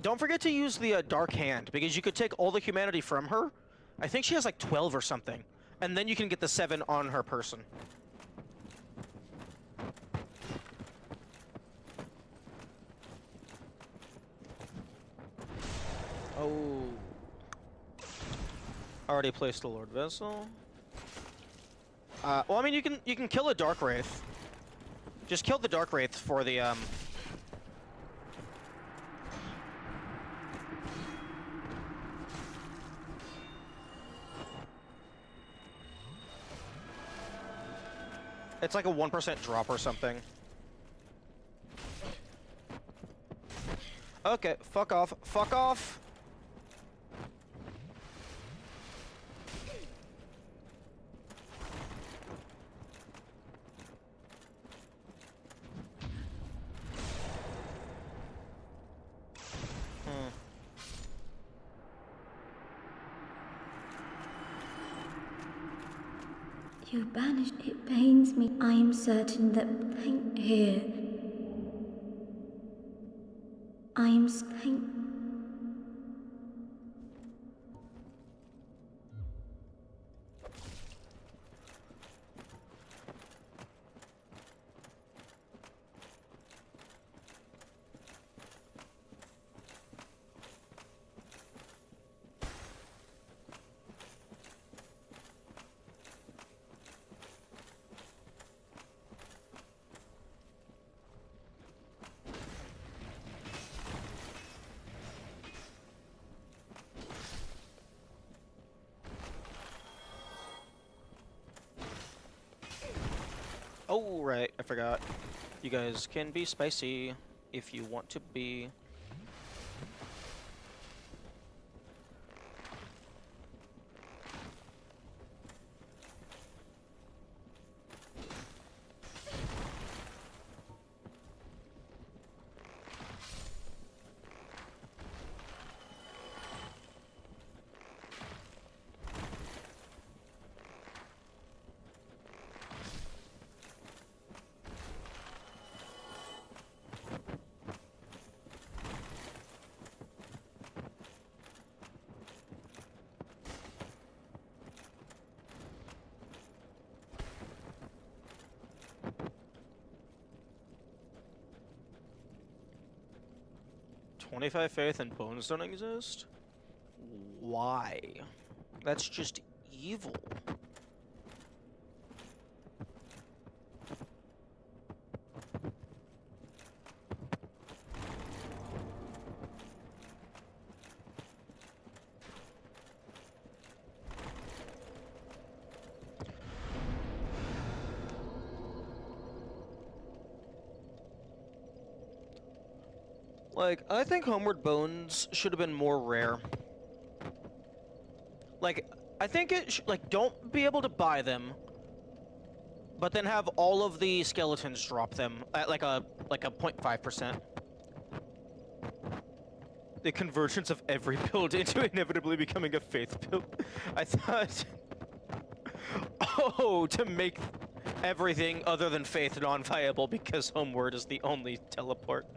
Don't forget to use the Dark Hand, because you could take all the humanity from her. I think she has like 12 or something. And then you can get the 7 on her person. Oh. Already placed the Lord Vessel. Well, I mean, you can kill a Dark Wraith. Just kill the Dark Wraith for the It's like a 1% drop or something. Okay, fuck off. Fuck off! You banished. It pains me. I am certain that here. I am Oh, right, I forgot. You guys can be spicy if you want to be. 25 faith and bones don't exist? Why? That's just evil. Like, I think Homeward Bones should have been more rare. Like, I think it like, don't be able to buy them, but then have all of the skeletons drop them at like a 0.5%. The convergence of every build into inevitably becoming a faith build. I thought, oh, to make everything other than faith non-viable because Homeward is the only teleport.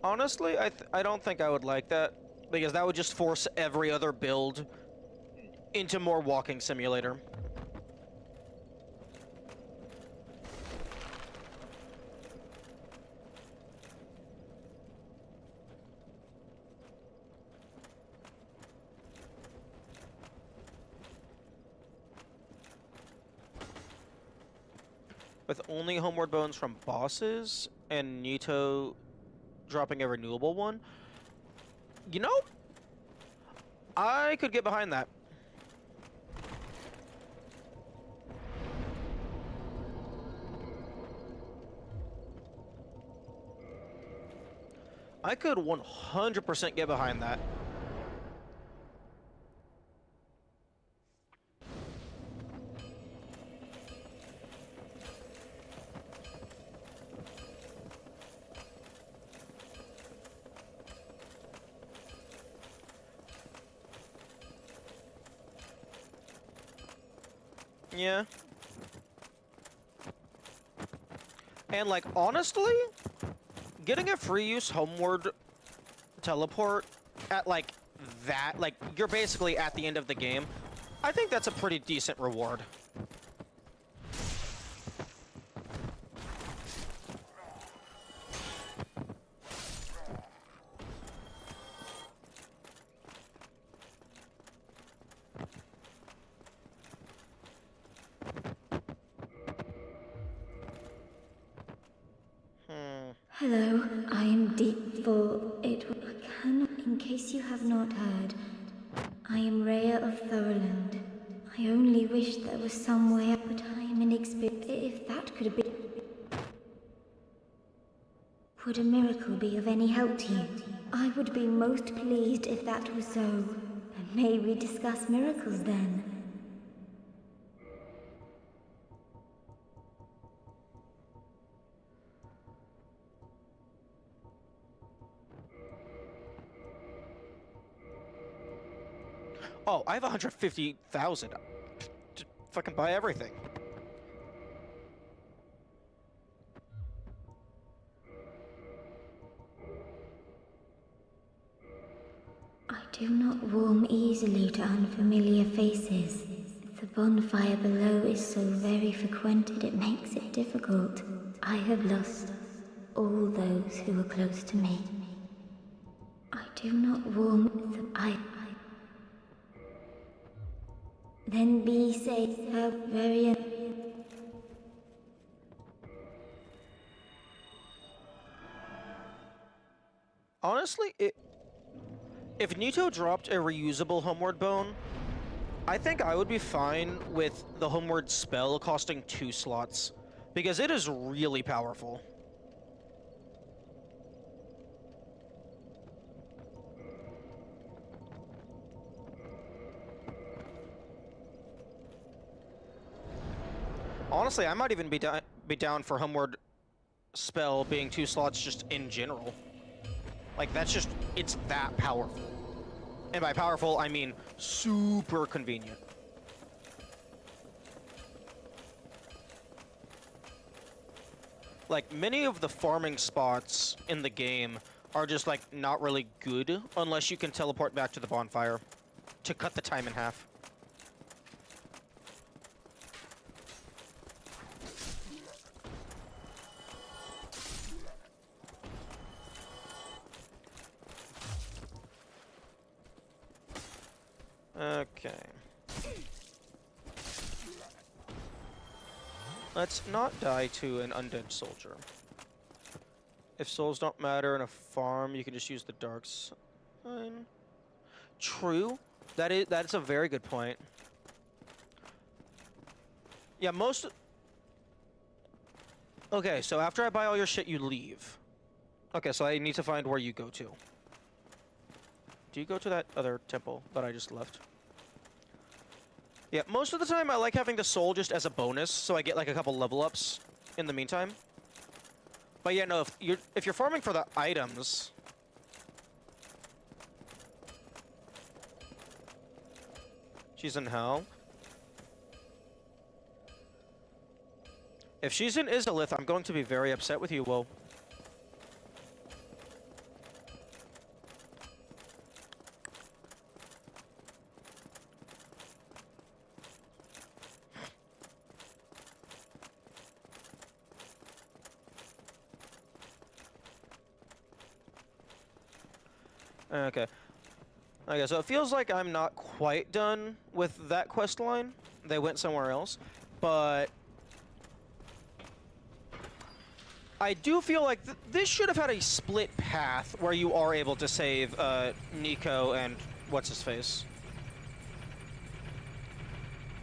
Honestly, I don't think I would like that, because that would just force every other build into more walking simulator. With only Homeward Bones from bosses and Nito dropping a renewable one, you know, I could get behind that. I could 100% get behind that. Yeah. And like, honestly, getting a free use Homeward teleport at like that, like you're basically at the end of the game, I think that's a pretty decent reward. Hello, I am deep for it. In case you have not heard, I am Rhea of Thoroland. I only wish there was some way up, but I am inexperienced. If that could be. Would a miracle be of any help to you? I would be most pleased if that was so. And may we discuss miracles then? Oh, I have 150,000. Just fucking buy everything. I do not warm easily to unfamiliar faces. The bonfire below is so very frequented it makes it difficult. I have lost all those who were close to me. I do not warm Then be safe, very. Honestly, if Nito dropped a reusable Homeward Bone, I think I would be fine with the Homeward spell costing 2 slots, because it is really powerful. Honestly, I might even be down for Homeward spell being 2 slots just in general. Like, that's just, it's that powerful. And by powerful, I mean super convenient. Like, many of the farming spots in the game are just, like, not really good unless you can teleport back to the bonfire to cut the time in half. Okay. Let's not die to an undead soldier. If souls don't matter in a farm, you can just use the dark sign. True. That's a very good point. Yeah, most... Okay, so after I buy all your shit, you leave. Okay, so I need to find where you go to. Do you go to that other temple that I just left? Yeah, most of the time I like having the soul just as a bonus, so I get like a couple level ups in the meantime. But yeah, no, if you're farming for the items... She's in hell. If she's in Izalith, I'm going to be very upset with you, Woe. Okay. Okay, so it feels like I'm not quite done with that quest line. They went somewhere else, but I do feel like this should have had a split path where you are able to save Nico and what's-his-face.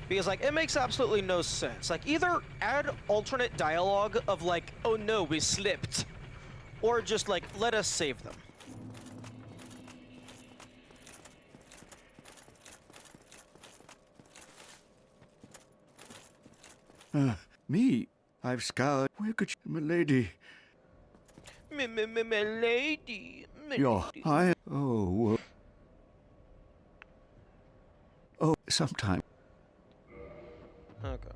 Because, like, it makes absolutely no sense. Like, either add alternate dialogue of, like, oh no, we slipped, or just, like, let us save them. Me? I've scoured. Where could you, milady? Milady. Your high. Oh. Oh, sometime. Okay.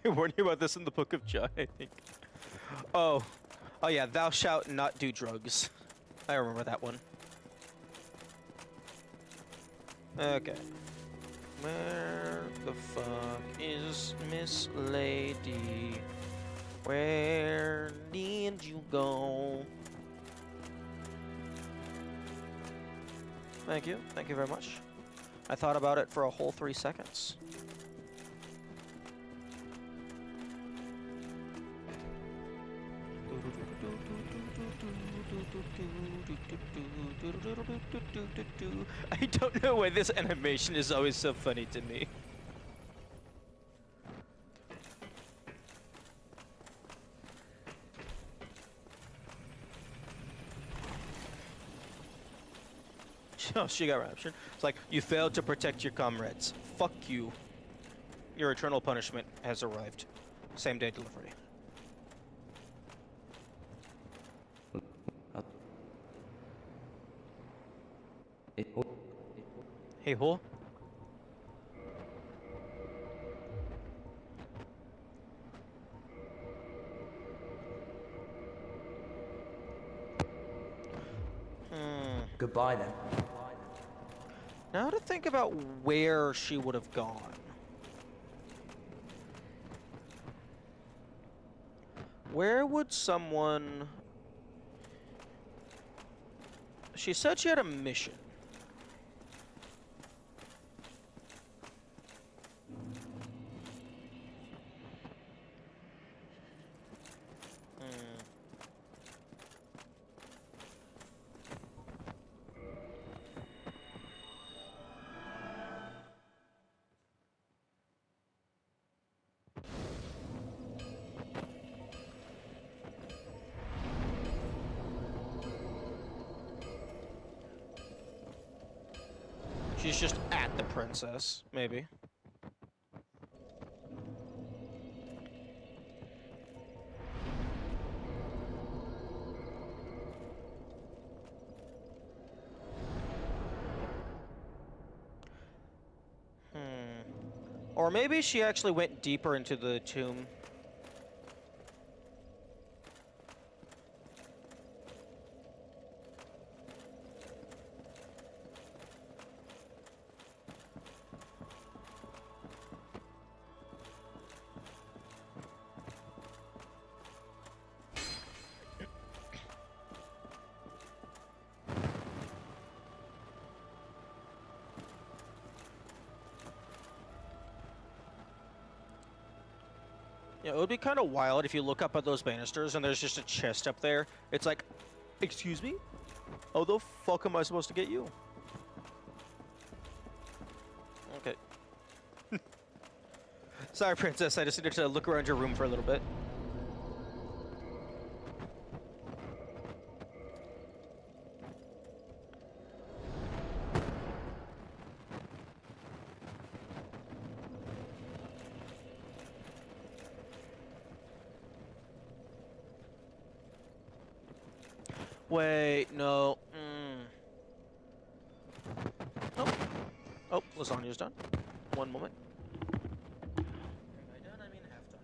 They warned you about this in the Book of Jai, I think. Oh. Oh yeah, thou shalt not do drugs. I remember that one. Okay. Where the fuck is Miss Lady? Where did you go? Thank you. Thank you very much. I thought about it for a whole 3 seconds. I don't know why this animation is always so funny to me. Oh, she got raptured. It's like, you failed to protect your comrades. Fuck you. Your eternal punishment has arrived. Same day delivery. Hey ho. Goodbye then. Now to think about where she would have gone. Where would someone... She said she had a mission. She's just at the princess, maybe. Or maybe she actually went deeper into the tomb. Yeah, it would be kind of wild if you look up at those banisters and there's just a chest up there. It's like, excuse me? How the fuck am I supposed to get you? Okay. Sorry, Princess. I just needed to look around your room for a little bit. Wait, no. Oh. Oh, lasagna's done. One moment. And by done, I mean half done.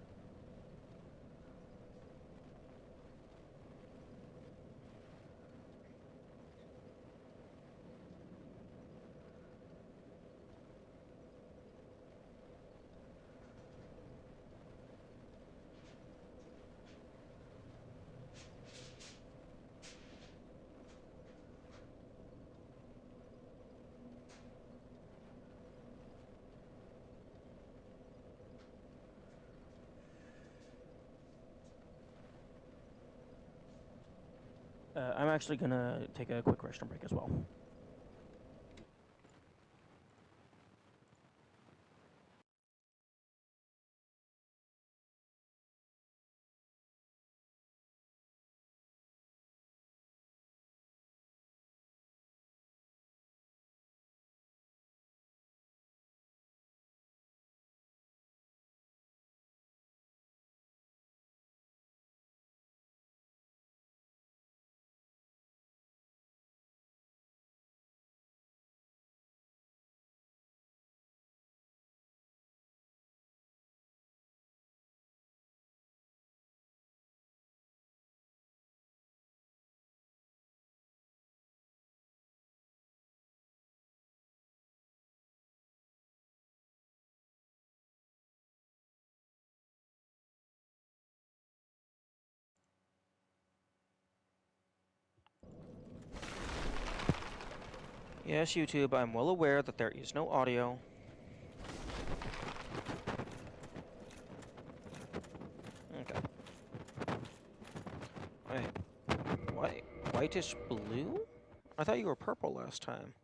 I'm actually gonna take a quick restroom break as well. Yes, YouTube, I'm well aware that there is no audio. Okay. Wait, whitish blue? I thought you were purple last time.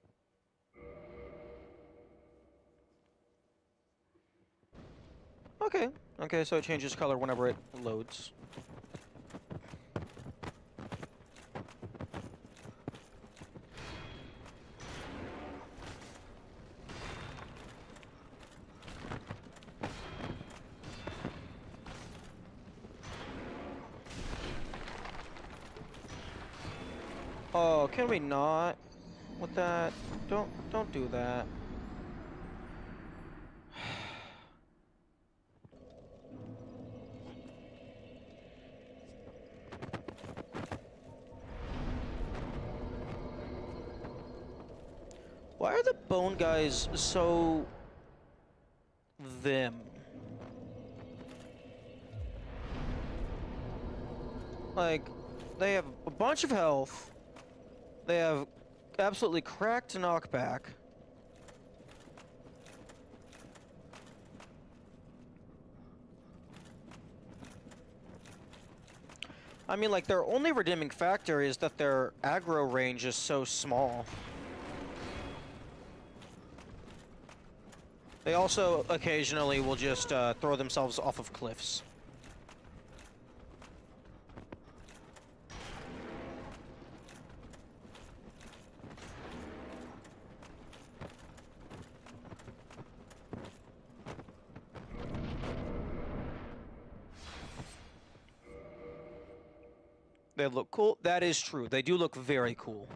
Okay. Okay, so it changes color whenever it loads. Oh, can we not? With that? Don't do that. Why are the bone guys so... them? Like, they have a bunch of health. They have absolutely cracked knockback. I mean, like, their only redeeming factor is that their aggro range is so small. They also occasionally will just throw themselves off of cliffs. They look cool. That is true. They do look very cool.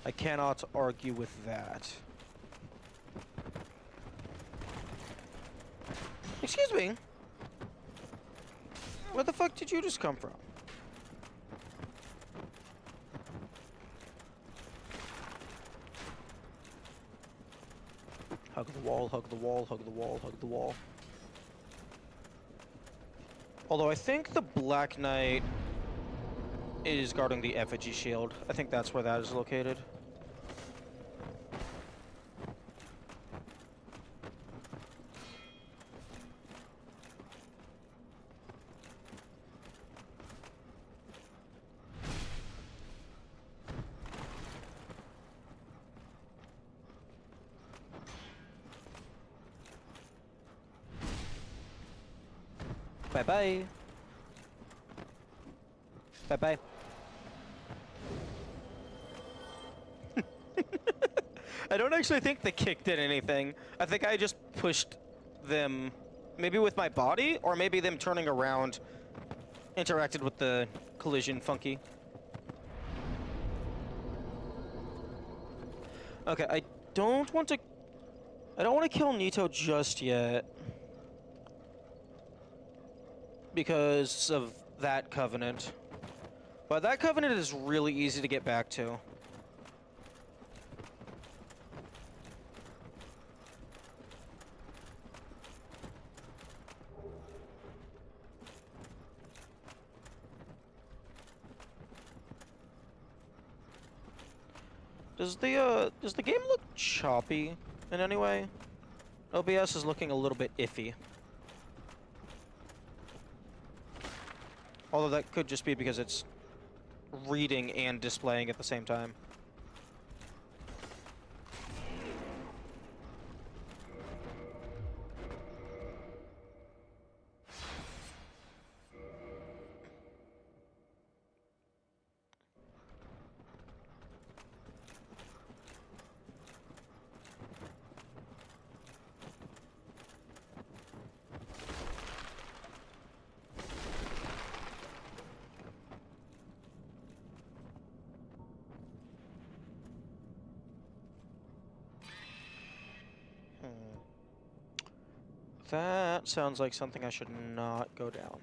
I cannot argue with that. Excuse me. Where the fuck did you just come from? Hug the wall, hug the wall, hug the wall, hug the wall. Although I think the Black Knight is guarding the effigy shield. I think that's where that is located. Bye-bye. Bye-bye. I don't actually think the kick did anything. I think I just pushed them, maybe with my body, or maybe them turning around interacted with the collision funky. Okay, I don't want to kill Nito just yet. Because of that covenant. But that covenant is really easy to get back to. Does the game look choppy in any way? OBS is looking a little bit iffy. Although that could just be because it's reading and displaying at the same time. That sounds like something I should not go down.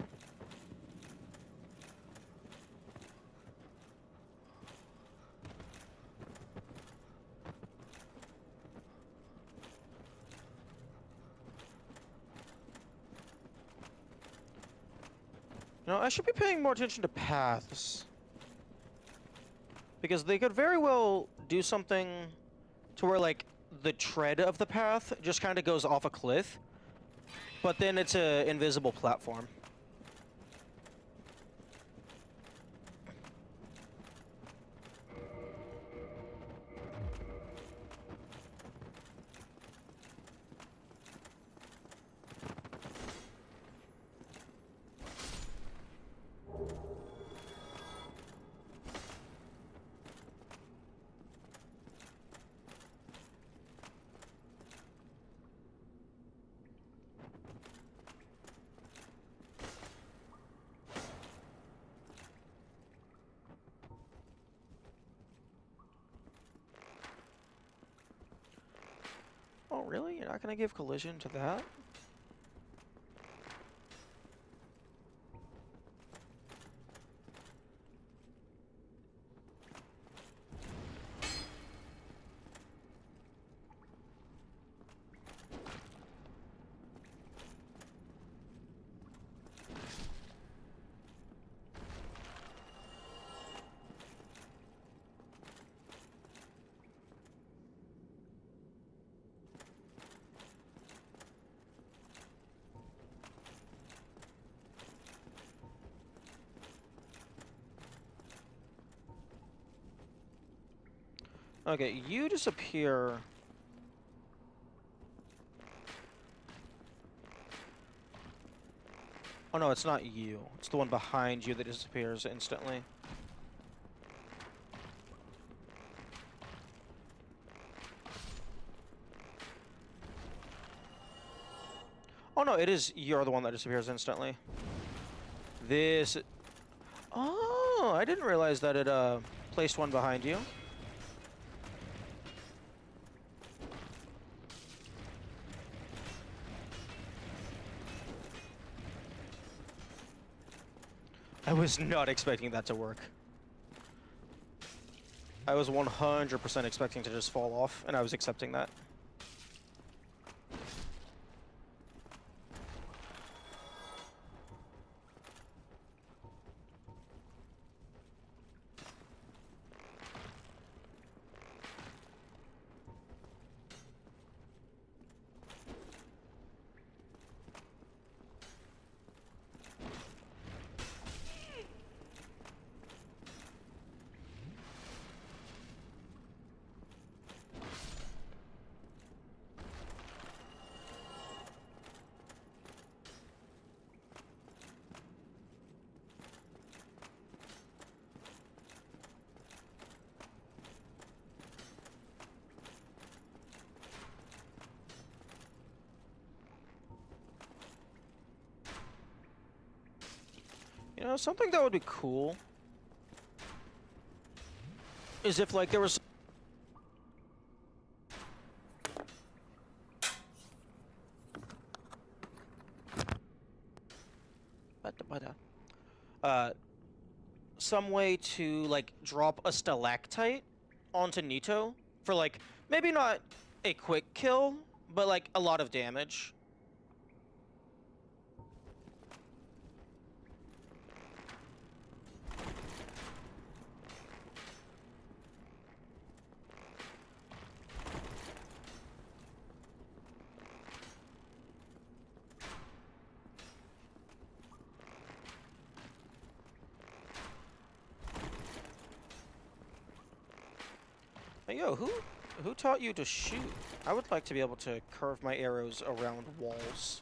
You know, I should be paying more attention to paths. Because they could very well do something to where, like, the tread of the path just kind of goes off a cliff. But then it's an invisible platform. Oh, really? You're not going to give collision to that? Okay, you disappear. Oh no, it's not you. It's the one behind you that disappears instantly. Oh no, it is you're the one that disappears instantly. This... Oh, I didn't realize that it placed one behind you. I was not expecting that to work. I was 100% expecting to just fall off, and I was accepting that. You know, something that would be cool is if, like, there was... some way to, like, drop a stalactite onto Nito for, like, maybe not a quick kill, but, like, a lot of damage. Hey, yo, who taught you to shoot? I would like to be able to curve my arrows around walls.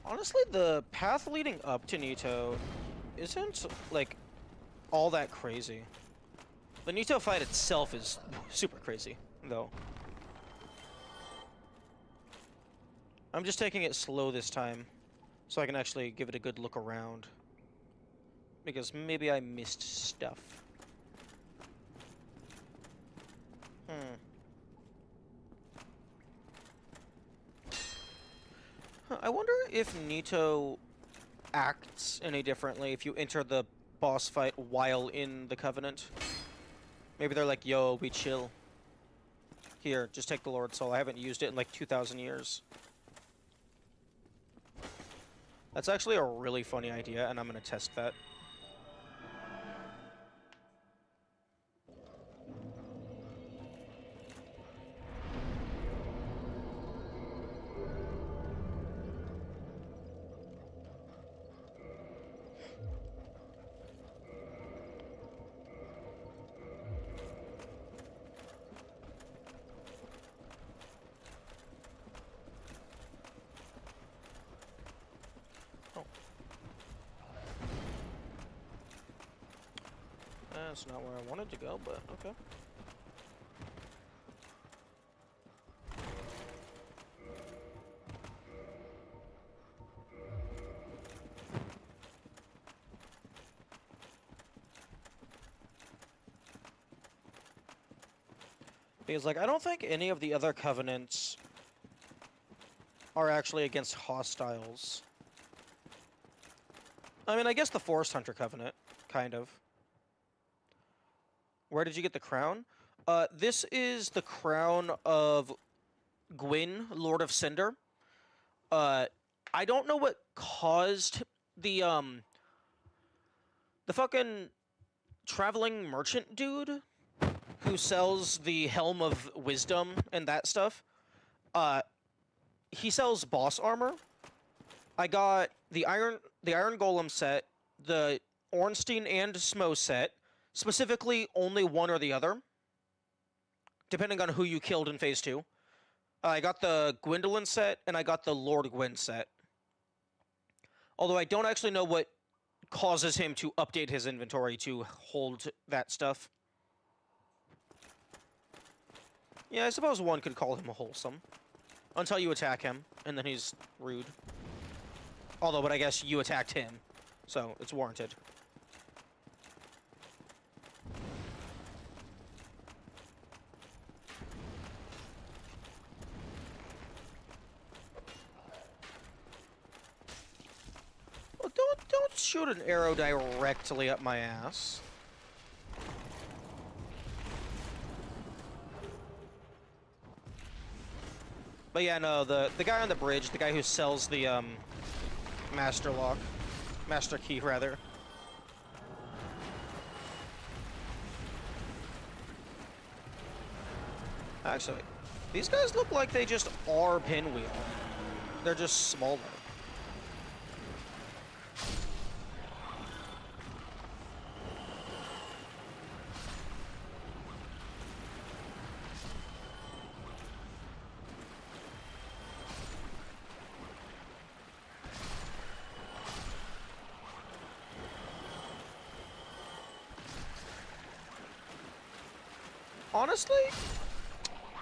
Honestly, the path leading up to Nito isn't, like, all that crazy. The Nito fight itself is super crazy, though. I'm just taking it slow this time, so I can actually give it a good look around. Because maybe I missed stuff. I wonder if Nito acts any differently if you enter the boss fight while in the Covenant. Maybe they're like, yo, we chill. Here, just take the Lord's Soul. I haven't used it in like 2,000 years. That's actually a really funny idea, and I'm gonna test that. That's not where I wanted to go, but okay. Because, like, I don't think any of the other covenants are actually against hostiles. I mean, I guess the Forest Hunter Covenant, kind of. Where did you get the crown? This is the crown of Gwyn, Lord of Cinder. I don't know what caused the fucking traveling merchant dude who sells the Helm of Wisdom and that stuff. He sells boss armor. I got the Iron Golem set, the Ornstein and Smo set. Specifically, only one or the other, depending on who you killed in Phase 2. I got the Gwendolyn set, and I got the Lord Gwyn set. Although I don't actually know what causes him to update his inventory to hold that stuff. Yeah, I suppose one could call him wholesome. Until you attack him, and then he's rude. Although, but I guess you attacked him, so it's warranted. Well, don't shoot an arrow directly up my ass. But yeah, no, the guy on the bridge, the guy who sells the master lock, master key rather. Actually, these guys look like they just are Pinwheel. They're just smaller. Honestly,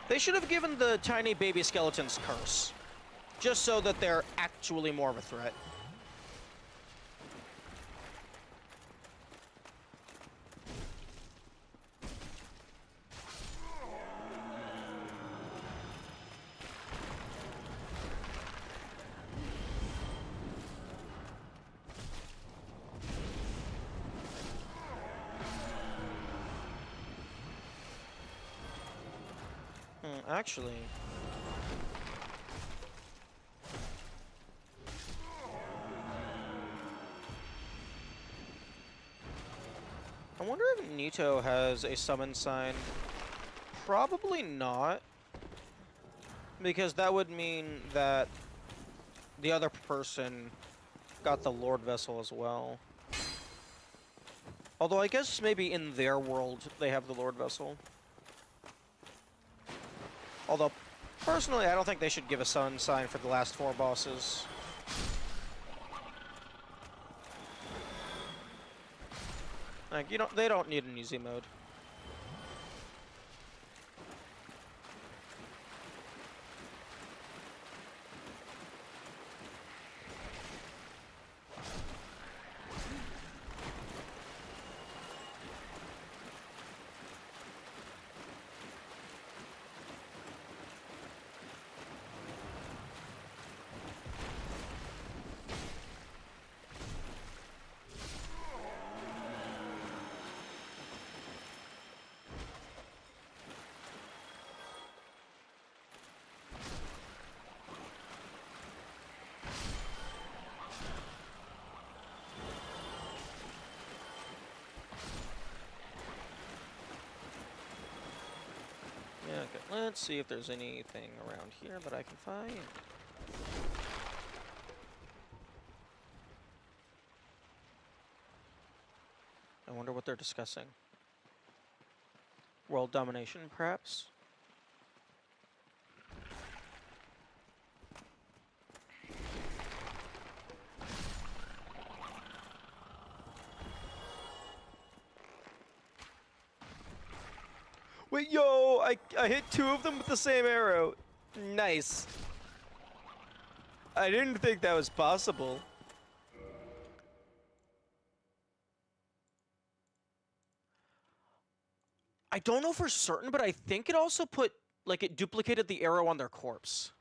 they should have given the tiny baby skeletons curse, just so that they're actually more of a threat. Actually... I wonder if Nito has a summon sign. Probably not. Because that would mean that the other person got the Lord Vessel as well. Although I guess maybe in their world they have the Lord Vessel. Although, personally, I don't think they should give a summon sign for the last 4 bosses. Like, they don't need an easy mode. Yeah, okay. Let's see if there's anything around here that I can find. I wonder what they're discussing. World domination, perhaps? Wait, yo! I hit 2 of them with the same arrow. Nice. I didn't think that was possible. I don't know for certain, but I think it also put, like, it duplicated the arrow on their corpse.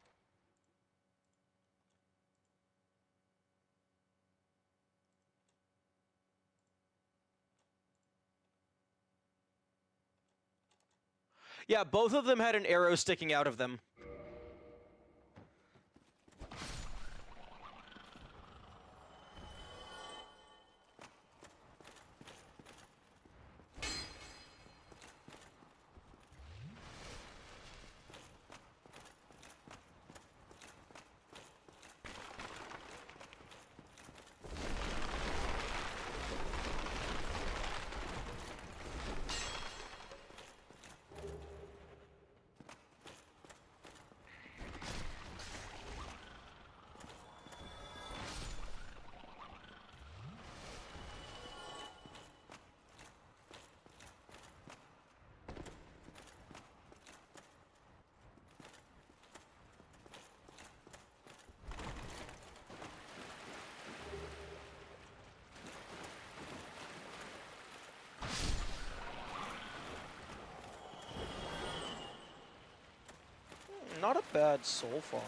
Yeah, both of them had an arrow sticking out of them. Not a bad soul farm.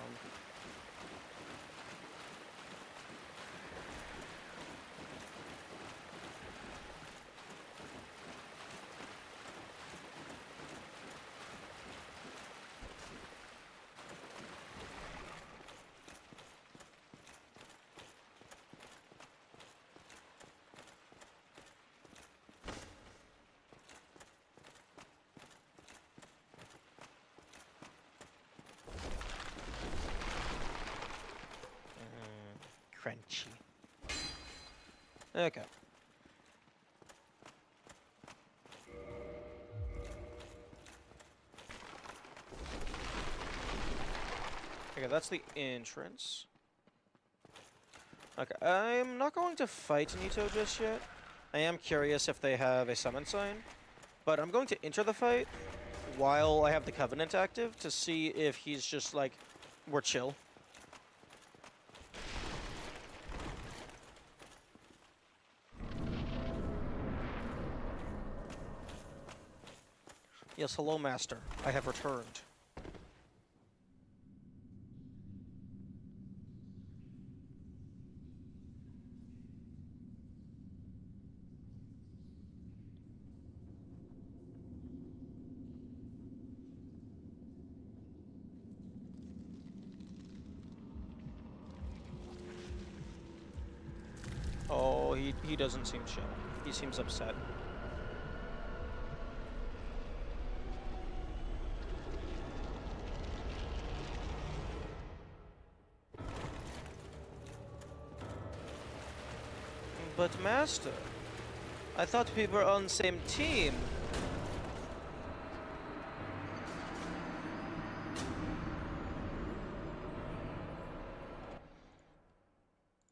Frenchy. Okay. Okay, that's the entrance. Okay, I'm not going to fight Nito just yet. I am curious if they have a summon sign, but I'm going to enter the fight while I have the Covenant active to see if he's just like, we're chill. Yes, hello, Master. I have returned. Oh, he doesn't seem chill. He seems upset. But Master, I thought we were on the same team.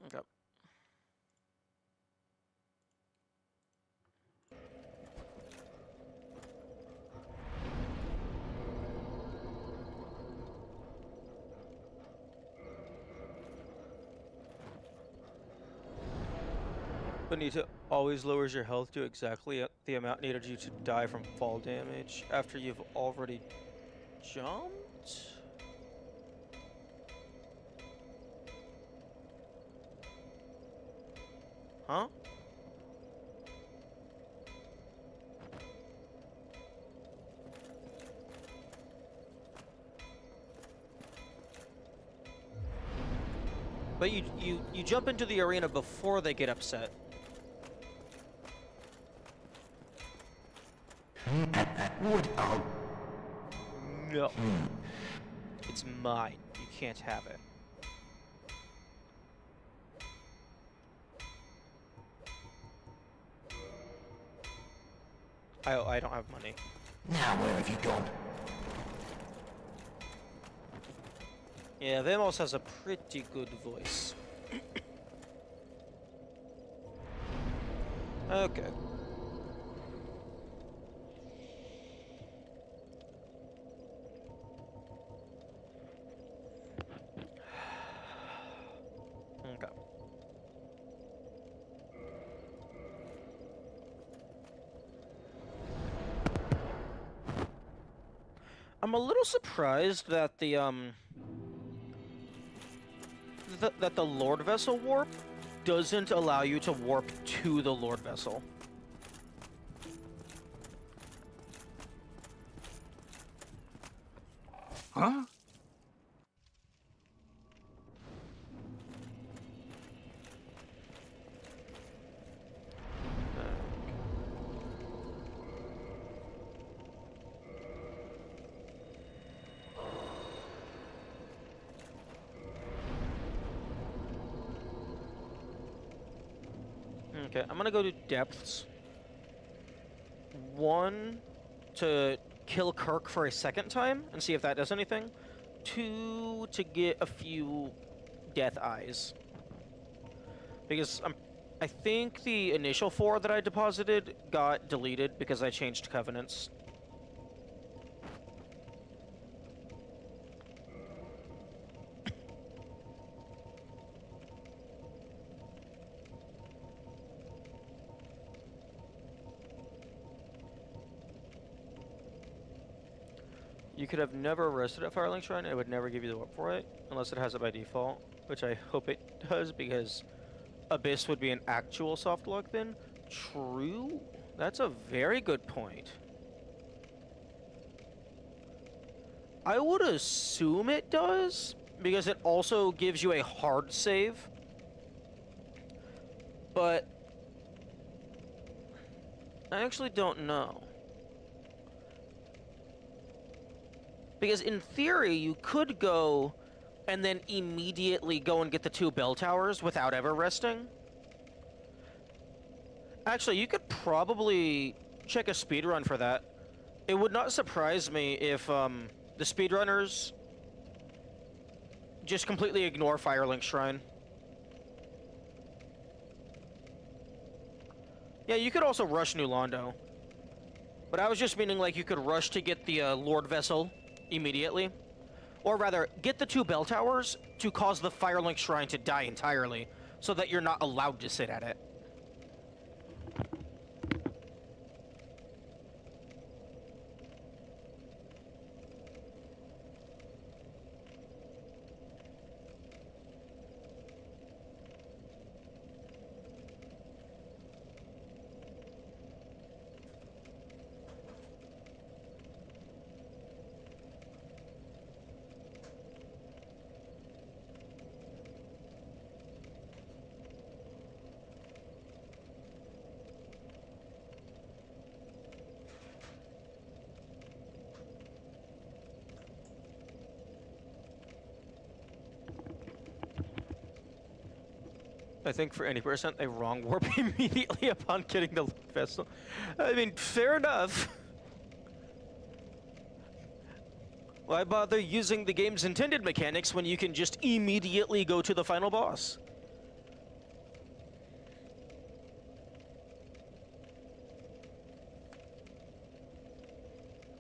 Okay. Benita always lowers your health to exactly the amount needed you to die from fall damage after you've already jumped? Huh? But you jump into the arena before they get upset. No. It's mine. You can't have it. I don't have money. Now where have you gone? Yeah, Vamos has a pretty good voice. Okay. Okay. I'm a little surprised that the that the Lord Vessel warp doesn't allow you to warp to the Lord Vessel. Huh? Okay, I'm gonna go to depths. One, to kill Kirk for a second time and see if that does anything. Two, to get a few death eyes. Because I think the initial 4 that I deposited got deleted because I changed covenants. You could have never rested at Firelink Shrine, it would never give you the warp for it, unless it has it by default, which I hope it does, because Abyss would be an actual soft lock then. True. That's a very good point. I would assume it does, because it also gives you a hard save. But I actually don't know. Because in theory, you could go and then immediately go and get the 2 bell towers without ever resting. Actually, you could probably check a speedrun for that. It would not surprise me if the speedrunners just completely ignore Firelink Shrine. Yeah, you could also rush New Londo. But I was just meaning like you could rush to get the Lord Vessel immediately. Or rather, get the 2 bell towers to cause the Firelink Shrine to die entirely, so that you're not allowed to sit at it. I think for any person, a wrong warp immediately upon getting the vessel. I mean, fair enough. Why bother using the game's intended mechanics when you can just immediately go to the final boss?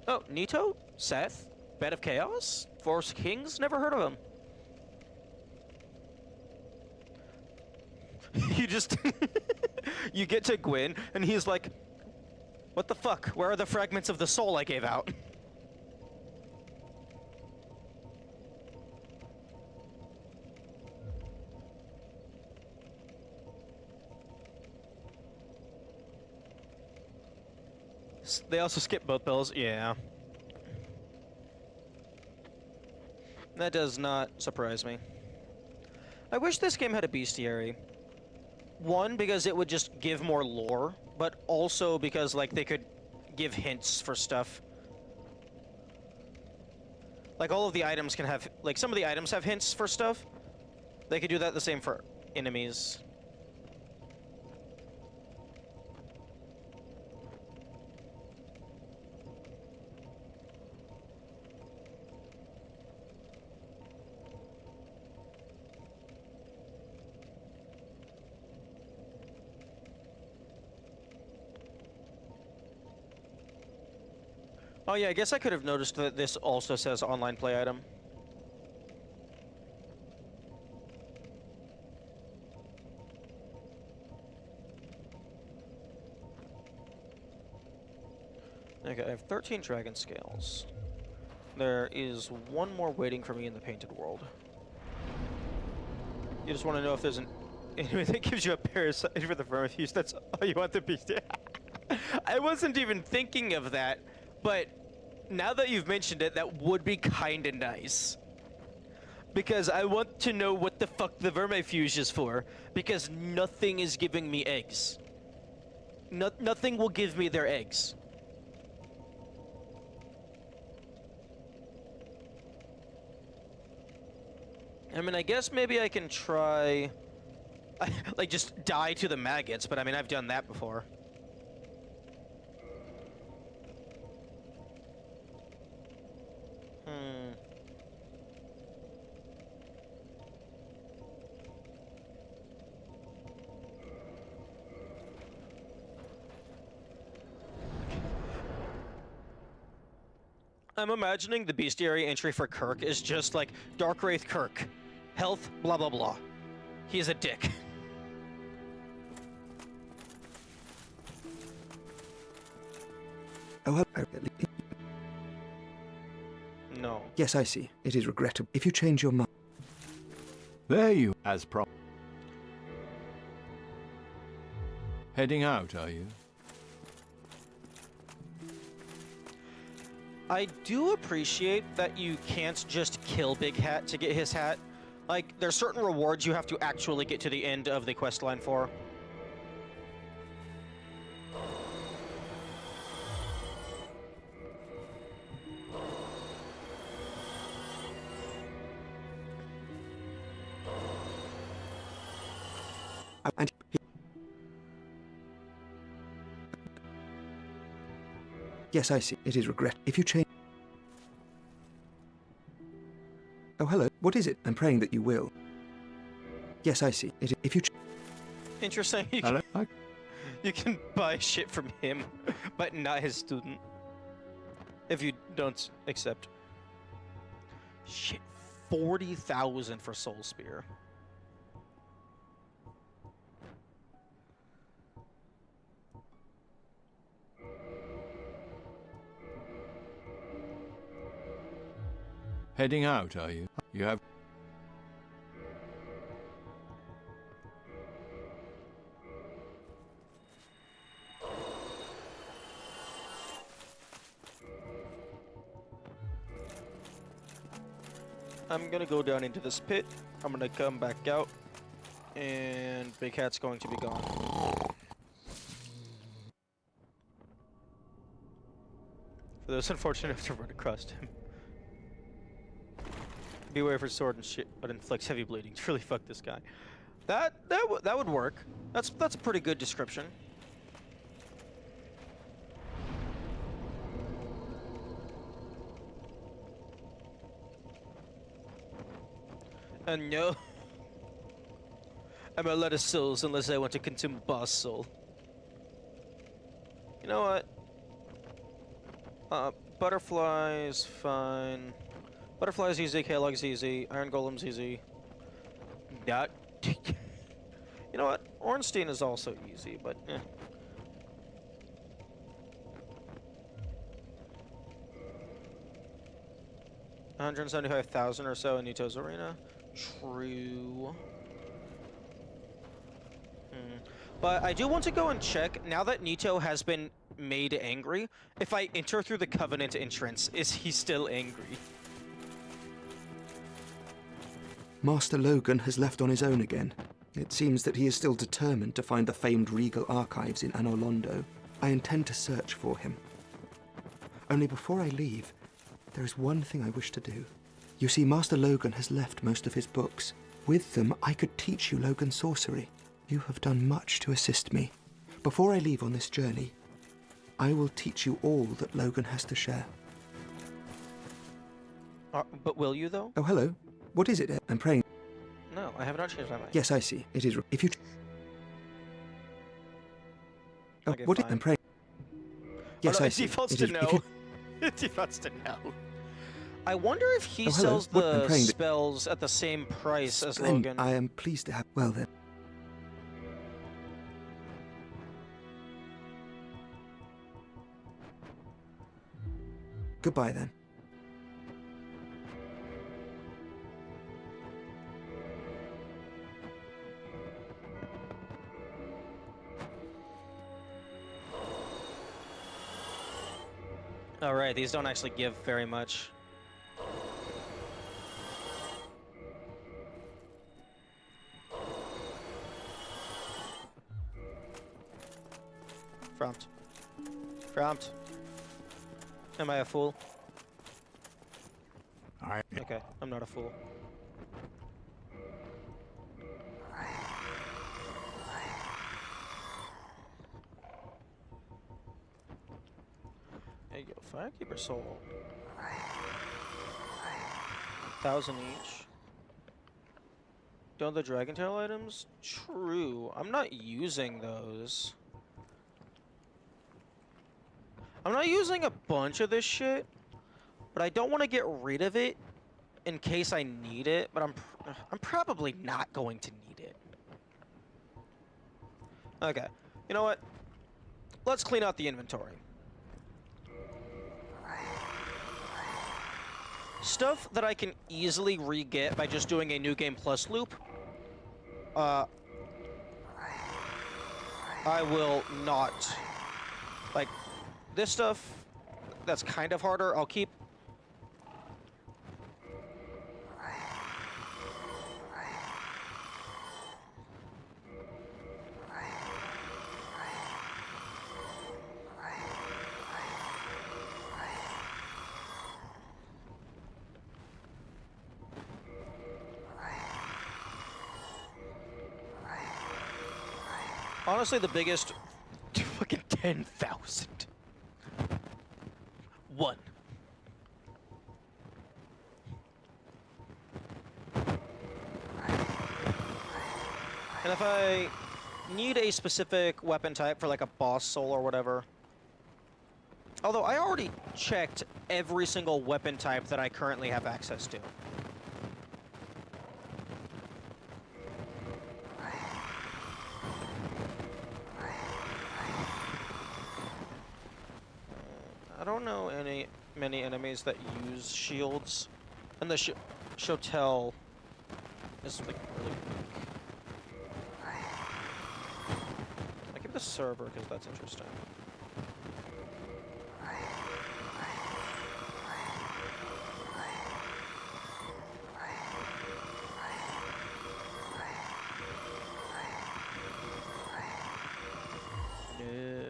Oh, Nito? Seth? Bed of Chaos? Force Kings? Never heard of him. You just... you get to Gwyn, and he's like, what the fuck? Where are the fragments of the soul I gave out? They also skip both bells, yeah. That does not surprise me. I wish this game had a bestiary. One, because it would just give more lore, but also because, like, they could give hints for stuff. Like, all of the items can have, like, some of the items have hints for stuff. They could do that the same for enemies. Oh yeah, I guess I could have noticed that this also says online play item. Okay, I have 13 dragon scales. There is one more waiting for me in the painted world. You just want to know if there's an enemy that gives you a parasite for the vermifuse. That's all you want the beast. I wasn't even thinking of that, but now that you've mentioned it, that would be kinda nice. Because I want to know what the fuck the vermifuge is for, because nothing is giving me eggs. Nothing will give me their eggs. I mean, I guess maybe I can try... like, just die to the maggots, but I mean, I've done that before. I'm imagining the bestiary entry for Kirk is just like Dark Wraith Kirk. Health, blah blah blah. He's a dick. Oh, No. yes, I see. It is regrettable. If you change your mind... There you, as pro. Heading out, are you? I do appreciate that you can't just kill Big Hat to get his hat. Like, there's certain rewards you have to actually get to the end of the quest line for. Yes, I see. It is regret. If you change... Oh, hello. What is it? I'm praying that you will. Yes, I see. If you... Interesting. You Hello? you can buy shit from him, but not his student. If you don't accept. Shit, 40,000 for Soul Spear. Heading out, are you? You have... I'm gonna go down into this pit. I'm gonna come back out. And Big Hat's going to be gone. For those unfortunate enough to run across him. Beware for sword and shit, but inflicts heavy bleeding. To really fuck this guy. That would work. That's a pretty good description. And no, I'm a lot of souls unless I want to consume boss soul. You know what? Butterfly's fine. Butterfly's easy, Kalog's easy, Iron Golem's easy. That. You know what? Ornstein is also easy, but eh. $175,000 or so in Nito's Arena. True. But I do want to go and check, now that Nito has been made angry, if I enter through the Covenant entrance, is he still angry? Master Logan has left on his own again. It seems that he is still determined to find the famed regal archives in Anor Londo. I intend to search for him. Only before I leave, there is one thing I wish to do. You see, Master Logan has left most of his books. With them, I could teach you Logan sorcery. You have done much to assist me. Before I leave on this journey, I will teach you all that Logan has to share. But will you, though? Oh, hello. What is it? I'm praying. No, I have not changed my mind. Yes, I see. It is... If you... Oh, Okay, what? fine. I'm praying. Yes, no, I it see. defaults It to is- no. if you- It defaults to no. I wonder if he Oh, hello. sells What? I'm the praying that- spells at the same price as Splendid. Logan. I am pleased to have... Well, then. Goodbye, then. Alright, these don't actually give very much. Prompt. Prompt. Am I a fool? Okay, I'm not a fool. There you go, Firekeeper Soul. 1,000 each. Don't the Dragon Tail items? True. I'm not using those. I'm not using a bunch of this shit, but I don't want to get rid of it in case I need it, but I'm probably not going to need it. Okay. You know what? Let's clean out the inventory. Stuff that I can easily re-get by just doing a New Game Plus loop. I will not. Like, this stuff that's kind of harder, I'll keep. Honestly, the biggest, fucking 10,000. 1. And if I need a specific weapon type for like a boss soul or whatever, although I already checked every single weapon type that I currently have access to. I don't know many enemies that use shields, and the Shotel is like really weak. I give the server because that's interesting. No.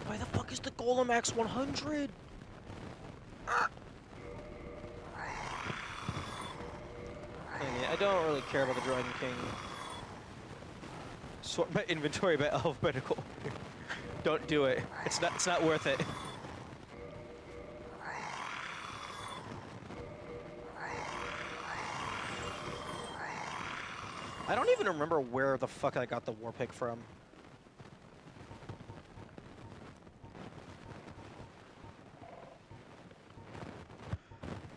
Why the fuck is the Golem Axe 100? Ah! I don't really care about the Dragon King. Sort my inventory by alphabetical. Don't do it. It's not worth it. I don't even remember where the fuck I got the war pick from.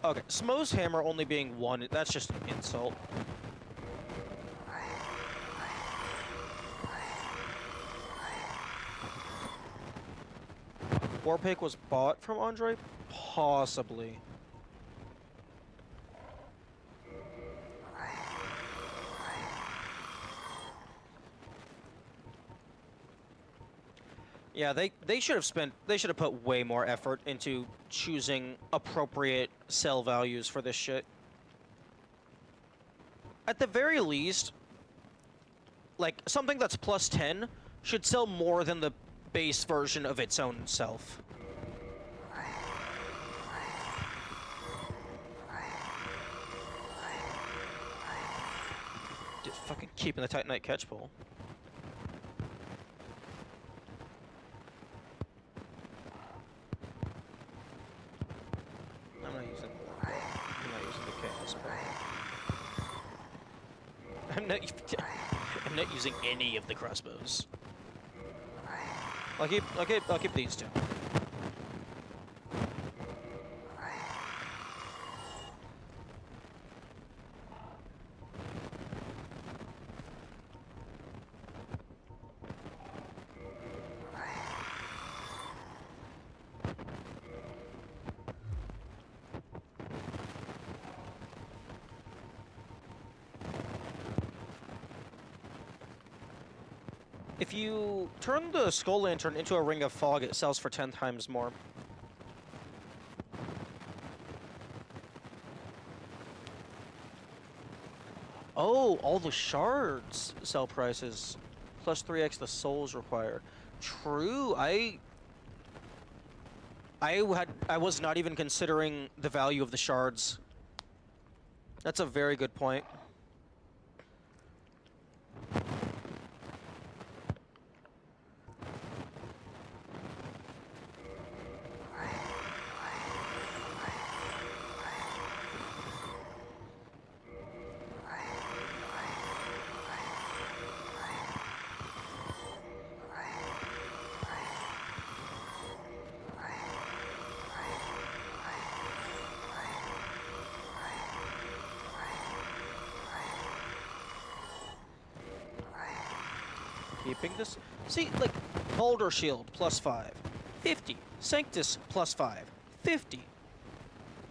Okay, Smo's hammer only being 1, that's just an insult. Warpick was bought from Andre? Possibly. Yeah, they should have put way more effort into choosing appropriate sell values for this shit. At the very least, like, something that's plus 10 should sell more than the base version of its own self. Just fucking keeping the Titanite catch pole. I'm not using the chaos bow. I'm not using any of the crossbows. I'll keep these two. If you turn the Skull Lantern into a Ring of Fog, it sells for 10 times more. Oh, all the shards sell prices. Plus 3x the souls required. True, I was not even considering the value of the shards. That's a very good point. Keeping this. See, like, Boulder Shield plus 5, 50. Sanctus plus 5, 50.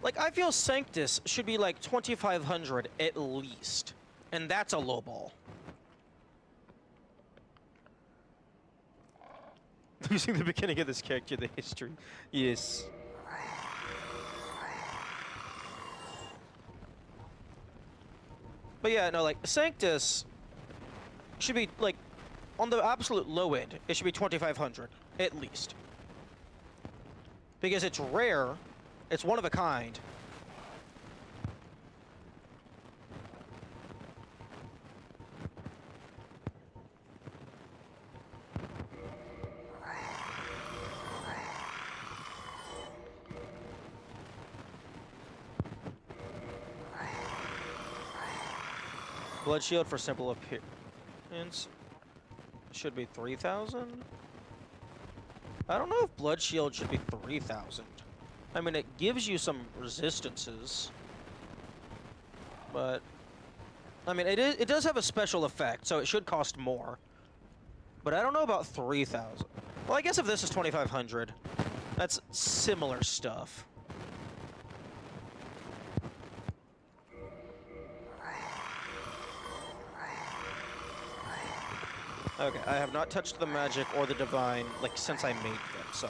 Like, I feel Sanctus should be like 2,500 at least, and that's a low ball. Using the beginning of this character, the history. Yes. But yeah, no, like, Sanctus should be, like, on the absolute low end, it should be 2,500, at least. Because it's rare, it's one of a kind. Blood shield for simple appearance should be 3,000. I don't know if blood shield should be 3,000. I mean, it gives you some resistances, but I mean, it does have a special effect, so it should cost more. But I don't know about 3,000. Well, I guess if this is 2,500, that's similar stuff. Okay, I have not touched the magic or the divine, like, since I made them, so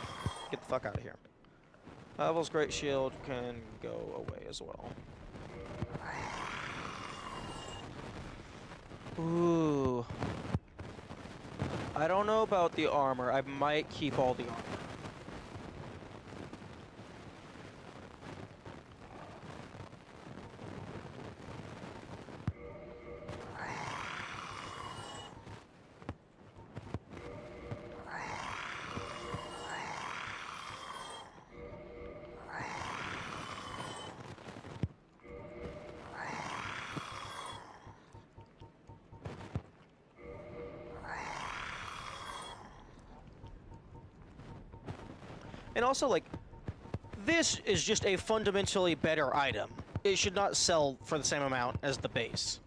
get the fuck out of here. Pavel's Great Shield can go away as well. Ooh. I don't know about the armor. I might keep all the armor. And also, like, this is just a fundamentally better item. It should not sell for the same amount as the base.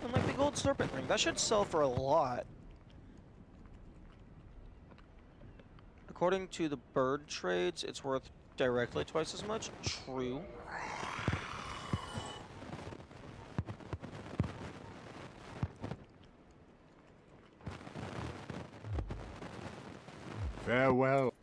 And like the gold serpent ring, that should sell for a lot. According to the bird trades, it's worth directly twice as much. True. Farewell.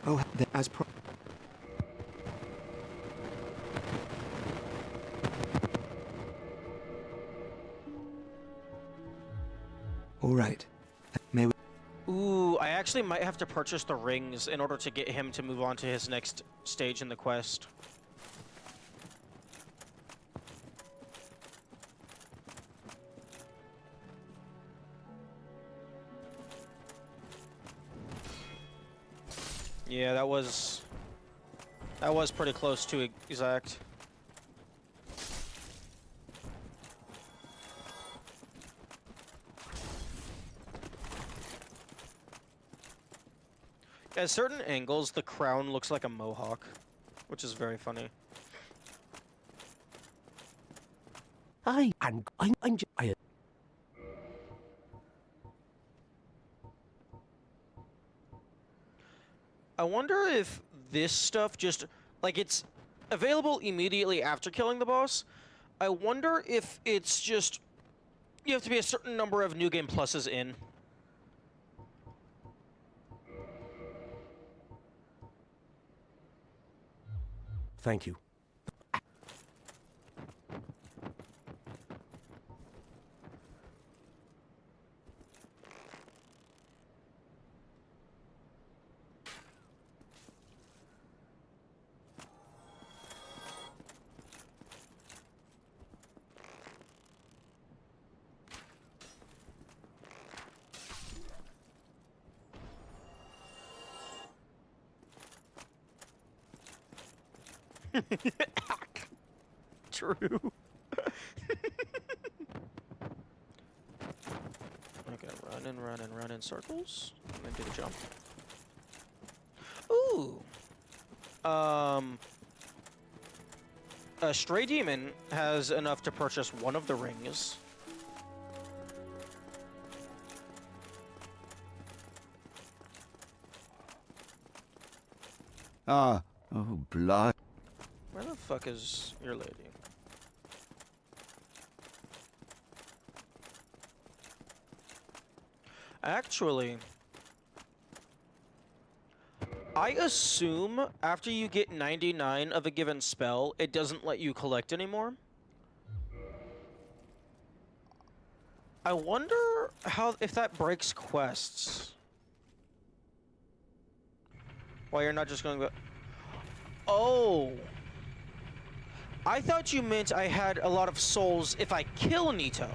Oh, as pro. All right. May we? Ooh, I actually might have to purchase the rings in order to get him to move on to his next stage in the quest. Yeah, that was pretty close to exact. At certain angles, the crown looks like a mohawk, which is very funny. I wonder if this stuff just, like, it's available immediately after killing the boss. I wonder if it's just, you have to be a certain number of New Game Pluses in. thank you. True. Okay, run in circles, and then do the jump. Ooh. A stray demon has enough to purchase one of the rings. Ah, oh, blood. Where the fuck is your lady? Actually, I assume after you get 99 of a given spell, it doesn't let you collect anymore. I wonder how if that breaks quests. Why you're not just going to... Oh. I thought you meant I had a lot of souls if I kill Nito.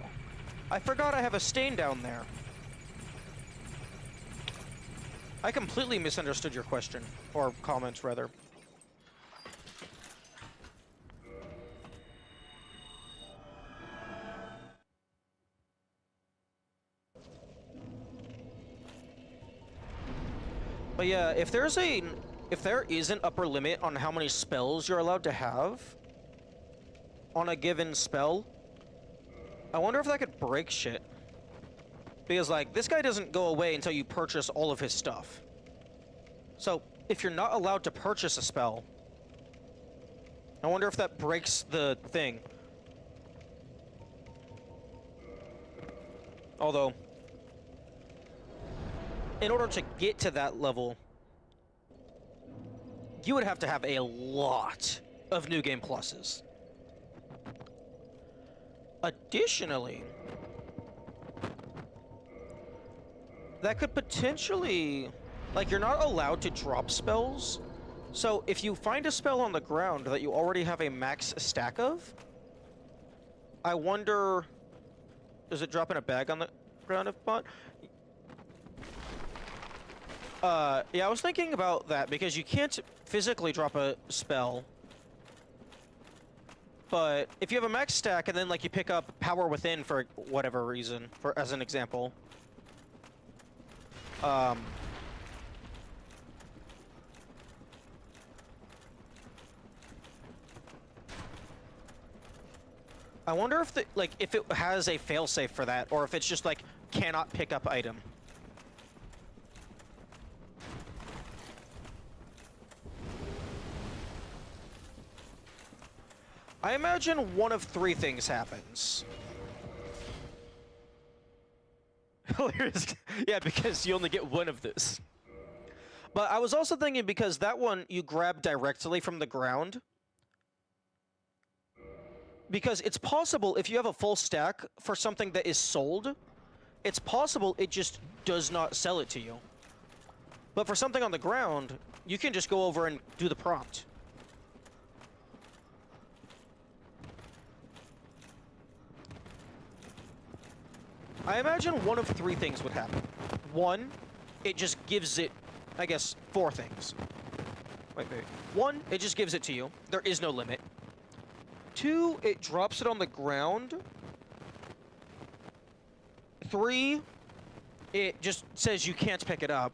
I forgot I have a stain down there. I completely misunderstood your question. Or comments, rather. But yeah, if there is an upper limit on how many spells you're allowed to have on a given spell, I wonder if that could break shit. Because, like, this guy doesn't go away until you purchase all of his stuff. So, if you're not allowed to purchase a spell, I wonder if that breaks the thing. Although, in order to get to that level, you would have to have a lot of New Game Pluses. Additionally, that could potentially... Like, you're not allowed to drop spells. So, if you find a spell on the ground that you already have a max stack of, I wonder... Does it drop in a bag on the ground if bought? Yeah, I was thinking about that, because you can't physically drop a spell. But if you have a max stack and then, like, you pick up Power Within for whatever reason, as an example, I wonder if if it has a failsafe for that, or if it's just like cannot pick up item. I imagine one of three things happens. Hilarious. Yeah, because you only get one of this. But I was also thinking, because that one you grab directly from the ground. Because it's possible if you have a full stack for something that is sold, it's possible it just does not sell it to you. But for something on the ground, you can just go over and do the prompt. I imagine one of three things would happen. One, it just gives it, I guess, four things. Wait. One, it just gives it to you. There is no limit. Two, it drops it on the ground. Three, it just says you can't pick it up.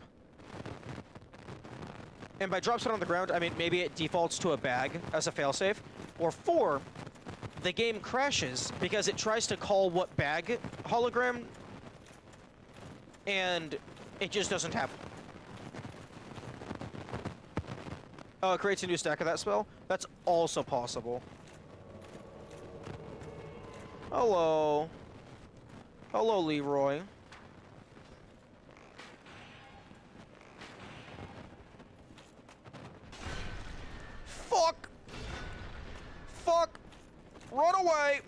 And by drops it on the ground, I mean maybe it defaults to a bag as a failsafe. Or four, the game crashes because it tries to call what bag hologram, and it just doesn't happen. Oh, it creates a new stack of that spell? That's also possible. Hello. Hello, Leroy. Fuck! Fuck! Run away!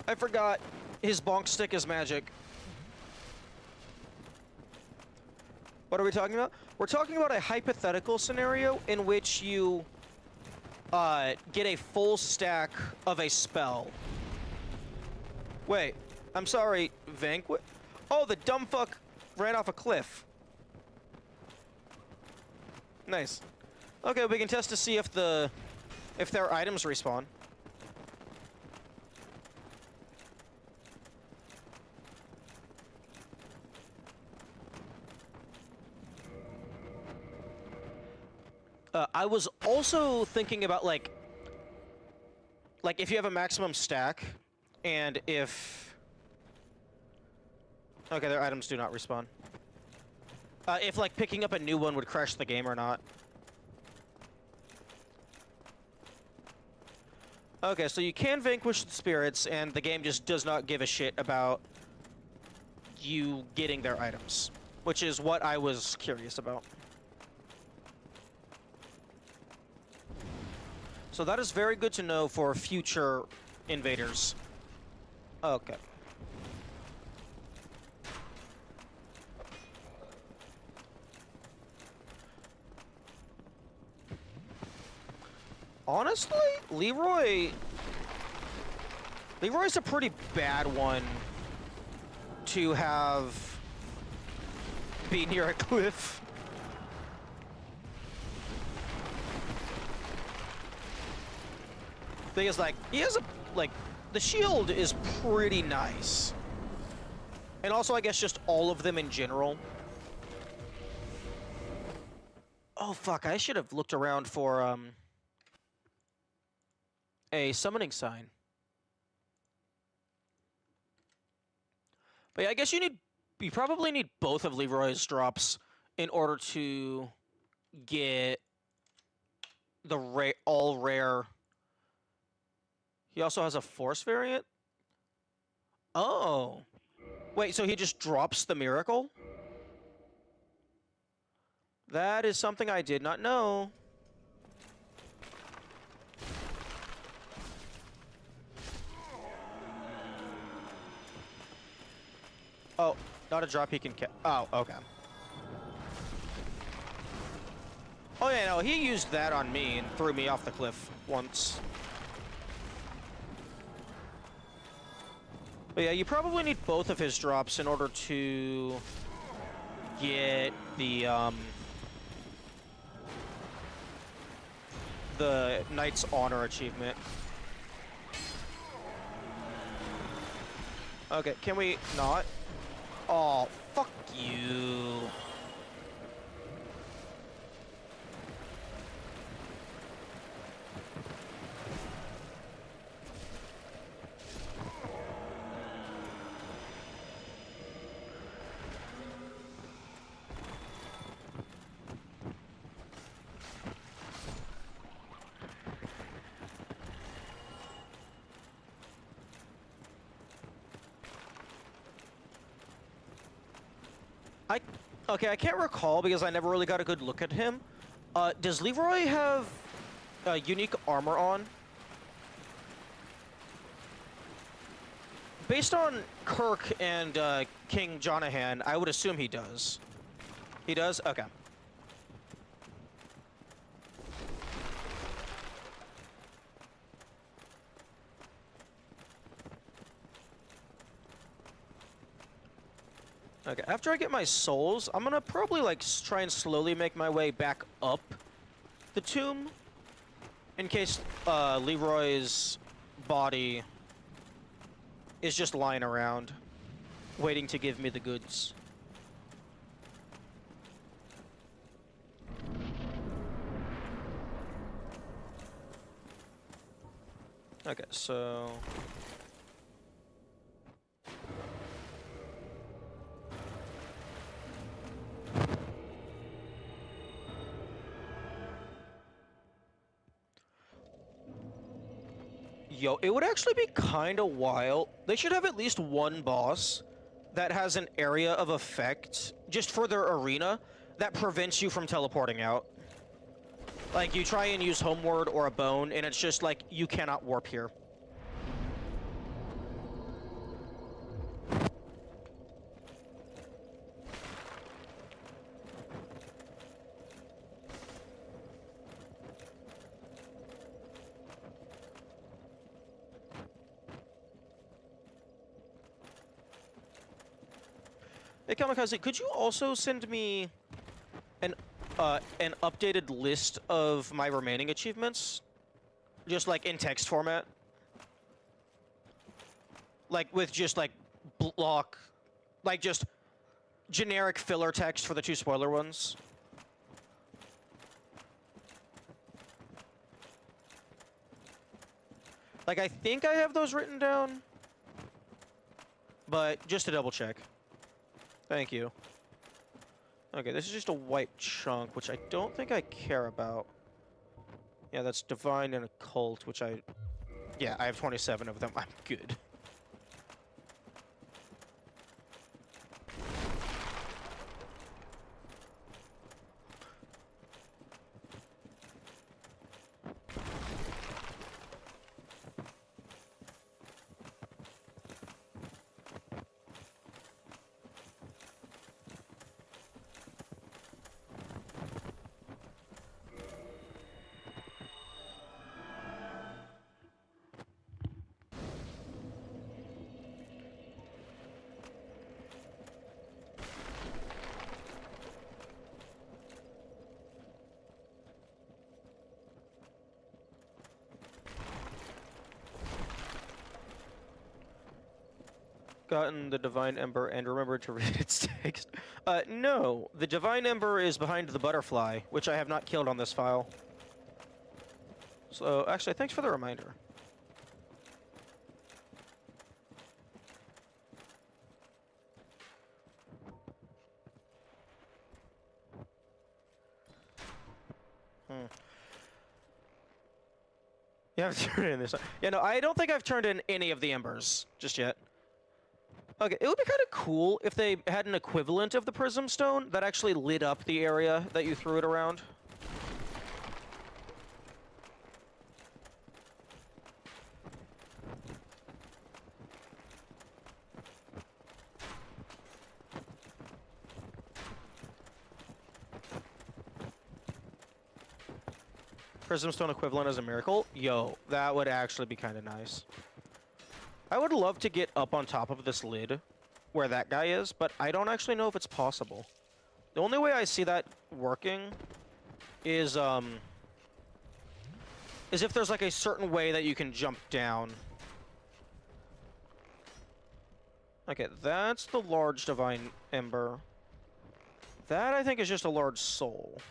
I forgot. His bonk stick is magic. What are we talking about? We're talking about a hypothetical scenario in which you get a full stack of a spell. Wait, I'm sorry, Vanquish? Oh, the dumb fuck ran off a cliff. Nice. Okay, we can test to see if their items respawn. I was also thinking about like if you have a maximum stack, and if... Okay, their items do not respawn. If like picking up a new one would crash the game or not. Okay, so you can vanquish the spirits, and the game just does not give a shit about you getting their items, which is what I was curious about. So that is very good to know for future invaders. Okay. Honestly, Leroy's a pretty bad one to have be near a cliff. Thing is, like, he has a, like, the shield is pretty nice. And also, I guess, just all of them in general. Oh, fuck, I should have looked around for, a summoning sign. But yeah, I guess you probably need both of Leroy's drops in order to get the all rare. He also has a force variant? Oh. Wait, so he just drops the miracle? That is something I did not know. Oh, not a drop he can oh, okay. Oh yeah, no, he used that on me and threw me off the cliff once. But yeah, you probably need both of his drops in order to get the Knight's Honor achievement. Okay, can we not? Oh, fuck you. Okay, I can't recall because I never really got a good look at him. Does Leroy have unique armor on? Based on Kirk and King Jonahan, I would assume he does. He does? Okay. Okay, after I get my souls, I'm gonna probably, like, try and slowly make my way back up the tomb in case Leroy's body is just lying around, waiting to give me the goods. Okay, so... Yo, it would actually be kind of wild. They should have at least one boss that has an area of effect, just for their arena, that prevents you from teleporting out. Like, you try and use Homeward or a Bone, and it's just like, you cannot warp here. Hey, Kamikaze, could you also send me an updated list of my remaining achievements? Just, like, in text format? Like, with just, like, block... Like, just generic filler text for the 2 spoiler ones? Like, I think I have those written down. But, just to double check. Thank you. Okay, this is just a white chunk, which I don't think I care about. Yeah, that's Divine and Occult, which I... Yeah, I have 27 of them. I'm good. gotten the Divine Ember and remembered to read its text. No. The Divine Ember is behind the butterfly, which I have not killed on this file. So, actually, thanks for the reminder. You haven't turned in this. Yeah, no, I don't think I've turned in any of the embers just yet. Okay, it would be kind of cool if they had an equivalent of the Prism Stone that actually lit up the area that you threw it around. Prism Stone equivalent as a miracle? Yo, that would actually be kind of nice. I would love to get up on top of this lid where that guy is, but I don't actually know if it's possible. The only way I see that working is if there's like a certain way that you can jump down. Okay, that's the large Divine Ember. That, I think, is just a large soul.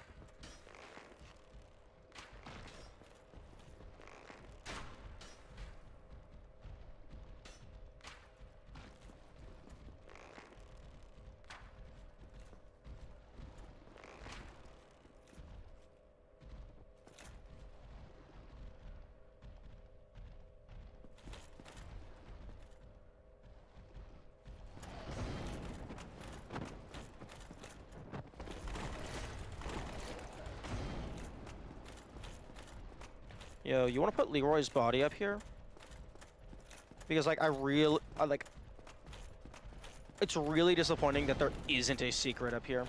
Yo, you want to put Leroy's body up here? Because, like, it's really disappointing that there isn't a secret up here.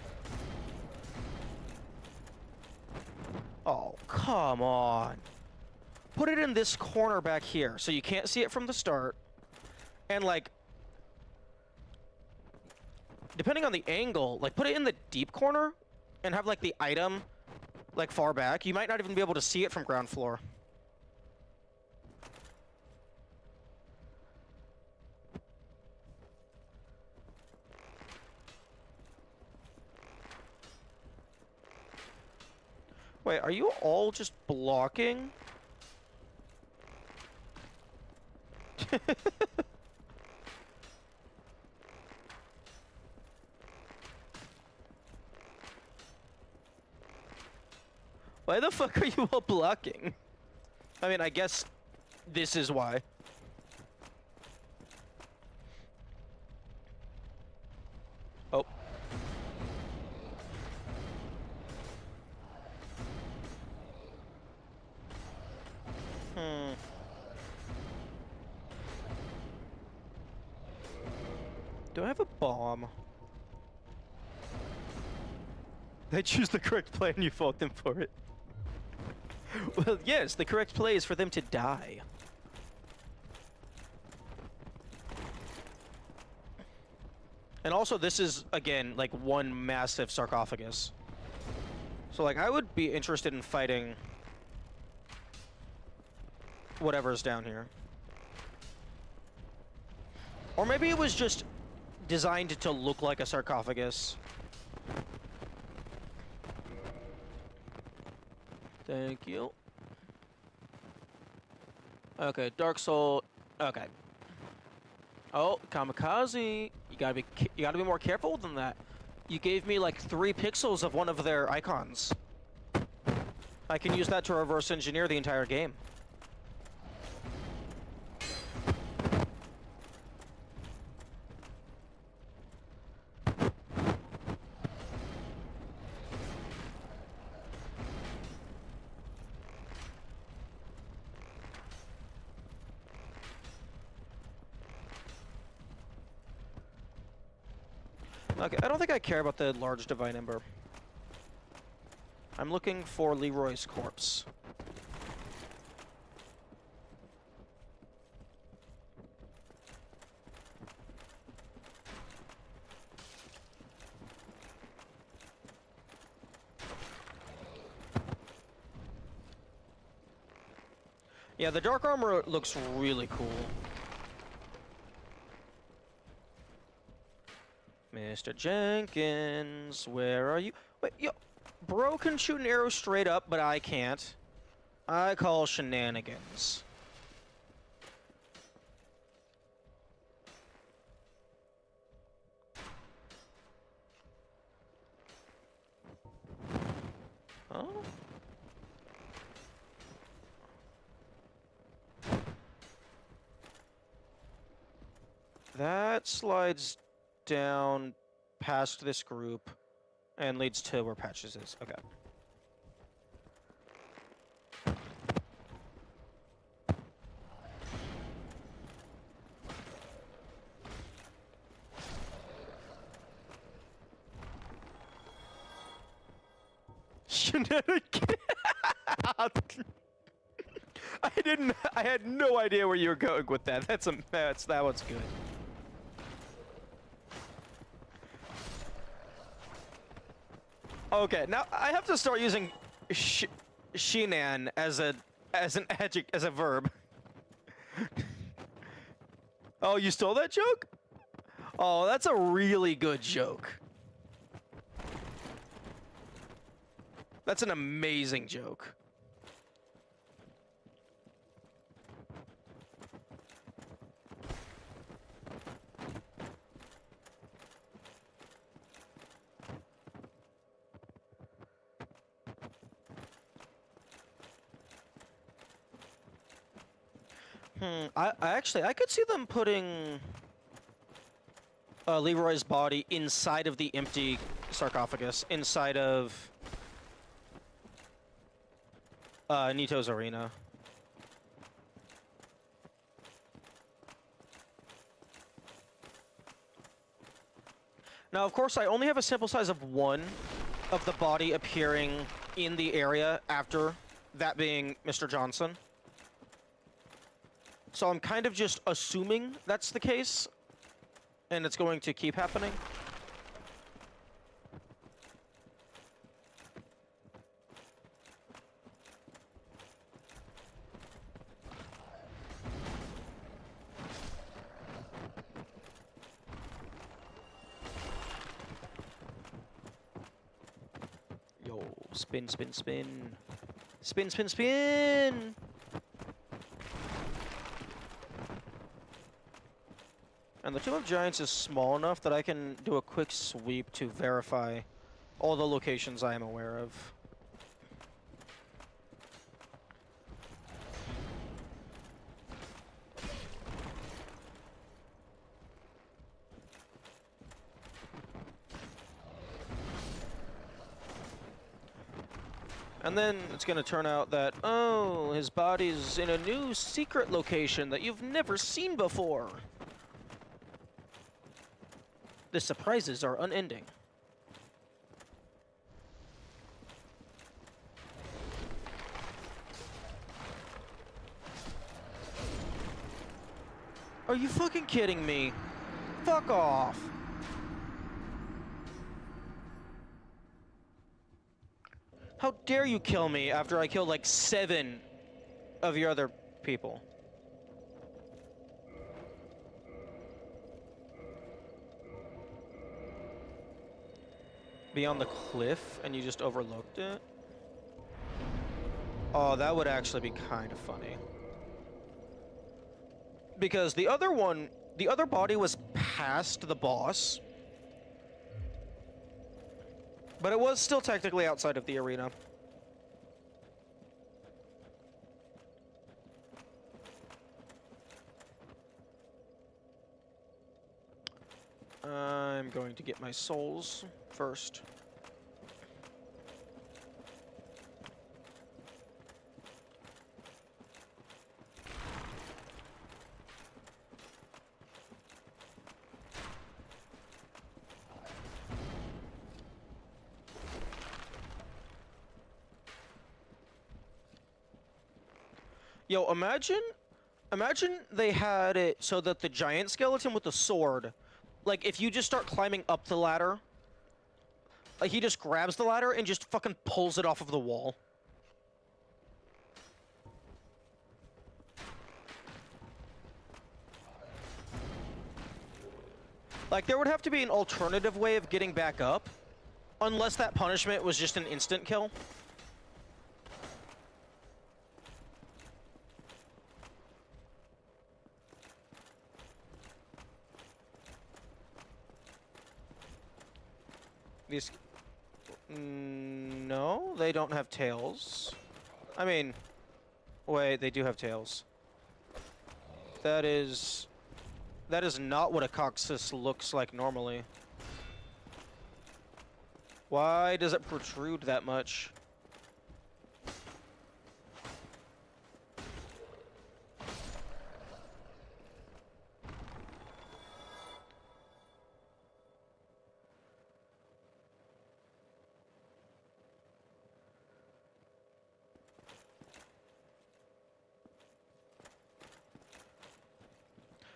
Oh, come on. Put it in this corner back here, so you can't see it from the start. And, like, depending on the angle, like, put it in the deep corner and have, like, the item, like, far back. You might not even be able to see it from ground floor. Wait, are you all just blocking? Why the fuck are you all blocking? I mean, I guess this is why. Oh. Do I have a bomb? They choose the correct play and you fault them for it. Well, yes, the correct play is for them to die. And also, this is, again, like one massive sarcophagus. So, like, I would be interested in fighting whatever's down here. Or maybe it was just designed to look like a sarcophagus. Thank you. Okay, Dark Soul. Okay. Oh, Kamikaze. You gotta be more careful than that. You gave me like 3 pixels of one of their icons. I can use that to reverse engineer the entire game. Okay, I don't think I care about the large Divine Ember. I'm looking for Leroy's corpse. Yeah, the dark armor looks really cool. Mr. Jenkins, where are you? Wait, yo, bro can shoot an arrow straight up, but I can't. I call shenanigans. Huh? That slides down past this group and leads to where Patches is. Okay. Shenanigans. I had no idea where you were going with that. That one's good. Okay, now I have to start using Shinan as an adjective, as a verb. Oh, you stole that joke? Oh, that's a really good joke. That's an amazing joke. I could see them putting Leroy's body inside of the empty sarcophagus, inside of Nito's arena. Now, of course, I only have a sample size of 1 of the body appearing in the area after that being Mr. Johnson. So I'm kind of just assuming that's the case, and it's going to keep happening. Yo, spin, spin, spin. Spin, spin, spin! And the Tomb of Giants is small enough that I can do a quick sweep to verify all the locations I am aware of. And then it's going to turn out that, oh, his body's in a new secret location that you've never seen before. The surprises are unending. Are you fucking kidding me? Fuck off. How dare you kill me after I killed like 7 of your other people? Beyond the cliff and you just overlooked it? Oh, that would actually be kind of funny. Because the other body was past the boss. But it was still technically outside of the arena. I'm going to get my souls first. Yo, imagine they had it so that the giant skeleton with the sword, like if you just start climbing up the ladder, like he just grabs the ladder and just fucking pulls it off of the wall. Like, there would have to be an alternative way of getting back up, unless that punishment was just an instant kill. These... No, they don't have tails. I mean... Wait, they do have tails. That is not what a coccyx looks like normally. Why does it protrude that much?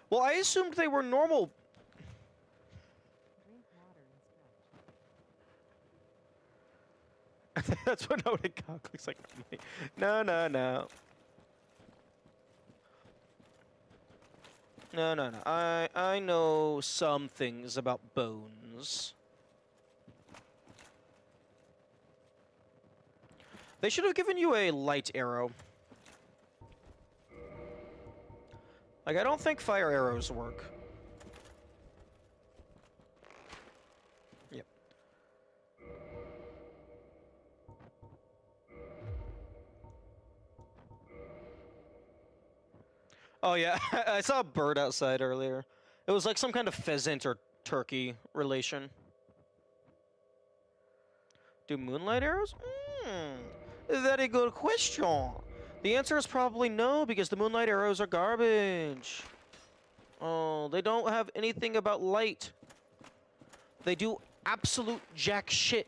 Well, I assumed they were normal. That's what a cock looks like. No, no, no. No, no, no. I know some things about bones. They should have given you a light arrow. Like, I don't think fire arrows work. Yep. Oh yeah, I saw a bird outside earlier. It was like some kind of pheasant or turkey relation. Do moonlight arrows? Very good question. The answer is probably no, because the moonlight arrows are garbage. Oh, they don't have anything about light. They do absolute jack shit.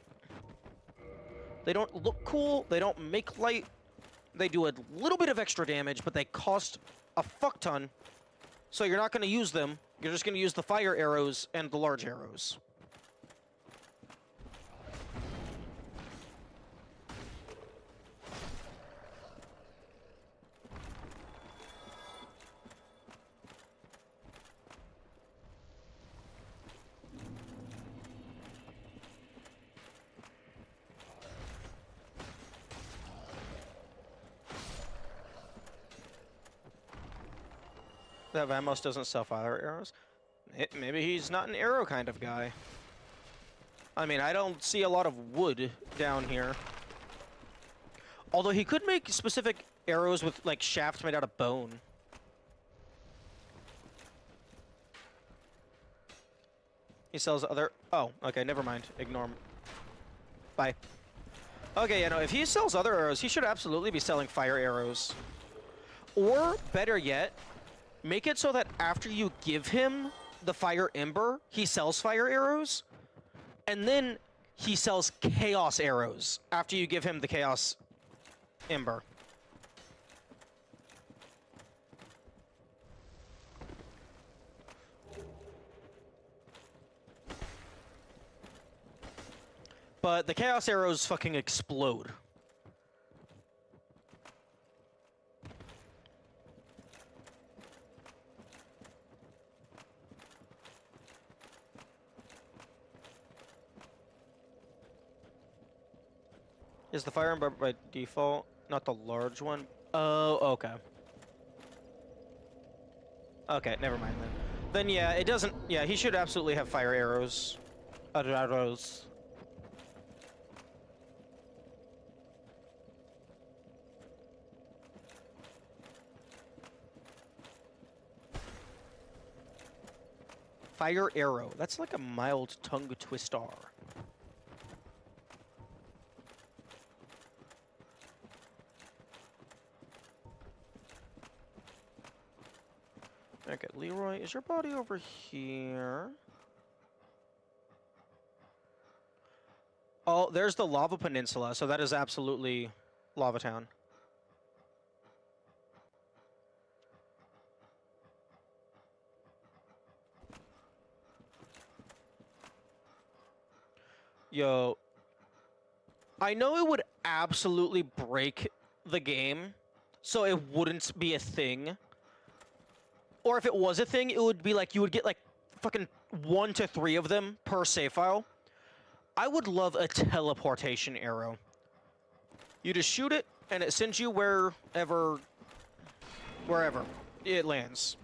They don't look cool, they don't make light. They do a little bit of extra damage, but they cost a fuck ton. So you're not going to use them. You're just going to use the fire arrows and the large arrows. That Vamos doesn't sell fire arrows? Maybe he's not an arrow kind of guy. I mean, I don't see a lot of wood down here. Although he could make specific arrows with, like, shafts made out of bone. He sells other... Oh, okay, never mind. Ignore him. Bye. Okay, yeah, no, if he sells other arrows, he should absolutely be selling fire arrows. Or, better yet... Make it so that after you give him the fire ember, he sells fire arrows, and then he sells chaos arrows after you give him the chaos ember. But the chaos arrows fucking explode. Is the fire ember by default not the large one? Oh, okay. Okay, never mind then. Then yeah, it doesn't. Yeah, he should absolutely have fire arrows. Arrows. Fire arrow. That's like a mild tongue twister. Okay, Leroy, is your body over here? Oh, there's the Lava Peninsula, so that is absolutely Lava Town. Yo, I know it would absolutely break the game, so it wouldn't be a thing. Or if it was a thing, it would be like you would get like fucking 1 to 3 of them per save file. I would love a teleportation arrow. You just shoot it, and it sends you wherever it lands.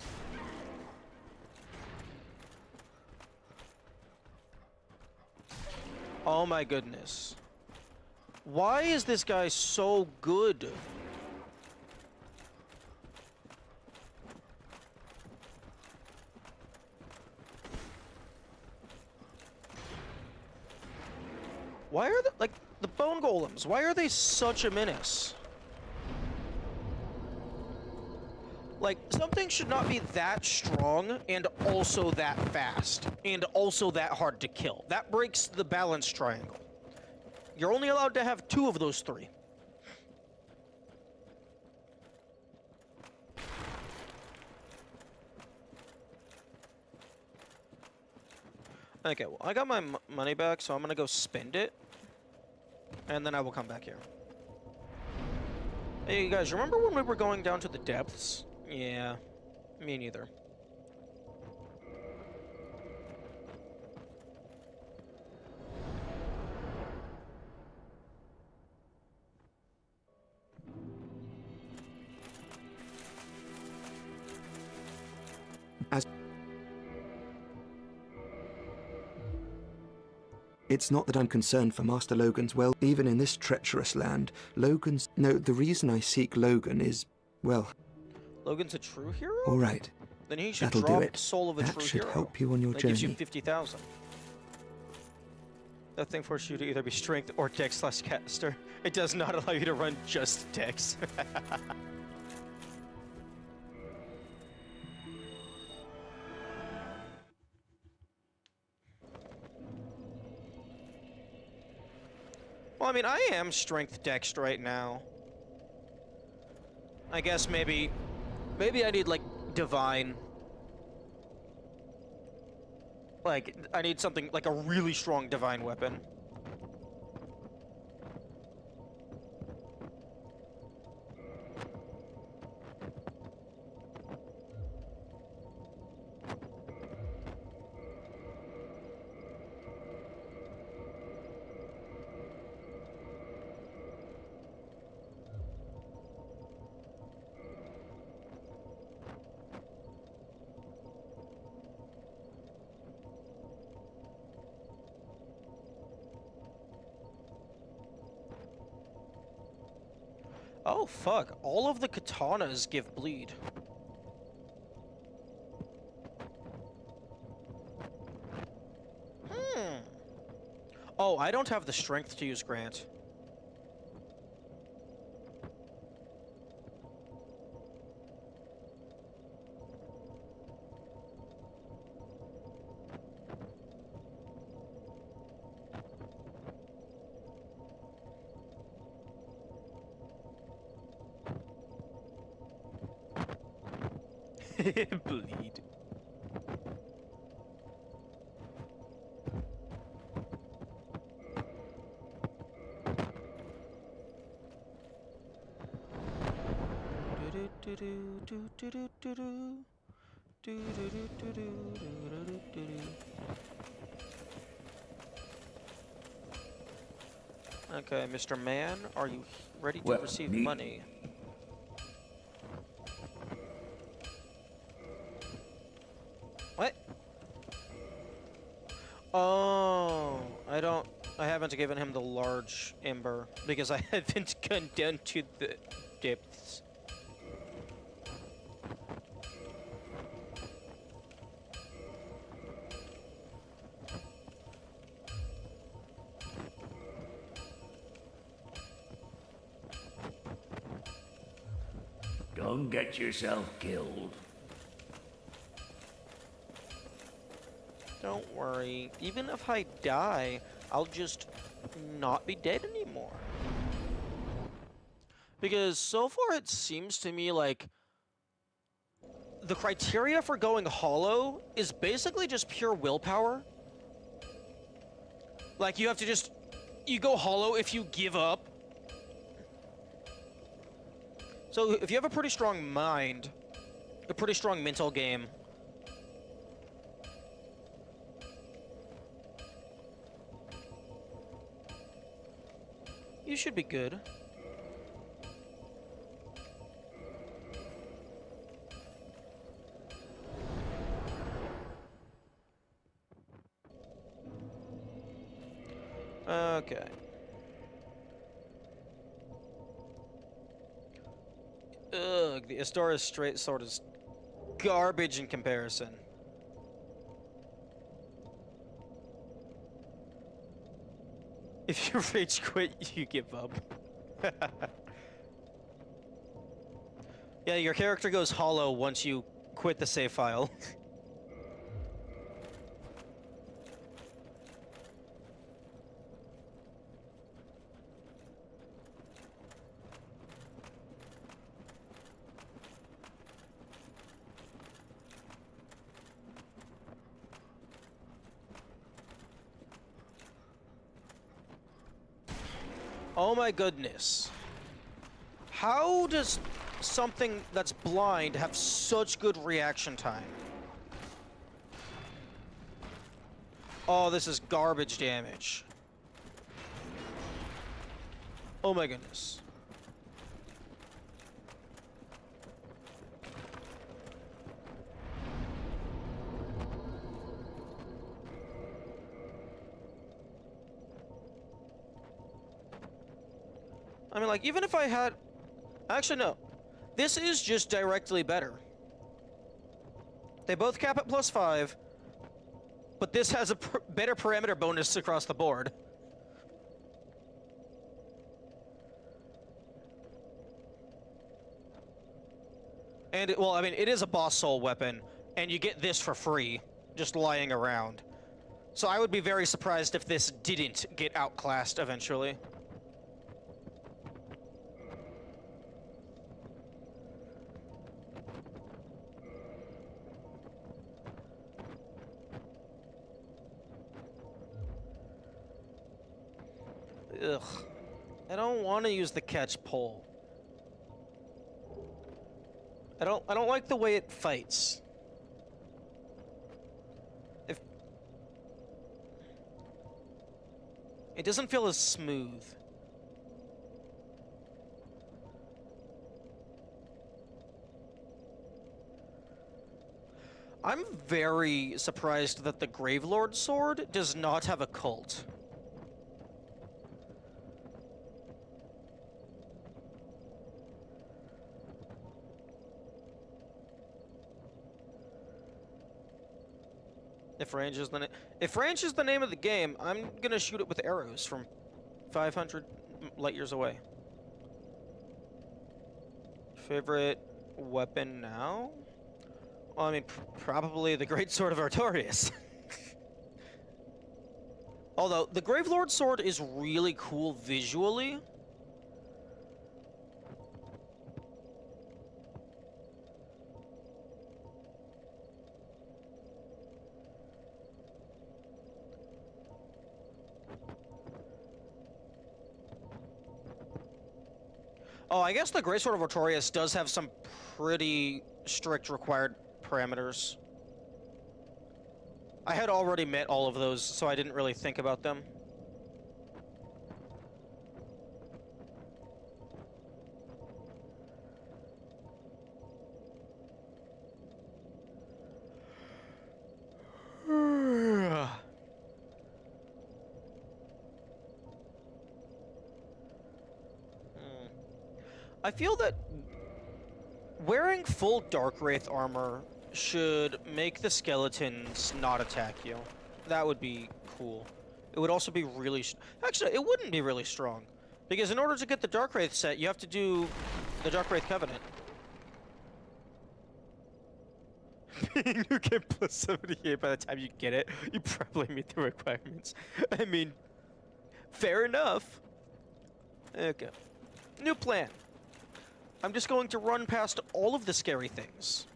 Oh my goodness. Why is this guy so good? Why are the bone golems, why are they such a menace? Like, something should not be that strong and also that fast and also that hard to kill. That breaks the balance triangle. You're only allowed to have 2 of those 3. Okay, well, I got my money back, so I'm gonna go spend it. And then I will come back here. Hey, you guys, remember when we were going down to the depths? Yeah, me neither. It's not that I'm concerned for Master Logan's well, even in this treacherous land. The reason I seek Logan is, well... Logan's a true hero? All right. Then he should That'll drop do it. Soul of a That True should Hero. help you on your that journey. Gives you 50,000. That thing forces you to either be Strength or Dex/Caster. It does not allow you to run just Dex. Well, I mean, I am Strength Dex right now. I guess maybe I need, like, Divine. Like, I need something, like a really strong Divine weapon. Oh, fuck. All of the katanas give bleed. Oh, I don't have the strength to use Grant. Bleed. Okay, Mr. Man, are you ready to receive money? What? Oh, I haven't given him the large ember because I haven't gone down to the depths. Don't get yourself killed. Don't worry. Even if I die, I'll just not be dead anymore. Because so far it seems to me like the criteria for going hollow is basically just pure willpower. Like, you have to just... You go hollow if you give up. So if you have a pretty strong mind, a pretty strong mental game, You should be good. Okay. Ugh, the Astora's straight sword is garbage in comparison. If you rage quit, you give up. Yeah, your character goes hollow once you quit the save file. Oh my goodness. How does something that's blind have such good reaction time? Oh, this is garbage damage. Oh my goodness. I mean, like, even if I had... Actually, no. This is just directly better. They both cap at +5, but this has a better parameter bonus across the board. And, well, I mean, it is a boss soul weapon, and you get this for free, just lying around. So I would be very surprised if this didn't get outclassed eventually. Ugh. I don't want to use the catch pole. I don't like the way it fights. If it doesn't feel as smooth. I'm very surprised that the Gravelord sword does not have a cult. If range is the name of the game, I'm gonna shoot it with arrows from 500 light years away. Favorite weapon now? Well, I mean, probably the Great Sword of Artorias. Although, the Gravelord sword is really cool visually. Oh, I guess the Great Sword of Artorias does have some pretty strict required parameters. I had already met all of those, so I didn't really think about them. I feel that wearing full Dark Wraith armor should make the skeletons not attack you. That would be cool. It would also be really... Actually, it wouldn't be really strong. Because in order to get the Dark Wraith set, you have to do the Dark Wraith Covenant. You get +78 by the time you get it. You probably meet the requirements. I mean, fair enough. Okay. New plan. I'm just going to run past all of the scary things.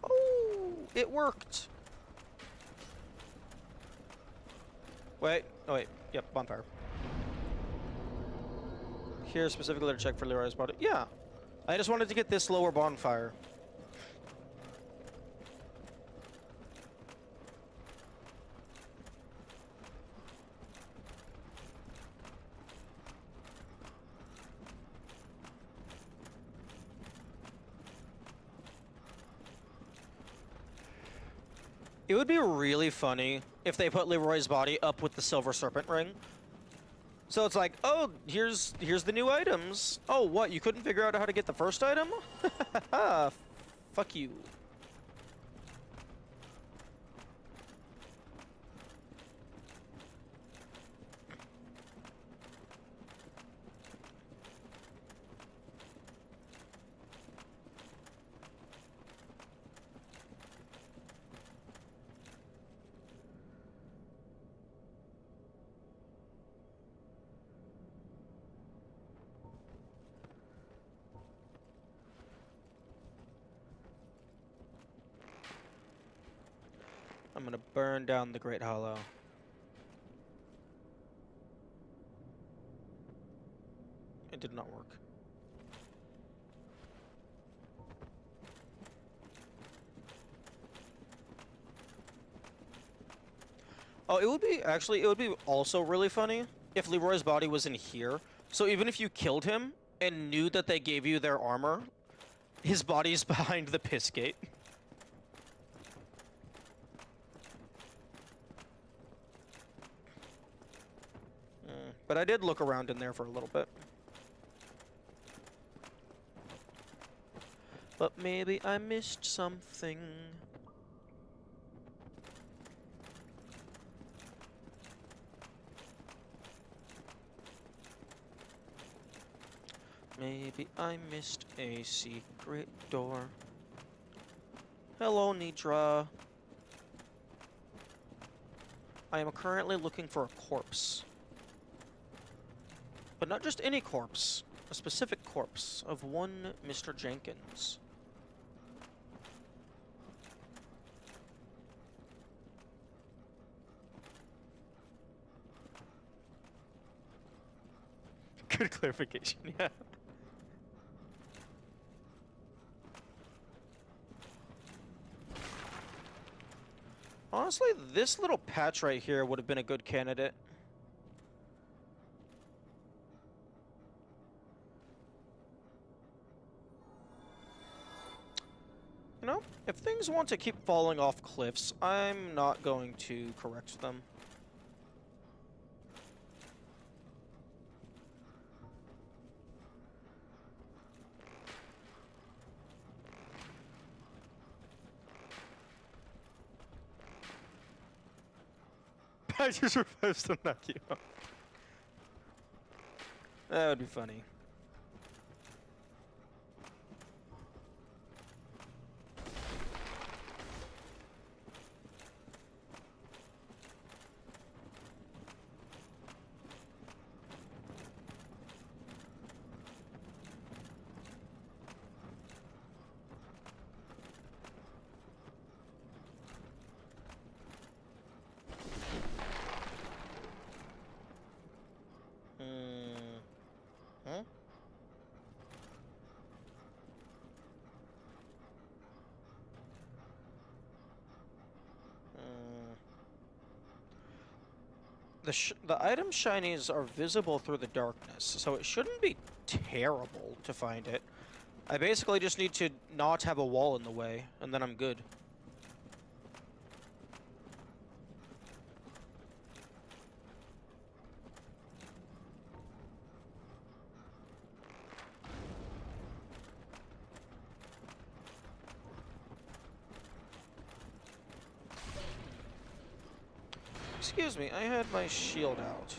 Oh, it worked. Wait, oh wait, yep, bonfire. here specifically to check for Leroy's body? Yeah. I just wanted to get this lower bonfire. It would be really funny if they put Leroy's body up with the silver serpent ring. So it's like, oh, here's the new items. Oh, what? You couldn't figure out how to get the first item? Fuck you. I'm gonna burn down the Great Hollow. It did not work. Oh, it would be also really funny if Leroy's body was in here. So even if you killed him and knew that they gave you their armor, his body's behind the piss gate. But I did look around in there for a little bit. But maybe I missed something. Maybe I missed a secret door. Hello, Nidra. I am currently looking for a corpse. But not just any corpse, a specific corpse of one Mr. Jenkins. Good clarification, yeah. Honestly, this little patch right here would have been a good candidate. You know, if things want to keep falling off cliffs, I'm not going to correct them. I just revised to knock you off. That would be funny. Huh? The item shinies are visible through the darkness, so it shouldn't be terrible to find it. I basically just need to not have a wall in the way, and then I'm good. Excuse me, I had my shield out.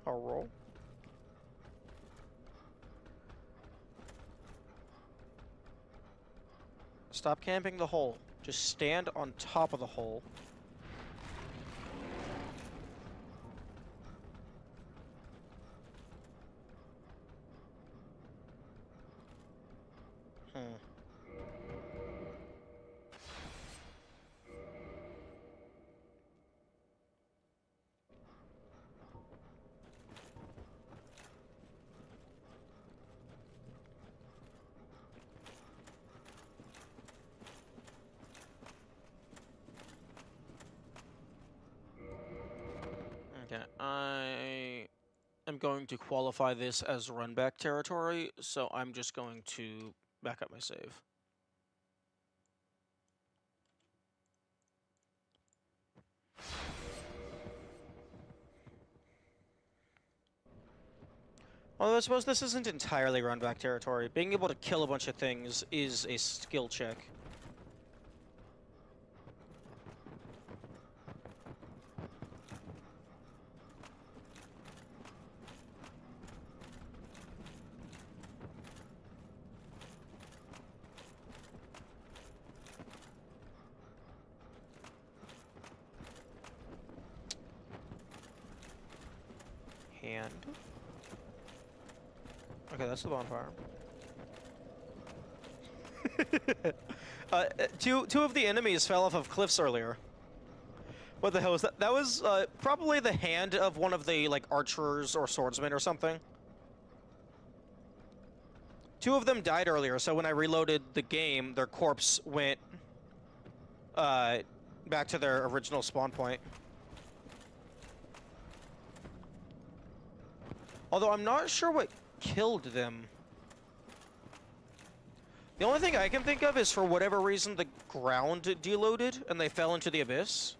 I'll roll. Stop camping the hole. Just stand on top of the hole. Okay, I am going to qualify this as run-back territory, so I'm just going to back up my save. Although I suppose this isn't entirely run-back territory. Being able to kill a bunch of things is a skill check. Hand. Okay, that's the bonfire. Two of the enemies fell off of cliffs earlier. What the hell was that? That was probably the hand of one of the like archers or swordsmen or something. Two of them died earlier, so when I reloaded the game, their corpse went back to their original spawn point. Although I'm not sure what killed them. The only thing I can think of is for whatever reason the ground deloaded and they fell into the abyss.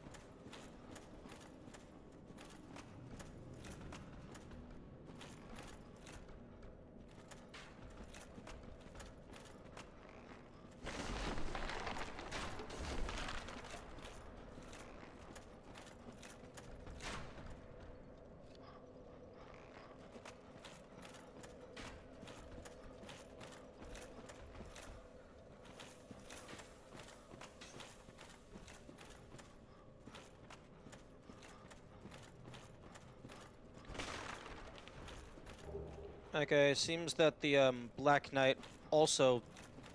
Okay, seems that the Black Knight also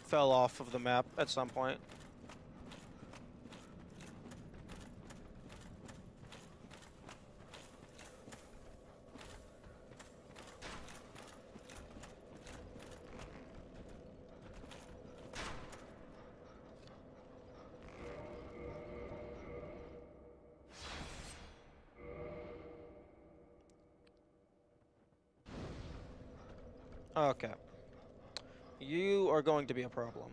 fell off of the map at some point. Okay. You are going to be a problem.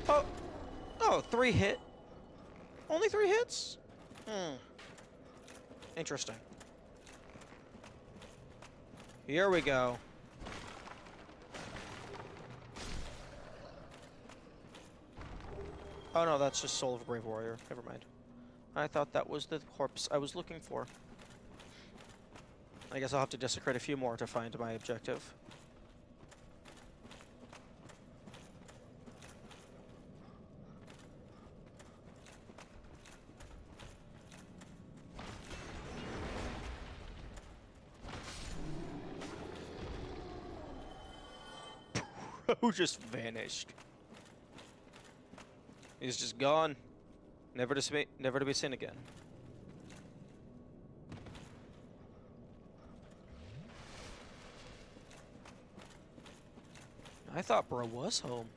Oh! Oh, 3 hit. Only 3 hits? Interesting. Here we go. Oh no, that's just Soul of a Brave Warrior. Never mind. I thought that was the corpse I was looking for. I guess I'll have to desecrate a few more to find my objective. Who just vanished? He's just gone, never to be seen again. I thought bro was home.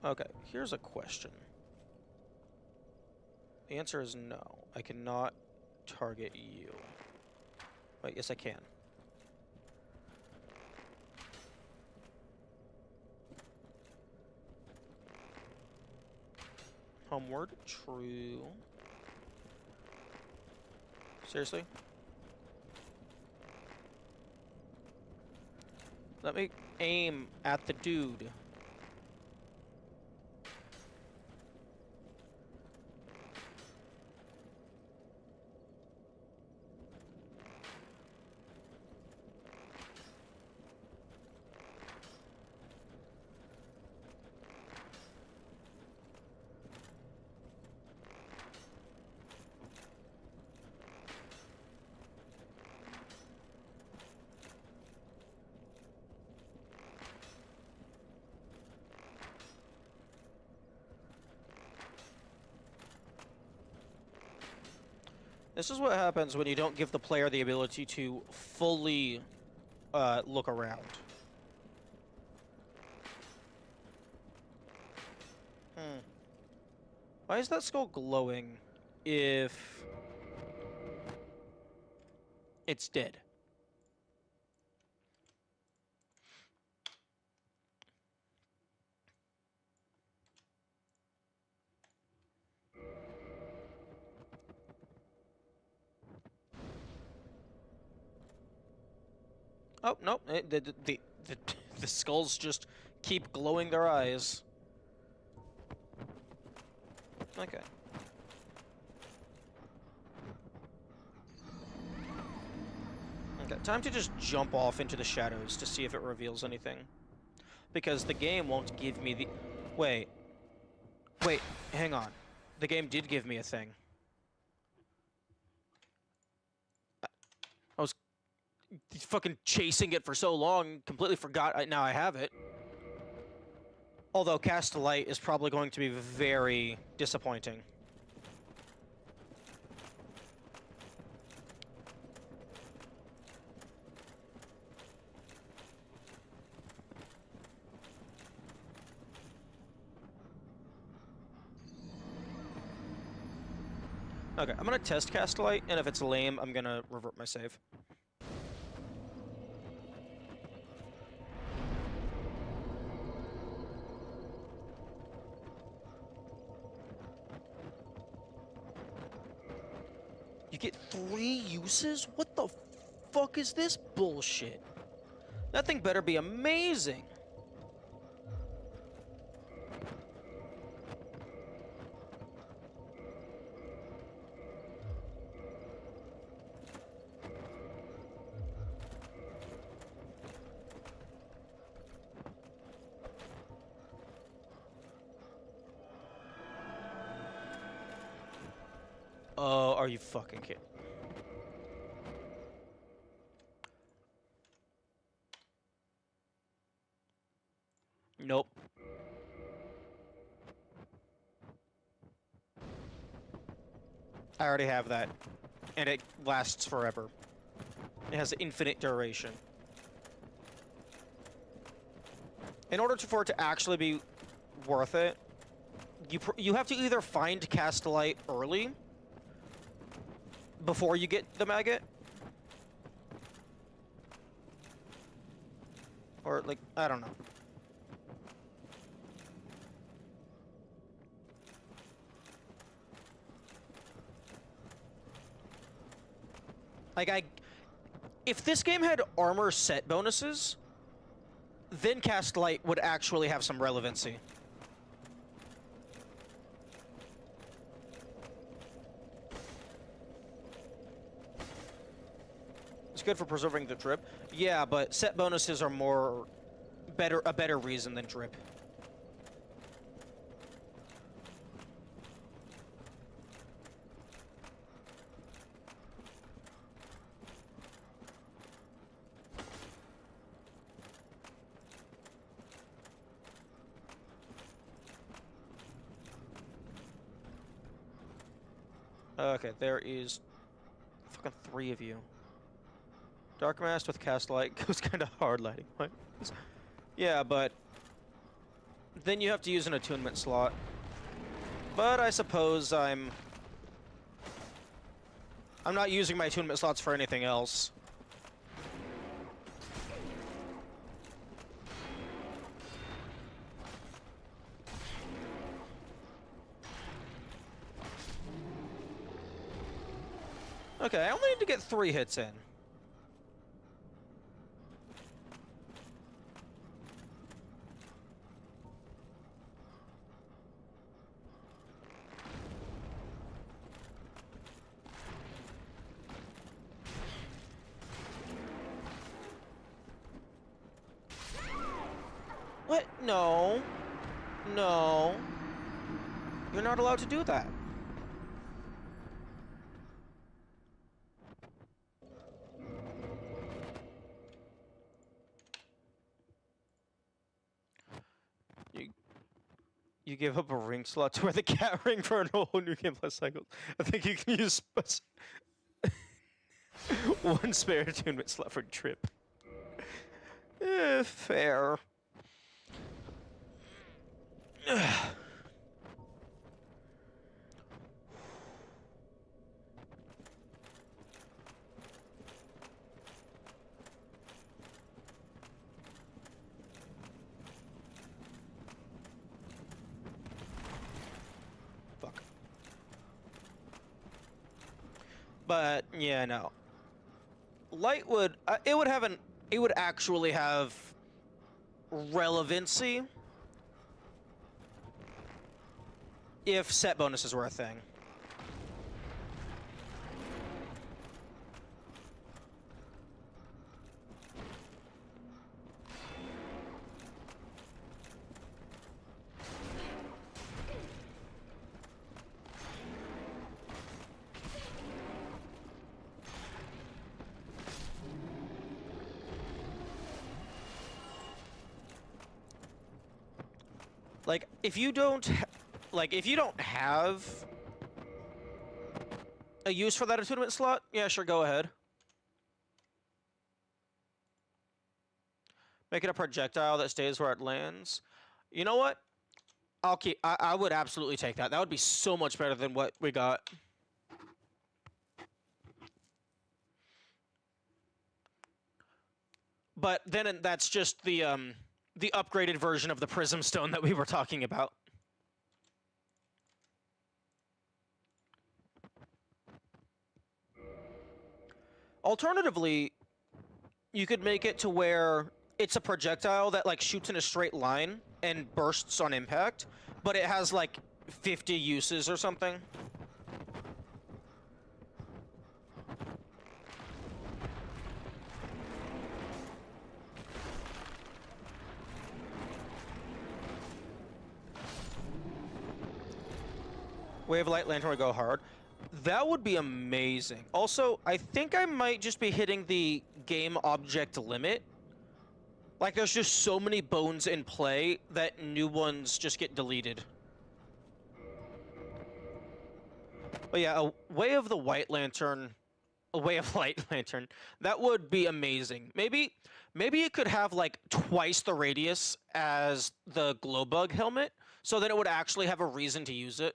Okay, here's a question. The answer is no. I cannot target you. Wait, yes I can. Homeward, true. Seriously? Let me aim at the dude. This is what happens when you don't give the player the ability to fully look around. Why is that skull glowing if it's dead? Oh, no, the skulls just keep glowing their eyes. Okay. Okay, time to just jump off into the shadows to see if it reveals anything. Because the game won't give me the... Wait, hang on. The game did give me a thing. I was fucking chasing it for so long, completely forgot. Now I have it. Although Cast a Light is probably going to be very disappointing. Okay, I'm gonna test Cast a Light, and if it's lame, I'm gonna revert my save. You get 3 uses? What the fuck is this bullshit? That thing better be amazing. Oh, are you fucking kidding? Nope. I already have that. And it lasts forever. It has infinite duration. In order for it to actually be worth it, you have to either find Cast a Light early before you get the maggot, or like, I don't know. Like, if this game had armor set bonuses, then Cast Light would actually have some relevancy. It's good for preserving the drip. Yeah, but set bonuses are a better reason than drip. Okay, there is fucking 3 of you. Dark Mask with Cast Light goes kind of hard lighting. Yeah, but then you have to use an attunement slot. But I suppose I'm not using my attunement slots for anything else. Okay, I only need to get 3 hits in. No. No. You're not allowed to do that. You give up a ring slot to wear the cat ring for a whole new game plus cycle. I think you can use one spare attunement slot for trip. Fair. Fuck. But yeah, no. Light would it would actually have relevancy if set bonuses were a thing. Like, if you don't have a use for that attunement slot, yeah, sure, go ahead. Make it a projectile that stays where it lands. You know what? I would absolutely take that. That would be so much better than what we got. But then that's just the upgraded version of the Prism Stone that we were talking about. Alternatively, you could make it to where it's a projectile that like shoots in a straight line and bursts on impact, but it has like 50 uses or something. Wave Light Lantern would go hard. That would be amazing. Also, I think I might just be hitting the game object limit. Like, there's just so many bones in play that new ones just get deleted. But yeah, a Way of the White Lantern, a Way of Light Lantern, that would be amazing. Maybe it could have like twice the radius as the Glowbug helmet, so that it would actually have a reason to use it.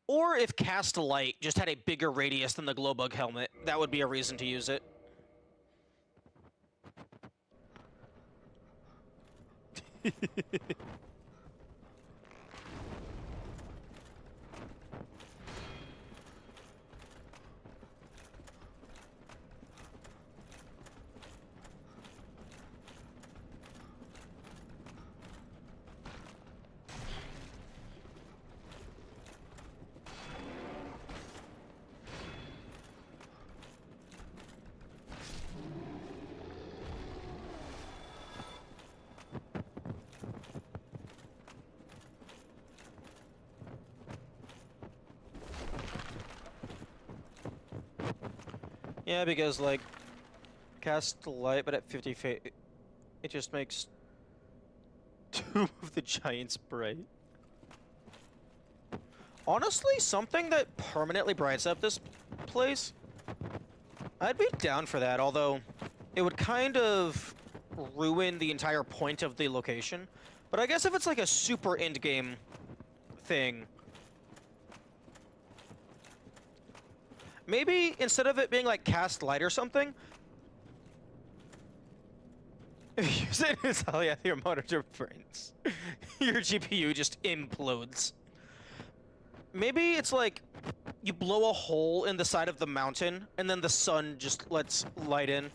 Or if Cast Light just had a bigger radius than the Glowbug helmet, that would be a reason to use it. Yeah, because, like, Cast Light, but at 50 feet, it just makes two of the giants bright. Honestly, something that permanently brights up this place, I'd be down for that, although it would kind of ruin the entire point of the location. But I guess if it's like a super endgame thing, maybe instead of it being like Cast Light or something, if you use it as hell, yeah, your monitor burns. Your GPU just implodes. Maybe it's like you blow a hole in the side of the mountain and then the sun just lets light in.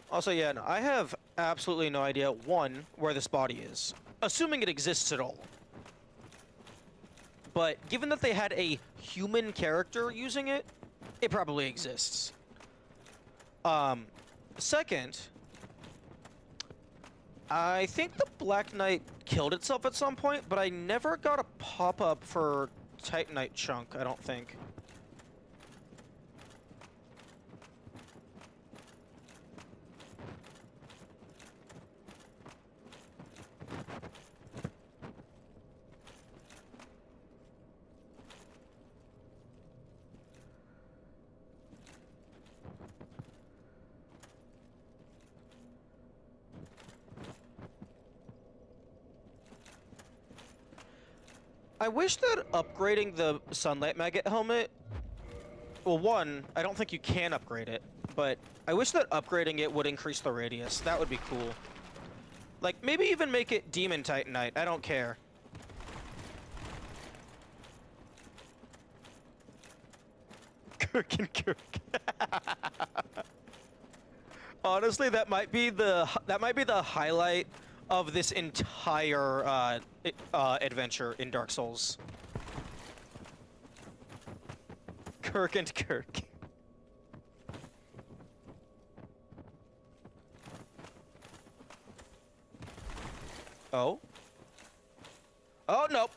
Also, yeah, no, I have absolutely no idea, one, where this body is. assuming it exists at all. But given that they had a human character using it, it probably exists. Second, I think the Black Knight killed itself at some point, but I never got a pop-up for Titanite chunk, I don't think. I wish that upgrading the Sunlight Maggot helmet... Well, one, I don't think you can upgrade it, but I wish that upgrading it would increase the radius. That would be cool. Like, maybe even make it Demon Titanite. I don't care. Kirk and Kirk. Honestly, that might be the highlight of this entire adventure in Dark Souls. Kirk and Kirk. Oh? Oh, nope.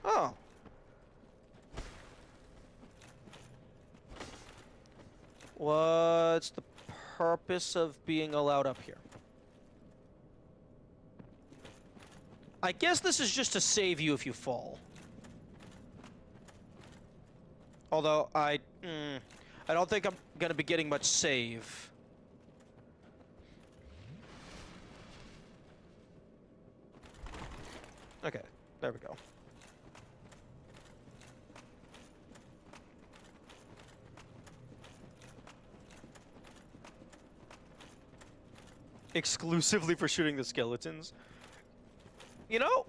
Oh. What's the purpose of being allowed up here? I guess this is just to save you if you fall. Although, I don't think I'm gonna be getting much save. Okay, there we go. Exclusively for shooting the skeletons. You know,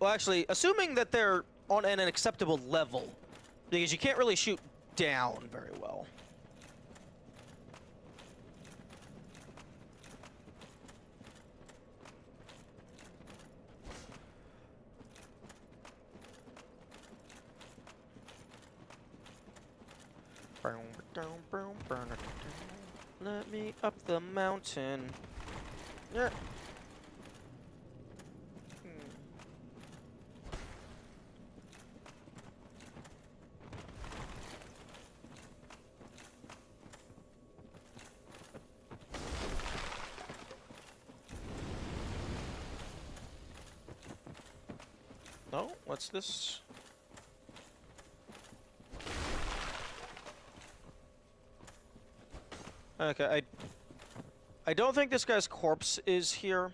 well, actually, assuming that they're on an acceptable level, because you can't really shoot down very well. Let me up the mountain. Yeah. No, what's this? Okay, I don't think this guy's corpse is here.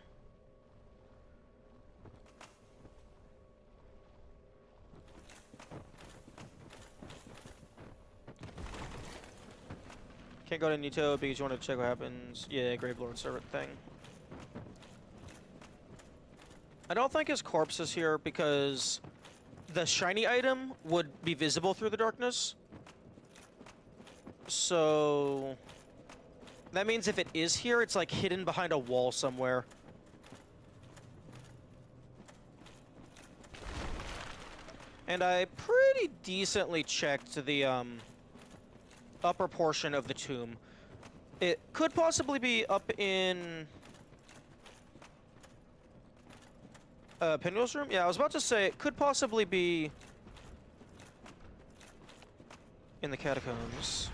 Can't go to Nito because you want to check what happens. Yeah, Gravelord Servant thing. I don't think his corpse is here because the shiny item would be visible through the darkness. So that means if it is here, it's like hidden behind a wall somewhere. And I pretty decently checked the upper portion of the tomb. It could possibly be up in Pinwheel's room? Yeah, I was about to say it could possibly be in the catacombs.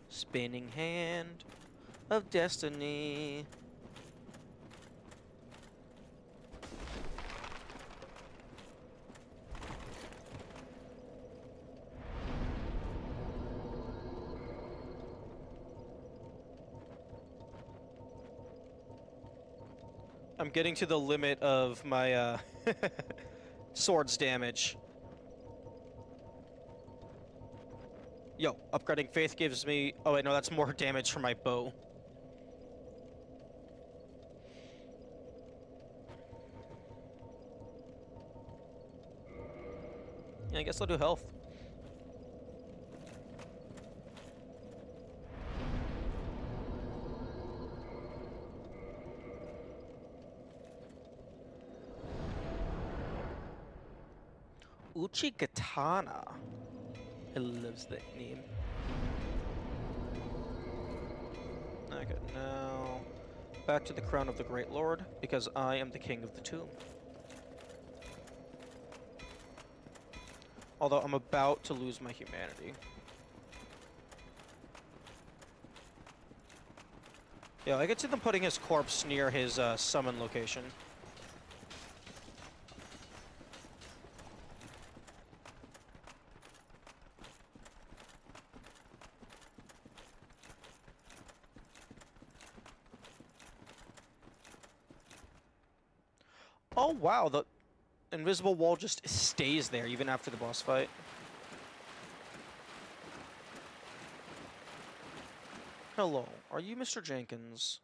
Spinning hand of destiny. I'm getting to the limit of my sword's damage. Yo, upgrading faith gives me... Oh wait, no, that's more damage for my bow. Yeah, I guess I'll do health. Uchigatana. I loves that name. Okay, now back to the crown of the Great Lord, because I am the king of the tomb. Although I'm about to lose my humanity. Yeah, I could see them putting his corpse near his summon location. Oh wow, the invisible wall just stays there even after the boss fight. Hello, are you Mr. Jenkins?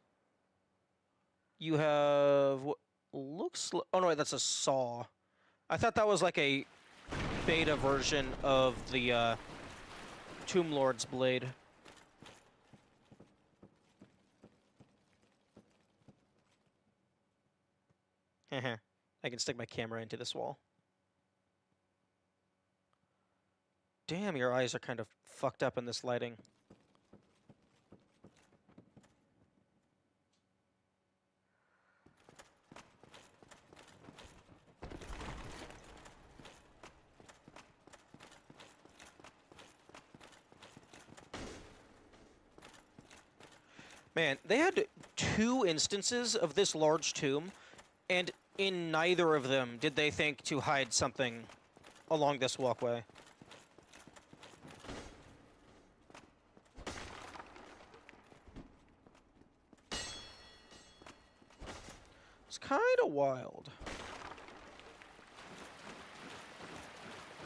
You have what looks like... Oh no, wait, that's a saw. I thought that was like a beta version of the Tomb Lord's blade. I can stick my camera into this wall. Damn, your eyes are kind of fucked up in this lighting. Man, they had 2 instances of this large tomb, and in neither of them did they think to hide something along this walkway. It's kind of wild.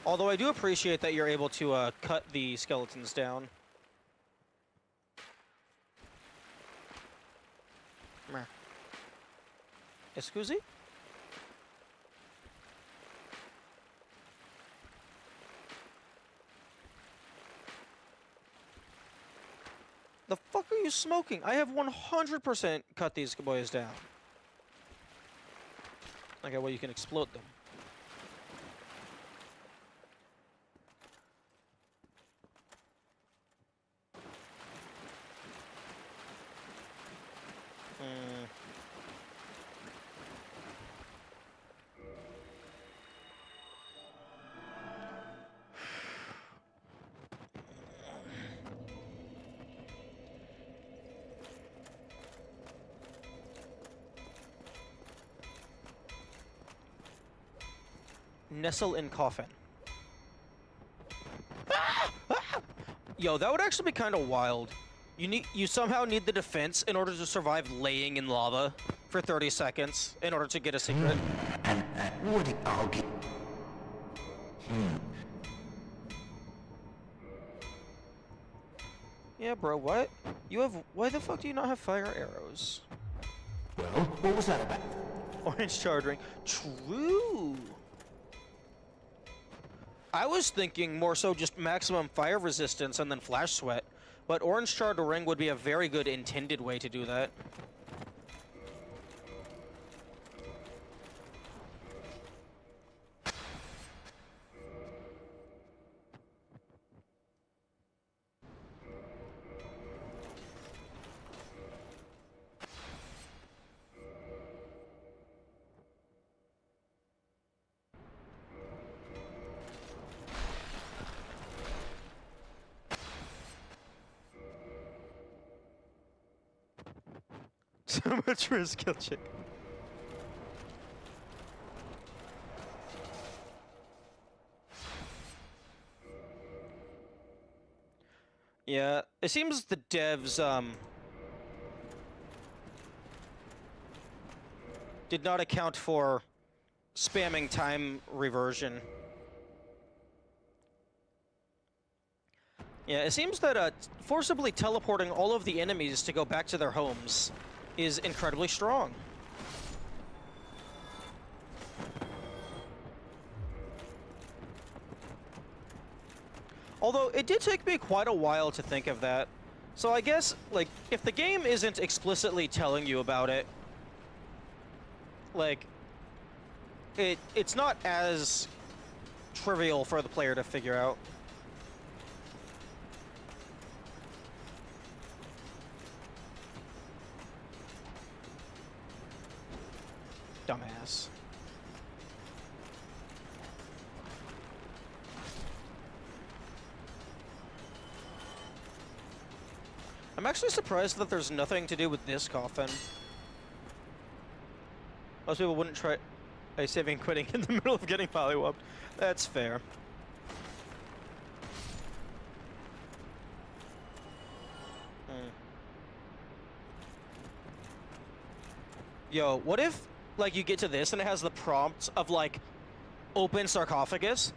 Although I do appreciate that you're able to cut the skeletons down. Excuse me? The fuck are you smoking? I have 100% cut these boys down. Okay, well, you can explode them. Nestle in coffin. Yo, that would actually be kind of wild. You somehow need the defense in order to survive laying in lava for 30 seconds in order to get a secret. Would it argue? Yeah, bro, what? Why the fuck do you not have fire arrows? Well, what was that about? Orange charred ring. True. I was thinking more so just maximum fire resistance and then flash sweat, but orange charred ring would be a very good intended way to do that. So much for a skill check. Yeah, it seems the devs did not account for spamming time reversion. Yeah, it seems that forcibly teleporting all of the enemies to go back to their homes is incredibly strong. Although, it did take me quite a while to think of that. So I guess, like, if the game isn't explicitly telling you about it, like, it's not as trivial for the player to figure out. Dumbass. I'm actually surprised that there's nothing to do with this coffin. Most people wouldn't try saving quitting in the middle of getting polywhopped. That's fair. Yo, what if, like, you get to this and it has the prompt of, like, open sarcophagus,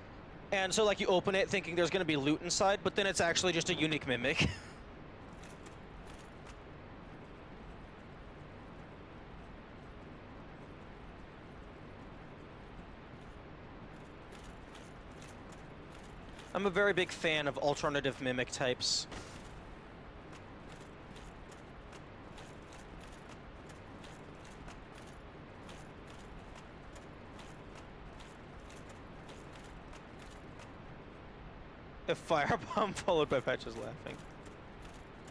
and so, like, you open it thinking there's gonna be loot inside, but then it's actually just a unique mimic. I'm a very big fan of alternative mimic types. A firebomb followed by Patches laughing.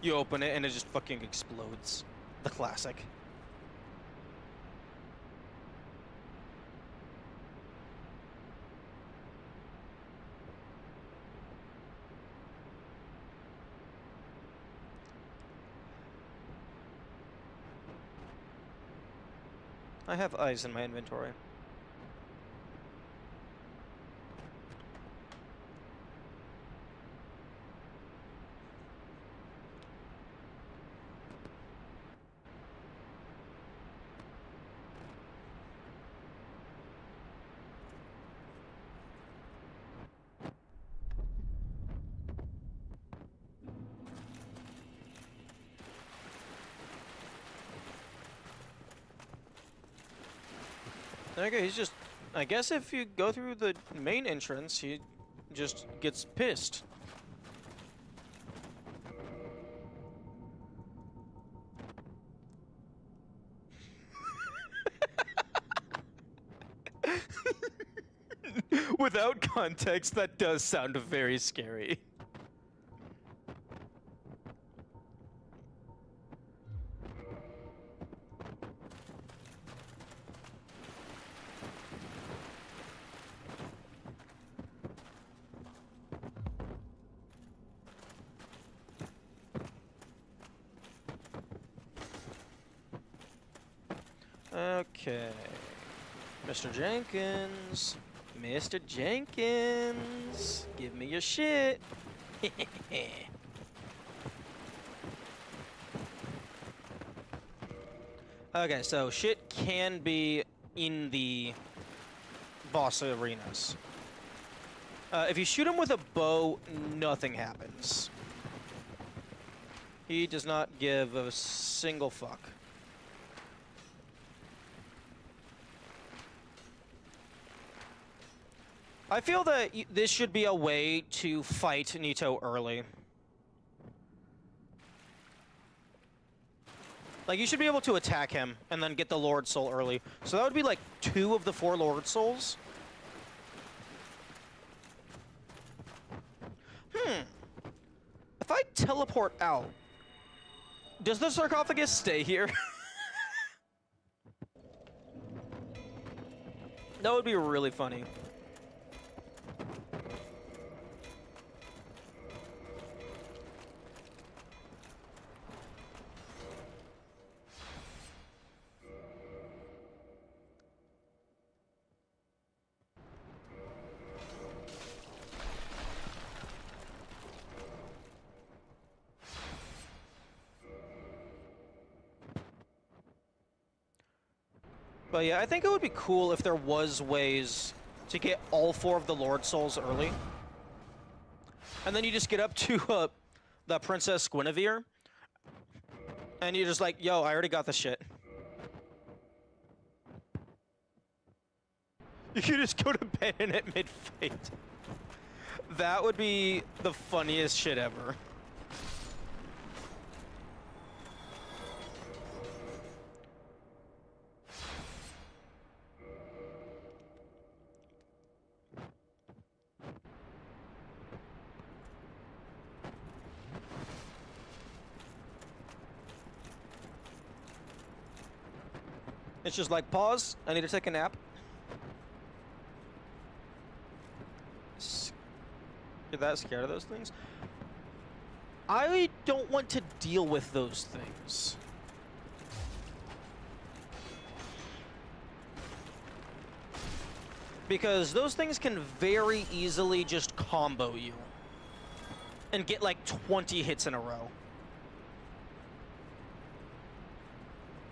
You open it and it just fucking explodes. The classic. I have eyes in my inventory. Okay, he's just... I guess if you go through the main entrance, he just gets pissed. Without context, that does sound very scary. Okay. Mr. Jenkins. Mr. Jenkins. Give me your shit. Okay, so shit can be in the boss arenas. If you shoot him with a bow, nothing happens. He does not give a single fuck. I feel that this should be a way to fight Nito early. Like, you should be able to attack him and then get the Lord Soul early. So that would be like 2 of the 4 Lord Souls. If I teleport out, does the sarcophagus stay here? That would be really funny. But yeah, I think it would be cool if there was ways to get all 4 of the Lord Souls early. And then you just get up to the Princess Guinevere. And you're just like, yo, I already got this shit. You can just go to bed in it mid-fight. That would be the funniest shit ever. It's just like, pause, I need to take a nap. You're that scared of those things? I don't want to deal with those things. Because those things can very easily just combo you. And get like 20 hits in a row.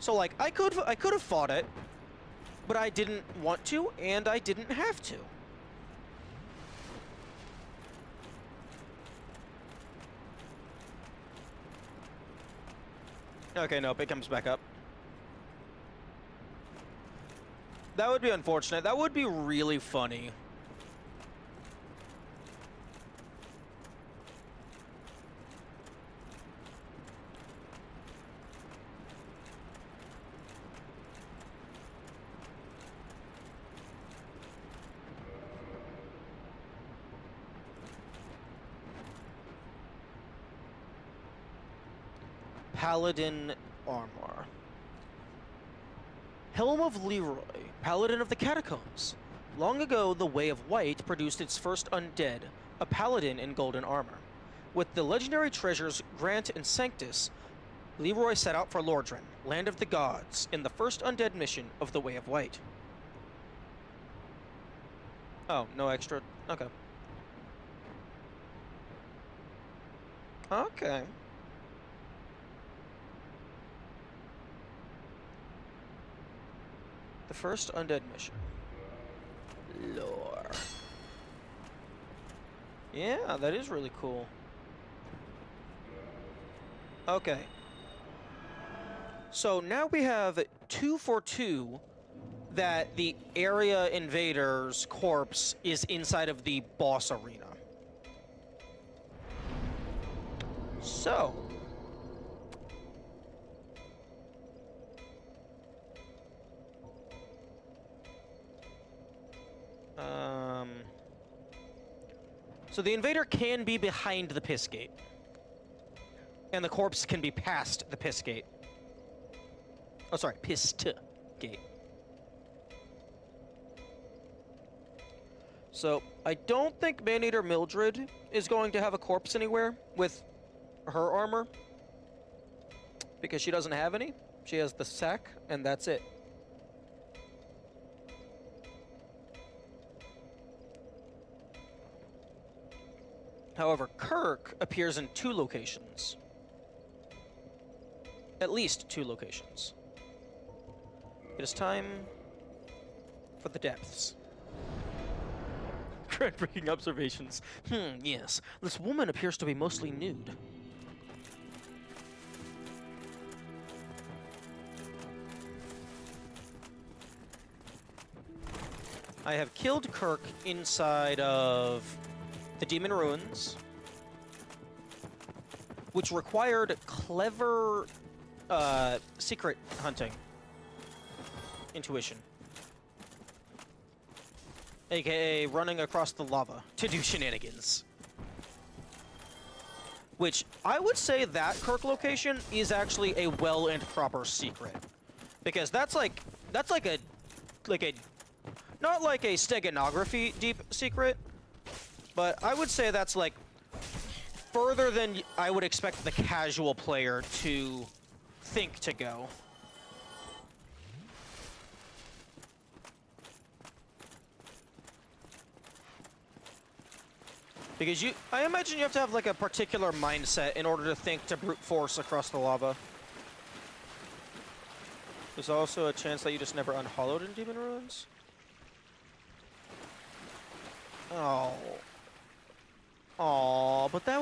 So like, I could have fought it, but I didn't want to, and I didn't have to. Okay, nope, it comes back up. That would be unfortunate. That would be really funny. Paladin armor. Helm of Leroy, Paladin of the Catacombs. Long ago, the Way of White produced its first undead, a paladin in golden armor. With the legendary treasures Grant and Sanctus, Leroy set out for Lordran, land of the gods, in the first undead mission of the Way of White. Oh, no extra. Okay. Okay. The first undead mission. Lore. Yeah, that is really cool. Okay. So now we have 2 for 2 that the area invader's corpse is inside of the boss arena. So. So the invader can be behind the piss gate. And the corpse can be past the piss gate. Oh, sorry, pissed gate. So, I don't think Maneater Mildred is going to have a corpse anywhere with her armor. Because she doesn't have any. She has the sack, and that's it. However, Kirk appears in 2 locations. At least 2 locations. It is time for the depths. Groundbreaking observations. Yes. This woman appears to be mostly nude. I have killed Kirk inside of the Demon Ruins, which required clever secret hunting. Intuition. AKA running across the lava to do shenanigans. Which, I would say that Kirk location is actually a well and proper secret. Because that's like a, not like a steganography deep secret, but I would say that's like further than I would expect the casual player to think to go. Because I imagine you have to have like a particular mindset in order to think to brute force across the lava. There's also a chance that you just never unhollowed in Demon Ruins. Oh. Aw, but that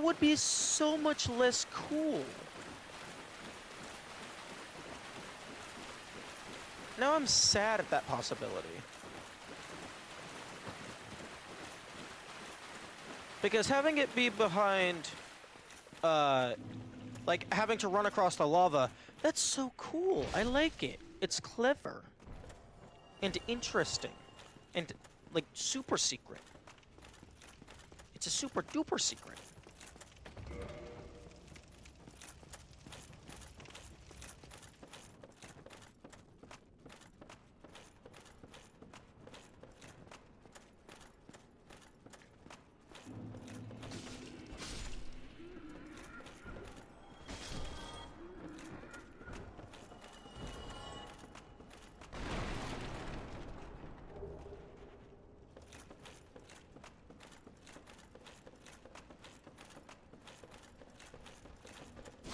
would be so much less cool. Now I'm sad at that possibility. Because having it be behind, like having to run across the lava, that's so cool. I like it. It's clever. And interesting. And, like, super secret. It's a super duper secret.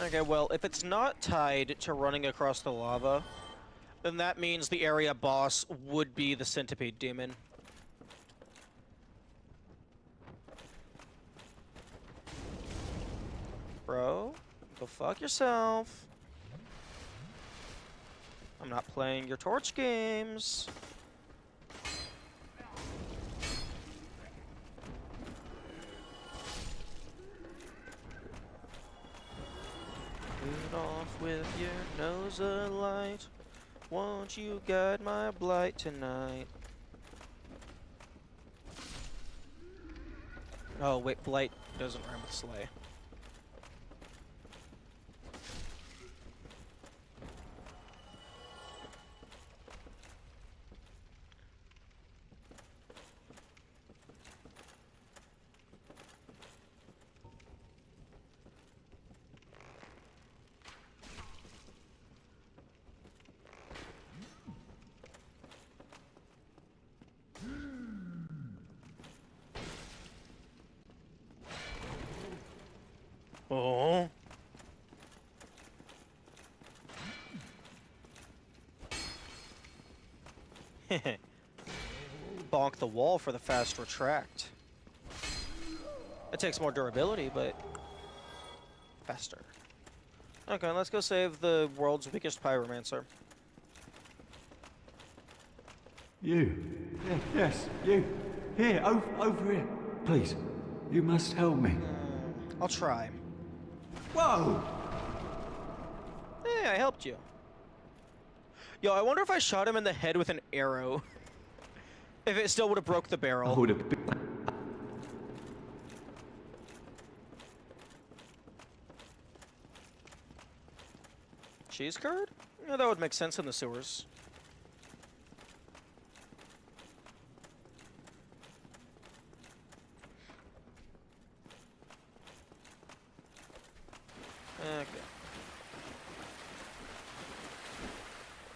Okay, well, if it's not tied to running across the lava, then that means the area boss would be the centipede demon. Bro, go fuck yourself. I'm not playing your torch games. Get off with your nose alight. Won't you guide my blight tonight? Oh wait, blight doesn't rhyme with slay. Oh. Bonk the wall for the fast retract. It takes more durability, but faster. Okay, let's go save the world's weakest pyromancer. You. Yes, you. Here, over here. Please, you must help me. I'll try. Whoa! Hey, I helped you. Yo, I wonder if I shot him in the head with an arrow, if it still would have broke the barrel. I would have been... Cheese curd? Yeah, that would make sense in the sewers. Okay.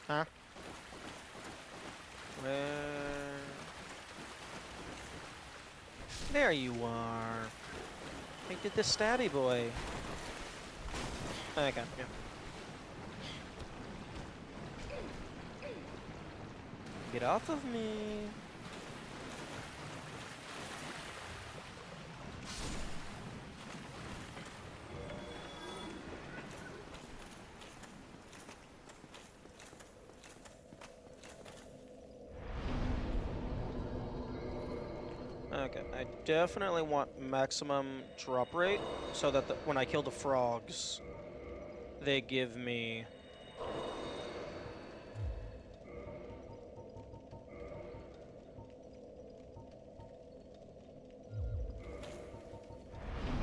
Huh? Where? There you are. I did the stabby boy. Okay, yeah. Get off of me. Okay, I definitely want maximum drop rate so that when I kill the frogs, they give me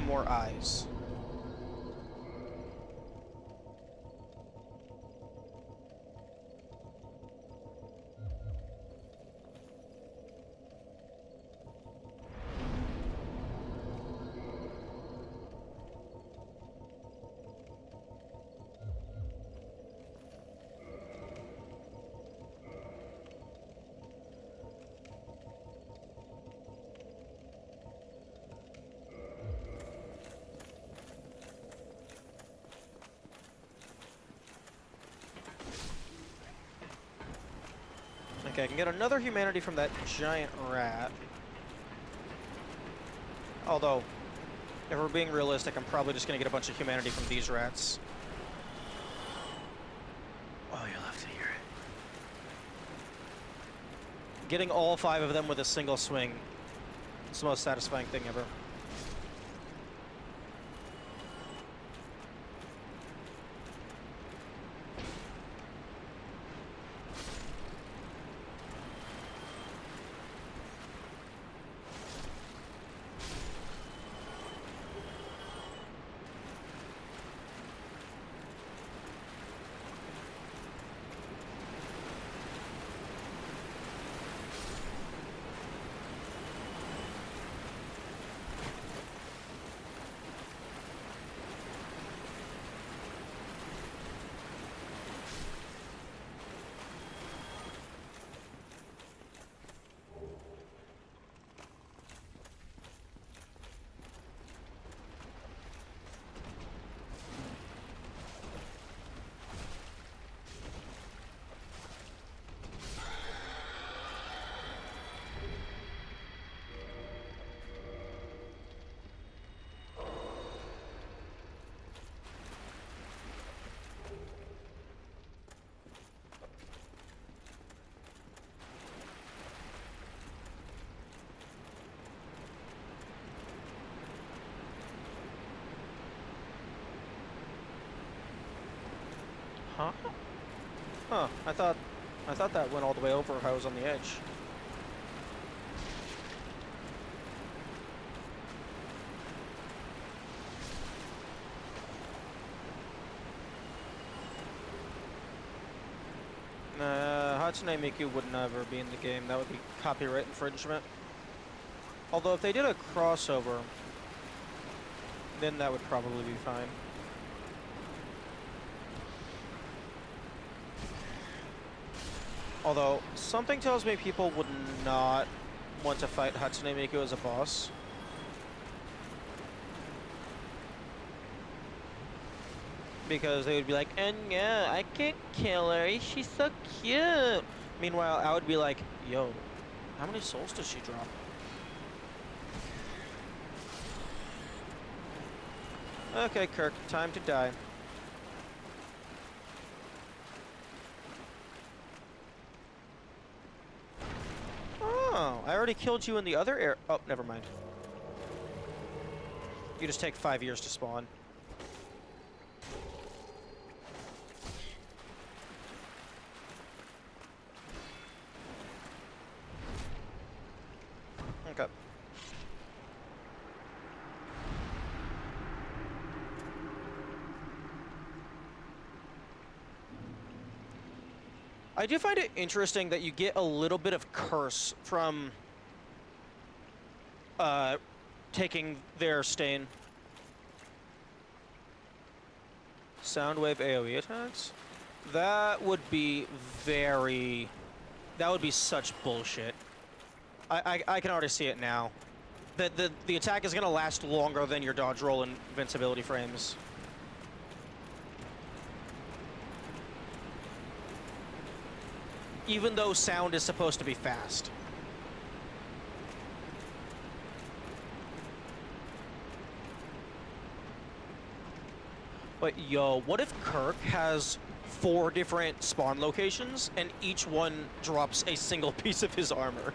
more eyes. Okay, I can get another humanity from that giant rat. Although, if we're being realistic, I'm probably just gonna get a bunch of humanity from these rats. Oh, you'll have to hear it. Getting all 5 of them with a single swing is the most satisfying thing ever. Huh? Huh. I thought that went all the way over if I was on the edge. Hatsune Miku would never be in the game. That would be copyright infringement. Although if they did a crossover, then that would probably be fine. Although, something tells me people would not want to fight Hatsune Miku as a boss. Because they would be like, and yeah, I can't kill her, she's so cute. Meanwhile, I would be like, yo, how many souls does she drop? Okay, Kirk, time to die. Oh, I already killed you in the other air. Oh, never mind. You just take 5 years to spawn. Okay. I do find it interesting that you get a little bit of curse from taking their stain. Soundwave AoE attacks? That would be very... That would be such bullshit. I can already see it now. The attack is going to last longer than your dodge roll and invincibility frames. Even though sound is supposed to be fast. But yo, what if Kirk has 4 different spawn locations and each one drops a single piece of his armor?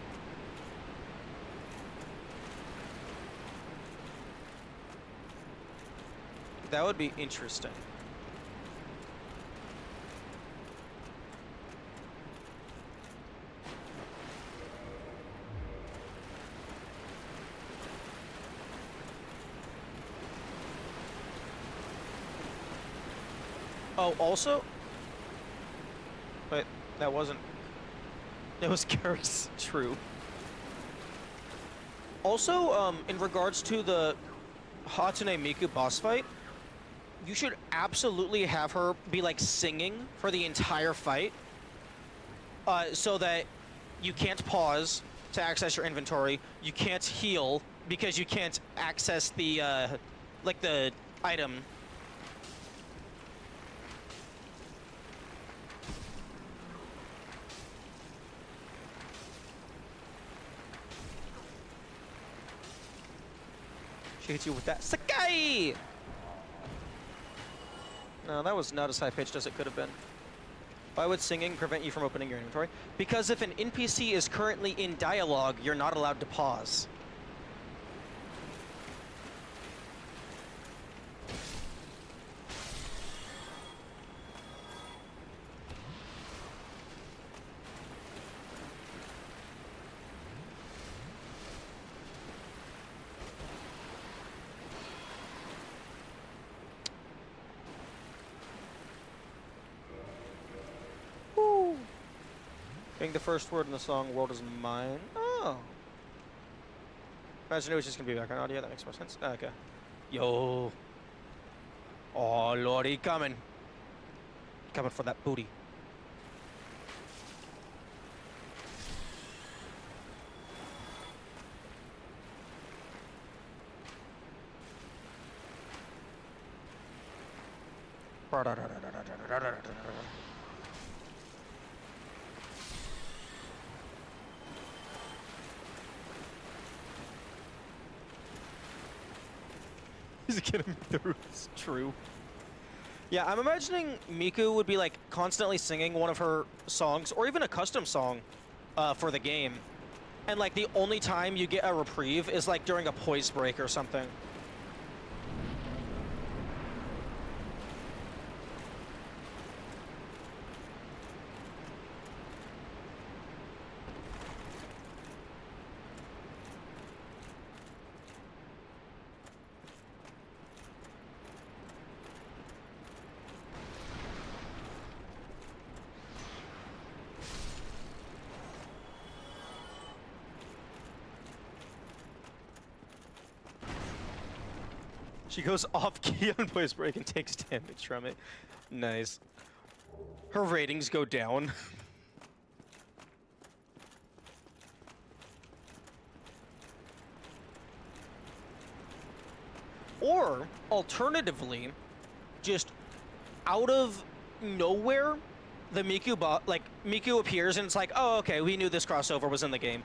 That would be interesting. Oh, also... Wait, that wasn't... That was Kirk's true. Also, in regards to the Hatsune Miku boss fight, you should absolutely have her be, like, singing for the entire fight. So that you can't pause to access your inventory, you can't heal because you can't access the, like, the item. She hits you with that Sakai! No, that was not as high-pitched as it could have been. Why would singing prevent you from opening your inventory? Because if an NPC is currently in dialogue, you're not allowed to pause. Being the first word in the song, "World is Mine." Oh. Imagine it was just gonna be background audio. That makes more sense. Okay. Yo. Oh, lordy, coming. Coming for that booty. He's getting me through. It's true. Yeah, I'm imagining Miku would be like constantly singing one of her songs, or even a custom song, for the game. And like the only time you get a reprieve is like during a poise break or something. She goes off key on voice break and takes damage from it. Nice. Her ratings go down. Or, alternatively, just out of nowhere, the Miku appears and it's like, oh, okay, we knew this crossover was in the game.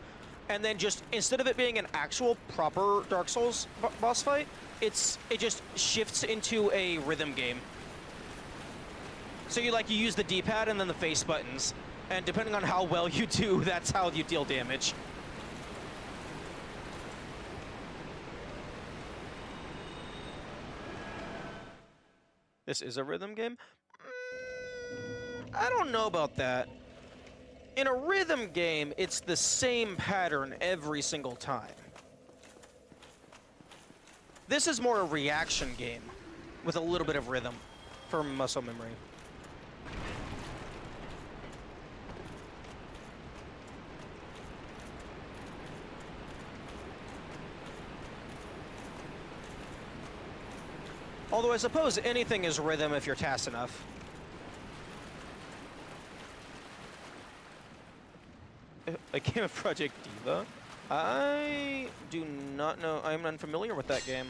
And then just, instead of it being an actual proper Dark Souls boss fight, it just shifts into a rhythm game. So you use the D-pad and then the face buttons. And depending on how well you do, that's how you deal damage. This is a rhythm game? I don't know about that. In a rhythm game, it's the same pattern every single time. This is more a reaction game with a little bit of rhythm for muscle memory. Although I suppose anything is rhythm if you're fast enough. A game of Project Diva? I do not know. I'm unfamiliar with that game.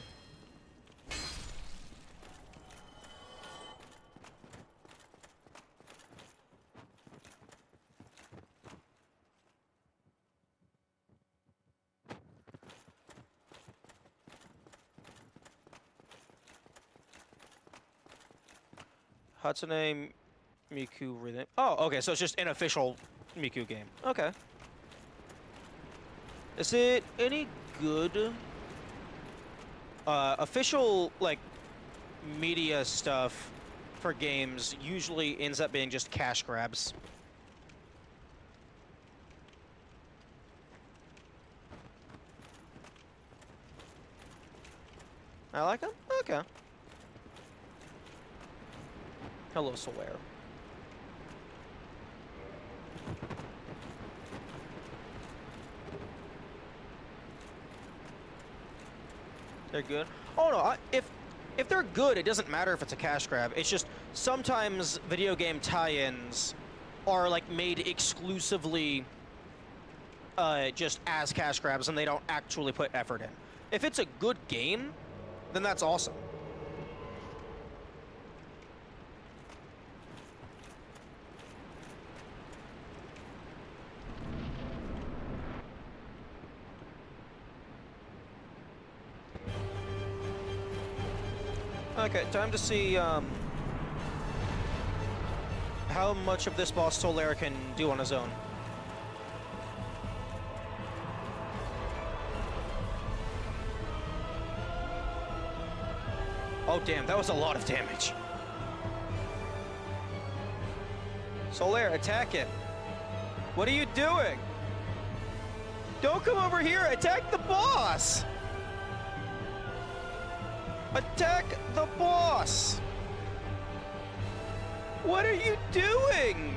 Hatsune Miku Rhythm. Oh, okay, so it's just an official Miku game. Okay. Is it any good? Official, media stuff for games usually ends up being just cash grabs. I like them? Okay. Hello, Solaire. They're good. Oh no, if they're good, it doesn't matter if it's a cash grab. It's just sometimes video game tie-ins are made exclusively just as cash grabs, and they don't actually put effort in. If it's a good game, then that's awesome. Okay, time to see how much of this boss Solaire can do on his own. Oh damn, that was a lot of damage. Solaire, attack it. What are you doing? Don't come over here, attack the boss! Attack the boss! What are you doing?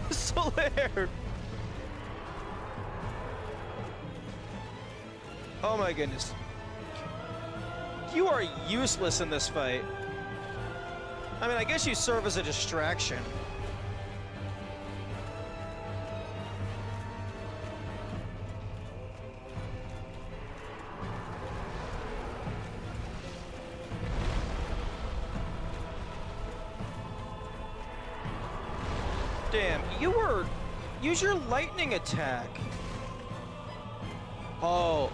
Solaire! Oh my goodness. You are useless in this fight. I mean, I guess you serve as a distraction. Damn, use your lightning attack. Oh,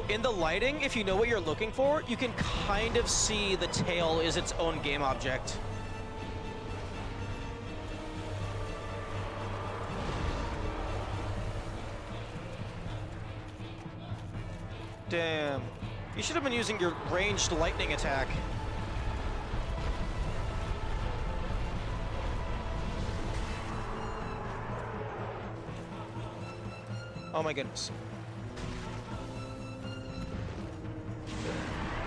in the lighting, if you know what you're looking for, you can kind of see the tail is its own game object. Damn. You should have been using your ranged lightning attack. Oh my goodness.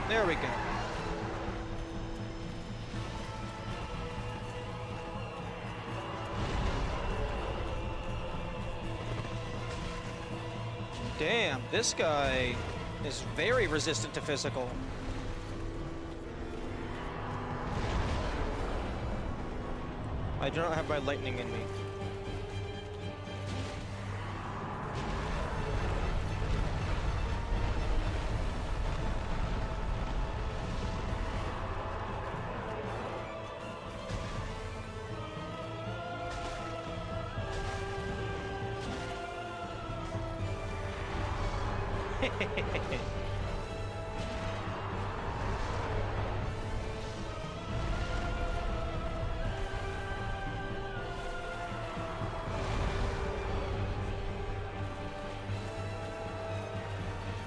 There we go. This guy is very resistant to physical. I do not have my lightning in me.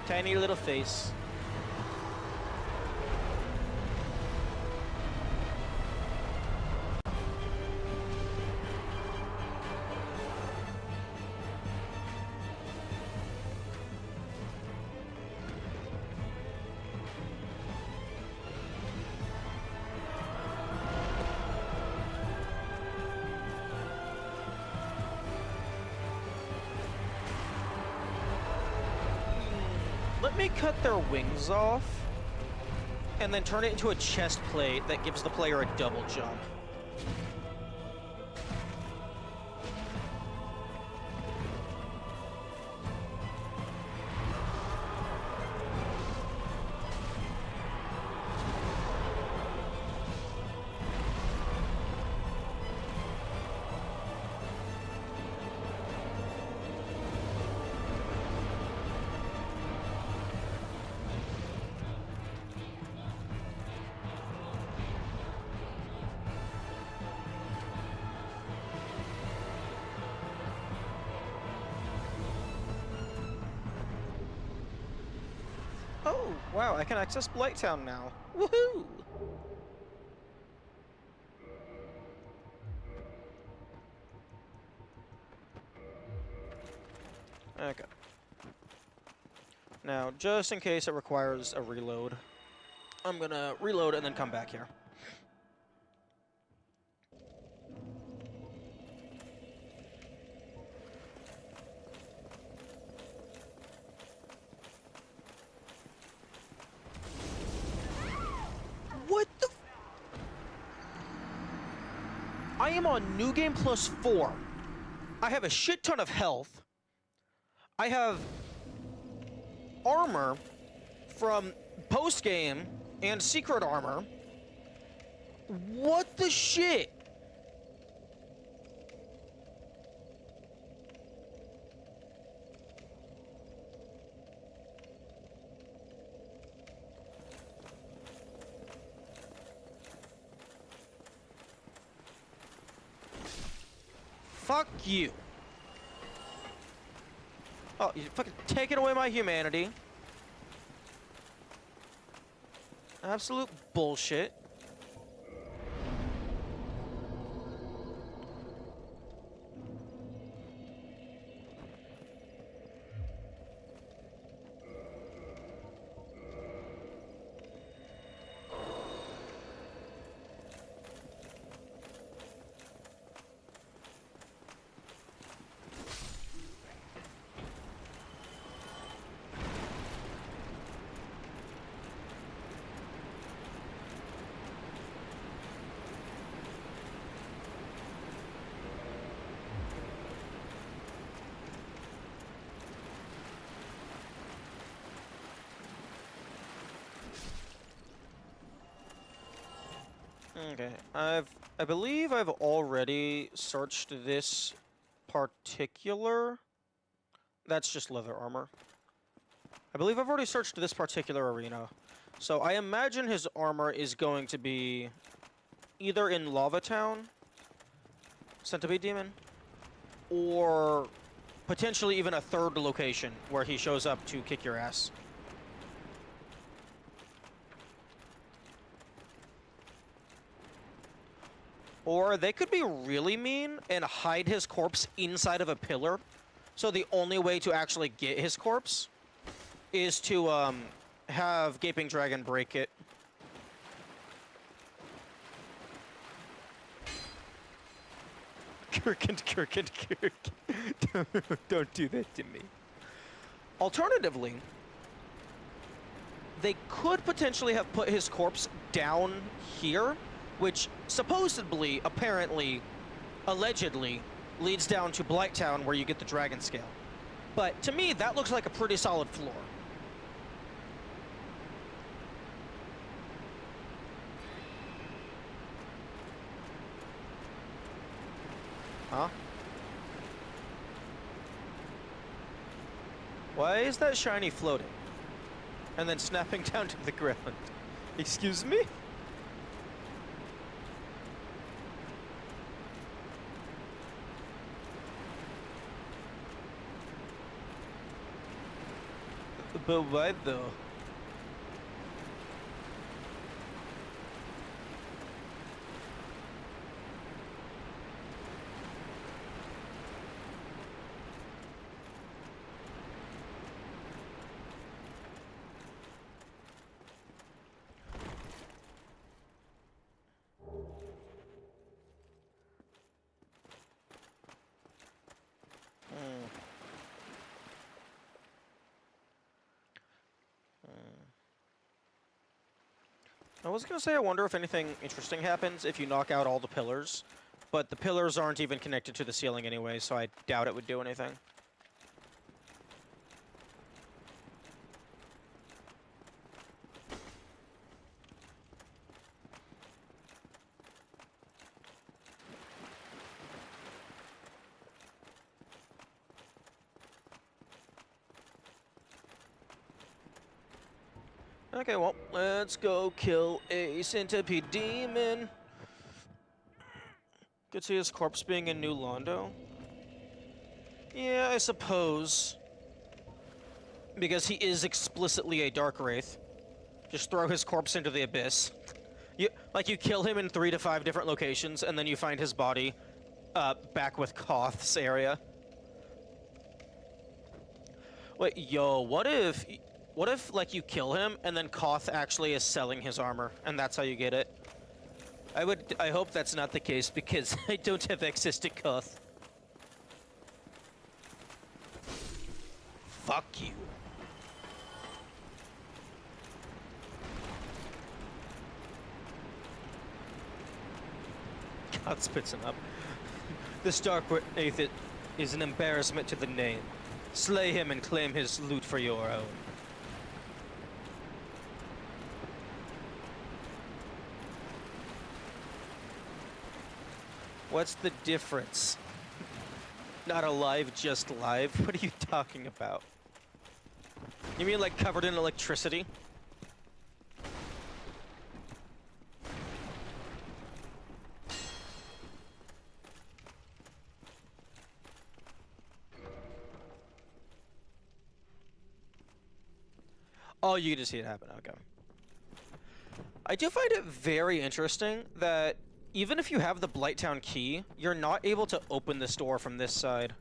Tiny little face. Let me cut their wings off, and then turn it into a chest plate that gives the player a double jump. Oh, wow, I can access Blighttown now. Woohoo! Okay. Now, just in case it requires a reload, I'm gonna reload and then come back here. What the f— I am on New Game Plus 4. I have a shit ton of health. I have armor from post-game and secret armor. What the shit? Fuck you. Oh, you fucking taking away my humanity. Absolute bullshit. Okay, I believe I've already searched this particular... That's just leather armor. I believe I've already searched this particular arena. So I imagine his armor is going to be either in Lava Town, Centipede Demon, or potentially even a third location where he shows up to kick your ass. Or they could be really mean and hide his corpse inside of a pillar. So the only way to actually get his corpse is to have Gaping Dragon break it. Kirk. Don't do that to me. Alternatively, they could potentially have put his corpse down here, which supposedly, apparently, allegedly, leads down to Blighttown where you get the dragon scale. But to me, that looks like a pretty solid floor. Huh? Why is that shiny floating? And then snapping down to the ground. Excuse me? But why though? I was gonna say, I wonder if anything interesting happens if you knock out all the pillars, but the pillars aren't even connected to the ceiling anyway, so I doubt it would do anything. Okay, well, let's go kill a centipede demon. Could see his corpse being in New Londo. Yeah, I suppose. Because he is explicitly a Dark Wraith. Just throw his corpse into the abyss. You kill him in 3 to 5 different locations, and then you find his body back with Koth's area. Wait, yo, what if, like, you kill him, and then Koth actually is selling his armor, and that's how you get it? I hope that's not the case, because I don't have access to Koth. Fuck you. God spits him up. This Dark Wraith is an embarrassment to the name. Slay him and claim his loot for your own. What's the difference? Not alive, just live? What are you talking about? You mean like covered in electricity? Oh, you can just see it happen. Okay. I do find it very interesting that even if you have the Blighttown key, you're not able to open this door from this side.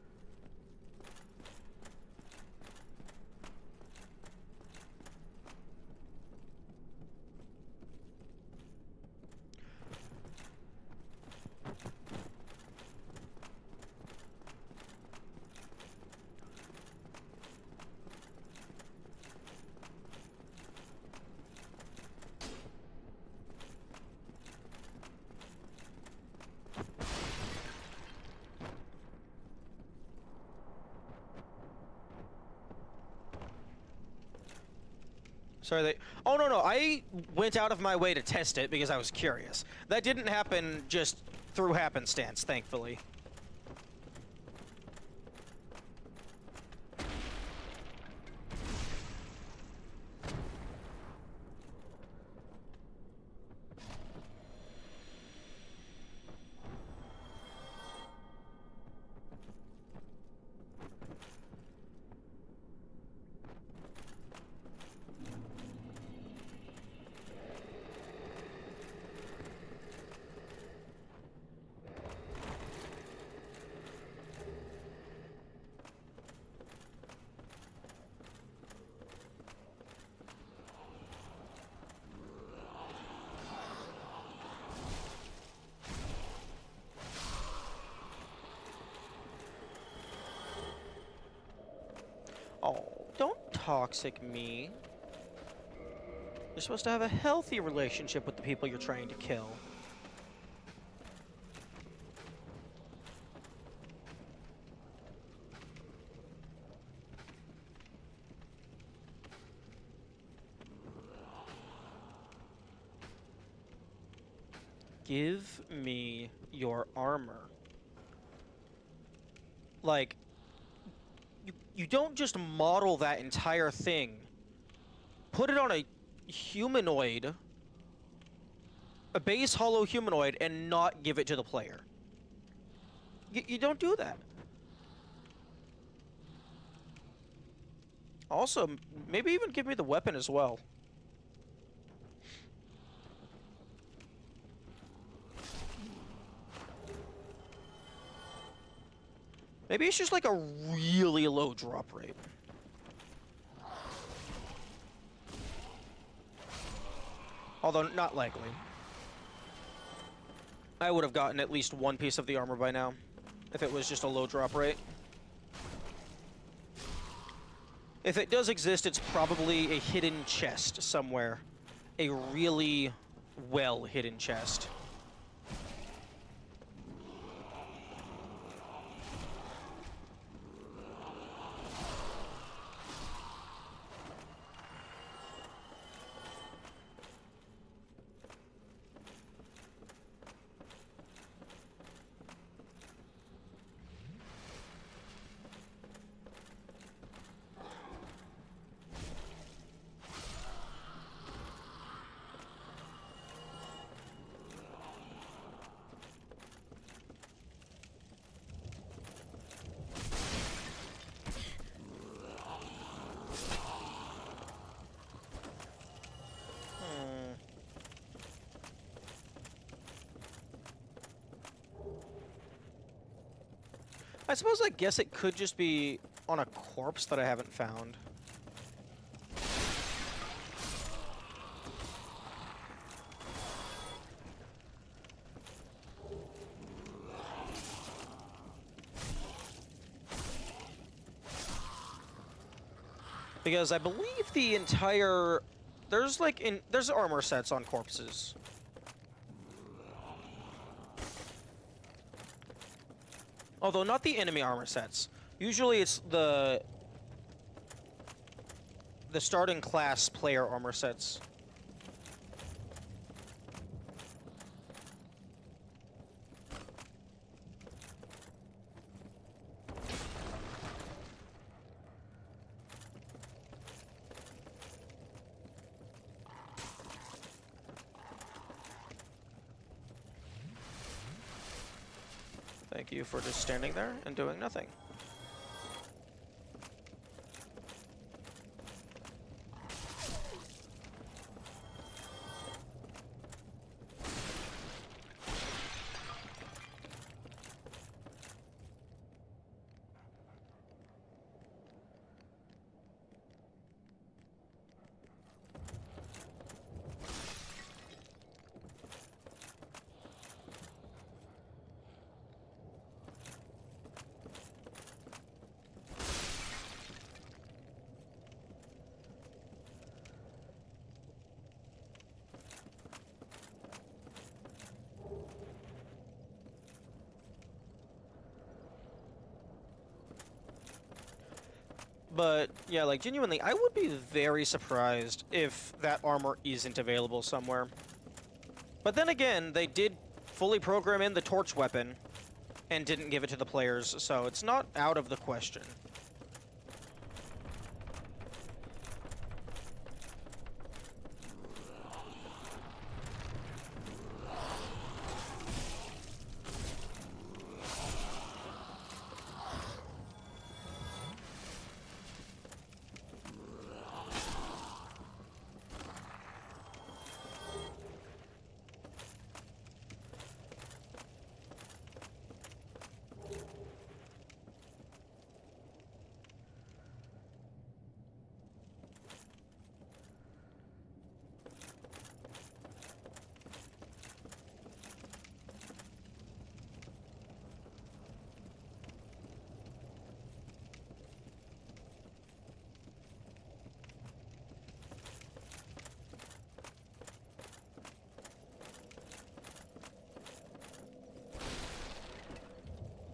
Sorry, oh, no, I went out of my way to test it because I was curious. That didn't happen just through happenstance, thankfully. toxic me. You're supposed to have a healthy relationship with the people you're trying to kill. Give me your armor. Like, you don't just model that entire thing. Put it on a humanoid, a base hollow humanoid, and not give it to the player. You don't do that. Also, maybe even give me the weapon as well. Maybe it's just like a really low drop rate. Although, not likely. I would have gotten at least one piece of the armor by now, if it was just a low drop rate. If it does exist, it's probably a hidden chest somewhere. A really well hidden chest. I suppose I guess it could just be on a corpse that I haven't found. Because I believe the entire... There's armor sets on corpses. Although not the enemy armor sets. Usually it's the starting class player armor sets. Thank you for just standing there and doing nothing. But, yeah, like, genuinely, I would be very surprised if that armor isn't available somewhere. But then again, they did fully program in the torch weapon and didn't give it to the players, so it's not out of the question.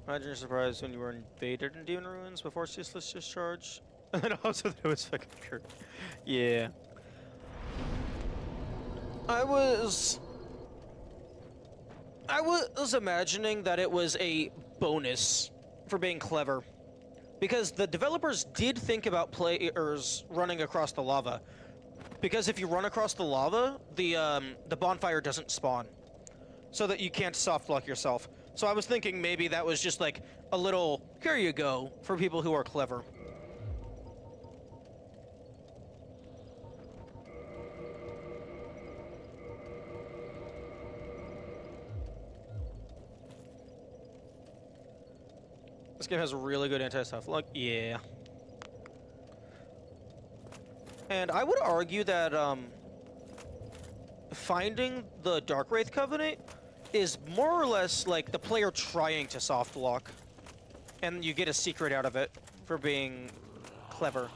Imagine your surprise when you were invaded in Demon Ruins before Ceaseless Discharge. And then also that it was fucking Kurt. Yeah. I was imagining that it was a bonus for being clever. Because the developers did think about players running across the lava. Because if you run across the lava, the bonfire doesn't spawn. So that you can't softlock yourself. So I was thinking maybe that was just like a little, here you go, for people who are clever. This game has really good anti-softlock. Yeah. And I would argue that finding the Dark Wraith Covenant is more or less like the player trying to softlock. And you get a secret out of it for being clever.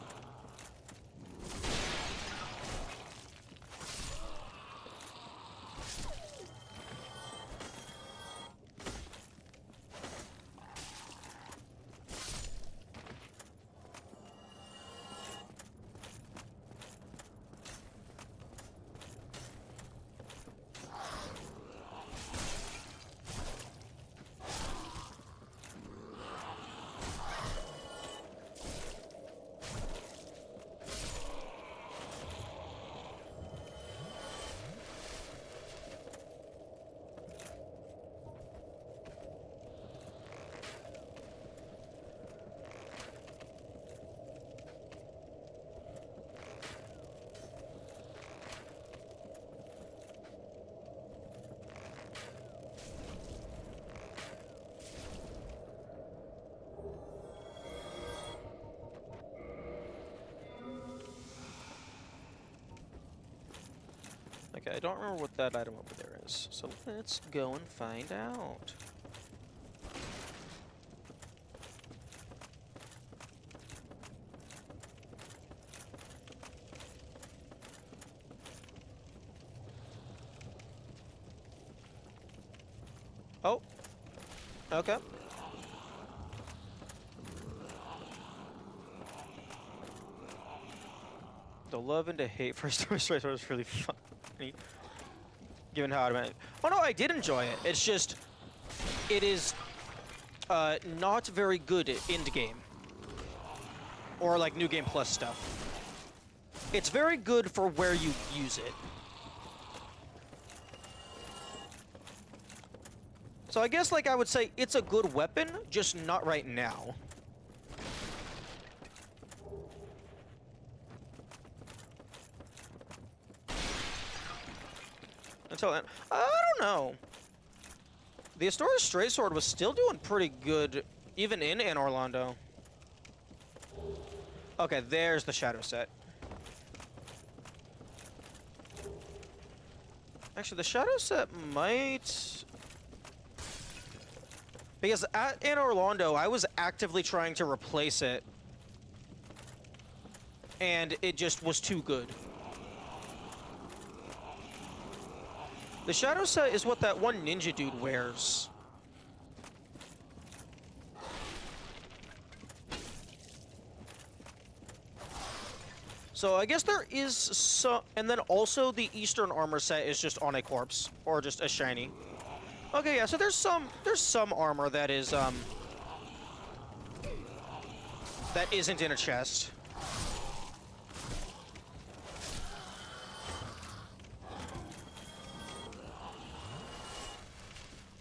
Okay, I don't remember what that item over there is, so let's go and find out. Oh. Okay. The love and the hate for Story Strider was really fun. Given how I oh no, I did enjoy it. It's just, it is not very good at end game or like New Game Plus stuff. It's very good for where you use it. So I guess like I would say it's a good weapon, just not right now. Until then, I don't know. The Astoria Stray Sword was still doing pretty good, even in Anne Orlando. Okay, there's the Shadow Set. Actually, the Shadow Set might... Because at Anne Orlando, I was actively trying to replace it. And it just was too good. The Shadow Set is what that one ninja dude wears. So I guess there is some, and then also the Eastern armor set is just on a corpse or just a shiny. Okay, yeah. So there's some armor that is that isn't in a chest.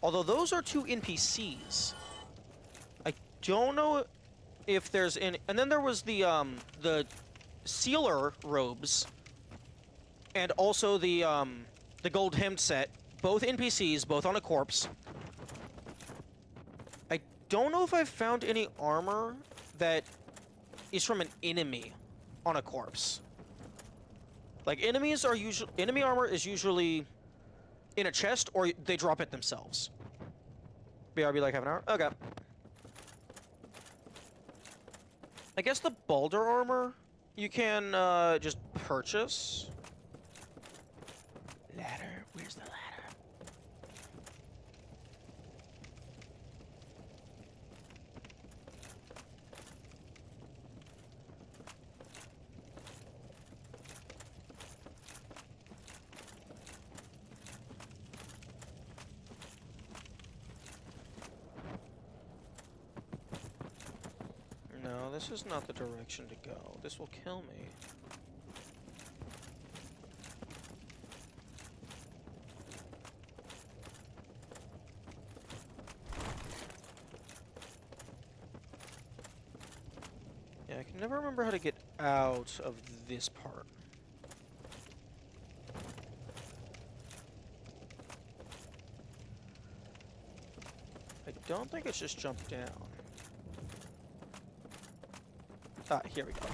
Although those are two NPCs. I don't know if there's any... And then there was the Sealer robes. And also the gold hemmed set. Both NPCs, both on a corpse. I don't know if I've found any armor that is from an enemy on a corpse. Like, enemies are usually... Enemy armor is usually... in a chest, or they drop it themselves. BRB like half an hour? Okay. I guess the Baldur armor you can just purchase. Ladder? Where's the ladder? this is not the direction to go. This will kill me. Yeah, I can never remember how to get out of this part. I don't think it's just jump down. Ah, here we go.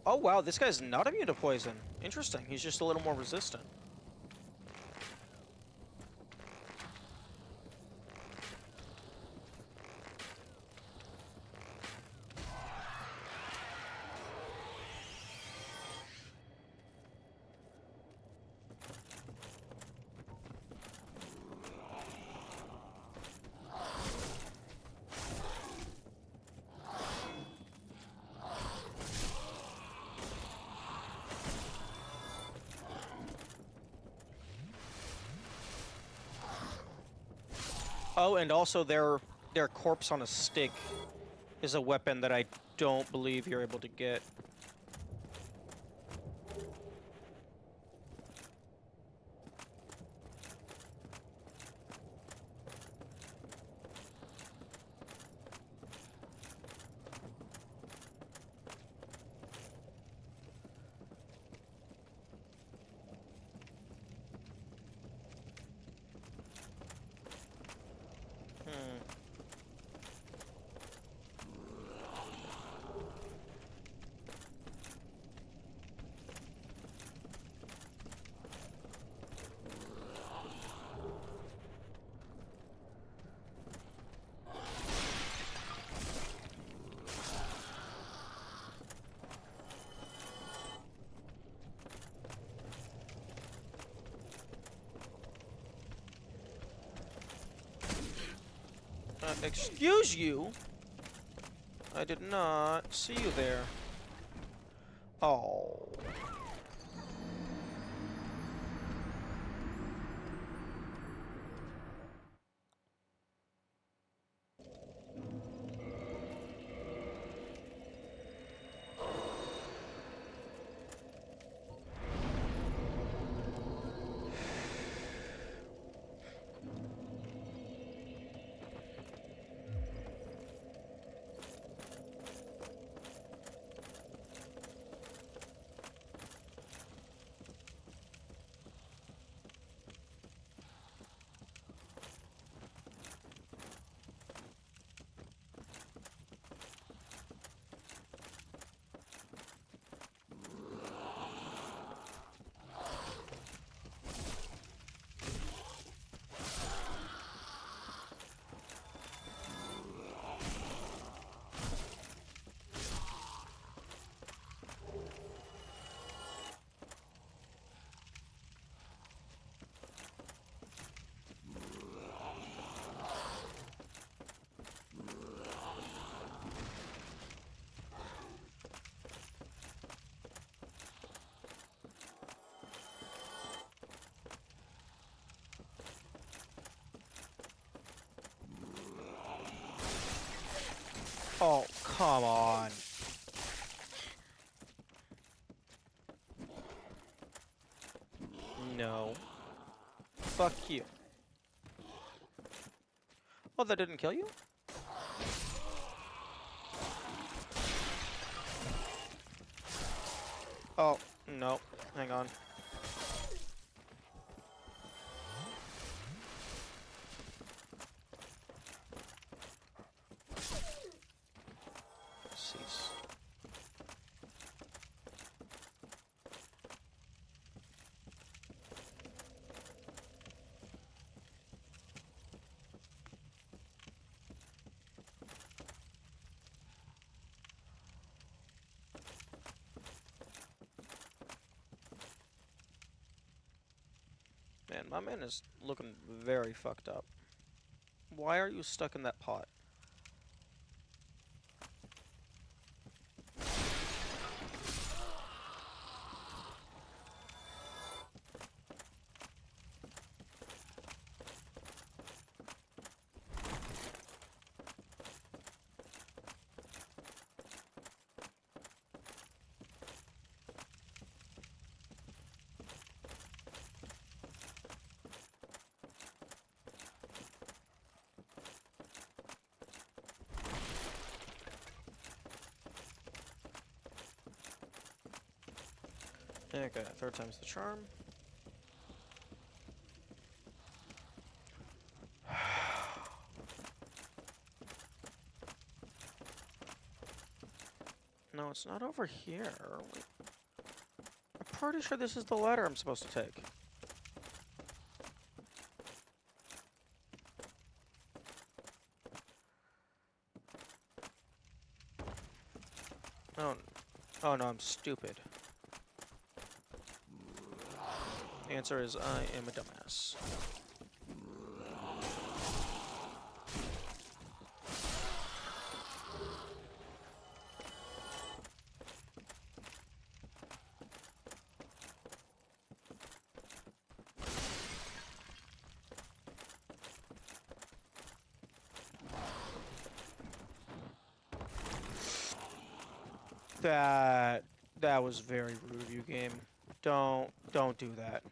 Oh wow, this guy's not immune to poison. Interesting, he's just a little more resistant. Oh, and also their corpse on a stick is a weapon that I don't believe you're able to get. Excuse you? I did not see you there. Oh. Come on. No. Fuck you. Oh, that didn't kill you? Oh, no. Hang on. Cease. Man, my man is looking very fucked up. Why are you stuck in that pot? Okay, third time's the charm. No, it's not over here. Wait. I'm pretty sure this is the ladder I'm supposed to take. Oh, oh no, I'm stupid. The answer is I am a dumbass. That was very rude of you, game. Don't do that.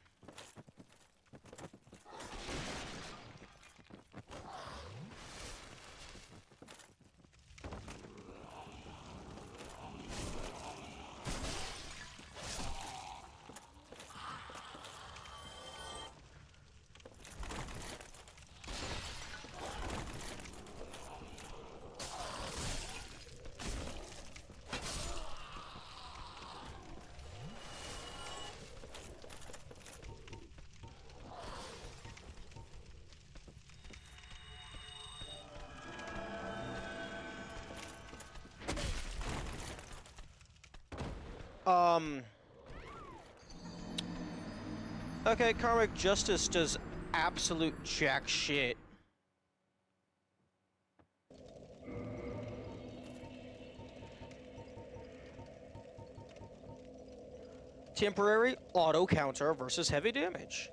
Okay, Karmic Justice does absolute jack shit. Temporary auto counter versus heavy damage.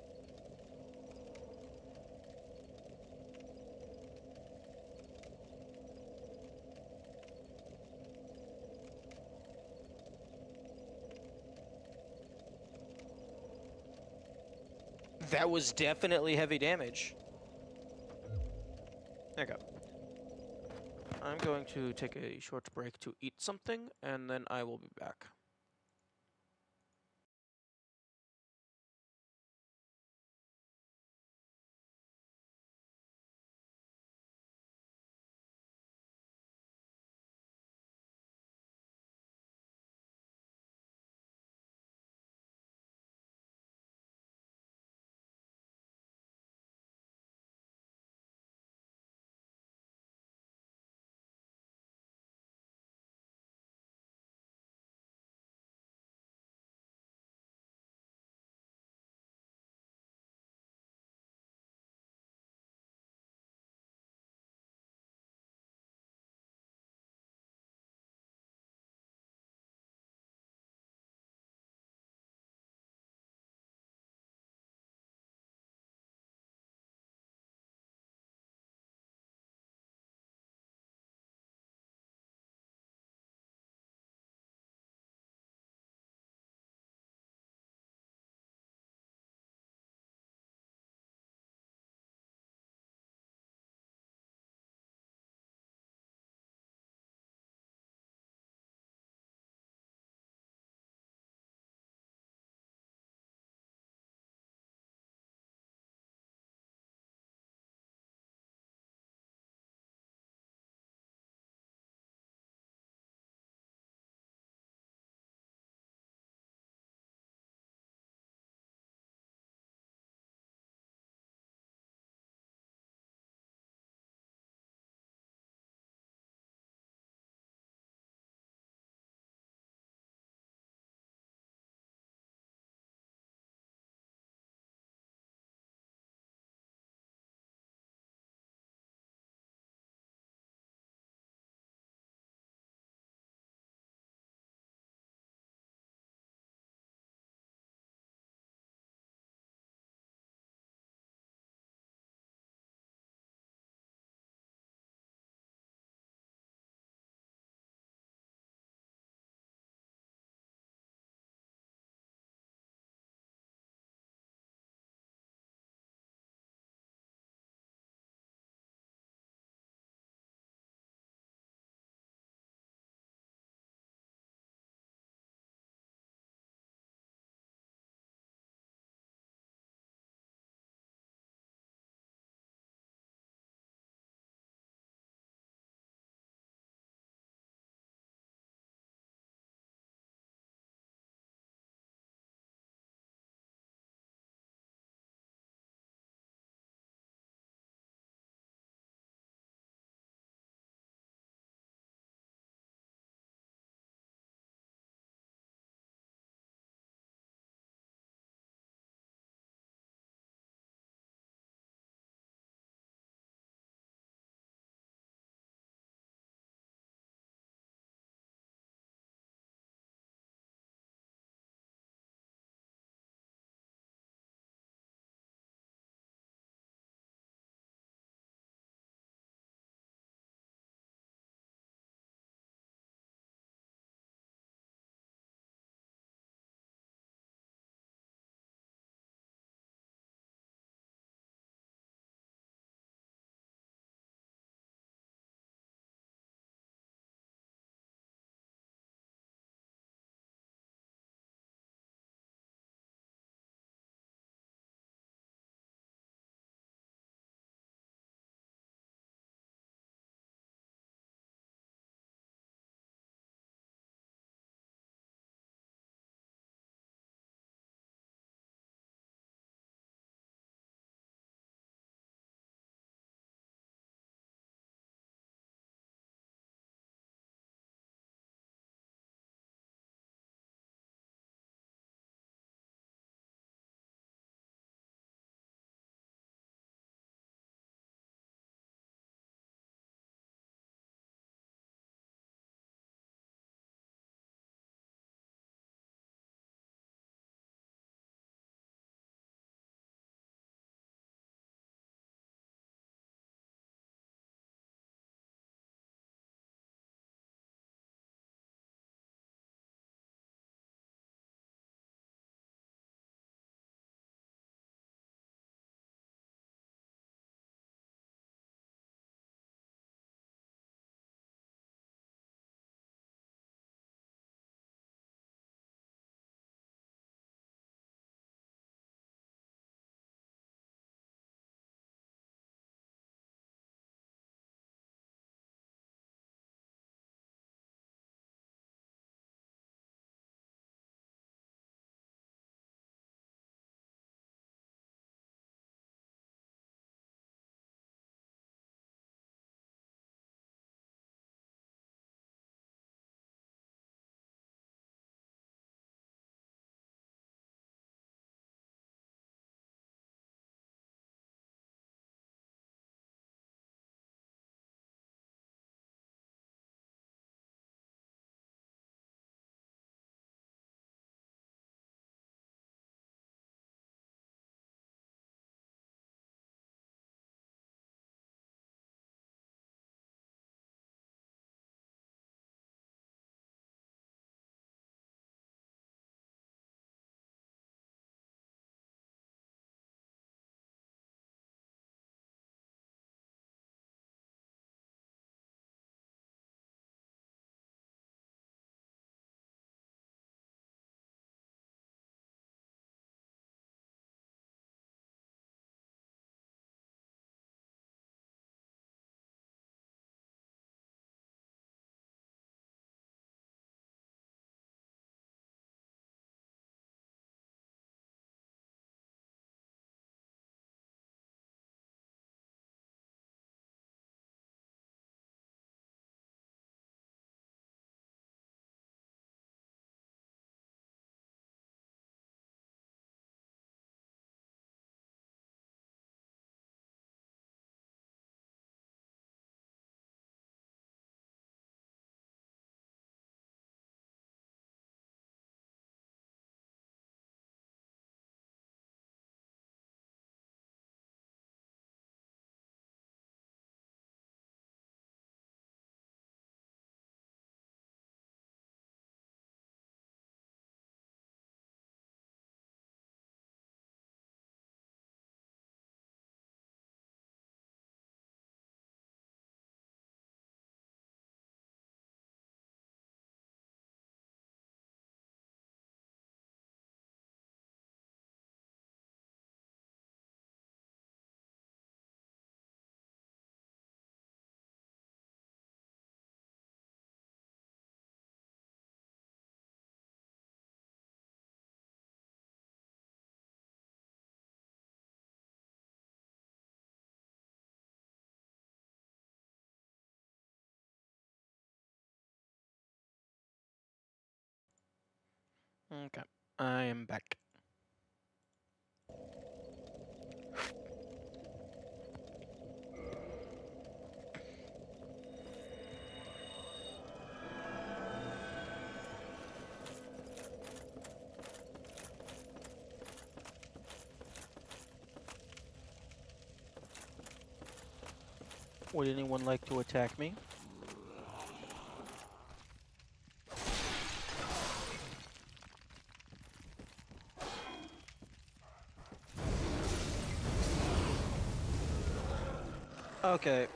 That was definitely heavy damage. Okay. I'm going to take a short break to eat something, and then I will be back. Okay, I am back. Would anyone like to attack me? Okay.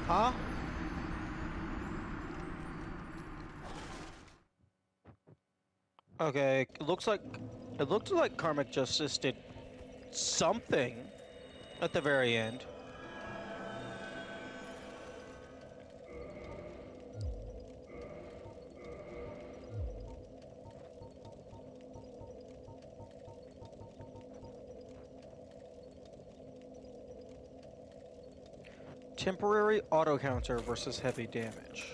Huh? Okay, it looked like Karmic Justice did something at the very end. Temporary auto counter versus heavy damage.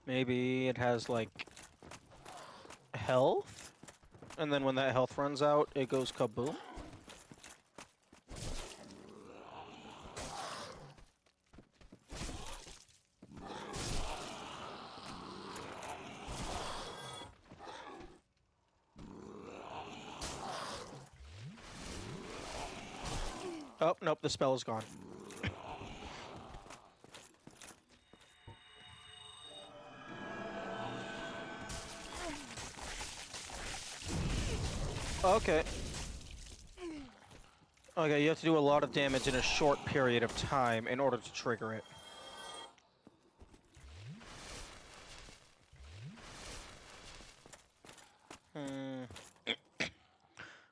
Maybe it has like health, and then when that health runs out, it goes kaboom. Oh, nope, the spell is gone. Okay. Okay, you have to do a lot of damage in a short period of time in order to trigger it.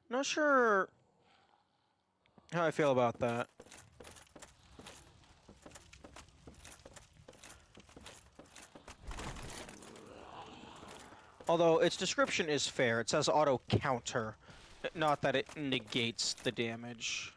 Not sure how I feel about that. Although its description is fair. It says auto counter, not that it negates the damage.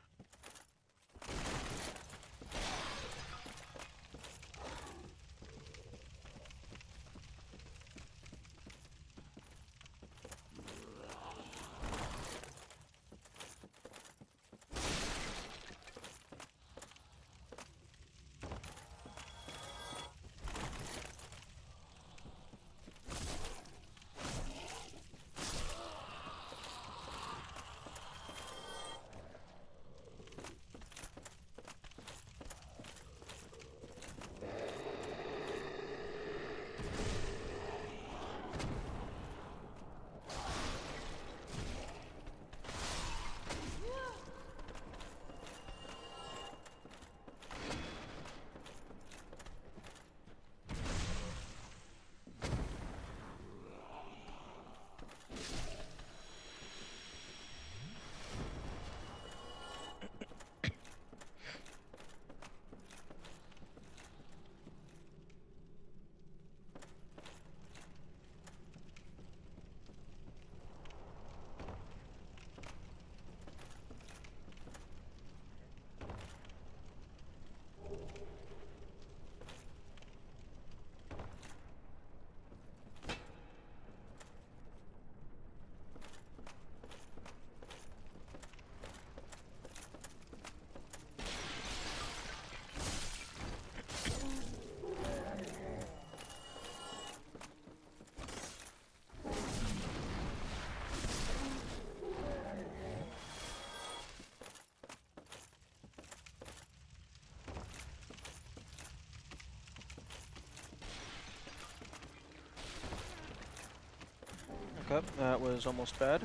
Okay, that was almost bad.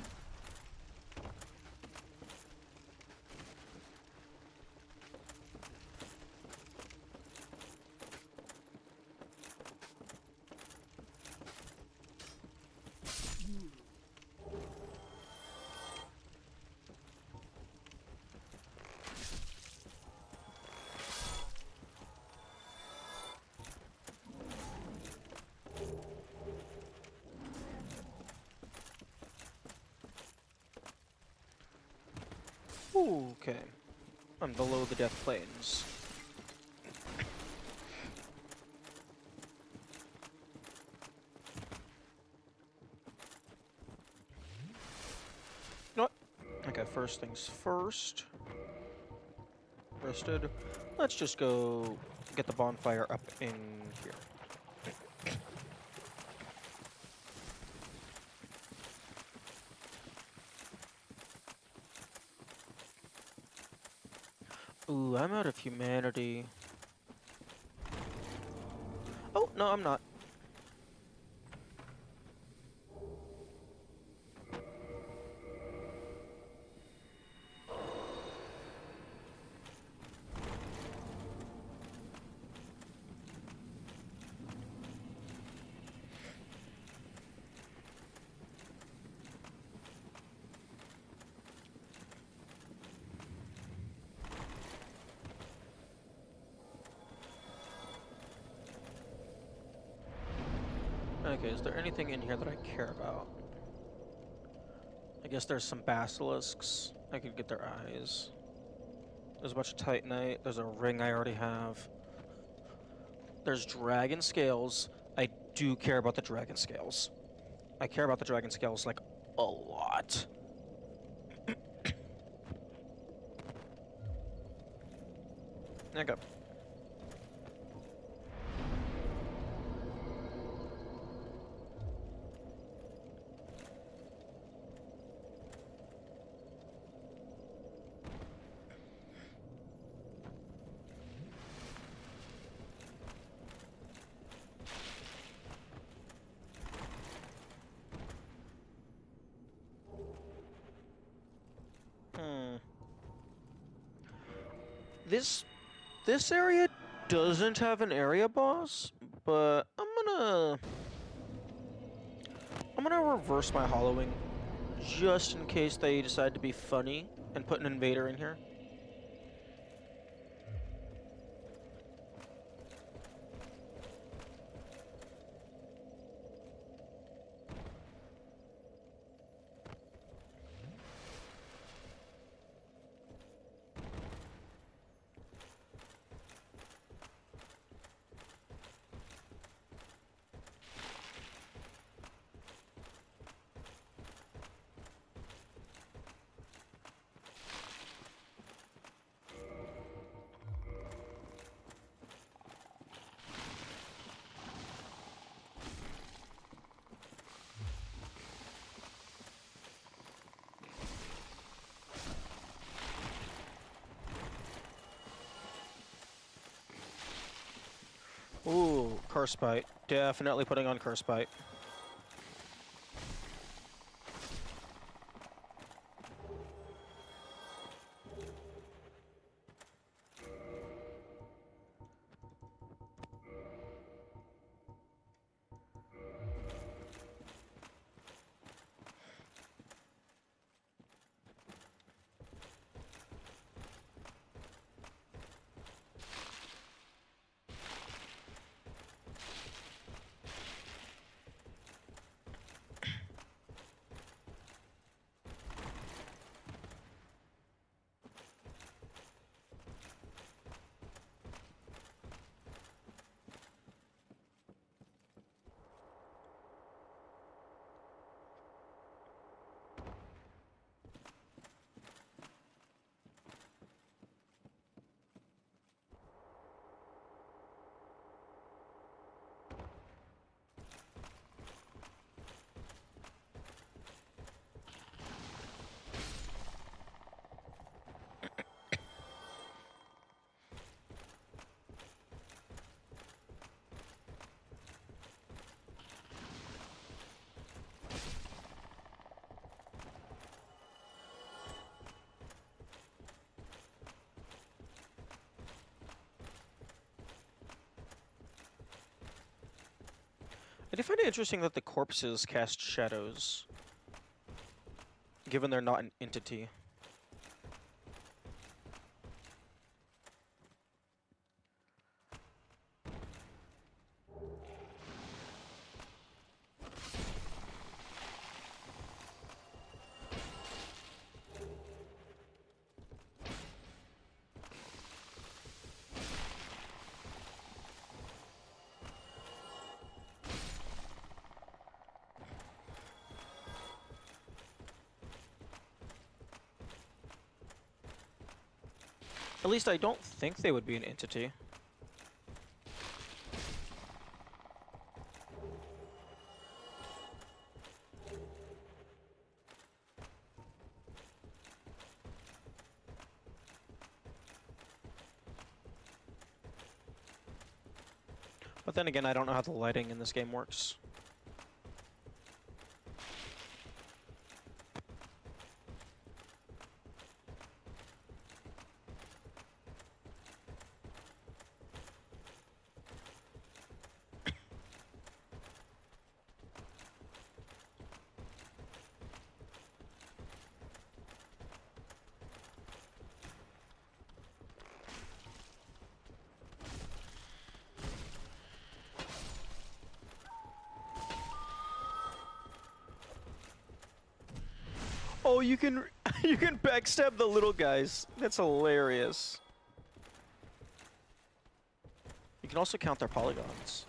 Ooh, okay. I'm below the death plains. You know what? Okay, first things first. Rested. Let's just go get the bonfire up in here. Ooh, I'm out of humanity. Oh, no, I'm not. Okay, is there anything in here that I care about? I guess there's some basilisks. I could get their eyes. There's a bunch of titanite. There's a ring I already have. There's dragon scales. I do care about the dragon scales. I care about the dragon scales, like, a lot. Okay. This area doesn't have an area boss, but I'm gonna reverse my hollowing just in case they decide to be funny and put an invader in here. Ooh, Curse Bite. Definitely putting on Curse Bite. I do find it interesting that the corpses cast shadows, given they're not an entity. At least I don't think they would be an entity. But then again, I don't know how the lighting in this game works. Oh, you can you can backstab the little guys. That's hilarious. You can also count their polygons.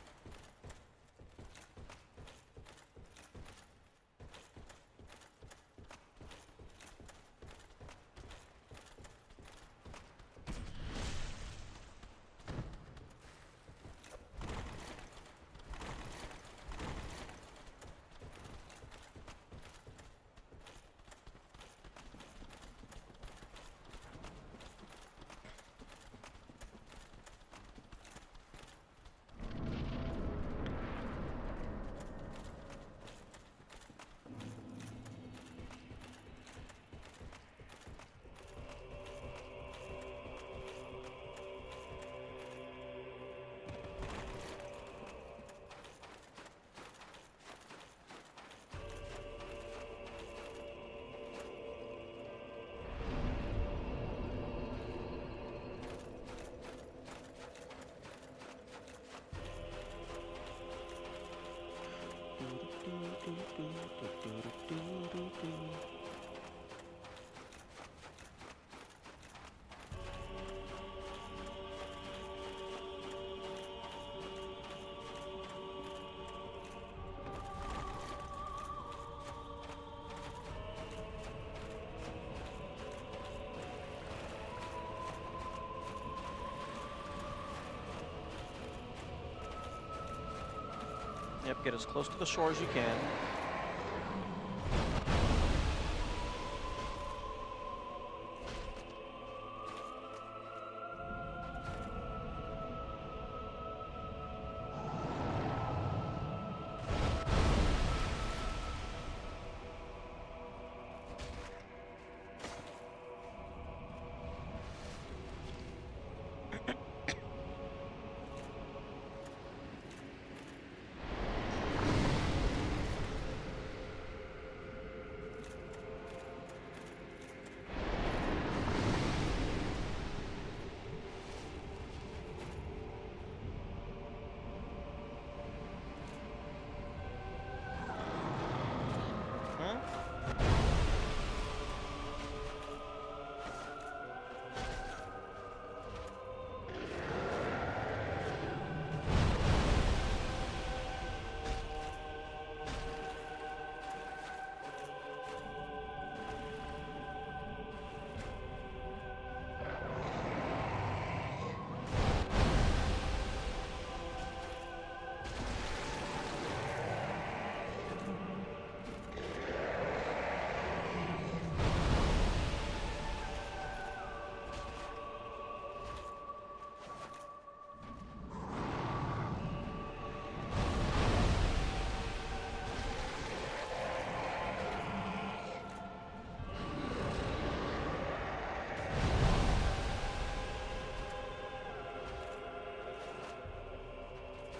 Yep, get as close to the shore as you can.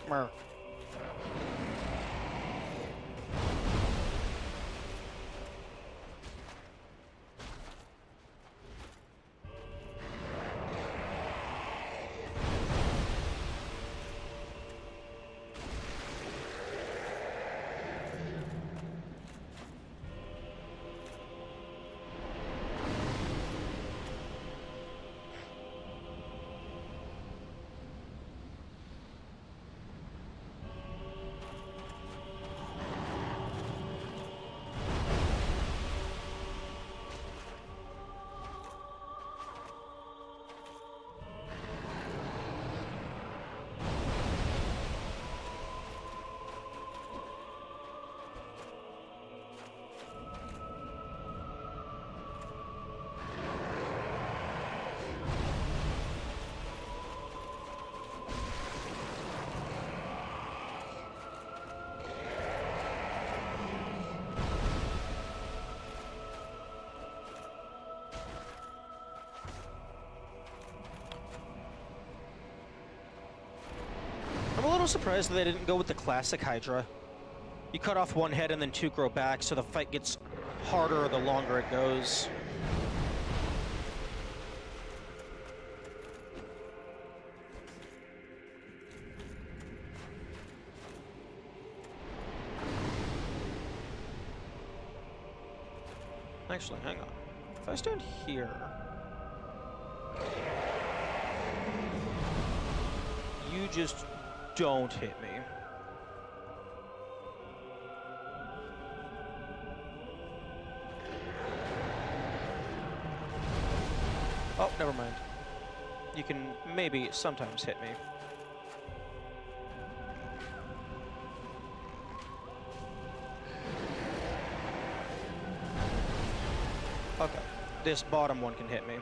Mer. little surprised that they didn't go with the classic Hydra. You cut off one head and then two grow back, so the fight gets harder the longer it goes. Actually, hang on. If I stand here... You just don't hit me. Oh, never mind. You can maybe sometimes hit me. Okay, this bottom one can hit me.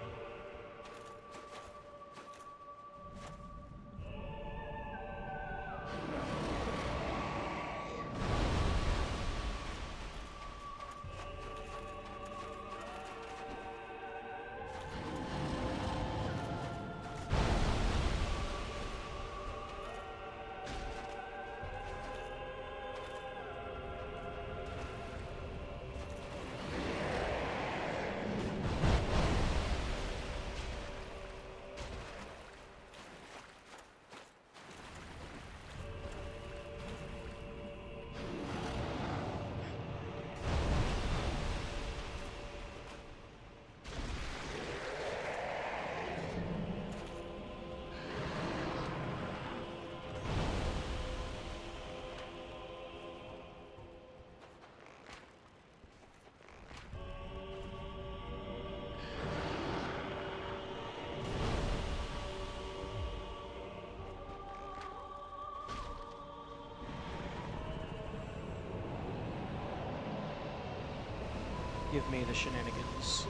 Give me the shenanigans.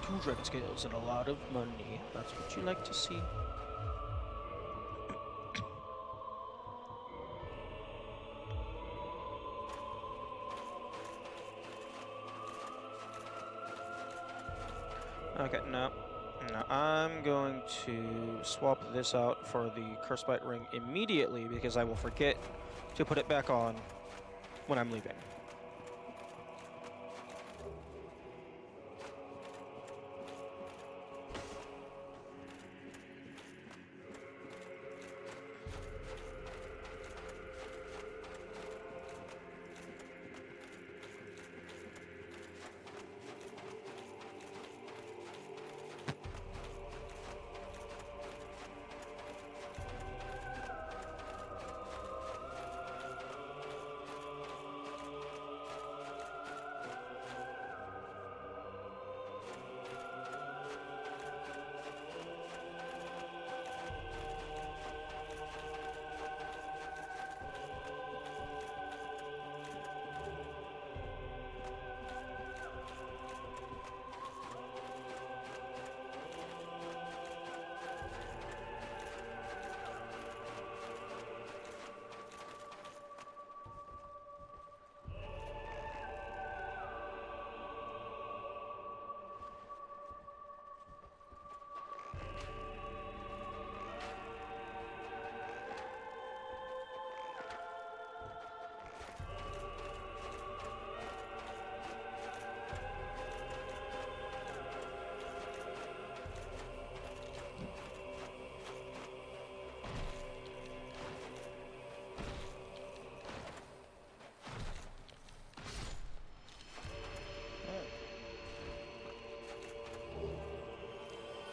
2 dragon scales and a lot of money. That's what you like to see. Okay, no. No, I'm going to swap this out for the Curse Bite Ring immediately because I will forget to put it back on when I'm leaving.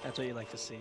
That's what you like to see.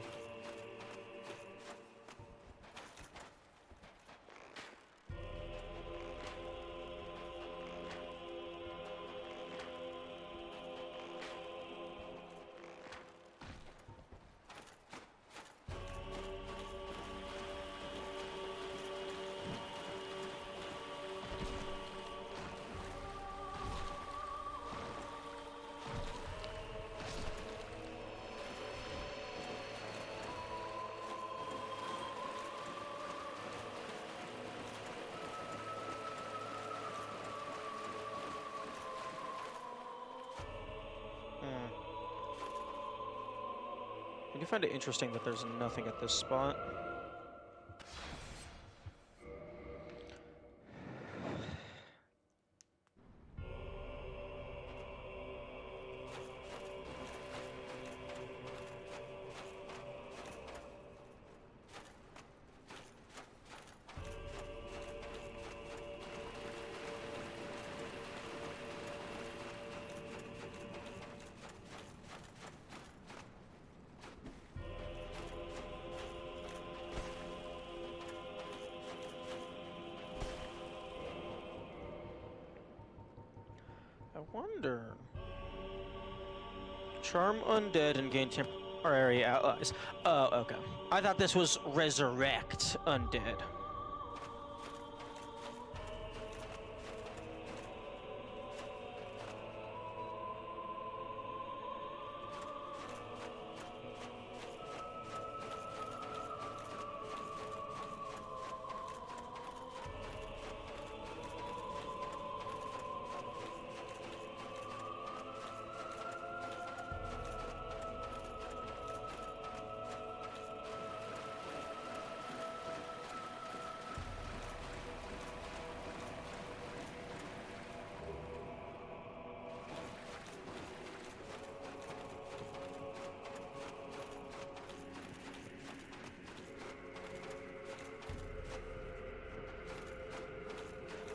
I do find it interesting that there's nothing at this spot. wonder. Charm undead and gain temporary allies. Oh, okay. I thought this was resurrect undead.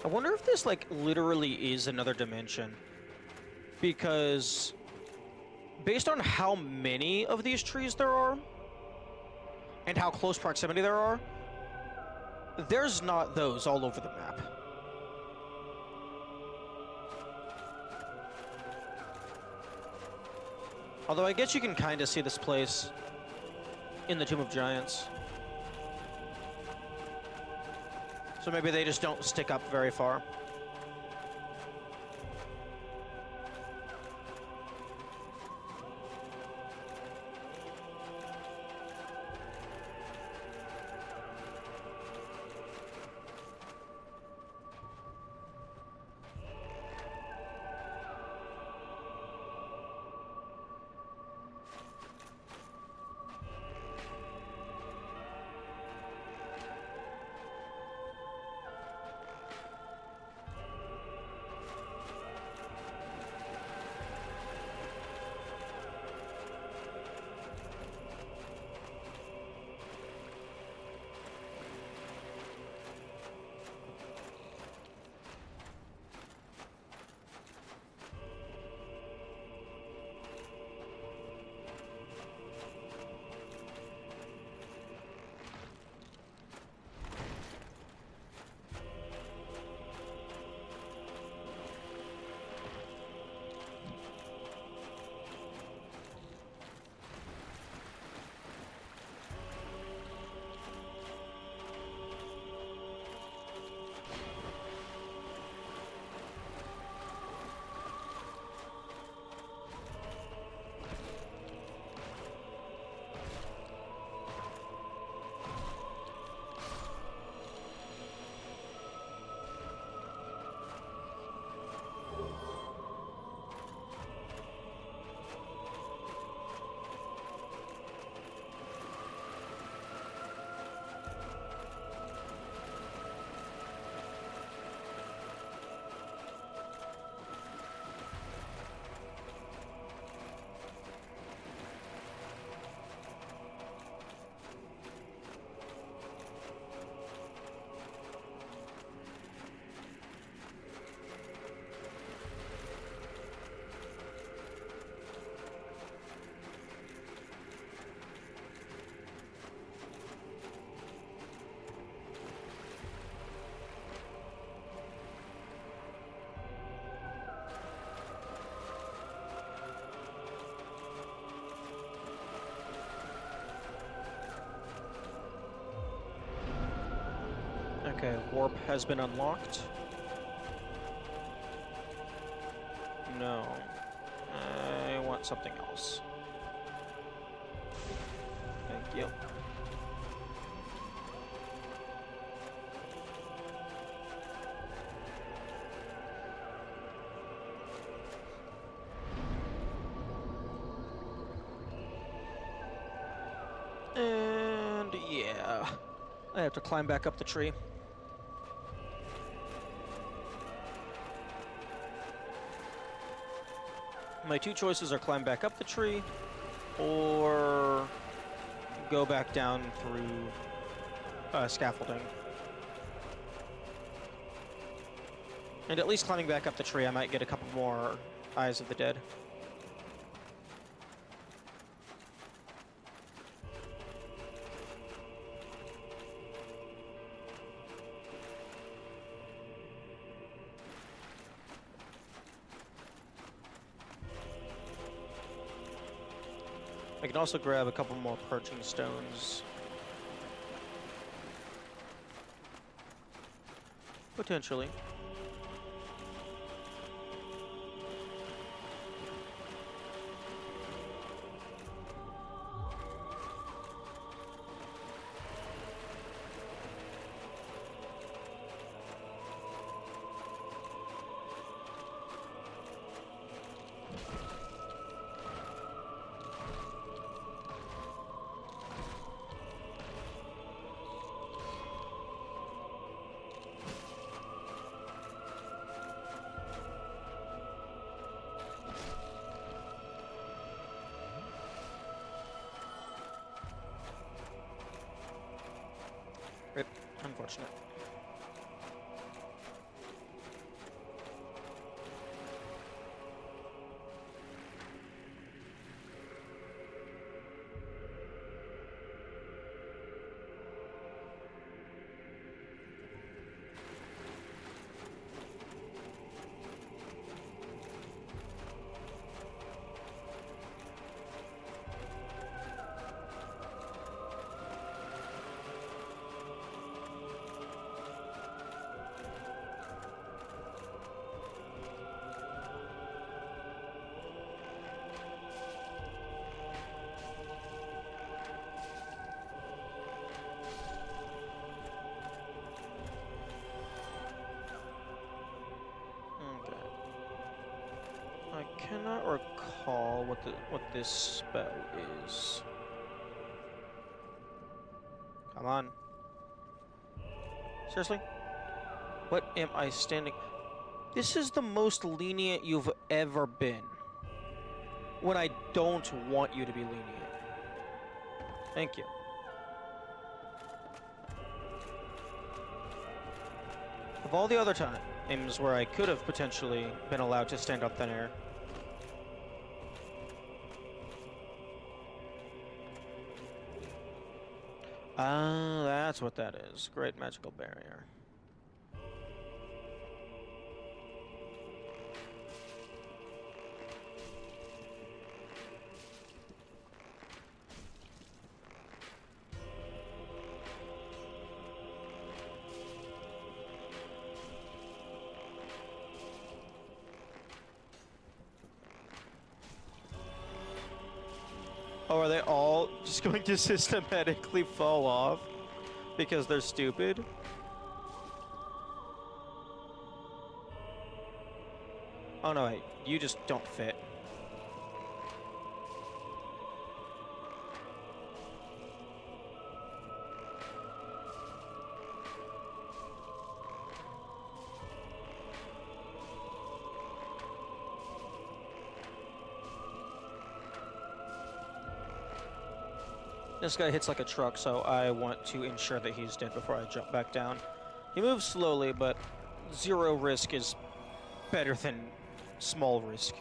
I wonder if this, like, literally is another dimension. Because, based on how many of these trees there are, and how close proximity there are, there's not those all over the map. Although I guess you can kind of see this place in the Tomb of Giants. So maybe they just don't stick up very far. Okay, warp has been unlocked. No. I want something else. Thank you. And yeah, I have to climb back up the tree. My two choices are climb back up the tree, or go back down through scaffolding. And at least climbing back up the tree, I might get a couple more Eyes of the Dead. I can also grab a couple more perching stones. Potentially. Rip. Unfortunate. I cannot recall what this spell is. Come on. Seriously? What am I standing? This is the most lenient you've ever been. When I don't want you to be lenient. Thank you. Of all the other times where I could have potentially been allowed to stand on thin air. Ah, that's what that is. Great magical barrier. Oh, are they all just going to systematically fall off because they're stupid? Oh no, wait, you just don't fit. This guy hits like a truck, so I want to ensure that he's dead before I jump back down. He moves slowly, but zero risk is better than small risk.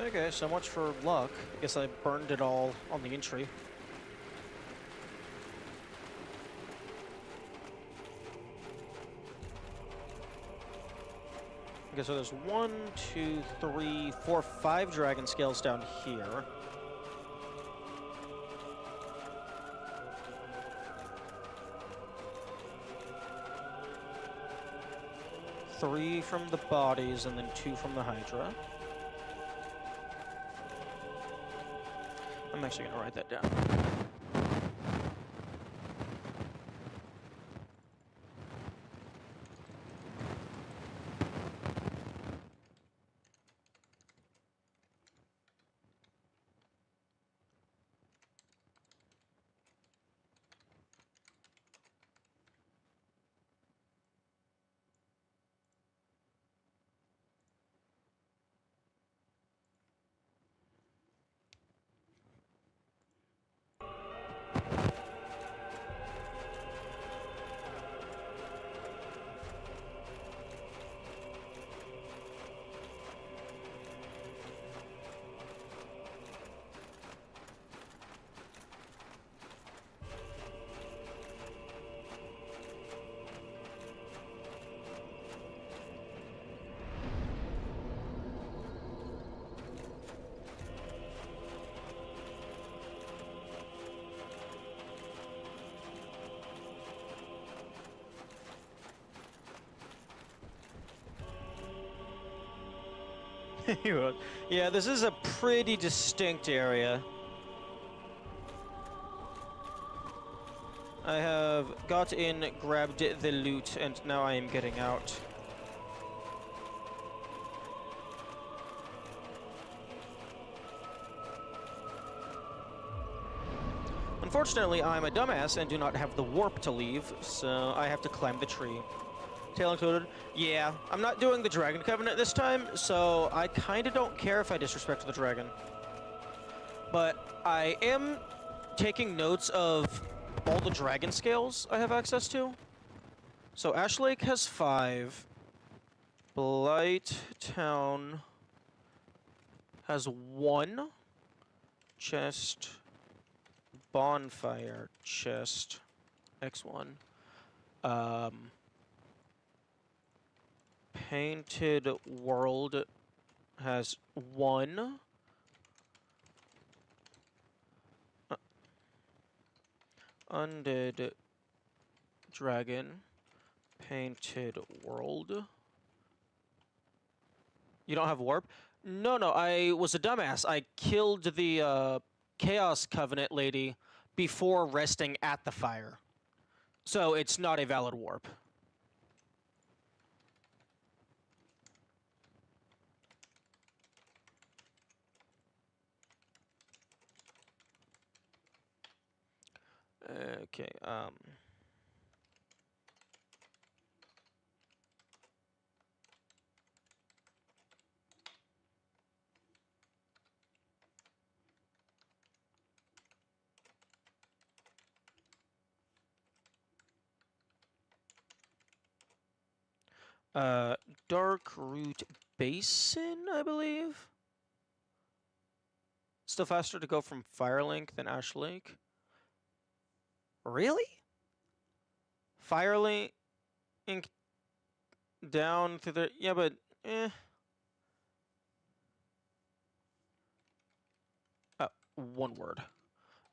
Okay, so much for luck. I guess I burned it all on the entry. Okay, so there's 1, 2, 3, 4, 5 dragon scales down here. Three from the bodies and then 2 from the Hydra. I'm actually gonna write that down. Yeah, this is a pretty distinct area. I have got in, grabbed the loot, and now I am getting out. Unfortunately, I'm a dumbass and do not have the warp to leave, so I have to climb the tree. Tail included. Yeah, I'm not doing the Dragon Covenant this time, so I kinda don't care if I disrespect the dragon. But I am taking notes of all the dragon scales I have access to. So Ash Lake has 5. Blight Town has 1. Chest. Bonfire chest. X1. Painted World has 1. Undead Dragon. Painted World. You don't have warp? No, I was a dumbass. I killed the Chaos Covenant lady before resting at the fire. So it's not a valid warp. Okay, Dark Root Basin, I believe? Still faster to go from Firelink than Ash Lake. Really? Firelink down to the... Yeah, but... one word.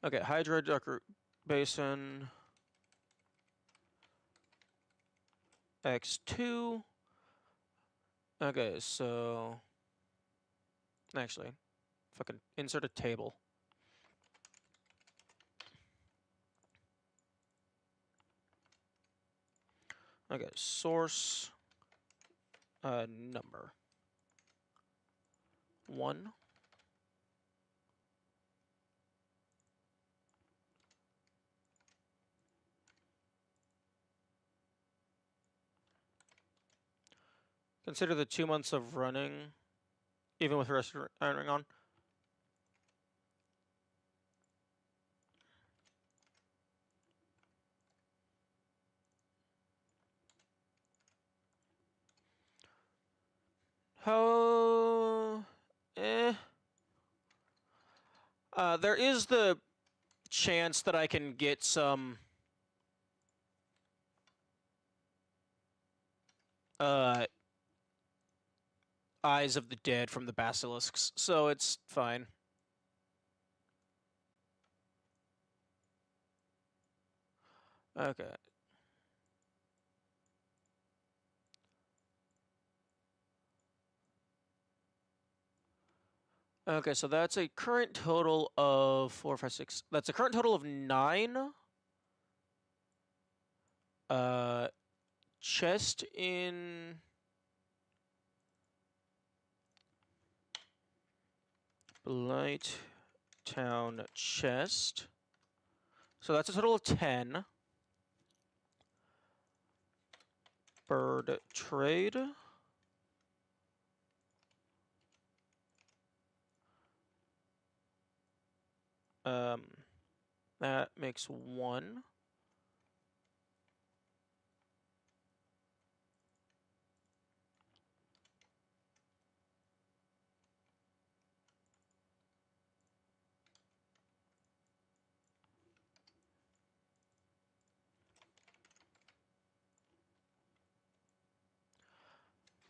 Okay, Hydra, Dark Root Basin... X2... Okay, so... Actually, fucking insert a table. Okay, source... number. 1. Consider the 2 months of running, even with the rest of running on. How... There is the chance that I can get some Eyes of the Dead from the basilisks, so it's fine. Okay. Okay, so that's a current total of 4, 5, 6. That's a current total of 9. Chest in Blight Town chest. So that's a total of 10. Bird trade. That makes 1.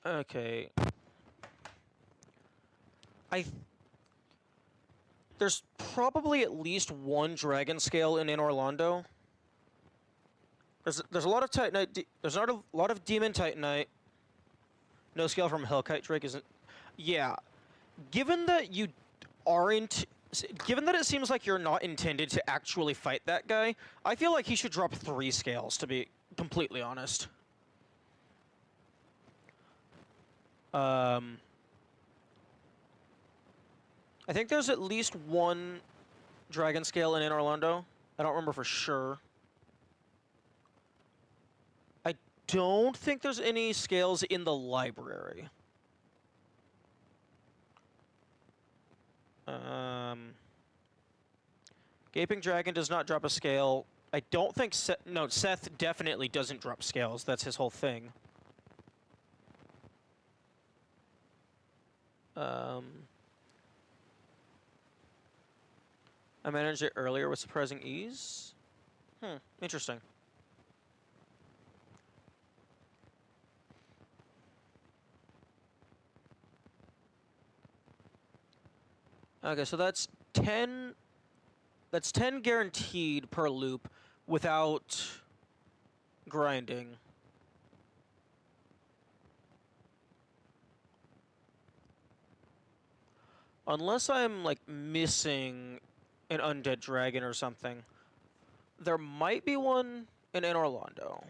Okay. There's probably at least 1 dragon scale in Orlando. There's a lot of Titanite. There's not a lot of Demon Titanite. No scale from Hellkite Drake isn't. Yeah. Given that given that it seems like you're not intended to actually fight that guy, I feel like he should drop 3 scales, to be completely honest. I think there's at least 1 dragon scale in Orlando. I don't remember for sure. I don't think there's any scales in the library. Gaping Dragon does not drop a scale. I don't think no, Seth definitely doesn't drop scales. That's his whole thing. I managed it earlier with surprising ease. Interesting. Okay, so that's 10. That's 10 guaranteed per loop without grinding. Unless I'm, like, missing an undead dragon or something. There might be one in Orlando.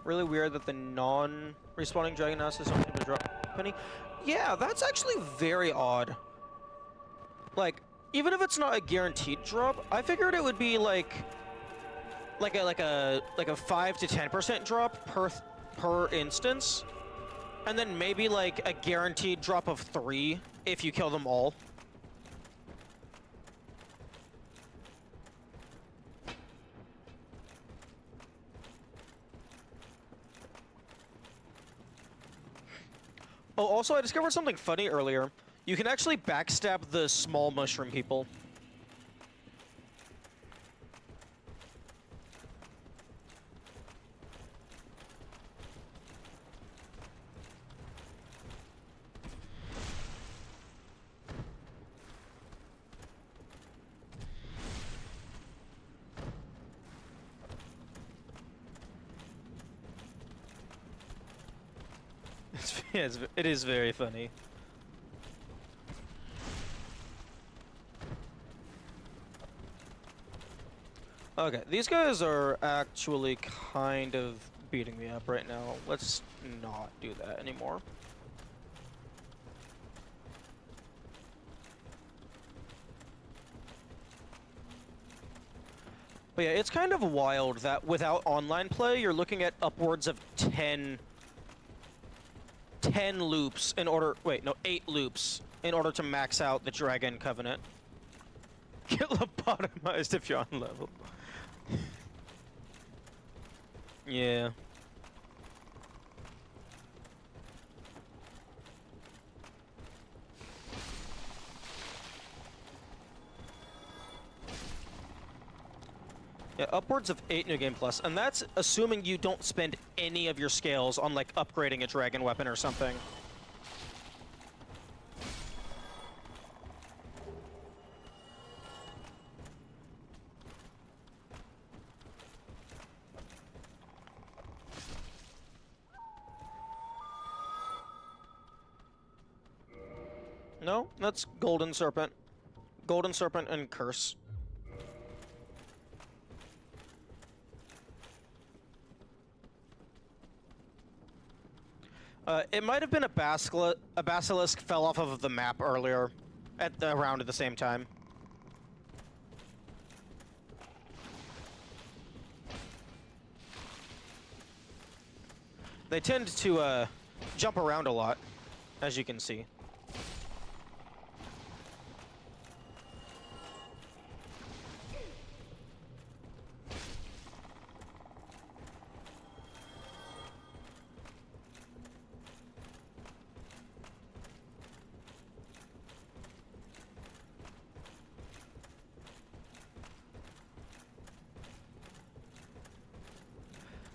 Really weird that the non-respawning dragon asses don't seem to drop penny. Yeah, that's actually very odd. Like, even if it's not a guaranteed drop, I figured it would be like a 5 to 10% drop per instance, and then maybe like a guaranteed drop of 3 if you kill them all. Oh, also, I discovered something funny earlier. You can actually backstab the small mushroom people. It is very funny. Okay, these guys are actually kind of beating me up right now. Let's not do that anymore. But yeah, it's kind of wild that without online play, you're looking at upwards of 10 loops in order... Wait, no, 8 loops in order to max out the Dragon Covenant. Get lobotomized if you're on level. Yeah. Yeah, upwards of 8 New Game Plus, and that's assuming you don't spend any of your scales on, like, upgrading a dragon weapon or something. No, that's Golden Serpent. Golden Serpent and Curse. It might have been a basilisk fell off of the map earlier, around at the same time. They tend to jump around a lot, as you can see.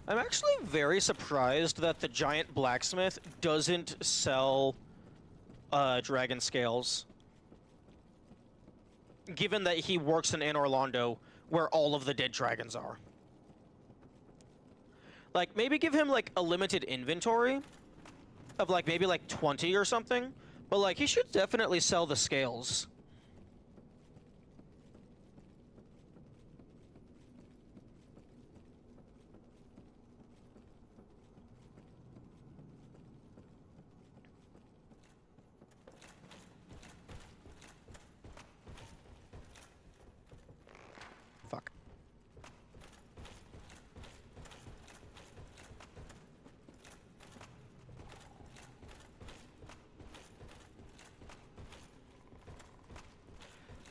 I'm actually very surprised that the giant blacksmith doesn't sell dragon scales. Given that he works in Orlando, where all of the dead dragons are. Like, maybe give him, like, a limited inventory of, like, maybe, like, 20 or something. But, like, he should definitely sell the scales. Fuck.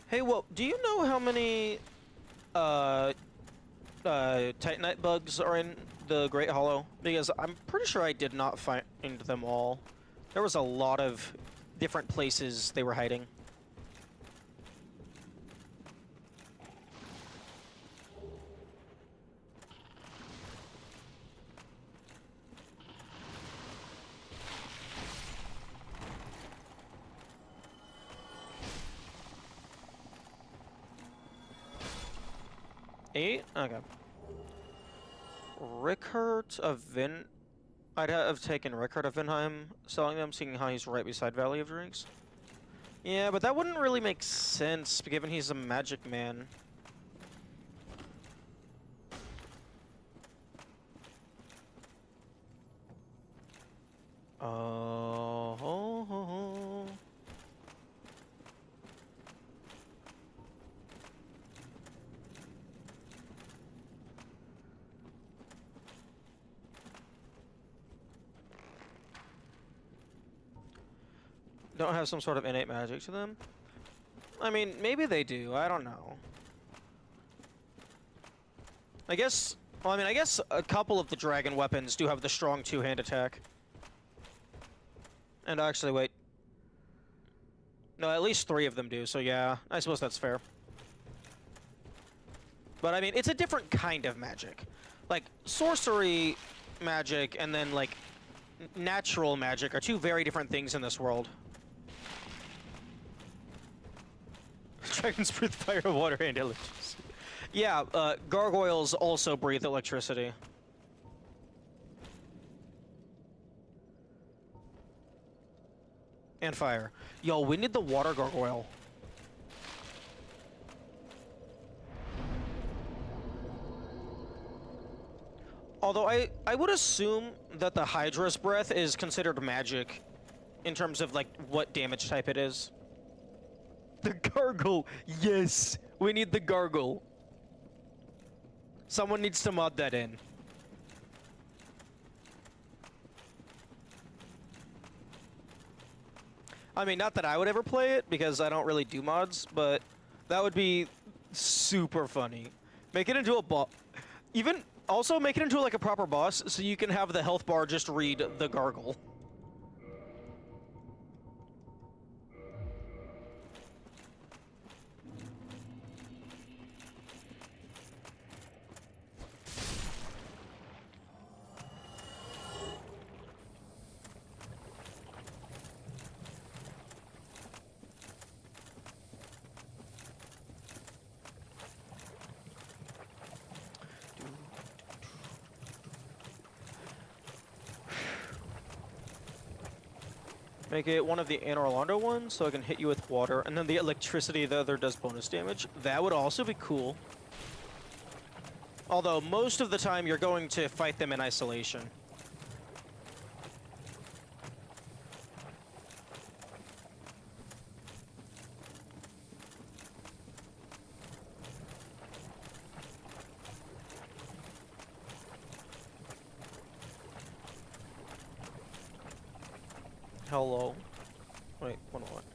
Hey, well, do you know how many Titanite bugs are in the Great Hollow? Because I'm pretty sure I did not find them all. There was a lot of different places they were hiding. Eight? Okay. Rickert of Vin... I'd have taken Rickert of Vinheim, selling them, seeing how he's right beside Valley of Drakes. Yeah, but that wouldn't really make sense, given he's a magic man. Oh. Don't have some sort of innate magic to them? I mean, maybe they do. I don't know. I guess... Well, I mean, I guess a couple of the dragon weapons do have the strong two-hand attack. And actually, wait. No, at least 3 of them do, so yeah. I suppose that's fair. But, I mean, it's a different kind of magic. Like, sorcery magic and then, like, natural magic are 2 very different things in this world. Dragons breathe fire, water, and electricity. Yeah, gargoyles also breathe electricity. And fire. Yo, we need the water gargoyle. Although I would assume that the Hydra's breath is considered magic in terms of, like, what damage type it is. The gargle! Yes! We need the gargle. Someone needs to mod that in. I mean, not that I would ever play it, because I don't really do mods, but that would be super funny. Make it into a boss. Even, also make it into like a proper boss, so you can have the health bar just read the gargle. Make it one of the Anne Orlando ones, so I can hit you with water, and then the electricity the other does bonus damage. That would also be cool. Although, most of the time, you're going to fight them in isolation. Hello. Wait, one moment.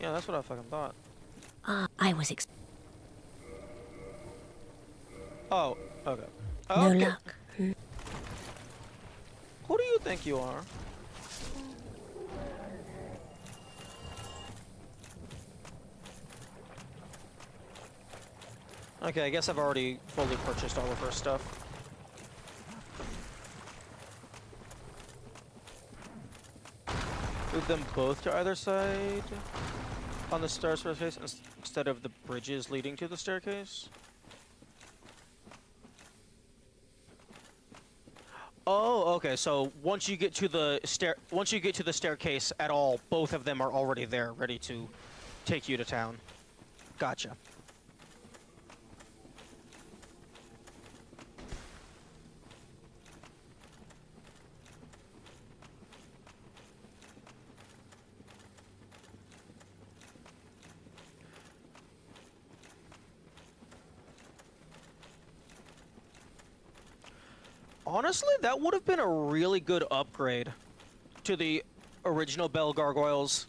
Yeah, that's what I fucking thought. I was Oh, okay. No Okay. luck. Who do you think you are? Okay, I guess I've already fully purchased all of her stuff. Move them both to either side on the staircase instead of the bridges leading to the staircase. Oh, okay. So once you get to the staircase at all, both of them are already there, ready to take you to town. Gotcha. Honestly, that would have been a really good upgrade to the original Bell Gargoyles.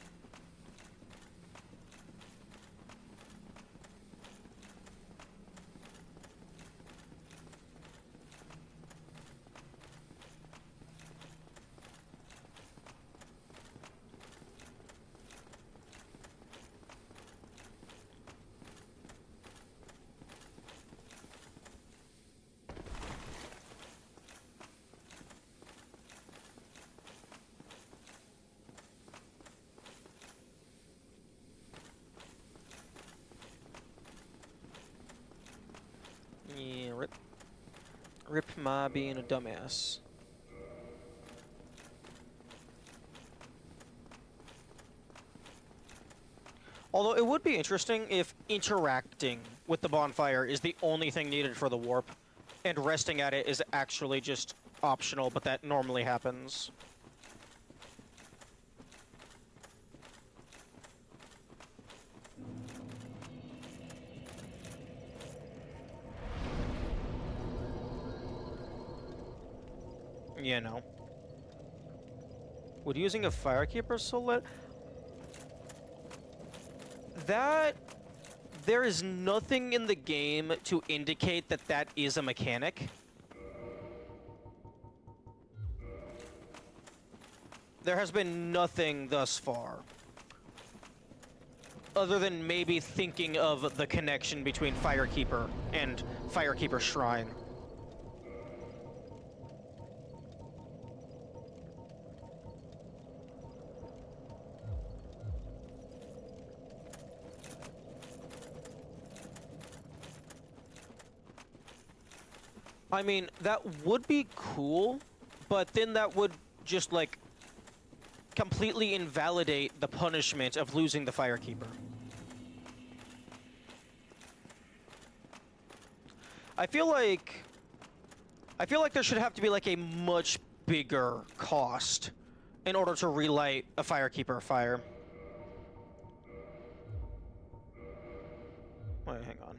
Yeah, rip my being a dumbass. Although it would be interesting if interacting with the bonfire is the only thing needed for the warp, and resting at it is actually just optional, but that normally happens. You know. Would using a Firekeeper Soul that there is nothing in the game to indicate that that is a mechanic. There has been nothing thus far. Other than maybe thinking of the connection between Firekeeper and Firekeeper Shrine. I mean, that would be cool, but then that would just, like, completely invalidate the punishment of losing the Firekeeper. I feel like there should have to be, like, a much bigger cost in order to relight a Firekeeper fire. Wait, hang on.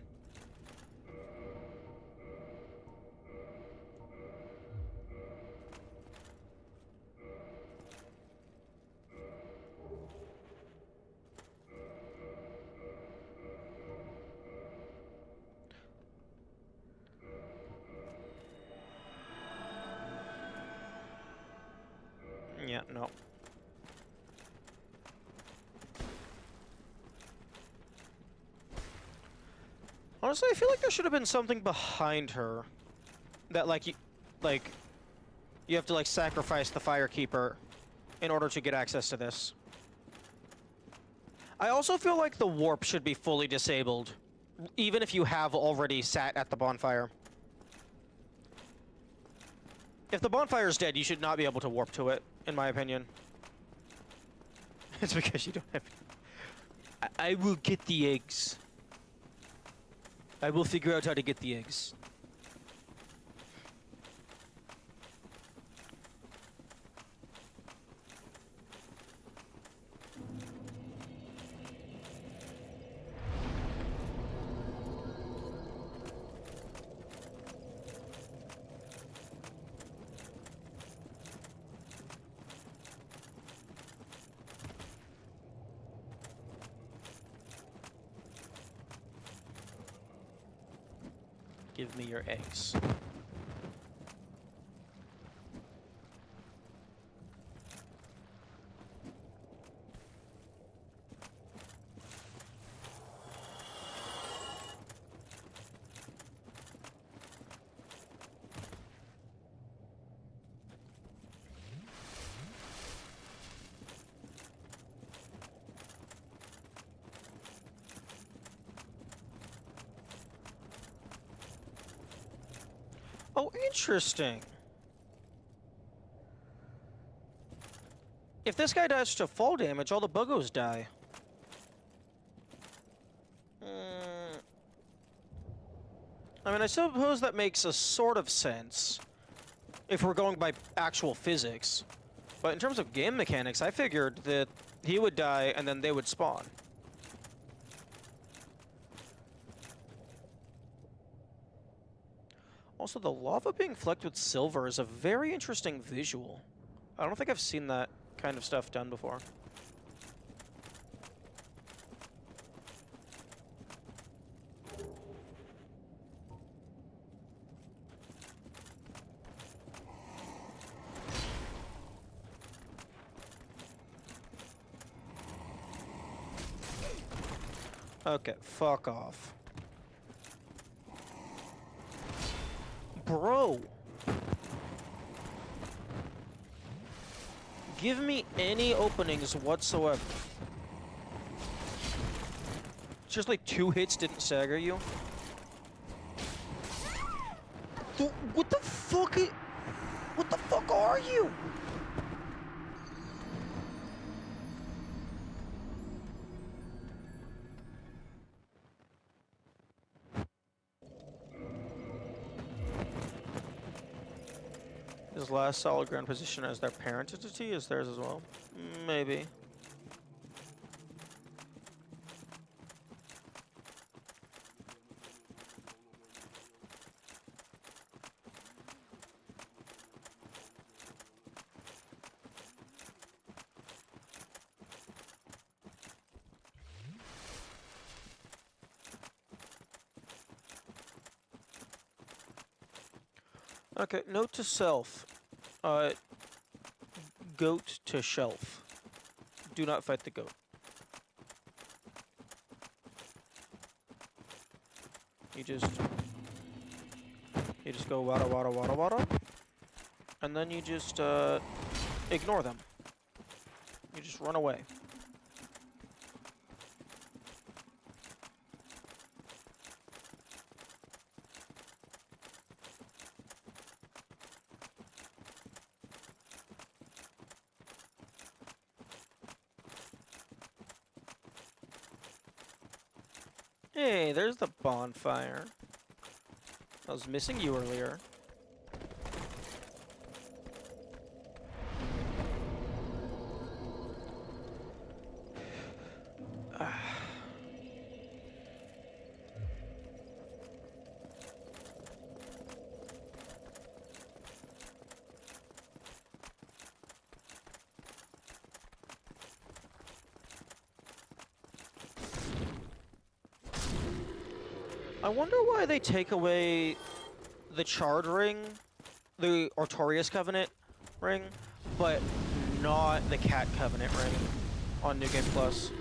Yeah, no. Honestly, I feel like there should have been something behind her. That, like, you have to, like, sacrifice the Firekeeper in order to get access to this. I also feel like the warp should be fully disabled, even if you have already sat at the bonfire. If the bonfire is dead, you should not be able to warp to it, in my opinion. It's because you don't have... I will get the eggs. I will figure out how to get the eggs. Give me your eggs. Oh, interesting. If this guy dies to fall damage, all the buggos die. I mean, I suppose that makes a sort of sense if we're going by actual physics. But in terms of game mechanics, I figured that he would die and then they would spawn. Also, the lava being flecked with silver is a very interesting visual. I don't think I've seen that kind of stuff done before. Okay, fuck off. Bro! Give me any openings whatsoever. Just like 2 hits didn't stagger you? What the fuck? What the fuck are you? Is last solid ground position as their parent entity? Is theirs as well? Maybe. Okay, note to self. Goat to shelf. Do not fight the goat. You just go wada wada wada wada, and then you just ignore them. You just run away. Hey, there's the bonfire. I was missing you earlier. wonder why they take away the Charred Ring, the Artorias Covenant ring, but not the Cat Covenant ring on New Game Plus.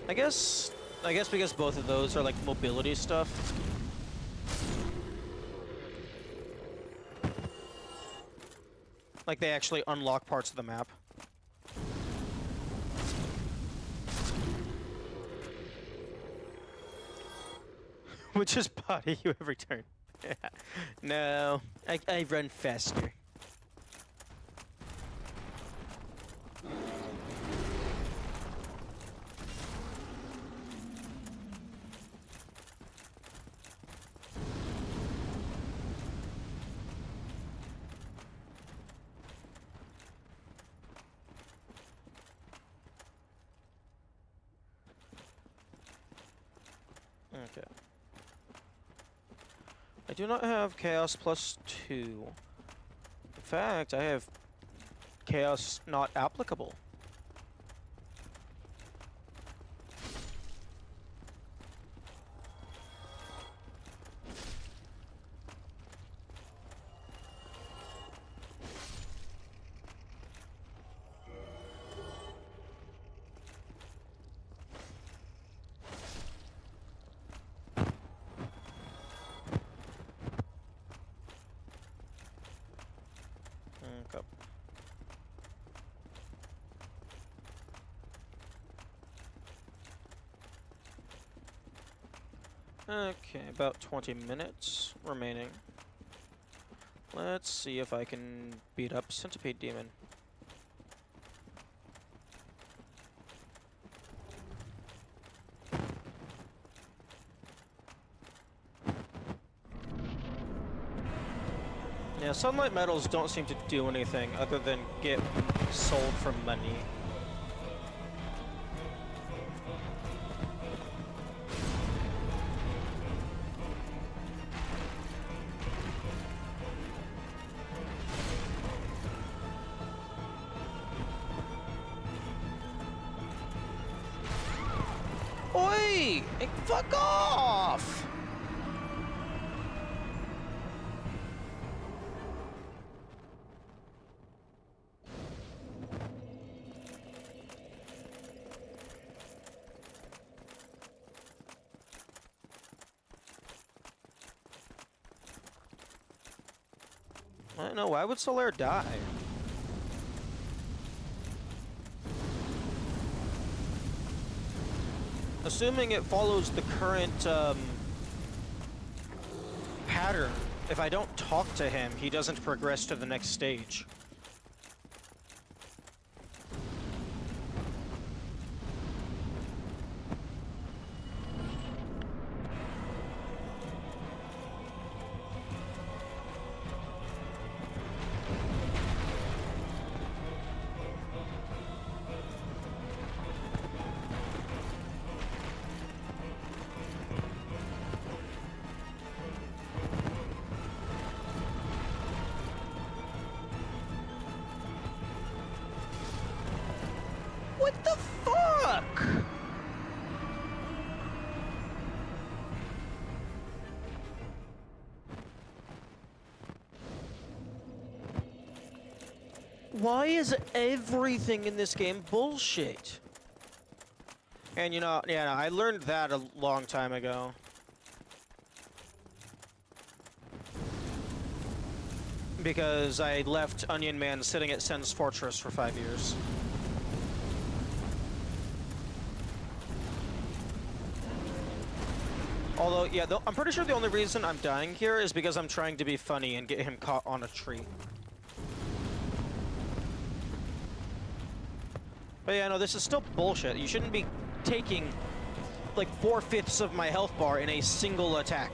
I guess because both of those are like mobility stuff. Like they actually unlock parts of the map. Which just body you every turn. No, I run faster. Okay. I do not have Chaos +2. In fact, I have Chaos not applicable. Okay, about 20 minutes remaining. Let's see if I can beat up Centipede Demon. Yeah, sunlight metals don't seem to do anything other than get sold for money. Oi! Hey, fuck off! I don't know, why would Solaire die? Assuming it follows the current pattern, if I don't talk to him, he doesn't progress to the next stage. What the fuck? Why is everything in this game bullshit? And you know, yeah, I learned that a long time ago. Because I left Onion Man sitting at Sen's Fortress for 5 years. Although, yeah, I'm pretty sure the only reason I'm dying here is because I'm trying to be funny and get him caught on a tree. But yeah, no, this is still bullshit. You shouldn't be taking, like, 4/5 of my health bar in a single attack.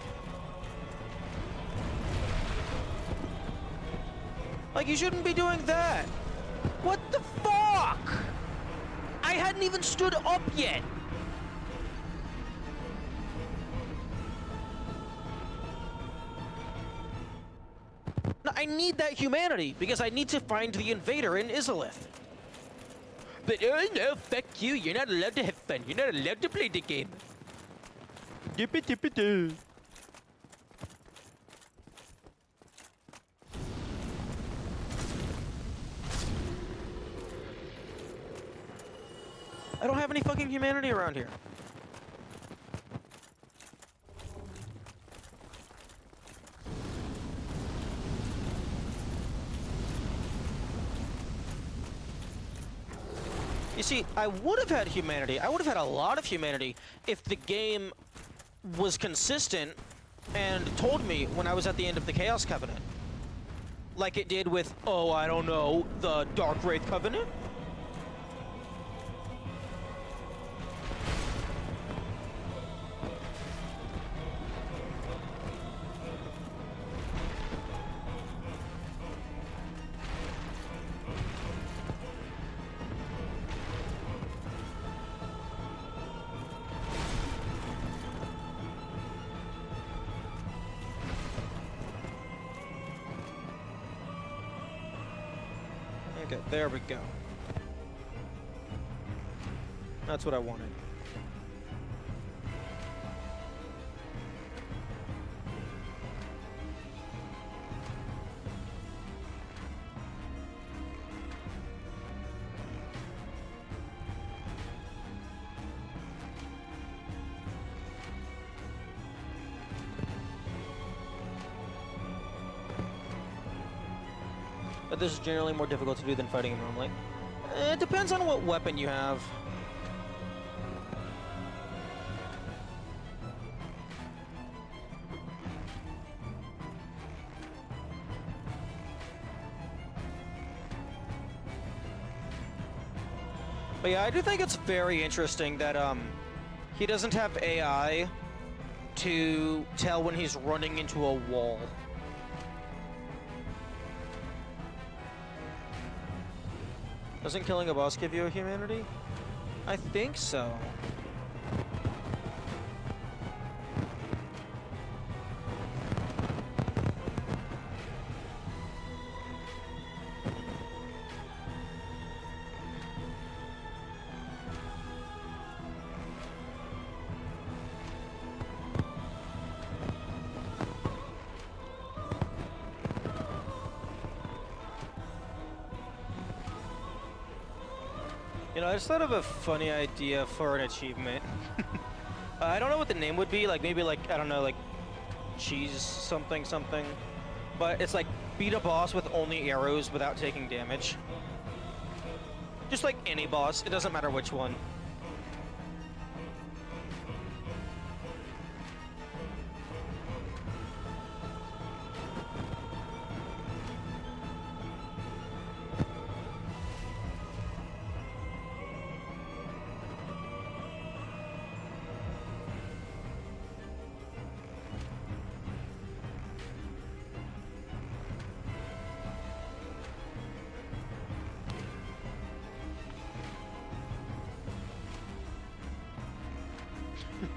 Like, you shouldn't be doing that. What the fuck? I hadn't even stood up yet. No, I need that humanity because I need to find the invader in Izalith. But oh no, fuck you. You're not allowed to have fun. You're not allowed to play the game. Tippy tippy doo. I don't have any fucking humanity around here. You see, I would have had humanity. I would have had a lot of humanity if the game was consistent and told me when I was at the end of the Chaos Covenant. Like it did with, oh, I don't know, the Dark Wraith Covenant? Okay, there we go. That's what I wanted. But this is generally more difficult to do than fighting him normally. It depends on what weapon you have. But yeah, I do think it's very interesting that he doesn't have AI to tell when he's running into a wall. Doesn't killing a boss give you a humanity? I think so. You know, I just thought of a funny idea for an achievement. I don't know what the name would be, like maybe like, I don't know, like cheese something something. But it's like beat a boss with only arrows without taking damage. Just like any boss, it doesn't matter which one.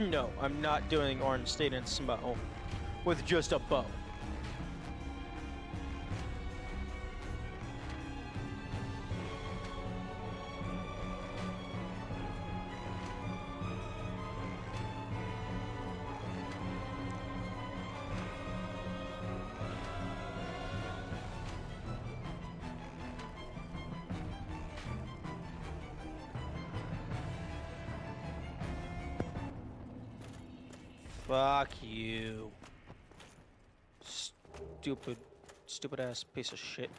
No, I'm not doing Orange State and Smo with just a bow. Fuck you. Stupid ass piece of shit.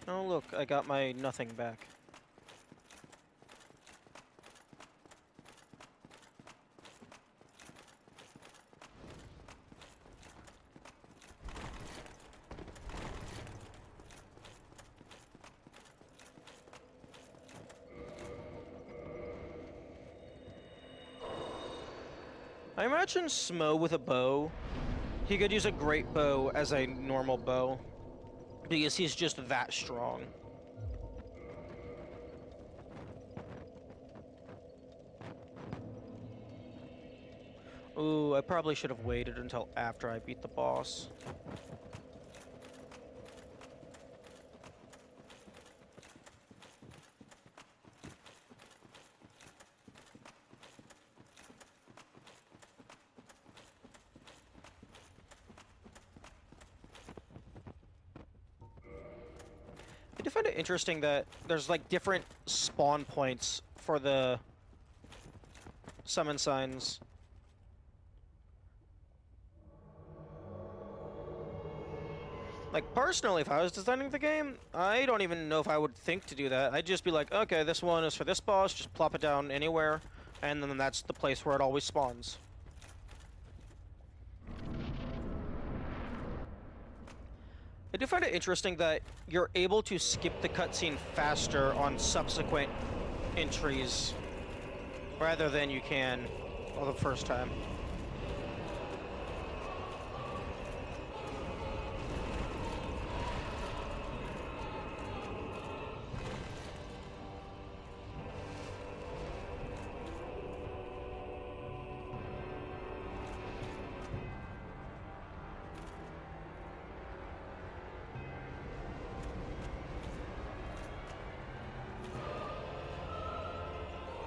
Oh look, I got my nothing back. I imagine Smo with a bow. He could use a great bow as a normal bow, because he's just that strong. Ooh, I probably should have waited until after I beat the boss. I do find it interesting that there's like different spawn points for the summon signs. Like, personally, if I was designing the game, I don't even know if I would think to do that. I'd just be like, okay, this one is for this boss, just plop it down anywhere, and then that's the place where it always spawns. I do find it interesting that you're able to skip the cutscene faster on subsequent entries, rather than you can on the first time.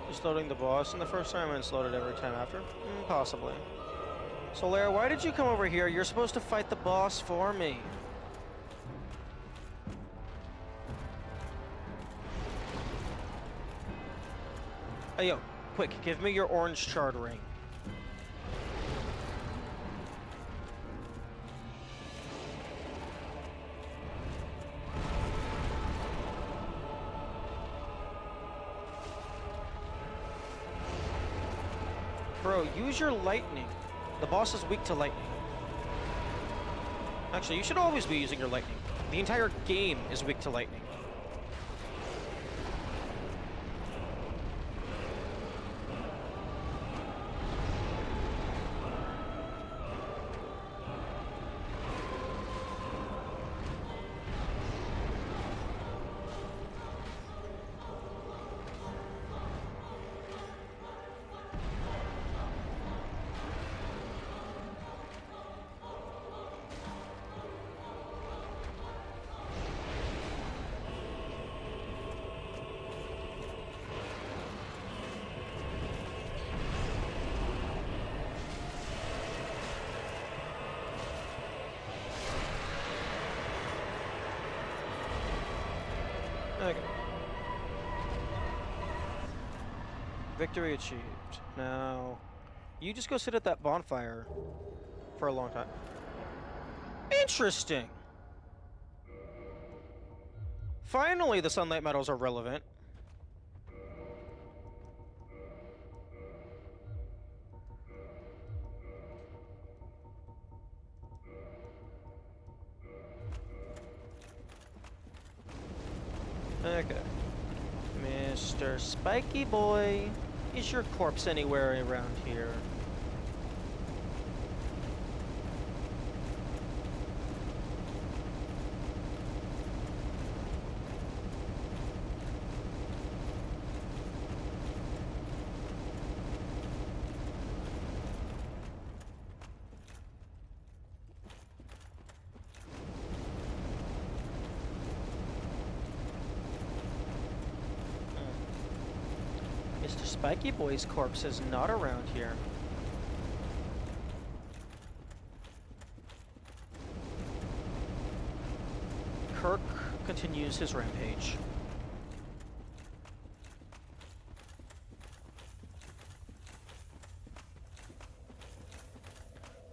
Just loading the boss in the first time and it's loaded every time after? Possibly. So Lara, why did you come over here? You're supposed to fight the boss for me. Hey yo, quick, give me your orange shard ring. Bro, use your lightning. The boss is weak to lightning. Actually, you should always be using your lightning. The entire game is weak to lightning. Okay. Victory achieved. Now, you just go sit at that bonfire for a long time. Interesting. Finally, the sunlight metals are relevant. Okay. Mr. Spiky Boy, is your corpse anywhere around here? Mr. Spiky Boy's corpse is not around here. Kirk continues his rampage.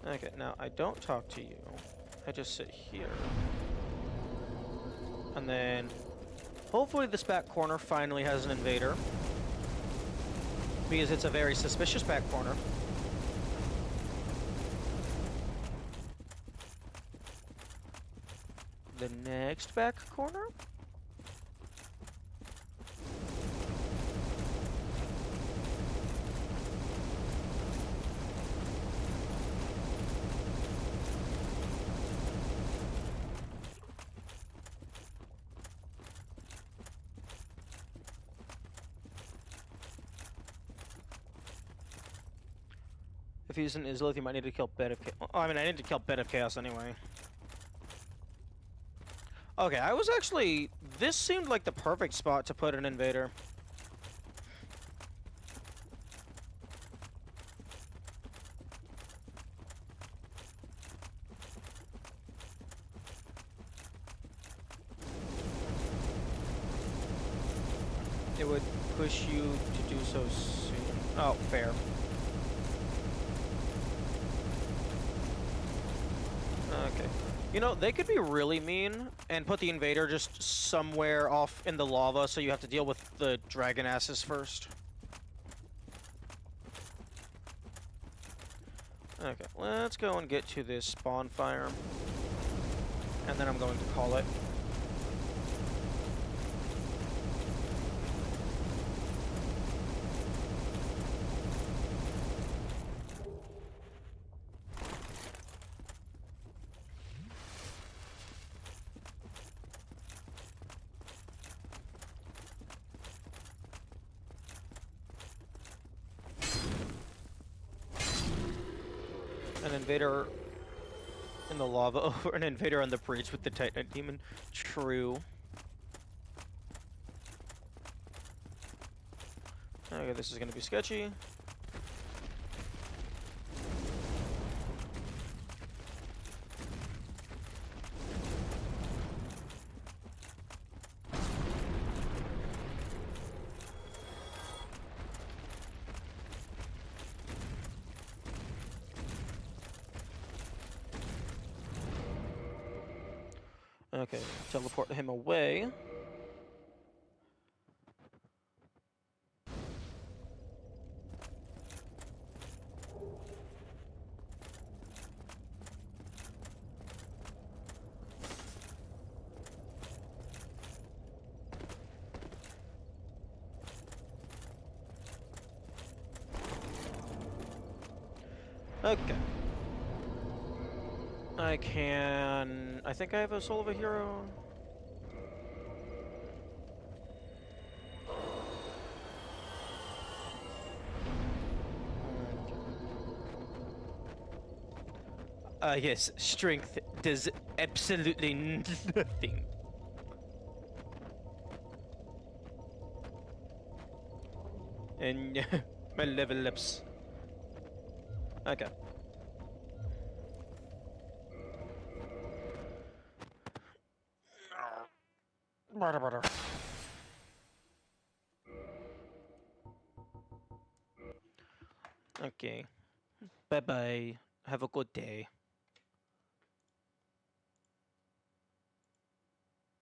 Okay, now I don't talk to you. I just sit here. And then hopefully this back corner finally has an invader, because it's a very suspicious back corner. The next back corner? If he isn't his lithium, I need to kill Bed of Chaos. Oh, I mean, I need to kill Bed of Chaos anyway. Okay, I was actually... This seemed like the perfect spot to put an invader. It would push you to do so soon. Oh, fair. Okay. You know, they could be really mean and put the invader just somewhere off in the lava so you have to deal with the dragon asses first. Okay, let's go and get to this bonfire. And then I'm going to call it. An invader in the lava over an invader on the bridge with the Titan demon. True. Okay, this is gonna be sketchy. Okay, teleport him away. Okay. I think I have a Soul of a Hero. Yes, strength does absolutely nothing. And my level ups. Okay. Okay. Bye bye. Have a good day.